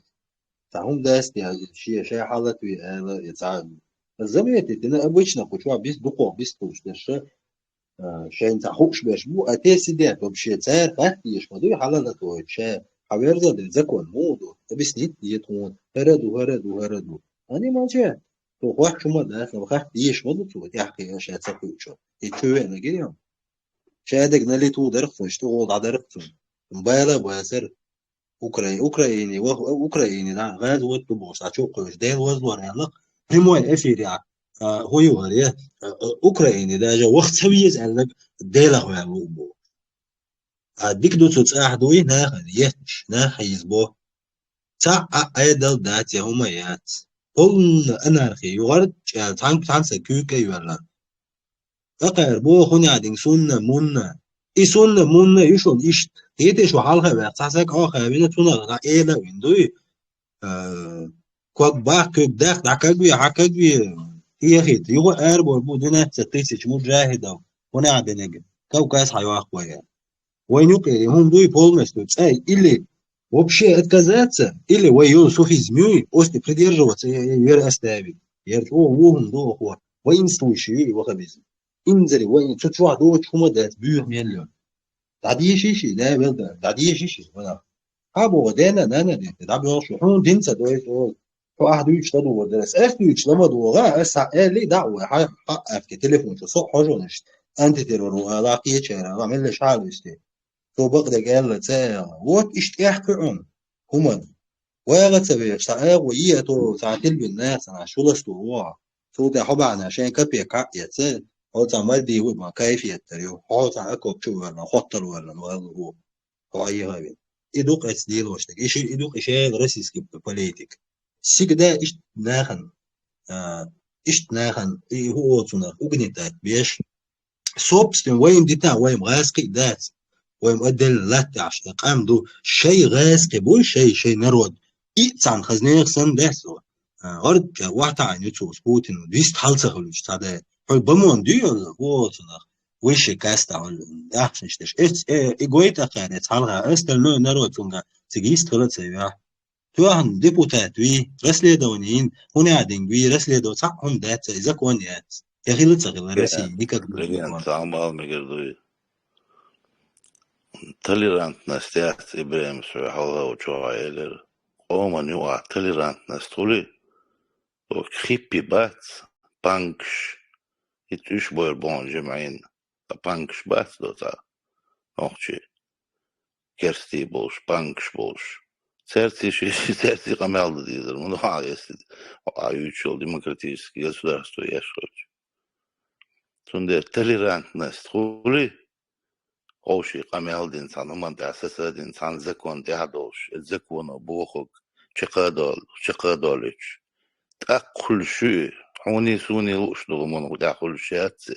Тахум даст я ши халат ви это яца. Заметьте, ты обычно кучу без духов, без туш, что شاين تحوش باش مو أتاسي ده بمشي تار فاتيش ما دوي حالا لتوه شا حويرزا دل زكوان مودو تبس نيت يتون هردو أني ما جاء تو خواه شما ده خبخاه ديش مودو تو تحقي شا تساقوشو يتشوه نجيهم شا دك نالي تو درختون شتو غوض درختون مبالا بواسر أوكرايني أوكرايني ده غاز ود بوش عشو قوش دين وزدور يلا هموين أفيريا هو يوري أوكرانيا ده جو وقت سويس على الدولة هو يبغو ديك دو تصاح دوي ناخ يزبو تا أيدل دات يهما يات قلنا أنارخي يغرد تان سكوكا يورلا أقر بو خوني عدين سنة منا سنة منا يشون إيش تيتش وحالها بقصصك آخر بين تونا إيلا ويندوي كوك باك كوك داك حكاك هي خيط يغو أربو بدنا 6000 مجاهد هنا عندنا كوكاس حيوان قوية وين يقولي هم دوي полностью أي или вообще отказаться или воюют сухие змеи после придерживаться веры оставить. Я говорю, о, вон, до, воинствующие его хабизм. انزل وين تشوف دوت هم ده بيوه مليون تعدي شيء ده بلد تعدي شيء ولا أبو ودينا نانا دي تعبي شو حون دينسا دوت واحد يشتغل ودرس يشتغل لما دوغا اسا لي دعوه حق في تليفون تصح حاجه انت ترى علاقيه شهر عمل لي شعر استي تو بقدر قال تسا وات اشتياحكم هم ولا تبي ساعه ويا تو ساعتين بالناس انا شو لست هو تو ده حبا انا عشان كبي كايت هو تعمل دي ما كيفيه تريو هو تعكب شو ولا خطر ولا هو هو اي هاي يدوق اسديل واشتك ايش يدوق شيء راسيس بوليتيك سيك ده ايش ناخن ايش ناخن هو تنا وبنيتات بيش صوبستن وين ديتا وين غاسقي دات وين مؤدل لا تعش قام دو شيء غاسقي بول شيء نرود إيتسان خزنين خسن دهسو غرد واحد عن يوتيوب بوتين ديست حالسه خلوش تاده هو بمون ديو هو تنا وش كاستا ولا احسن شتش ايجويت اخارت حالها استلمو نرود تونغا تجيست خلت سيبا توهم ديبوتات وي رسلي دونين هنا عدين وي رسلي دو صح هم دات إذا كونيات يا أخي لتصغر رسي نيكا لكن تعمل مقدوي تليرانت نستيات إبراهيم سوى حوضا وشوى عيلر قوما نوع تليرانت نستولي وخيبي بات بانكش يتوش بوير بون جمعين بانكش بات دوتا نوخشي كرستي بولش بانكش بولش Сердце камел дидер, ну а если аючил демократический государство я шоч. Тунде толерантность хули, оши камел дин сануман дасаса дин сан закон дядош, закона бохок, чекадолич. Так хулши, хуни суни лушну мон да хулшатsi.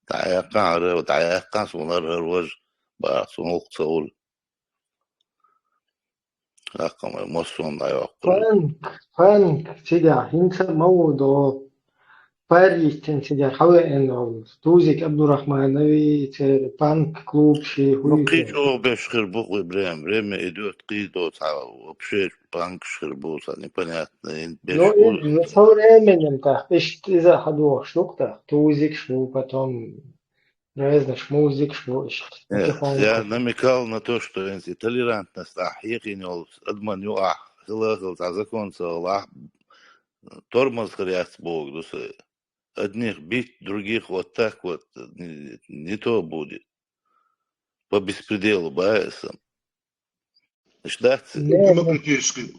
Таяка сунар рож ба сунук цаул. رقم مصون لا فانك تجاه انت موضوع فاريتن تجاه حوالي انه توزيك عبد الرحمن نبي بانك كلوب شي هو قيدو باش خربوق ابراهيم ريم ادوت قيدو تاع وبشي بانك خربوق непонятно ну и со временем так اذا حدوه شنو توزيك شنو потом разный шмузик шмуш я намекал на то, что толерантность ахихинел адман юа хилахил та закон салах тормоз хряц бог дусы одних бить других вот так вот не то будет по беспределу баесом ждаться демократический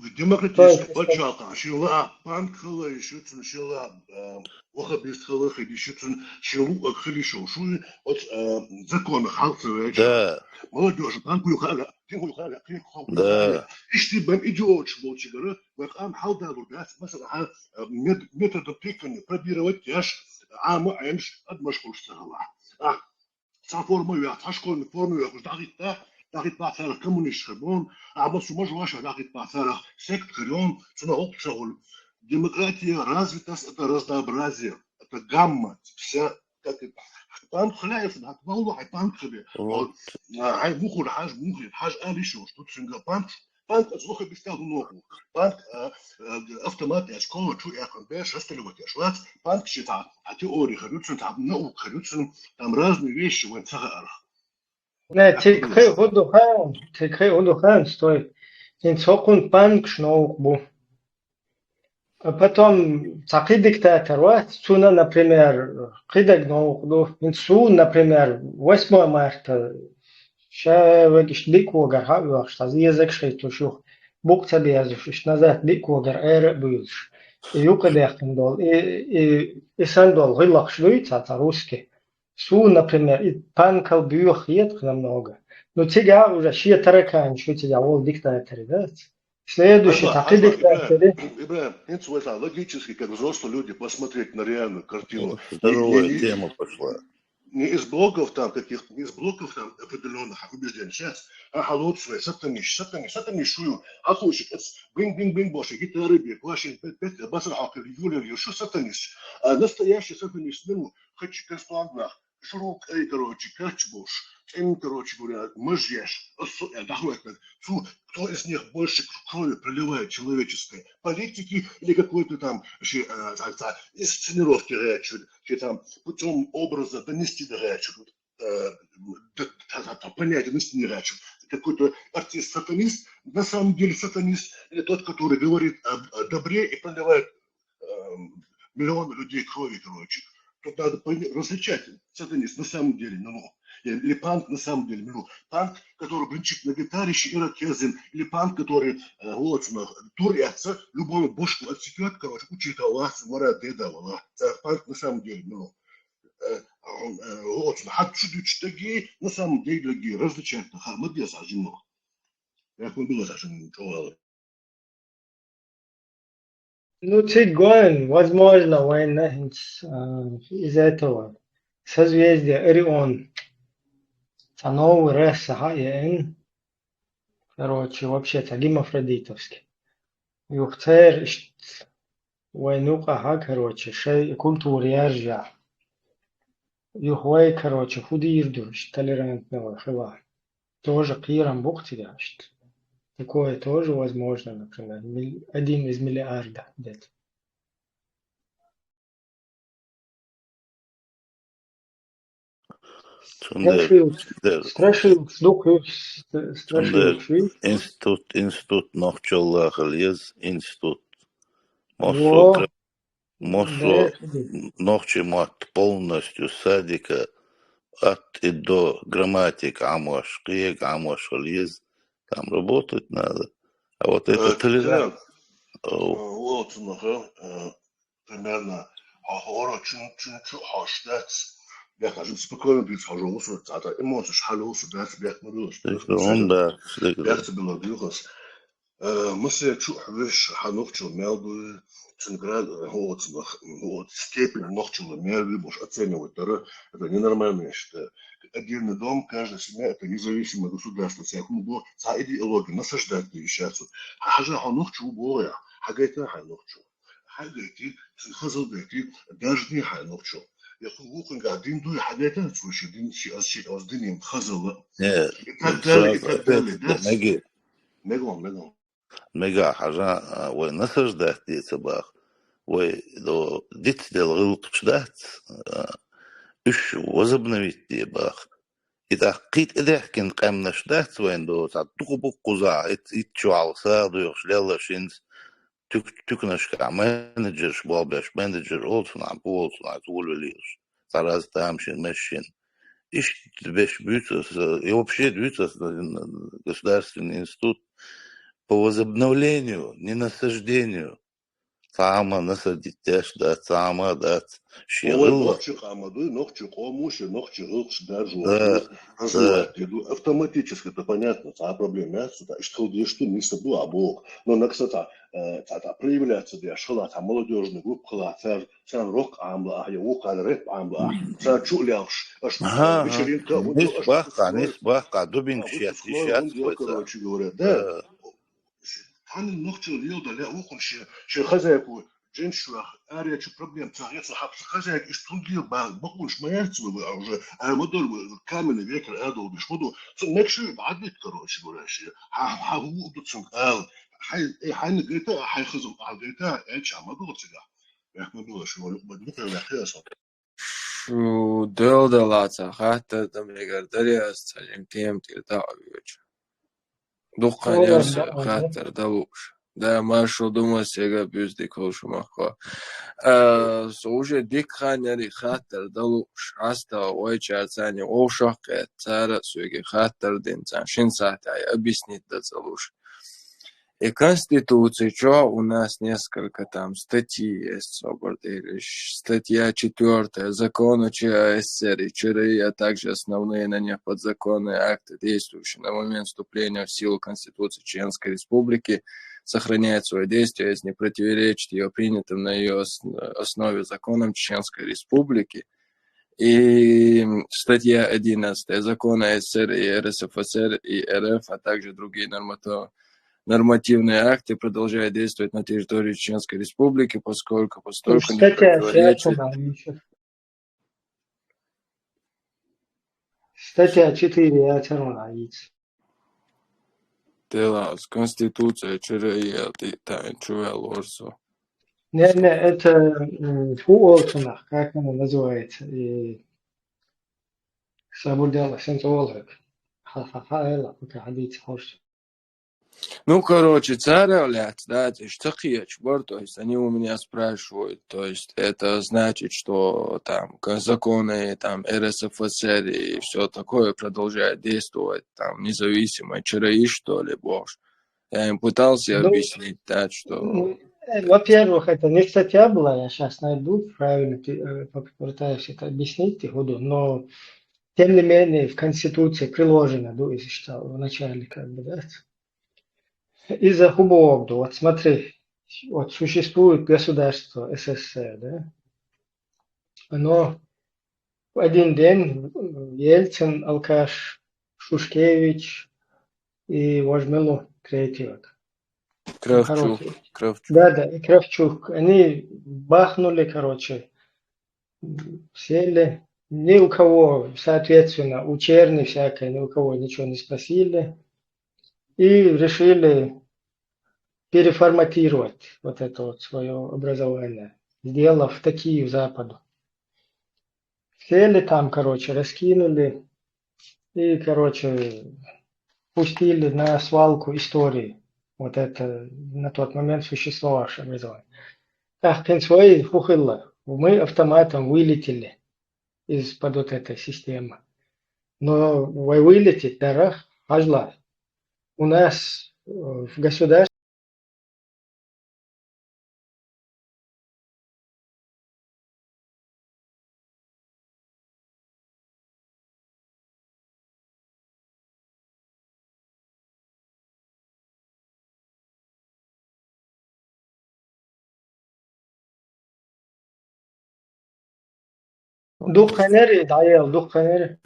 почалка шила панк хила еще шила وخبيست خلاص يشوفون شلون أخلي شو от закона халцевые. Да. Молодежь, банку юхала, тихо юхала, да. Ишти бам идиот шболчигара, вакам халда рубят, مثلا метод тыкания пробировать тяж, а мы аемш адмашкул стала. Саформу я ташкол форму я داخل بعثر كمونيش خربون عبا سوماج واشا داخل بعثر سект خريون سنة опцию демократия развитость это разнообразие это гамма вся как пан خلاص ده موضوع пан خبي هاي بخور حاج قال شو تسنجا بان أزوخ بيستخدم نوعه بان автомат я школа чу я конбеш остальное шват пан считает а теории خريطة там наук خريطة там разные вещи в инцагар. Не, тикхи удухан стой. Инцокун панк шноукбу. А потом такой диктатор, вот, суна, например, кидак ноукду. Инцу, например, 8 марта. Ша вегиш диквогар хавюах, что язык шейтушух. Бук тебе языш, назад диквогар эре бюлш. И юкадехтен дол. И сандол гылах шлюйца, это русский. Су, например, и панкал бюх ед намного. Но тебя уже шия таракан, что тебя ол диктаторы, да? Следующий такой диктаторы. Ибраим, это логически, как взрослые люди, посмотреть на реальную картину. Здоровая тема пошла. Не из блоков там каких-то, не из блоков там определенных убеждений. Сейчас, халот свои, сатанишую, ахушек, бинг-бинг-бинг, боши, гитары, бег, ваши, басар, ахер, юлер, юшу, сатаниш. А настоящий сатаниш, ну, хочу касплагнах. широк, короче, качбуш, короче говоря, мажьяш, кто из них больше крови проливает человеческой политики или какой-то там инсценировки речи, там путем образа донести до речи, понятие истинной речи. Какой-то артист-сатанист, на самом деле сатанист, или тот, который говорит о добре и проливает миллионы людей крови, короче. Тут надо различать сатанист на самом деле, или панк на самом деле, панк, который бренчит на гитаре, ирокезин, или панк, который турятся, любую бошку отсекет, короче, учит Аллах, мора деда, панк на самом деле, حد شو تشتكي نسام ديلجي различать мы без ажино. Я было ажино чувал. Ну, цигоин, возможно, война из этого созвездия Орион. Новый рас Хаин, короче, вообще-то гимафродитовский. Юхтер войну каха, короче, шей культура яржа. Юхвей, короче, худирдуш, толерантного хила. Тоже клиром бухтиряшт. Такое тоже возможно, например, 1 из миллиарда где-то. Страшилк, институт нохчолла халез, институт нохчи мат полностью садика от и до грамматика амош, киек амош халез, там работать надо. А вот это толерант. Вот, примерно, я кажу, спокойно быть хожу, это эмоции шалу, да, тебе мрёшь. Я тебе ловлюсь. Мы все чувствуешь, ханухчу мелбу, ценград, вот степень нохчу мелбу, можешь оценивать, это ненормально, что отдельный дом, каждая семья, это независимое государство, вся хубо, вся идеология, насаждать сейчас. Хажа ханухчу боя, хагайта ханухчу, хагайти, хазалдайти, даже не ханухчу. Я хукун قاعدين دول حاجات تفوش دين شيء قصدين خزل ميجا حاجة وين نسجدت دي صباح وين لو ديت دل غلط شدت إيش وزبنويت دي باخ إذا قيت إذا كن قمنا شدت وين دو تعطوك بقوزا إتشو على صار يوش ليلا شينز تكنش كمانجر شبابش مانجر أولسون عم أولسون عتقول وليش صار تامشين مشين إيش تبش بيوتس вообще бьются государственный институт по возобновлению, не насаждению. Сама насадить тяж, да, сама, да, щерыло. Автоматически, это понятно, а проблема, что не собой, а Бог. Но, кстати, проявляется, где шла, там молодежный группа, там рок амбла, а его рэп амбла, там чуляш, вечеринка. Не спаха, дубинг щас, короче говоря, да. Они ногти льёда, ля ухун ще хозяйку женщина, ария че проблем, царец хапс хозяйка из тундил бакун шмаярцу а уже модуль каменный векер адол бишмуду, некши бадит, короче говоря, ха удуцун хай негета, хай хазу агета, эч амадул цыга. Я модул что бадмитер вяхясо. Шу делдалаца, хата там регардариас, цалим тем тирдавич. Духан ясы хаттар далуш. Да, машу думал сега бюзди колшу махва. Уже дикхан яри хаттар далуш. Аста ойча цани овшахке цара суги хаттар дин цан шин сахтай объяснить да залуш. И Конституции, что у нас несколько там статей есть, статья 4 закон о ЧССР и ЧРИ, а также основные на них подзаконные акты, действующие на момент вступления в силу Конституции Чеченской Республики, сохраняет свое действие, если не противоречит ее принятым на ее основе законам Чеченской Республики. И статья 11 закона СССР и РСФСР и РФ, а также другие нормативные акты продолжают действовать на территории Чеченской Республики, поскольку не противоречат. Статья 4 яйца. Делās Конституция чирейта чувелорсо. Не, это фуолтунах, как оно называется, и сабудела сенсуолог. Ха-ха-ха, пока ходить хочешь. Ну, короче, царевлять, да, то есть цахиячбор, то есть они у меня спрашивают, то есть это значит, что там законы там РСФСР и все такое продолжает действовать, там независимо, чираи, что ли, боже. Я им пытался объяснить, да, что... Во-первых, это не статья была, я сейчас найду, правильно попытаюсь это объяснить, но тем не менее в Конституции приложено, я считал, в начале, как бы, да, из-за хубового, вот смотри, вот существует государство СССР, да, оно в один день Ельцин, Алкаш, Шушкевич и Вожмелу третьего. Кравчук. Да, и Кравчук. Они бахнули, короче, сели. Ни у кого, соответственно, у черни всякой, ни у кого ничего не спросили. И решили переформатировать вот это вот свое образование, сделав такие в Западу. Сели там, короче, раскинули и, короче, пустили на свалку истории. Вот это на тот момент существовавшее образование. Так, пенсвой хухилла. Мы автоматом вылетели из-под вот этой системы. Но вылететь, да, ажла. У нас в государстве Духанери, даел, духанери.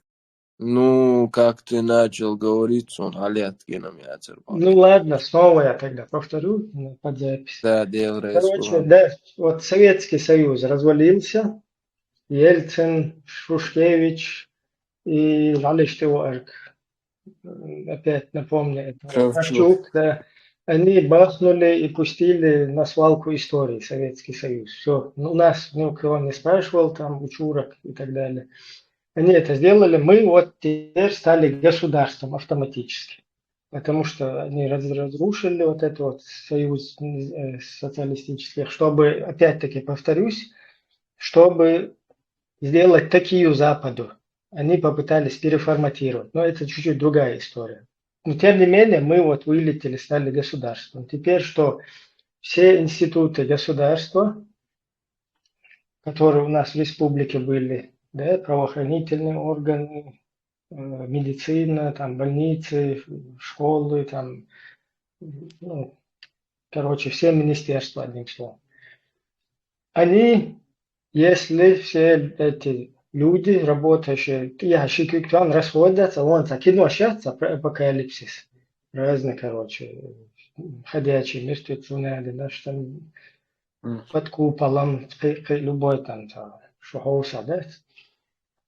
Ну, как ты начал говорить, он Аляткиным я цербал. Ну ладно, снова я тогда повторю под запись. Да, делай. Короче, да, вот Советский Союз развалился, Ельцин, Шушкевич и Лалиштеварк, опять напомню, это Кравчук, да, они бахнули и пустили на свалку истории Советский Союз. Все, у нас никого не спрашивал, там, учурок и так далее. Они это сделали, мы вот теперь стали государством автоматически, потому что они разрушили вот этот вот союз социалистических, чтобы, опять-таки повторюсь, чтобы сделать такие Западу. Они попытались переформатировать, но это чуть-чуть другая история. Но тем не менее мы вот вылетели, стали государством. Теперь что? Все институты государства, которые у нас в республике были, да, правоохранительные органы, медицина, там, больницы, школы, там, ну, короче, все министерства, одним словом. Они, если все эти люди, работающие, ящики, расходятся, вон, киношатся, апокалипсис, разные, короче, ходячие мертвецы, да, что там под куполом, любой там, шоуса, да,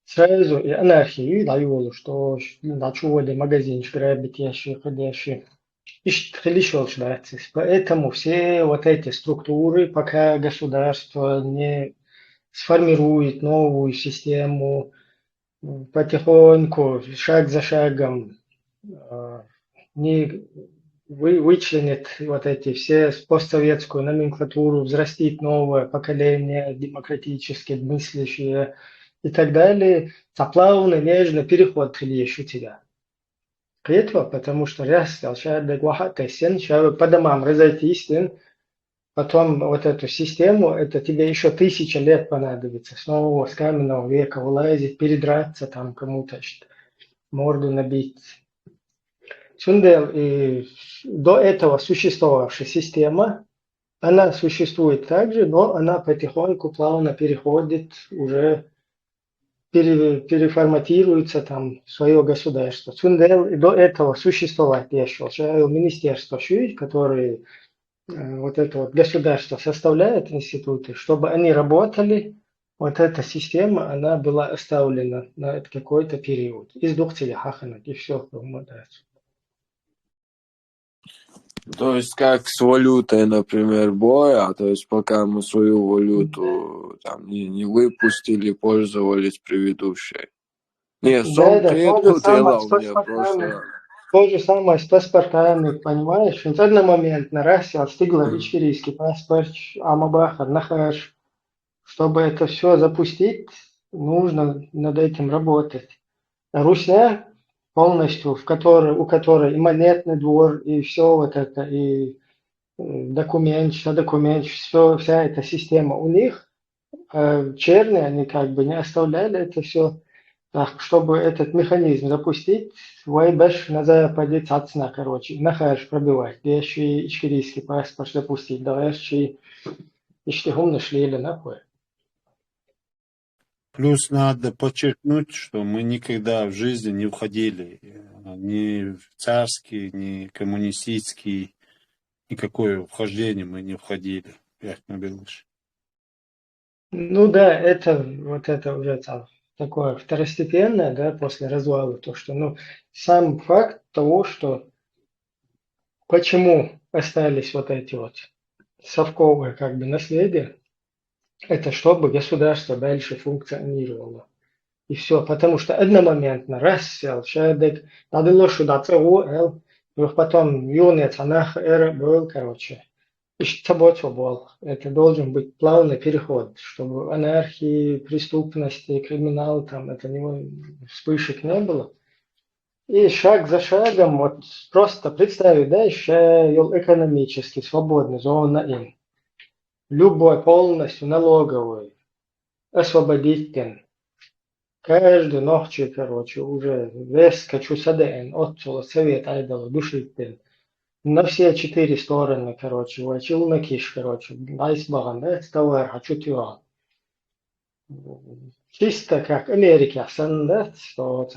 сразу и анархии даю, что начали магазин грабить, ящик ходящий. И еще ждать. Поэтому все вот эти структуры, пока государство не сформирует новую систему, потихоньку, шаг за шагом, не вычленит вот эти все постсоветскую номенклатуру, взрастит новое поколение демократически мыслящее и так далее, заплавный, нежный переход еще тебя. Этого, потому что раз сейчас по домам разойтись, потом вот эту систему, это тебе еще 1000 лет понадобится, снова с каменного века вылазить, передраться там кому-то, морду набить. Цундел, и до этого существовавшая система, она существует также, но она потихоньку, плавно переходит уже, переформатируется там в свое государство. Цундел до этого существовать еще. Министерство ШУИ, которые вот это вот государство составляет институты, чтобы они работали вот эта система, она была оставлена на какой-то период. Из двухцелей хаханок, и все, То есть как с валютой, например, боя, то есть пока мы свою валюту там не выпустили, пользовались предыдущей. Не, Да, сом то же клетку самое делал с мне паспортами. просто. То же самое с паспортами, понимаешь? В один момент на Россию стигла ичкерийский паспорт, Амабахар, Нахаш. Чтобы это все запустить, нужно над этим работать. Русня полностью, у которой и монетный двор, и все вот это, и документ, все, вся эта система у них, черные, они как бы не оставляли это все. Так, чтобы этот механизм запустить, Вайбеш на западе цацна, короче, нахаш пробивать, еще ичкерийский паспорт запустить, давай еще иштигум нашли или нахуй. Плюс надо подчеркнуть, что мы никогда в жизни не входили ни в царский, ни коммунистический, никакое вхождение мы не входили, як на Беларусь. Ну да, это уже такое второстепенное, да, после развала, то, что, ну, сам факт того, что почему остались вот эти вот совковые как бы наследия, это чтобы государство дальше функционировало. И все, потому что одномоментно раз сел, человек, надо лошадь, потом юнец, анах, эра был, короче. Это должен быть плавный переход, чтобы анархии, преступности, криминала, там, это вспышек не было. И шаг за шагом, вот просто представить, да, еще экономически свободный, зона им. Любой полностью налоговый, освободитель. Каждую ночь, короче, уже вес качу саден, отцу совет айдала, душитель. На все 4 стороны, короче, вачил на киш, короче, айсбаган, да, товар, хочу тюа. Чисто как Америка, сан, да, что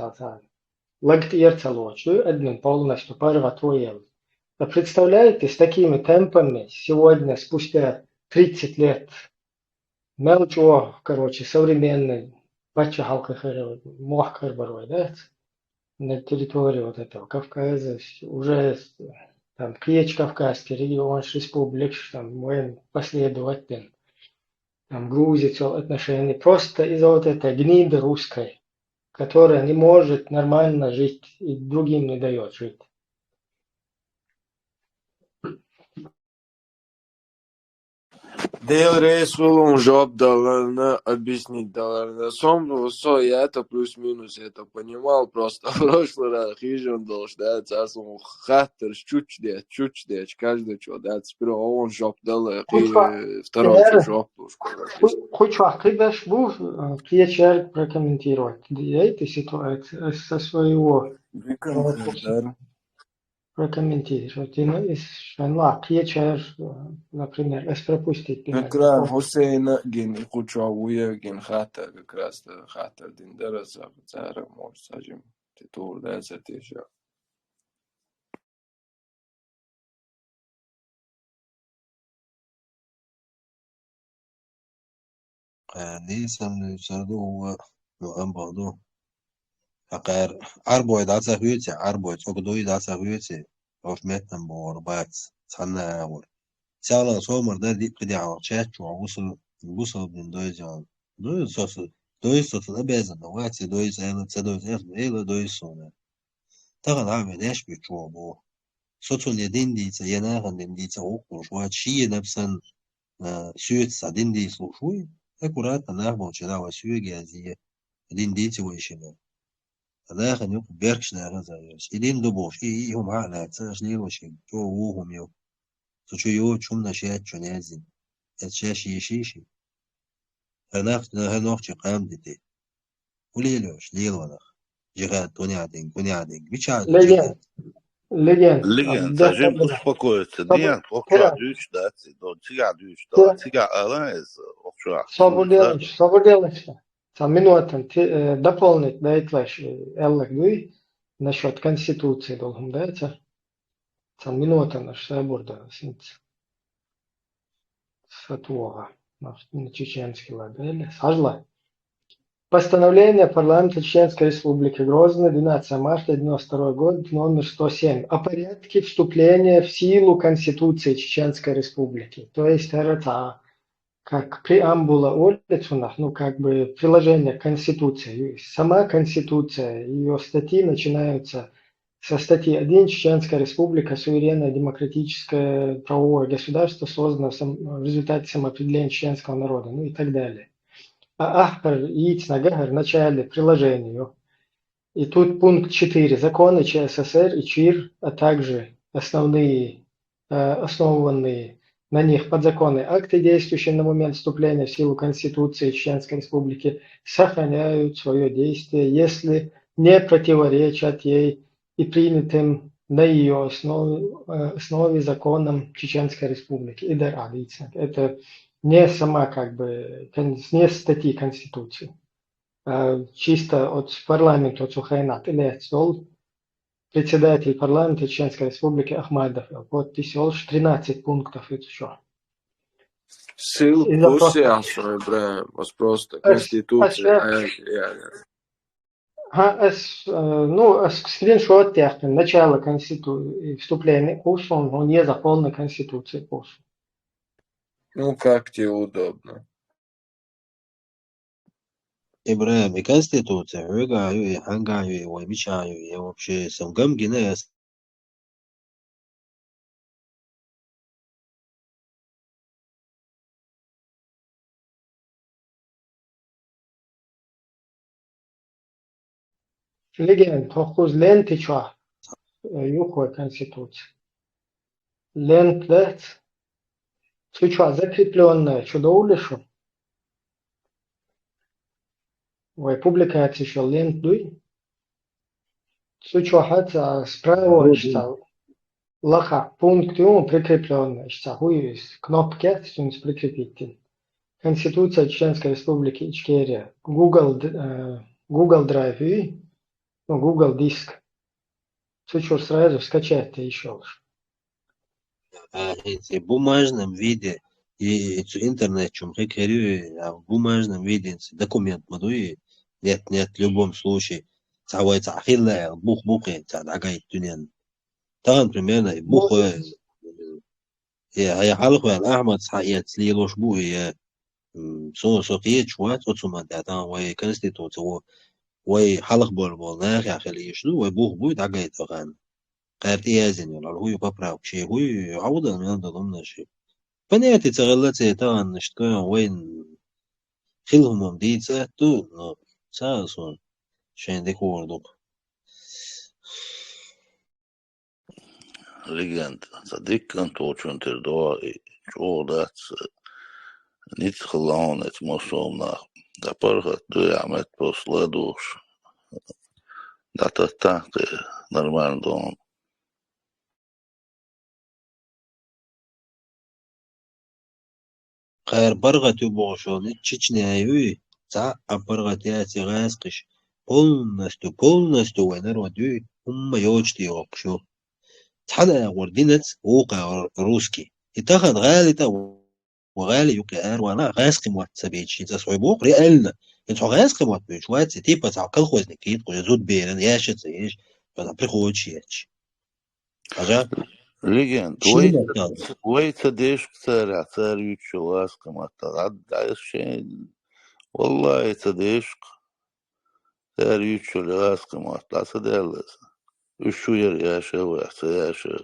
лагт ирцалочу, одним полностью парватуел. А представляете, с такими темпами сегодня, спустя 30 лет, мелчо, короче, современный, бача халка мохкар барой, да, на территории вот этого Кавказа уже там Киеч Кавказский регион, республик, там воен последователь, там Грузия, отношения, просто из-за вот этой гниды русской, которая не может нормально жить и другим не дает жить. Делрейс вулун жоп даларны объяснить даларны. Сом со я это плюс-минус это понимал, просто в прошлый раз хижин должен дать, а сом хаттер чуть дечь, каждый что дать. Теперь он жоп дал, и второй жоп. Хоть вахты дашь был, Киечер прокомментировать эту ситуацию со своего прокомментировать. Киечер, например, пропустить. Как раз Хусейна ген Хучауя ген хата как раз хата диндера цара может сажим титур да затеша. ليسم يساعدوه هو نوعا بعضه حقار عربو يدعسا هويتي عربو يتوقدو يدعسا هويتي وف ميتن بوربات صنع أول سالا صومر ده دي قدي عوشات ووصل من دويزان دويز أبيزن واتي دويز أيلا تسدويز أيلا دويز صونا تغل عامل إيش بيتشوبو صوتو اليدين دي تيناغن دي تغوقوش واتشي نفسن سويت سادين دي سوشوي أكورات ناخبو تشلاوة سوي جازية دين دي تويشنا هذا يوق بيركش ناخذ زايرش إدين دبوش هم عقلها تساش ليه وشي جو وهم يو تشو يو تشومنا شيات شنازين تشاشي شيشي هناخ نوخش قام دي وليلوش ليل ونخ جهاد كوني عدين بيشعد جهاد Леген, зажим успокоиться. Диан, окча дюш, да, тига дюш, да, тига алайз, окча. Свободелочно. Там минутам дополнить, да, итлаш, эллах дуй, насчет Конституции должен, да, это? Там минута наш собор, да, сатуога. на чеченский ладно, сажла. Постановление парламента Чеченской Республики Грозный, 12 марта 1992 год, номер 107, о порядке вступления в силу Конституции Чеченской Республики. То есть это как преамбула улицунах, ну как бы приложение к Конституции. Сама Конституция, ее статьи начинаются со статьи 1. Чеченская Республика, суверенное демократическое правовое государство, создано в результате самоопределения чеченского народа, ну и так далее. А автор в начале приложения. И тут пункт 4. Законы ЧССР и ЧИР, а также основанные на них подзаконные акты, действующие на момент вступления в силу Конституции Чеченской Республики, сохраняют свое действие, если не противоречат ей и принятым на ее основе законам Чеченской Республики. Это не сама не статьи Конституции, а чисто от парламента, от Сухайнат, или стол председатель парламента Чеченской Республики Ахмадов, подпись 13 пунктов и еще. Ссылку сясу, просто Конституция. Скриншот начало Конституции, вступления курса, он не за полной Конституции курса. Ну, как тебе удобно. Ибраим, и Конституция, и Хангаю, и Ваймичаю, и вообще Самгам Гинес. Легенд, хохуз ленты чё, юхой Конституции. Лент лет, чё, закрепленное, чудо улишу. Ой, публикация еще лент дуй. Чё, хотя справа, что лаха, пункт ему прикрепленное, что хуй кнопки, что прикрепить. Конституция Чеченской Республики Ичкерия, Google Drive, Google Диск. Чуть сразу скачать еще лучше. В бумажном виде и интернет, чем в бумажном виде документ мадуи, нет, в любом случае, цавай цахилла, бух-бухи, цадагай тунен. Таган примерно бух, я халху Ахмад саят слилош буи, соқиет шуат, отсумада, там вай конституция, وي حلق بول ناخي أخلي يشلو وي بوه دعجي تغان قارتي يازن يلا هو يبقى شيء هو عوضة من ضمن شيء فنياتي تغلتي تغان نشتكون وين خلهم ممديد ساتو ساسون شين ديكور دوك Legend, صديق كنت وشون تردوائي شو دات نيت خلون ات موسومنا دا برغت دوي عمت بوصلة دوش دا تتاقي نرمان دون خير برغة تبوشون تشيشنايوي تا برغة ياتي غاسقش полностью وينر ودوي هم يوجتي يوقشو تحنا وردينت وقع روسكي يتاخد غالي وغالي يقار وانا غاسقي مواتسابيتش انت صعيبوق ريالنا انت غاسقي مواتبيش وات تيبا تاع كل خوز نكيد قوي زود بيرن ياشت ايش فانا بريخوت شياتش حاجه Legend, وي تديش كتار عتار يوتشو غاسقي مواتغاد عايش شين والله تديش تار يوتشو غاسقي مواتغاد سدالس وشو يرياشا ويحتياشا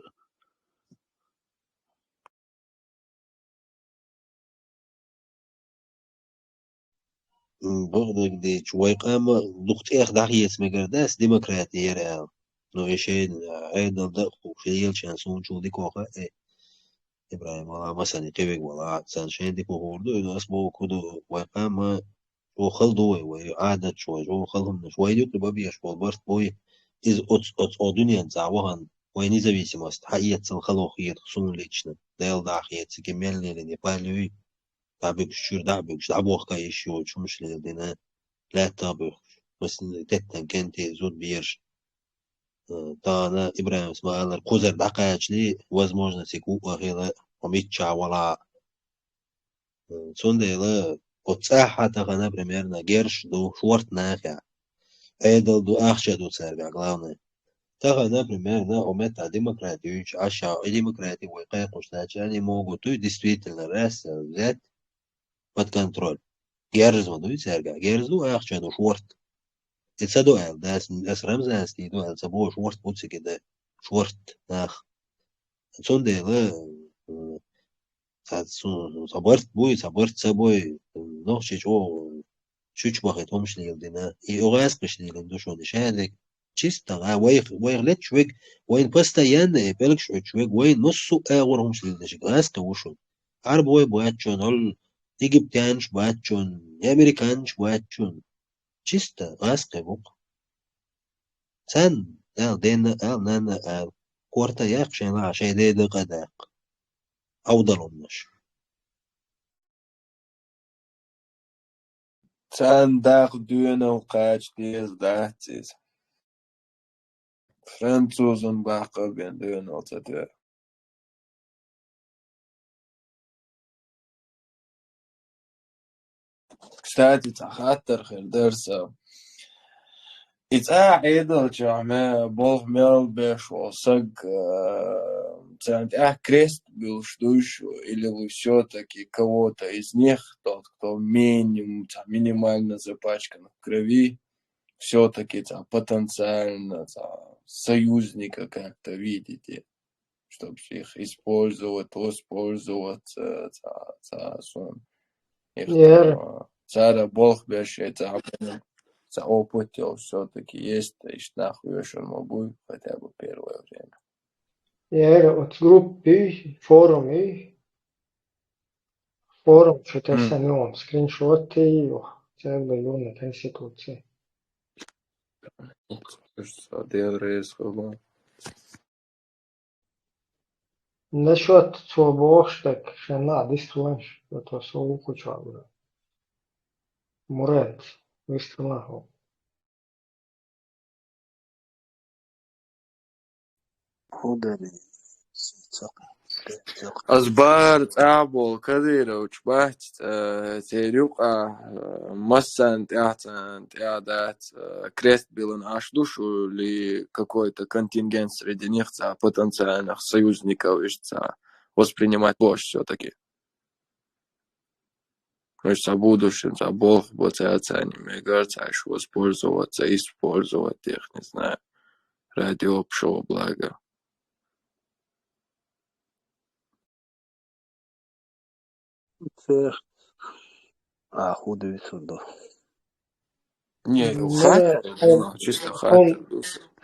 بغدك دي شوي قام دكتي اخدع هيس مقرداس ديمقراطية رأى نو يشين عيدا دقو شيل شانسون شو دي كوخا إبراهيم والله مثلا يقبق والله سان شين دي كوخور دو إنو أسبو كدو ويقام وخل دوي وعادت شوي جو خلهم شوي ديوك لبابيش والبرت بوي إز أو دنيا نزعوهن ونزависимость حقيقة الخلوخية خصون ليتشنا دايل داخية سكمل لني بالوي تابك شور دابك دابوخ كايشيو شمش لدينا لا تابك مثلا تتن كنتي زود بيرش تانا إبراهيم اسماعيل القزر دقايش لي возможности كوكا غير وميتشا ولا Цундейла отцахата, например, на герш ду шворт нахя. Эдл ду ахча ду церга, главное. Тага, например, на омета демократию, аша и демократию, как они могут действительно раз взять под контроль. Герзу ду церга, герзу ахча ду шворт. Это дуэл, да, с рамзанский дуэл, собой шворт пуцики, да, шворт нах. Цундейла صبرت بوي صبرت سبوي نوخش شوش بخيت همش ليلدنا يغاس مش ليلدو شو نشادك تشيستا ويغ لت شويك وين بستا ين بلك شويك وين نصو اغور همش ليلدش غاس كوشون عرب وي بواتشون هل ايجيبتيانش بواتشون امريكانش بواتشون تشيستا غاس كبوك سن ال دينا ال نانا ال كورتا ياق شين لا شي دي دقداق أوضلونش Sen dağ düğünün kaç diyiz dağıtız. Fransuzun bakı ben düğün olsa diyor. Kстати, تخاطر خير درسه. عيدل جامع بوغ ميل بيش وصق цент крест был ждущий или вы все-таки кого-то из них, тот, кто минимально запачкан в крови, все-таки потенциально союзника как-то видите, чтобы их использовать, воспользоваться, их царя Бог бешет, опытил все-таки есть, и нахуй еще могу хотя бы первое время. от группы, форум, что-то самим, скриншоты, це было на Конституции. Насчет свобод, так, что надо, истланш, это слово кучало. Мурет, истлаху. Худали. أصبار تعبوا كثيرة وشبهت تيريوقا مسان تعدات крест был аж душу ли какой-то контингент среди них потенциальных союзников воспринимать площадь все-таки. То есть о будущем, Бог будет оценивать, мне кажется, еще воспользоваться, использовать их, не знаю, ради общего блага. Худы сюда. Не, хатер, чисто хатер.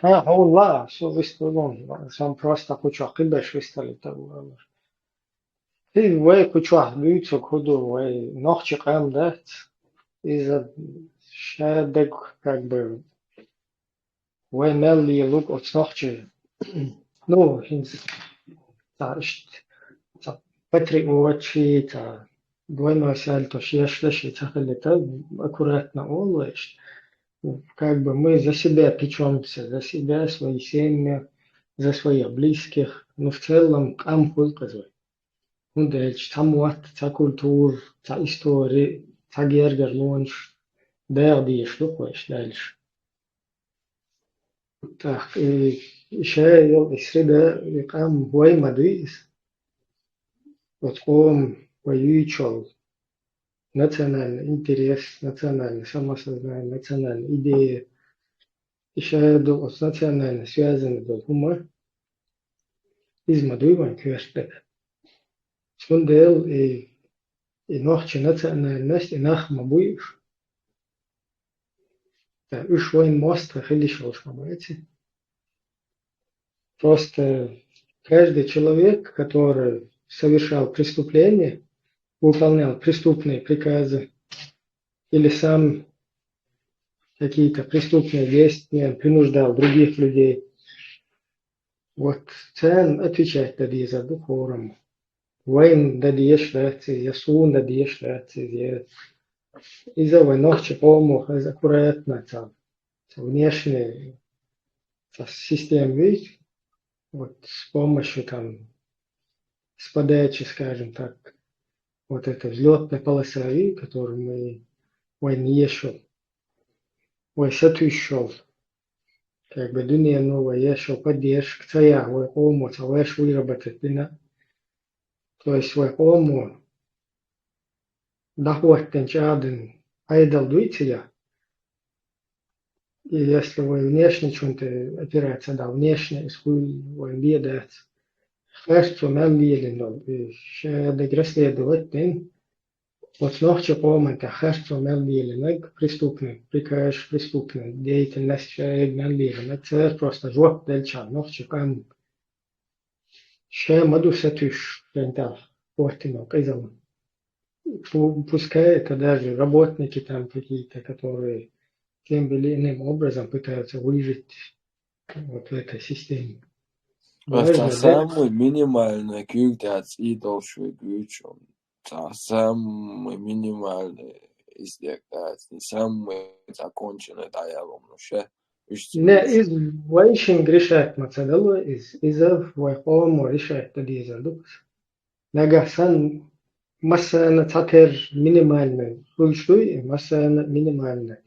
Он ла, все выставлен, сам просто куча кибеш выставили там. Ты вей куча бьются ходу, вей ночи кам дать, из-за шедек как бы вей мелли лук от ночи. Ну, Патрик Муачи, двойной сальто, шешлеши, цахалита, аккуратно улучшить. Как бы мы за себя печемся, за себя, свои семьи, за своих близких, но в целом кам хулказой. Ну дальше, там вот, та культура, та история, та гергер лунш, дерди, что хочешь дальше. Так, и еще я среда, кам вой мадуис. Вот он воюет национальный интерес, национальное самосознание, национальная идея. Еще с национально связаны до ума. Из Мадуйван кверстет. Сундел и нохче национальность, и нах мабуев. Да, уж войн мост, хилишел шмабайте. Просто каждый человек, который совершал преступление, выполнял преступные приказы или сам какие-то преступные действия принуждал других людей. Вот цен отвечать дадие за духовным. Войн дадие шляться, ясун дадие шляться, из-за войнов помог аккуратно там внешне системы, вот с помощью там с подачи, скажем так, вот эта взлетная полоса, которую мы не шел, сату шел, как бы дуния новая шел поддержка, цая, ому, целэш выработать, то есть ому доход тенчаден, айдал дуйте. И если вы внешне что-то опирается, да, внешне, если вы бедаете, херцу нам вилено, ще дегреследовать, вот ночью помните, херцу нам вилено, преступный, прикажешь преступный, деятельность ще нам вилено, это просто жоп дельчан, ночью кам, ще маду сатуш, шентал, портино, кайзам. Пускай это даже работники там какие-то, которые тем или иным образом пытаются выжить вот в этой системе. Это Важно, самый минимальный кюльтяц и должен быть. Это самый минимальный издекац, не самый законченный диалог. ne iz vaishin grishat macadalu iz vaikomo rishat tadizaduk. Naga san masana tater минимальный. Хуйшуй масана минимальный.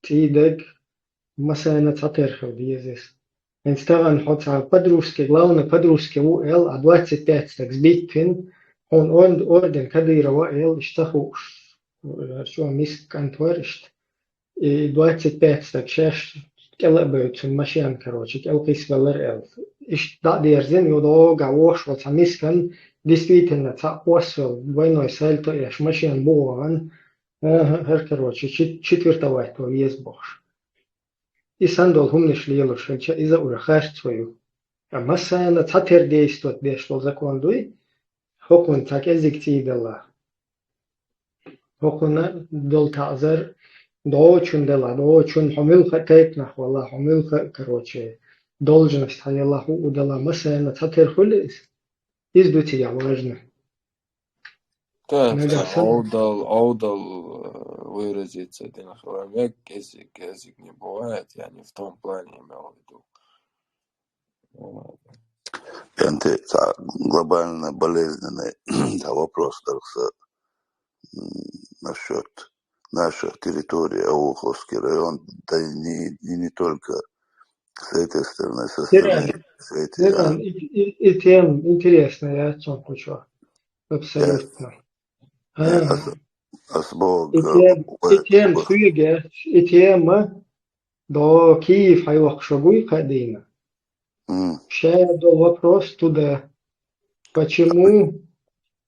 Тидек масана tater ходизис. Инстаган хотя подружки, главное подружки УЛ, а 25 так сбитвин, он орден Кадырова эл, штаху, что миск антваришт, и 25 так шаш, келебают машин, короче, келкис велер эл. Иш да дерзин, юдо гавош, вот мискан, действительно, ца освел, двойной сальто, еш машин буган, короче, четвертого этого есть бог. И сандол хумниш лило шельча из-за урахаш свою. А масана татер действует, дешло закон дуй, хокун так язык тидала. Хокуна дол тазар, доочун дела, доочун хумилха тайпнах, валла хумилха, короче, должность хаялаху удала масана татер хулис. Издути я важно. Так, аудал выразиться, динахвамек, язык не бывает, я не в том плане имел в виду. Это глобально болезненный вопрос насчет наших территорий, Ауховский район, да и не только с этой стороны, со стороны Тиран, и тем интересно, я о чем хочу. Абсолютно. И тем фюге, и тема до Киев хайвах шагуй кадина. Ще до вопрос туда, почему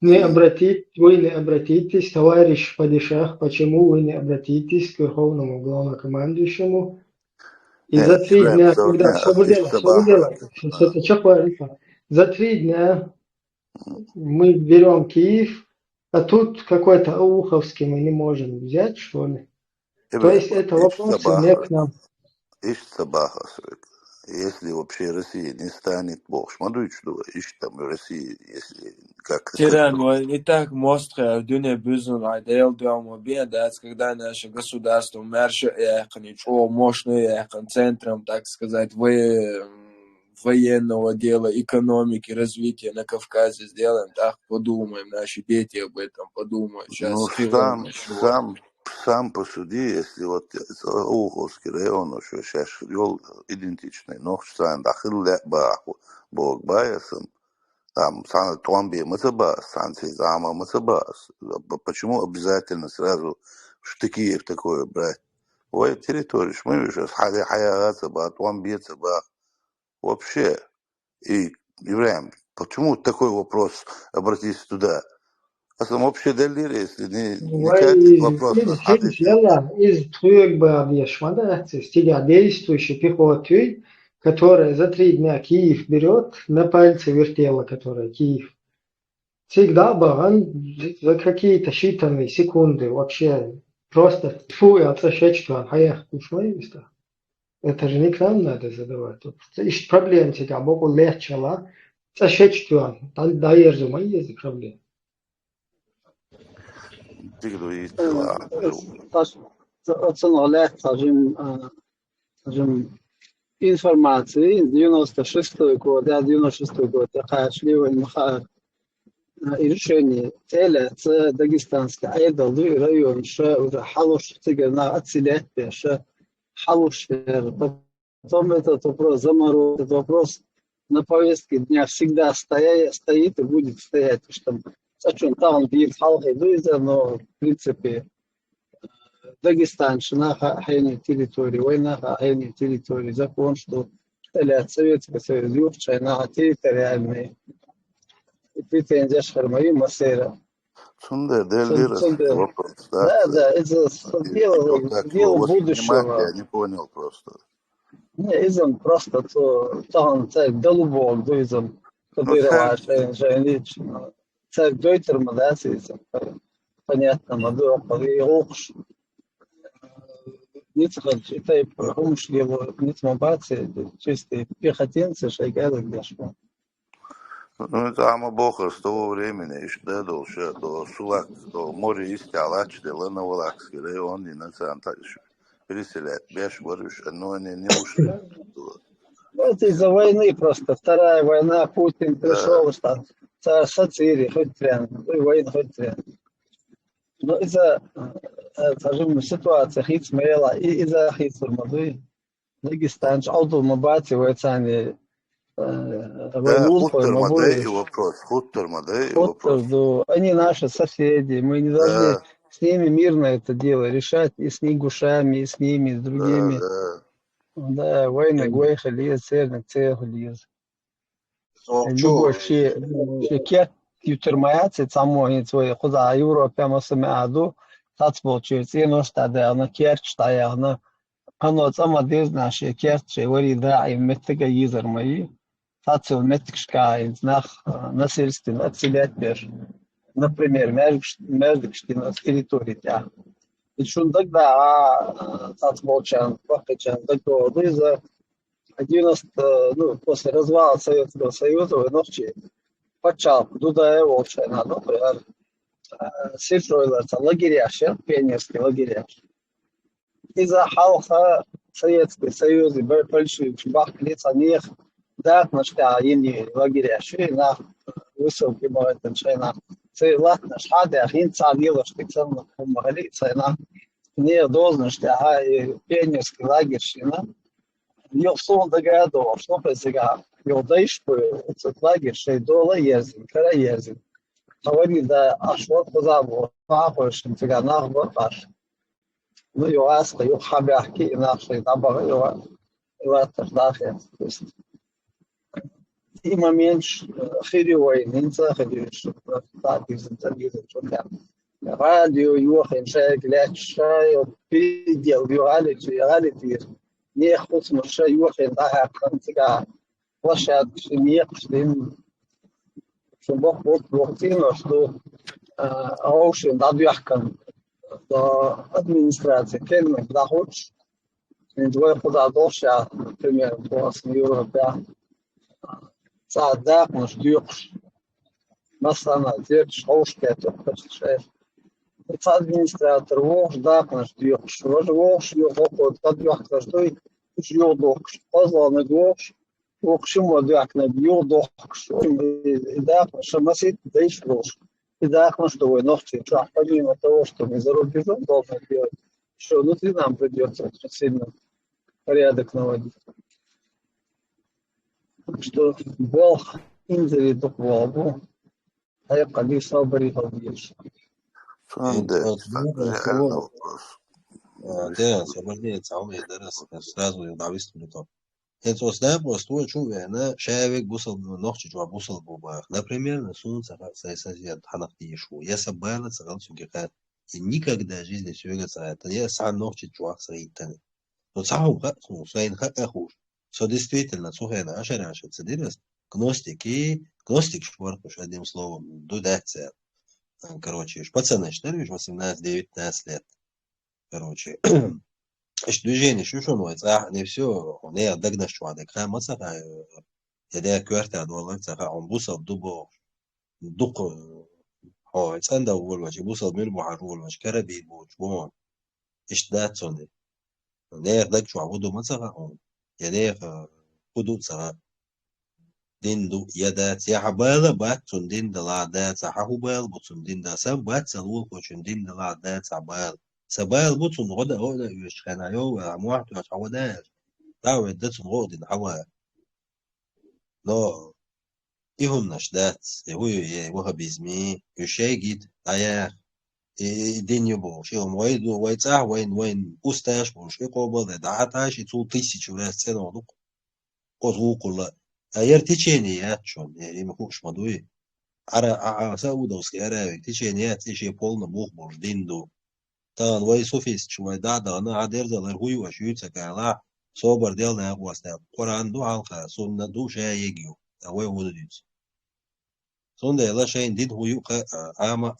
вы не обратитесь, товарищ Падишах, почему вы не обратитесь к Верховному Главнокомандующему? И за 3 дня, когда все это за 3 дня мы берем Киев, а тут какой-то Ауховский мы не можем взять, что ли? То есть это вопрос не к нам. Если вообще Россия не станет бог, смотрите, что ищет там Россия, если как... Тиран, не так мостро, дуня бюзун, айдел дома бедать, когда наше государство мерше ничего мощное центром, так сказать, военного дела, экономики, развития на Кавказе сделаем, так подумаем, наши дети об этом подумают. Сейчас сам посуди, если вот Ауховский район, что сейчас вел идентичный, но что дахил баху, бог баясом, там сан Томби мацаба, сан Сезама мацаба. Почему обязательно сразу штыки в такое брать? Ой, территорию, мы же хади хаягаться, Томби цаба. Вообще, и евреям, почему такой вопрос, обратись туда? А сам общий делирия, если не тянет вопрос. Из твоих бы объяснять, стига действующей пехоты, которая за 3 дня Киев берет, на пальце вертела, которая Киев. Всегда бы он за какие-то считанные секунды вообще просто тьфу и отсошеть, что он хаях кушмай места. Это же не к нам надо задавать. Есть проблем тебя, Богу легчало. Отсошеть, что он, да езжу, мои язык проблем. Информации 96-й год, 96-й год, такая шливая и решение теля ц дагестанская айдалду и район ша уже халуш тигерна отселять ша халуш. Потом этот вопрос заморозить, этот вопрос на повестке дня всегда стоит и будет стоять, что зачем там бьет халхи дуйза, но в принципе Дагестан на хайне территории, война хайне территории, закон, что теля Советский Союз, юрчай на территориальные претензии Шармари Масера. Цунде, Делирос, вопрос, Да, это дело будущего. Я не понял просто. Не, изом просто то там так голубок, изом, который женич, так дойтер мадасы, понятно, мадо, и окш. Нет, это помощь его, нет мобации, чистые пехотинцы, шайгалы, где что. Ну, это ама бога с того времени, еще дедал, что сулак, что море истяла, что лена валакский район, и на центальше переселять, беш, борюш, но они не ушли. Это из-за войны просто. Вторая война, Путин пришел, что царь Сацирий, хоть трен, война хоть трен. Но из-за, скажем, ситуации хитсмела, и из-за хитсурмады, Дагестан, аутомобати, войцане, Хуттер Мадей вопрос. Они наши соседи, мы не должны с ними мирно это дело решать, и с Нигушами, и с ними, и с другими. Да, войны, гойха, лез, церник, цех, лез. Любой шекет, ютермаяци, самой, свой, куда Европа, масами аду, тацболчуется, и ноштаде, она керчтая, она, оно самодезна, шекет, шевари, да, и меттега езер мои. Тацил меткшка из насильственно отселять пеш. Например, междукштина с территории тя. И что тогда тацболчан, пахачан, такого за 90, ну, после развала Советского Союза, ночи почал, туда его волчана, например, сельстройлерца, лагеря, пионерские лагеря. Из-за халха Советский Союз, большевик, бахлица, них, да, нашта ини лагеря, шли на высылки моет шайна. Цей латна шхаде ахин цавила штицам помогали цайна. Не должно что пионерский лагерь шина. Ел сон догадывал, что пресега. Ел дайшку этот лагерь шей дола езин, кара езин. Говорит, да, аж вот позабыл, нахуешим тебя нахуй аж. Ну, ел аска, ел хабяхки, наши набага, ел ватаждахи. И момент хиривой, нинца хиривой, так из интервью, что там. Радио, юхен, шай, гляд, шай, передел, реалити, не хочется, шай, юхен, да, контига, площадки, не хотим, что Бог вот плохтино, что аушен, да, дяхкан, до администрации, кельмек, да, хочешь, не двое куда дольше, например, в Европе, Садак, наш дюкш, масана, дерч, хаушкет, шеш. Это администратор, вож, дак, наш дюкш, вож, йохот, кадюх, каждый, йодокш, позвал дюкш, вокшимо дяк на йодокш, и дак, шамасит, дейш вож. И дак, на что вы ногти, помимо того, что мы за рубежом должны делать, что внутри нам придется очень сильно порядок наводить. Что Бог инзери дух Богу, а я когда собрал халдиш. Реально вопрос. Да, освободить самый дорос, сразу на выступлю. Это основное просто чувствую, человек бусал ночью, чего бусал бубах. Например, на солнце сосед ханахтишу. Я собрал сразу сюда. И никогда в жизни сюда это я сам ночью чувак срейтан. Но сам как, ну, своим как ахуш. Что действительно, слушай, наши цедирос, гностик шпоркуш, одним словом, дудаться. Короче, пацаны, что ли, 18-19 лет. Короче, движение, что новое, не все, не отдагнешь чувак, хамаса, я квартал доллар, он бусал дубо, дук, ой, цанда уволвач, бусал мирбухар уволвач, карабин буч, вон, иштдатсоны. Не отдаг чувак, буду мацаха, он. يعني حدود سواء ديندو يدات يا حبالة باتون ديندا لا دات حهوبال بوتون ديندا سب بات سلول كوشن ديندا لا دات عبال سبال بوتون غدا غدا يشخنا يو اموات وتعودات داو دتون غدا حوا لا إهم نشدات هو وها بيزمي يشاجد أيا دنيا بوش يوم وايد صح وين أستاش بوش يقوم دعاتاش يطول تيسي ولا سنة ودق قطو كله أير تيجينيات شون يعني ما كوش مدوي أرا سعودوس كأرا تيجينيات تيجي بولنا بوش ديندو تان واي سوفيس شوي دا أنا عادر زلر هوي وشيوت سكالا صوبر ديالنا واسنا قرآن دو حلقة سنة دو شيء يجيو أوي وديس sonda ela şeyin din huyu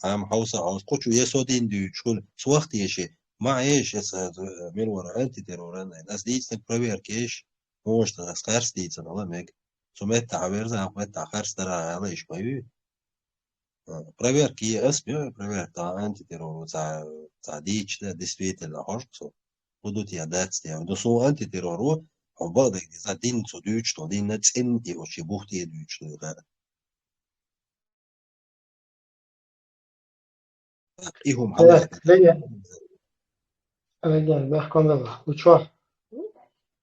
am hausa aus koçu yeso din diyor şul suakt yeşe ma eş esa mirwara anti terroran nas diitsnek prover keş možda nas kars diitsan ala meg sumet taverza ahmet takhars tara ala ishmayu prover ki esmio prover ta anti terror ta dichda действительно horso budut ya dats ya do so anti terroru obada za din so düç to din net in die ochi buchti düç to إيهم هيا حلا رجع بحكم الله وشوح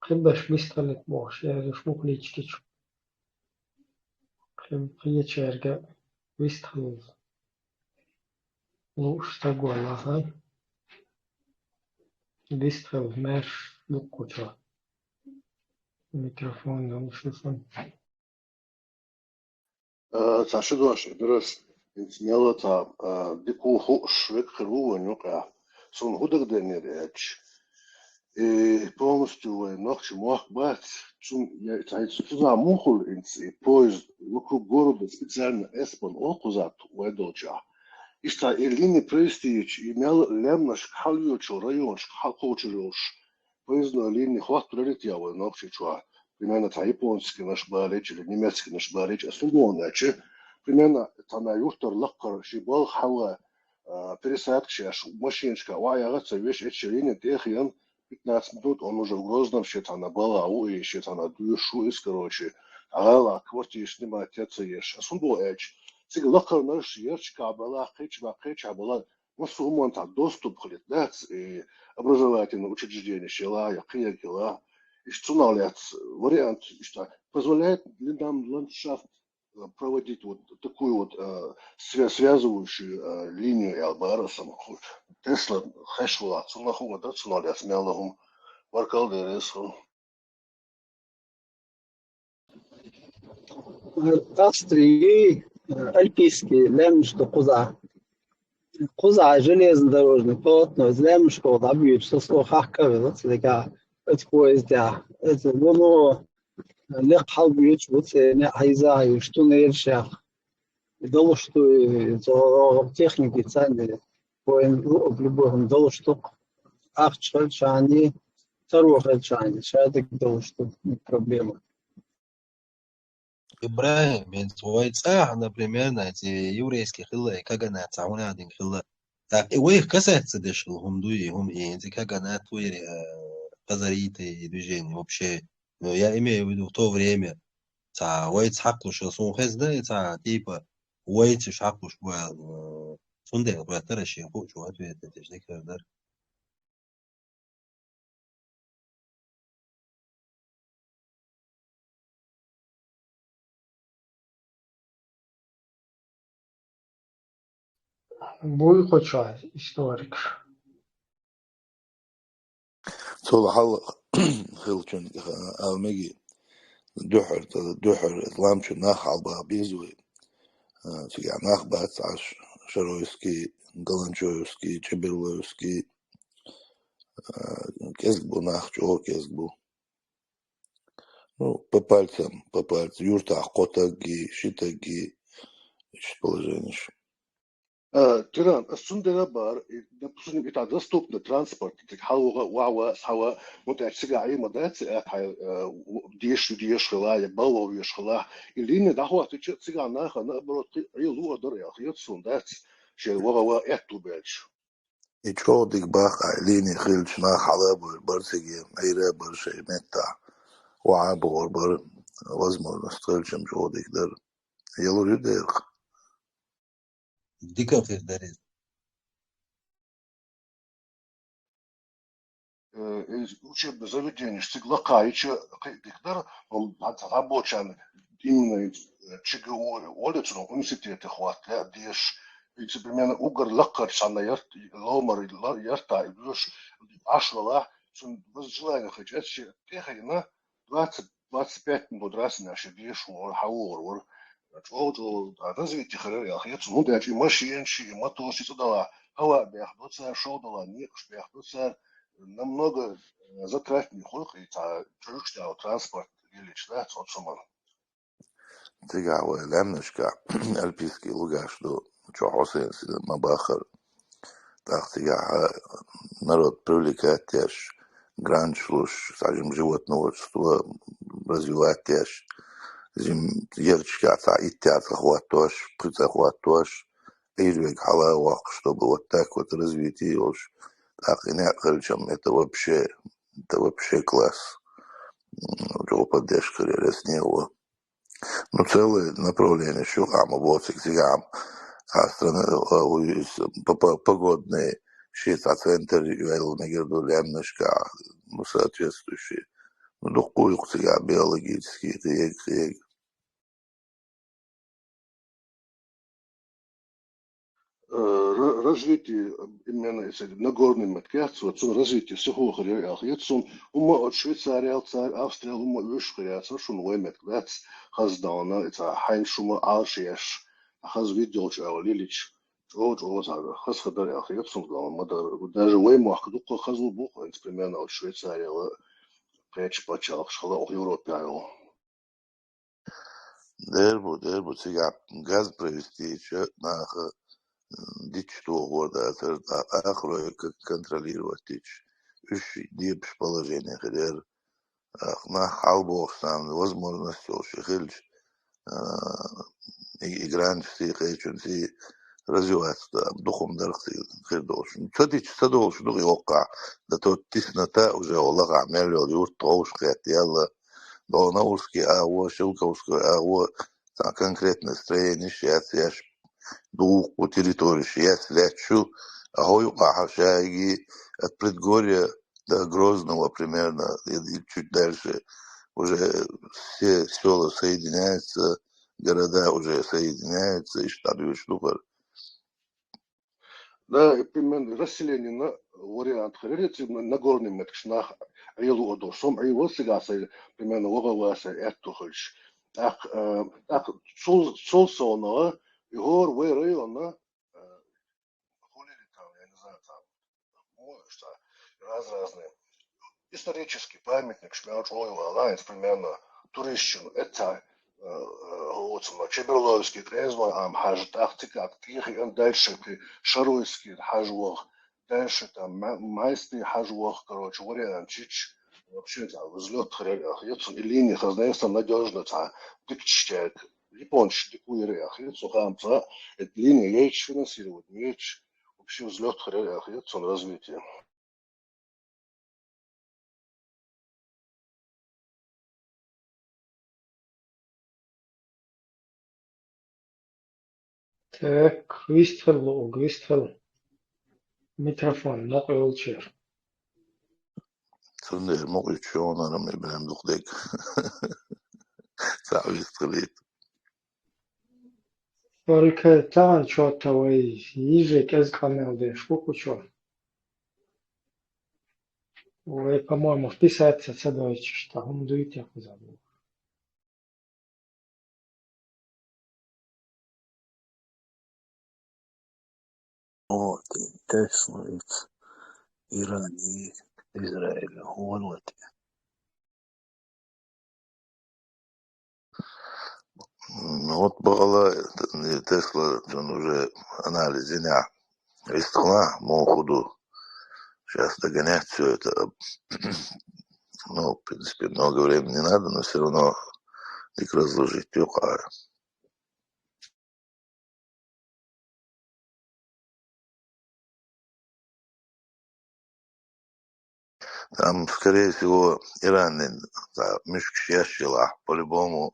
خبش بيستلك موش يعني شموك ليش كيشو خب خيت شارجع بيستخل وش تقول الله هاي بيستخل ماش لقو شو الميكروفون ده مش فن تعشدوا درس انتنيالا تا ديكو خوش وكرو ونوقع سون هودك دنيريتش полностью ночь мог быть я туда мухул поезд вокруг города специально эспон окузат уэдолча иста элини престиж имел лемнаш халючо район халкочуш поездная линия хват прилетела ночью чуа примерно та японский наш барич или немецкий наш барич осугоначе примерно та на юхтор лаккар шибал хава пересадка машиночка ваягаца вещь эти линии техиян 15 минут, он уже в Грозном, что-то на Балау, и что-то на Душу, короче. А квартиру снимать, это ешь. А сон был эч. Циг лакар наш ешь, кабала, хич, а была, ну, сумман так доступ к летнец и образовательное учреждение, шела, якия, кила. И что на лет вариант, что позволяет нам ландшафт проводить вот такую вот связывающую линию Албарасом. Тесла хэшла, цунахума, да, цуналя, смелахум, варкал дересху. Австрии альпийский лемшто куза железнодорожный полотно лемшко добьют что хахкавы цлека это поезд да это воно лег халбьют вот не айза что на ершах дало что техники ценные وين بلبوهم دولشتوك أخشل شاني تروح شاني شادك دولشتوك проблема. إبراهيم أنت وايد صح например на эти еврейские хиллы как она تعاونها один хилла так и вы касается цедеш هم дуи هم и эти как она твои казариты движения вообще я имею в виду в то время تا وايد حقه شو سون خز ده تا типа وايد حقه شو Sonde bıraktılar şey bu şu an ve teşekkürler. Буй хоча историк. صول حلق خلچن المجي دحر لامشو ناخ على بابيزوي في ناخ بات عش شرويسكي غلانچويسكي چبيلويسكي كيزبو ناخ чо كيزبو ну по пальцам юрта котаги шитаги положение. Тиран, сундера бар, допустим, это доступный транспорт, так хауа, вот эти сигаи, модец, диеш хила, я балов еш хила, или не дахуа, ты цигана, наоборот, ты луа доря, хьет сундец, что вага эту бэч. И чё дик бах, линии хильч на халабу, барсиги, айре баршей, метта, وعبور بر возможно, столь чем жодик дар. Елу рюдер. Дикафир дарит. Учебное заведение, стегла кайча, когда он рабочий, именно улицу, университеты хватает, деш, и примерно угор лакар сана ярт, ломар ярта, и плюс ашвала, желание хотят, техайна 20-25 минут раз наши деш, хаур, вот, развитие характера, я цену, да, и машин, и мотор, и туда, хава, бяхдуца, шоудала, никш, бяхдуца, намного затратнее хулк и чужой транспорт или читать от суммы. Тига лемнешка альпийский лугаш до чё Хусейн Мабахар. Так тига народ привлекает теж гранчлуш, скажем, животноводство развивать теж. Зим ерчка и театр хватош, прицахватош. Ирвик халава, чтобы вот так вот развитие уж. Так и не кричам, это вообще класс. Джо поддержка реснево. Ну, целое направление, что ама боцик сигам, а страны погодные, шита центр, юэл нагерду лемнышка, ну, соответствующие. Ну, духуюк сега биологические, тиек. Развитие именно если Нагорный Маткяц, вот развитие всего хряхьецун, ума от Швейцария, Австрия, ума вышхряца, шун воймет, that's хаздауна, это хайншума алшеш, хаз виделч алилич, вот хаз хадар хряхьецун, даже воймах, дука хазу бух, примерно от Швейцария, печь почал, шхала Европе. Дербу, сега газ провести, еще на дичь-то года, ахрой контролировать дичь. Уж дипш положение, хотя на халбох сам возможность уж хильч играть все хочу все развиваться духом дархти хидош. Что дичь садолш дух йока, да то тисната уже Аллах амел юрт тоуш хет ялла донаурский аво шелковский аво конкретное строение сейчас я дух по территории. Я слечу, а хою Ахашаги от предгорья до Грозного примерно, и чуть дальше уже все села соединяются, города уже соединяются, и штабы штука. Да, именно расселение на вариант характеристик на горном меткшнах аилу одосом, а его сега примерно логоваса эттухольш. Так, солсонова, игор в района, хулили там, я не знаю, там, что разные. Исторический памятник Шмелчоева Алliance, примерно туристчин, это Чеберловский трезвой, хаж тактика, активы, и дальше Шаруйский хажвох, дальше там майский хажвох, короче, вариант чич, вообще там взлет хрелях, и линии хозяйства надежно, там, дикчек, японч, дикуерях, и сухамца, эта линия есть финансировать, есть вообще взлет хрелях, и развитие. Так, Вистфел. Микрофон, Ноколчер. Сундер, могу что он нам и прям духдек. Савистрит. Только там что-то вы язык из канала, сколько чё. Вы, по-моему, вписаться садович, что он дует, я забыл. Вот, Тесла, Иран и Израиль. Вот. Ну вот была Тесла, он уже анализ дня. Истхла, худу. Сейчас догонять все это. Ну, в принципе, много времени не надо, но все равно их разложить тюха. Там, скорее всего, Иран по-любому,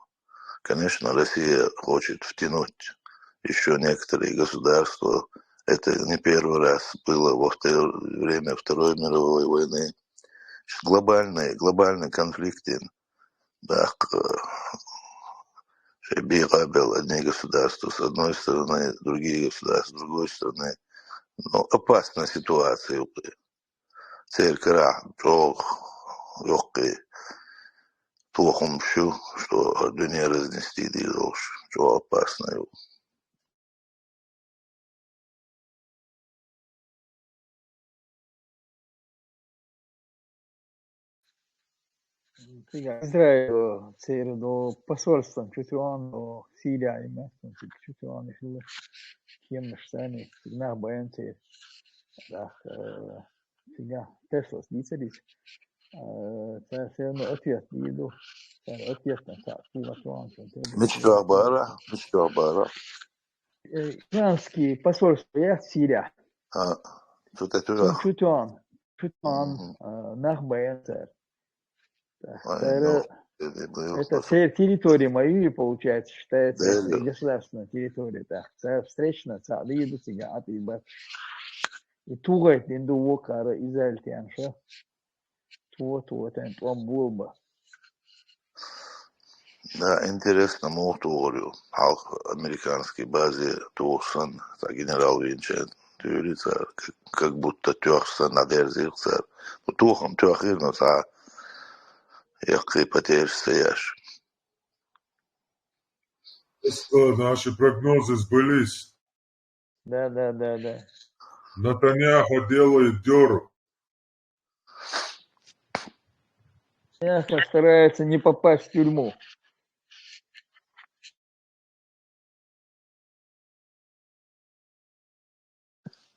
конечно, Россия хочет втянуть еще некоторые государства. Это не первый раз было во время Второй мировой войны. Глобальный конфликт. Да, Бейхабел, одни государства с одной стороны, другие государства с другой стороны. Но опасная ситуация. Церкра, легкий плохом все, что дуня разнести дальше, что опасно. Израиль церкви до посольства чутьон до Сирии, местом чутьон их было кем штаны, всегда боятся, да, всегда Тесла снится. Sen ötüyor, yiğidu. Sen ötüyorsun, Мечта Бара. Иранский посольство, Сирия. Тут это Сон чутьон, нах боятся. Это территория моя, получается, считается государственной территорией. Так, встречная, yiğidu сега, атыба. И тугай, денду вокара, Израиль тянша. Бомба. Да, интересно, могу говорю. Американской базе Туосан, генерал Винчен, как будто Тюрсан надерзил царь. Но Тухам Тюрхирно, який потерь стоящий. Наши прогнозы сбылись. Да. Натаньяху делает дёру. Ясно, старается не попасть в тюрьму.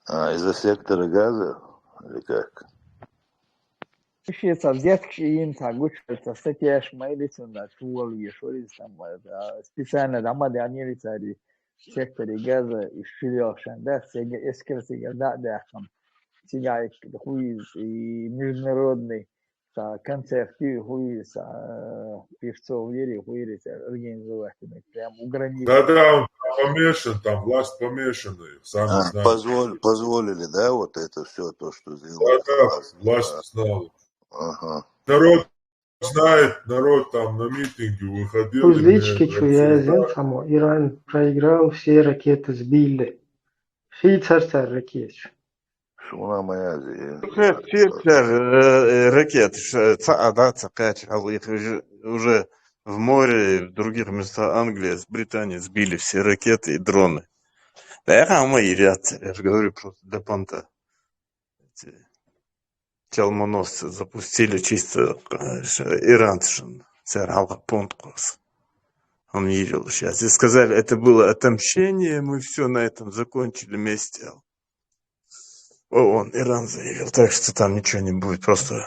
Из-за сектора газа? Или как? Вообще, взятки им гучатся, статья шмайлица на чували, там специально дома они цари в секторе газа и шилёшан, да, эскерсига, да, там, сега хуй и международный концерты, хуй певцов вери, хуй организовать, прям у границы. Да, он помешан, там власть помешанная, сами знаете. Позволили, да, вот это все то, что сделали. Да, власть знала. Ага. Народ там на митинге выходил. Узбечки чуязен само. Иран проиграл, все ракеты сбили. Фицарцар ракет. Шуна моя зи. Ракет. Их уже в море, в других местах Англии, с Британии сбили все ракеты и дроны. Да я мои ряд, я же говорю просто до понта. Челмоносцы запустили чисто иранцев, понткос. Он видел сейчас. И сказали, это было отомщение, мы все на этом закончили вместе. Иран заявил, так что там ничего не будет, просто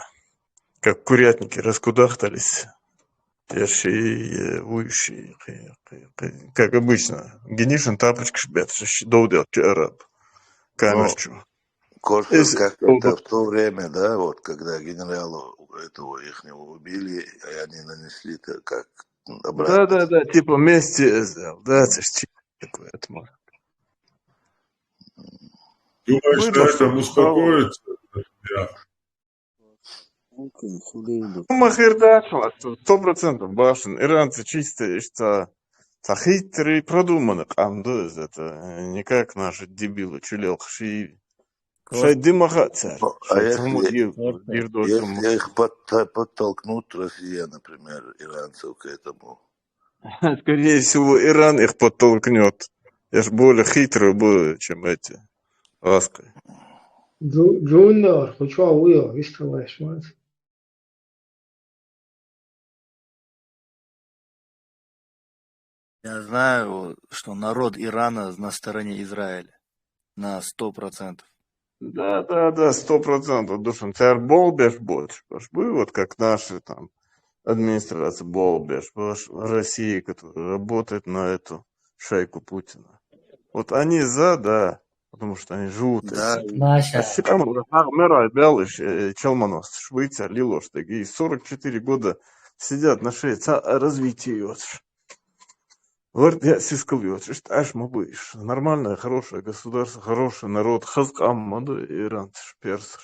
как курятники раскудахтались. Першие, вующие, как обычно. Генишин тапочка шбет, доудел, араб. Камерчу. Как-то в то время, да, вот, когда генерала этого ихнего убили, и они нанесли как обратно. Да, типа вместе сделал, да, это ж такое, это может. Думаешь, на этом успокоится? Махирда, 100% башен. Иранцы чистые, что хитрые, продуманные. Это не как наши дебилы, чулел хши. Шайды махаться. А если их подтолкнут Россия, например, иранцев к этому? Скорее всего, Иран их подтолкнет. Я ж более хитрый был, чем эти. Лаской. Джуниор, вы что, выставляешь, мать? Я знаю, что народ Ирана на стороне Израиля. На 100%. Да, 100%. Душан, царь болбеш больше. Вот как наши там администрация болбеш. В России, которая работает на эту шайку Путина. Вот они да. потому что они живут. Да, А сам Мэрай Бялыш, Чалманос, Швейцар, Лилош, такие 44 года сидят на шее, развитие. Вот я сискал, что аж мы будешь. Нормальное, хорошее государство, хороший народ, хазк аммаду, Иран, перс.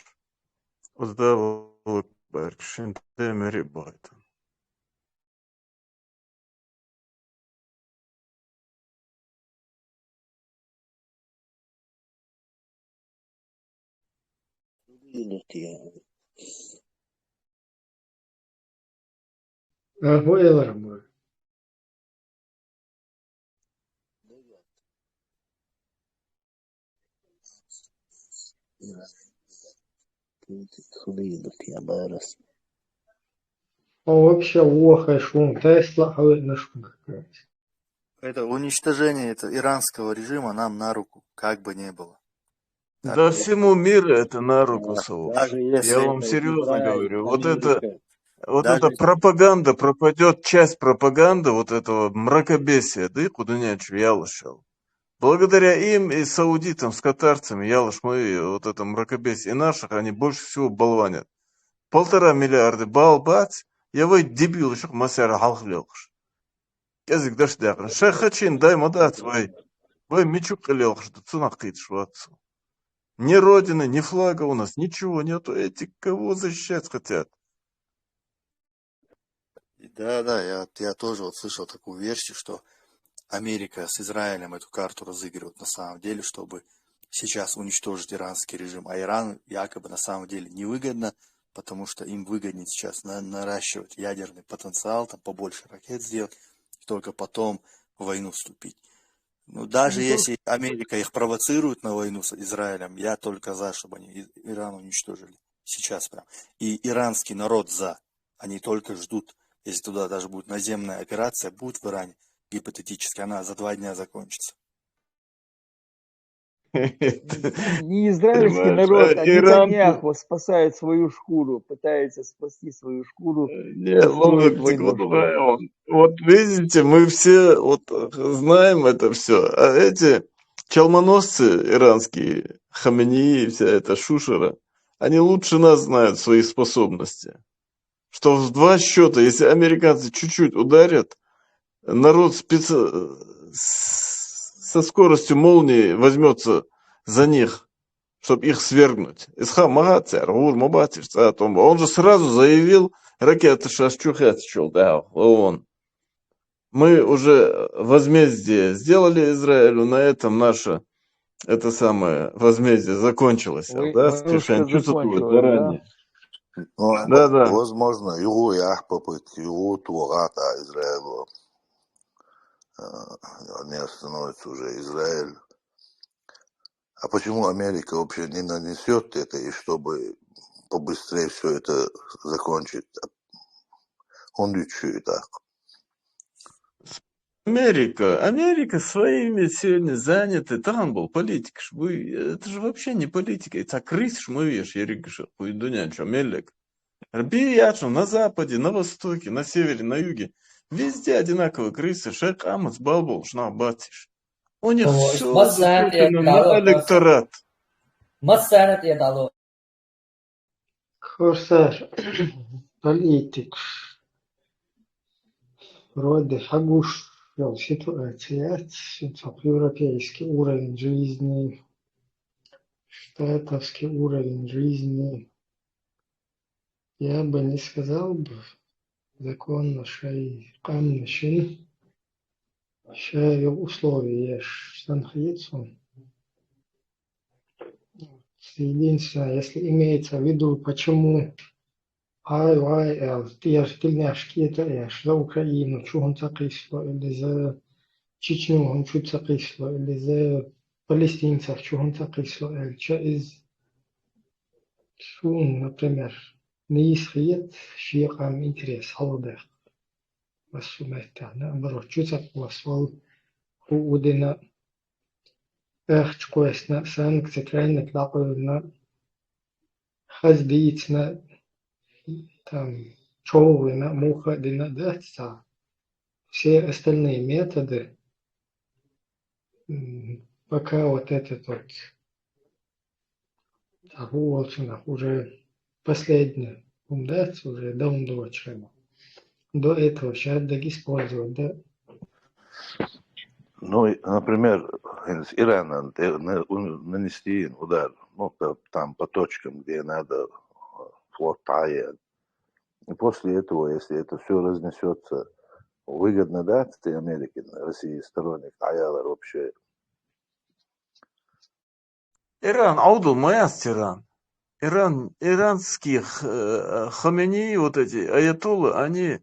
Вот да, вот, баркшин, темери байт. هو يضرب هو вообще وخا шум Тесла, а шум какая-то. это уничтожение иранского режима нам на руку, как бы ни было. Да Даже, всему миру это на руку, Сауш. даже Я если вам это серьезно Израиль, говорю. Америка, Вот даже эта если... пропаганда пропадет, часть пропаганды вот этого мракобесия, да и куда нечего, я лошал. Благодаря им и саудитам с катарцами, ялыш, мы вот это мракобесие и наших, они больше всего болванят. 1,5 миллиарда балбать, я вы дебил, еще масяра халхлелш. Язык дашь дякрен. Шахачин, дай мадат, вы мечук халелш, да цунах китшватсу. Ни родины, ни флага у нас, ничего нету. Эти кого защищать хотят? Да, я тоже вот слышал такую версию, что Америка с Израилем эту карту разыгрывает на самом деле, чтобы сейчас уничтожить иранский режим. А Иран якобы на самом деле невыгодно, потому что им выгоднее сейчас наращивать ядерный потенциал, там побольше ракет сделать, и только потом в войну вступить. Ну, даже если Америка их провоцирует на войну с Израилем, я только за, чтобы они Иран уничтожили. Сейчас прям. И иранский народ за. Они только ждут, если туда даже будет наземная операция, будет в Иране, гипотетически, она за 2 дня закончится. Не израильский Понимаешь, народ, а Иран... Нетаньяху спасает свою шкуру, пытается спасти свою шкуру, Нет, устроит войну. вот видите, мы все вот знаем это все, а эти чалмоносцы иранские, Хаменеи и вся эта шушера, они лучше нас знают свои способности. Что в 2 счета, если американцы чуть-чуть ударят, народ со скоростью молнии возьмется за них, чтобы их свергнуть. Он же сразу заявил, ракеты он. Мы уже возмездие сделали Израилю, на этом наше это самое возмездие закончилось. Войнушка закончилась, да? Да. Возможно, его яхпопыт, его туагата Израилу не остановится уже Израиль. А почему Америка вообще не нанесет это, и чтобы побыстрее все это закончить? Он лечит так. Америка своими сегодня заняты, там был политик, это же вообще не политика, это крыс шмывешь, еригша, хуйдуня, чё, мелек. Рбиячу на западе, на востоке, на севере, на юге, везде одинаковые крысы, шек амас, балбол, шнабатиш. У них все заточено на электорат. Корсар, политик, вроде хагуш, ситуация, европейский уровень жизни, штатовский уровень жизни. Я бы не сказал бы законно, шей камнешин, шей условия, штанхицу. Единственное, если имеется в виду, почему IYL, те же тельняшки, это за Украину, что он закисло, или за Чечню он чуть закисло, или за палестинцев, что он закисло, или что из, например, не исхиет, шиекам интерес, холодах. Васумета, наоборот, что закисло, удина, чкоесна, санкции, крайне клапывна, хаздицна, там, човына, муха, динадатца. Все остальные методы, пока вот этот вот уже последний умдать, уже давно очень. До этого сейчас так использовать, да? Ну, например, из Ирана нанести удар, ну, там по точкам, где надо флот Тая. И после этого, если это все разнесется, выгодно, да, ты Америке, России сторонник Аяла вообще. Иран, аудул маяс Иран. Иранских Хамени, вот эти аятоллы, они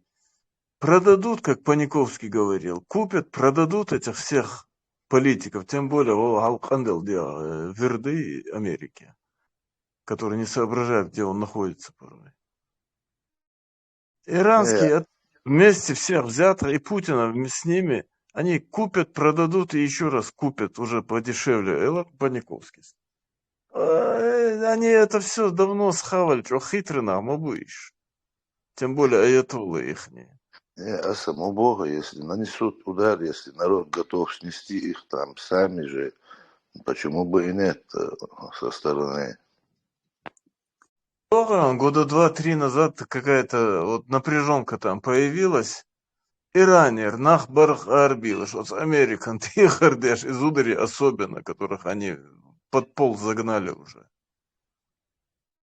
продадут, как Паниковский говорил, купят, продадут этих всех политиков, тем более Алкандел Верды Америки, которые не соображают, где он находится порой. Иранские вместе всех взятых и Путина с ними, они купят, продадут и еще раз купят уже подешевле. Это Паниковский. Они это все давно схавали, что хитрый нам обыщ. Тем более аятоллы ихние. А само Бога, если нанесут удар, если народ готов снести их там сами же, почему бы и нет со стороны? Года 2-3 назад какая-то вот напряженка там появилась. Иранер, нахбарх арбилыш, вот Американ, тихардеш, из удари особенно, которых они под пол загнали уже.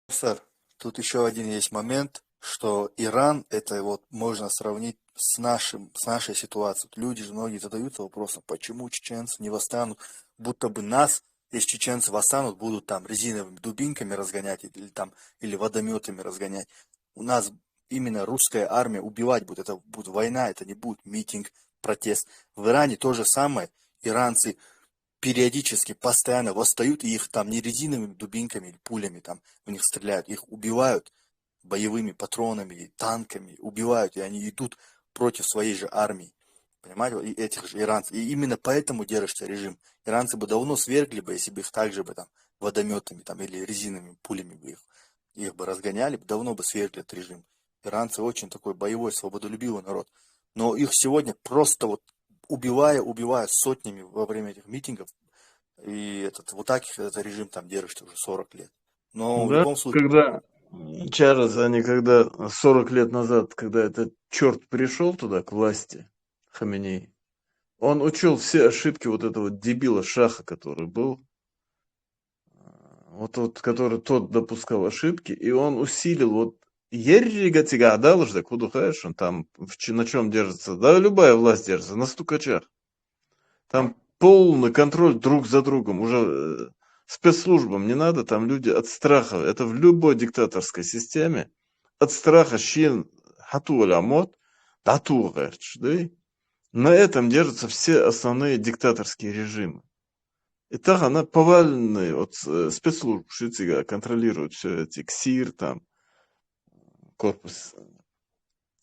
Сэр, тут еще один есть момент, что Иран, это вот можно сравнить с нашей ситуацией. Люди же многие задаются вопросом, почему чеченцы не восстанут, будто бы нас, если чеченцы восстанут, будут там резиновыми дубинками разгонять или водометами разгонять. У нас именно русская армия убивать будет, это будет война, это не будет митинг, протест. В Иране то же самое, иранцы периодически, постоянно восстают, и их там не резиновыми дубинками или пулями там в них стреляют, их убивают боевыми патронами, танками, убивают, и они идут против своей же армии, понимаете, и этих же иранцев. И именно поэтому держится режим. Иранцы бы давно свергли бы, если бы их также бы там водометами там, или резиновыми пулями бы их бы разгоняли, давно бы свергли этот режим. Иранцы очень такой боевой, свободолюбивый народ. Но их сегодня просто вот убивая сотнями во время этих митингов, и вот так этот режим там держится уже 40 лет. Но в любом случае... Когда Чарльз, они когда 40 лет назад, когда этот черт пришел туда, к власти, Хаменеи, он учел все ошибки вот этого дебила Шаха, который был, вот который тот допускал ошибки, и он усилил вот Еррига тига отдал уже, куда хочешь, он там на чем держится, да, любая власть держится, на стукачах. Там полный контроль друг за другом, уже спецслужбам не надо, там люди от страха, это в любой диктаторской системе, от страха щин хатуля мод, тату, да? На этом держатся все основные диктаторские режимы. И так она поваленная от спецслужб Шицига контролирует все эти КСИР, там, корпус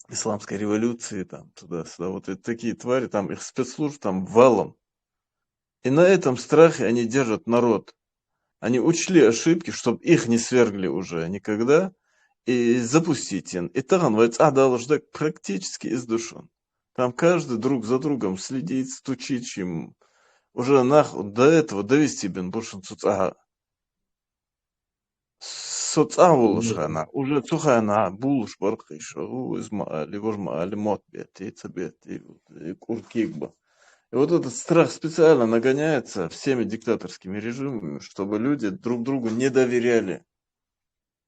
исламской революции, там, туда-сюда, вот и такие твари, там их спецслужб там валом. И на этом страхе они держат народ. Они учли ошибки, чтобы их не свергли уже никогда, и запустить их. И так он должен практически издушен. Там каждый друг за другом следит, стучит им. Уже нахуй до этого довести бен бушен соцага. Соцагулышхана. Уже цухана булуш бархиша. Измали, вожмали, мот бети, цабети, куркигба. И вот этот страх специально нагоняется всеми диктаторскими режимами, чтобы люди друг другу не доверяли.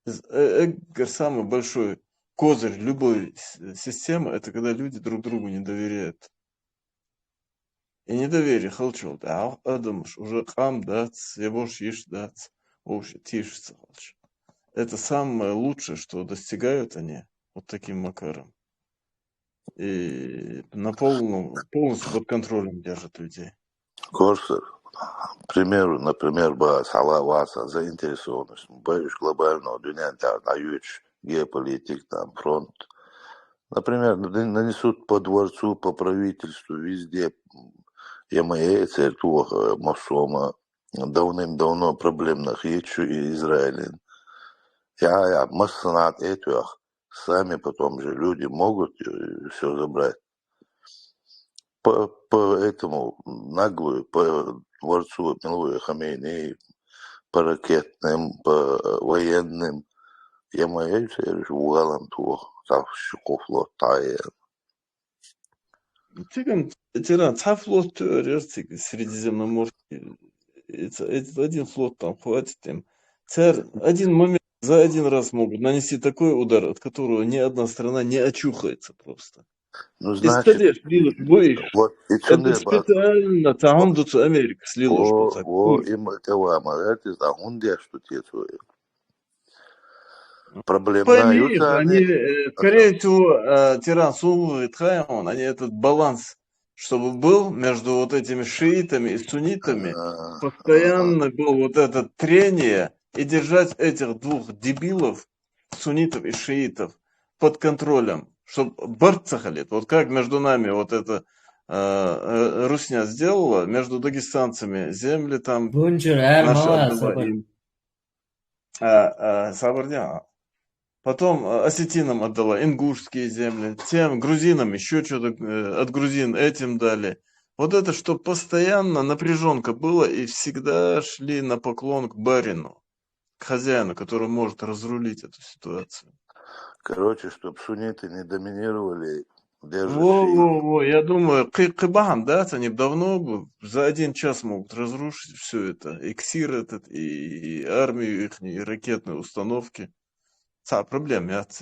Самый большой козырь любой системы, это когда люди друг другу не доверяют. И недоверие холчил, да, адамыш, уже хам дац, ебош ешь дац, вообще тишится холч. Это самое лучшее, что достигают они вот таким макаром. И полностью под контролем держат людей. Корсер, к примеру, например, Салаваса заинтересованность, боюсь глобального дунянта, аюч, геополитик, там, фронт. Например, нанесут по дворцу, по правительству, везде. ЕМЕ, церква, Мосома, давным-давно проблемных Ечу и Израилен. Я массанат этих, сами потом же люди могут все забрать. По этому наглую, по дворцу Милуя Хамейни по ракетным, по военным. Я моя уголом тух, так шукофлот тая. Тиран, флот Средиземноморский. Один флот там хватит им. Один момент за один раз могут нанести такой удар, от которого ни одна страна не очухается просто. Ну, И значит, столешь, будешь. вот и Это цуне специально там до Америка слило, что так. во им кавама, это за гунде, что те свои. Проблем Пойми, наются они, скорее всего, тиран Сулу и Тхаймон, они этот баланс, чтобы был между вот этими шиитами и суннитами, постоянно был вот это трение и держать этих двух дебилов, суннитов и шиитов, под контролем, чтобы барцахалит. Вот как между нами вот это Русня сделала, между дагестанцами земли там Бунчур, наши мала, отдала сабар. им. Сабардян. Потом осетинам отдала ингушские земли, тем грузинам еще что-то от грузин этим дали. Вот это, что постоянно напряженка была, и всегда шли на поклон к барину, к хозяину, который может разрулить эту ситуацию. Короче, чтобы сунниты не доминировали, держат Во, я думаю, Кыбахан, да, они давно бы за один час могут разрушить все это, и КСИР этот, и армию их, и ракетные установки. Проблем нет.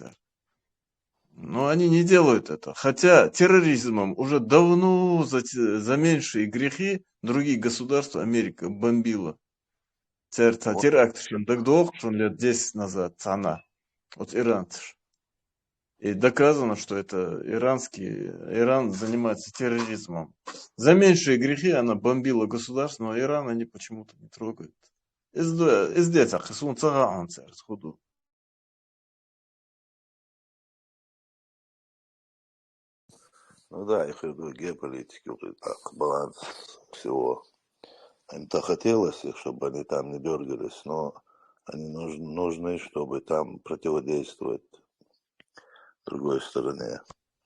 Но они не делают это. Хотя терроризмом уже давно за меньшие грехи другие государства Америка бомбила. Теракт, что лет 10 назад, она. Вот иранцы. И доказано, что это Иран занимается терроризмом. За меньшие грехи она бомбила государство, но Иран они почему-то не трогают. Издецах, худу. Ну да, их иду геополитики, вот так, баланс всего. Им-то хотелось, чтобы они там не дергались, но они нужны, чтобы там противодействовать другой стороне.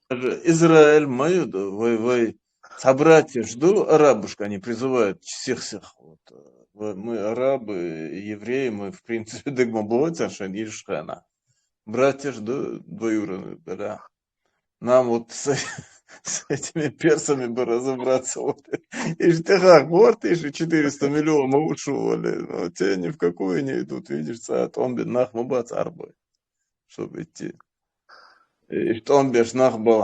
Израиль мою, вы собратья жду, арабушка, они призывают всех. Вот. Мы арабы, евреи, мы в принципе догмаблоця, шанишхана. Братья жду двоюродные, да. Нам вот с этими персами бы разобраться. Вот. И как, вот, и 400 миллионов ушли, но те ни в какую не идут, видишь, он бы нахмубац арбой, чтобы идти. И он беш нахбал,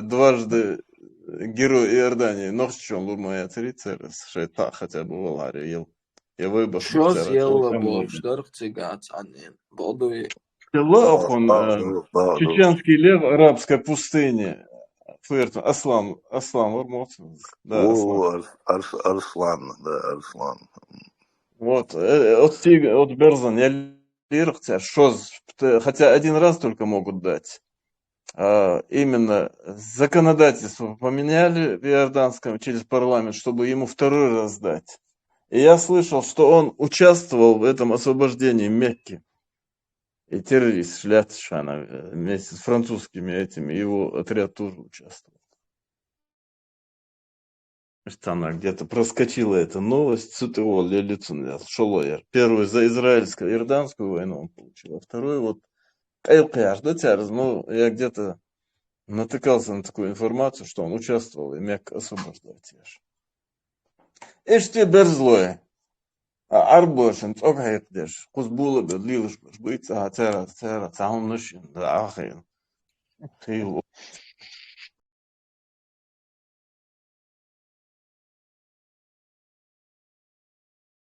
дважды герой Иордании, но в чем лурмая царица, шейта хотя бы в Аларе, я выбор. Что сделала Бог, что цыгац, анин, бодуи. Чеченский лев арабской пустыни. Аслан, да, Арслан, да, Арслан. Вот, от Берзан, я лирхтя, хотя один раз только могут дать. Именно законодательство поменяли в Иорданском через парламент, чтобы ему второй раз дать. И я слышал, что он участвовал в этом освобождении Мекки. И террорист Шляцшана вместе с французскими этими, его отряд тоже участвовал. Она где-то проскочила эта новость, ЦТО, Шолоер. Первую за израильско-иорданскую войну он получил, а второй вот я где-то натыкался на такую информацию, что он участвовал и Мекку освобождать. Эште берзлое. Арбошен, окей, деш, кузбула, бедлилыш, быть, цера, цаун нушин, да, ахин.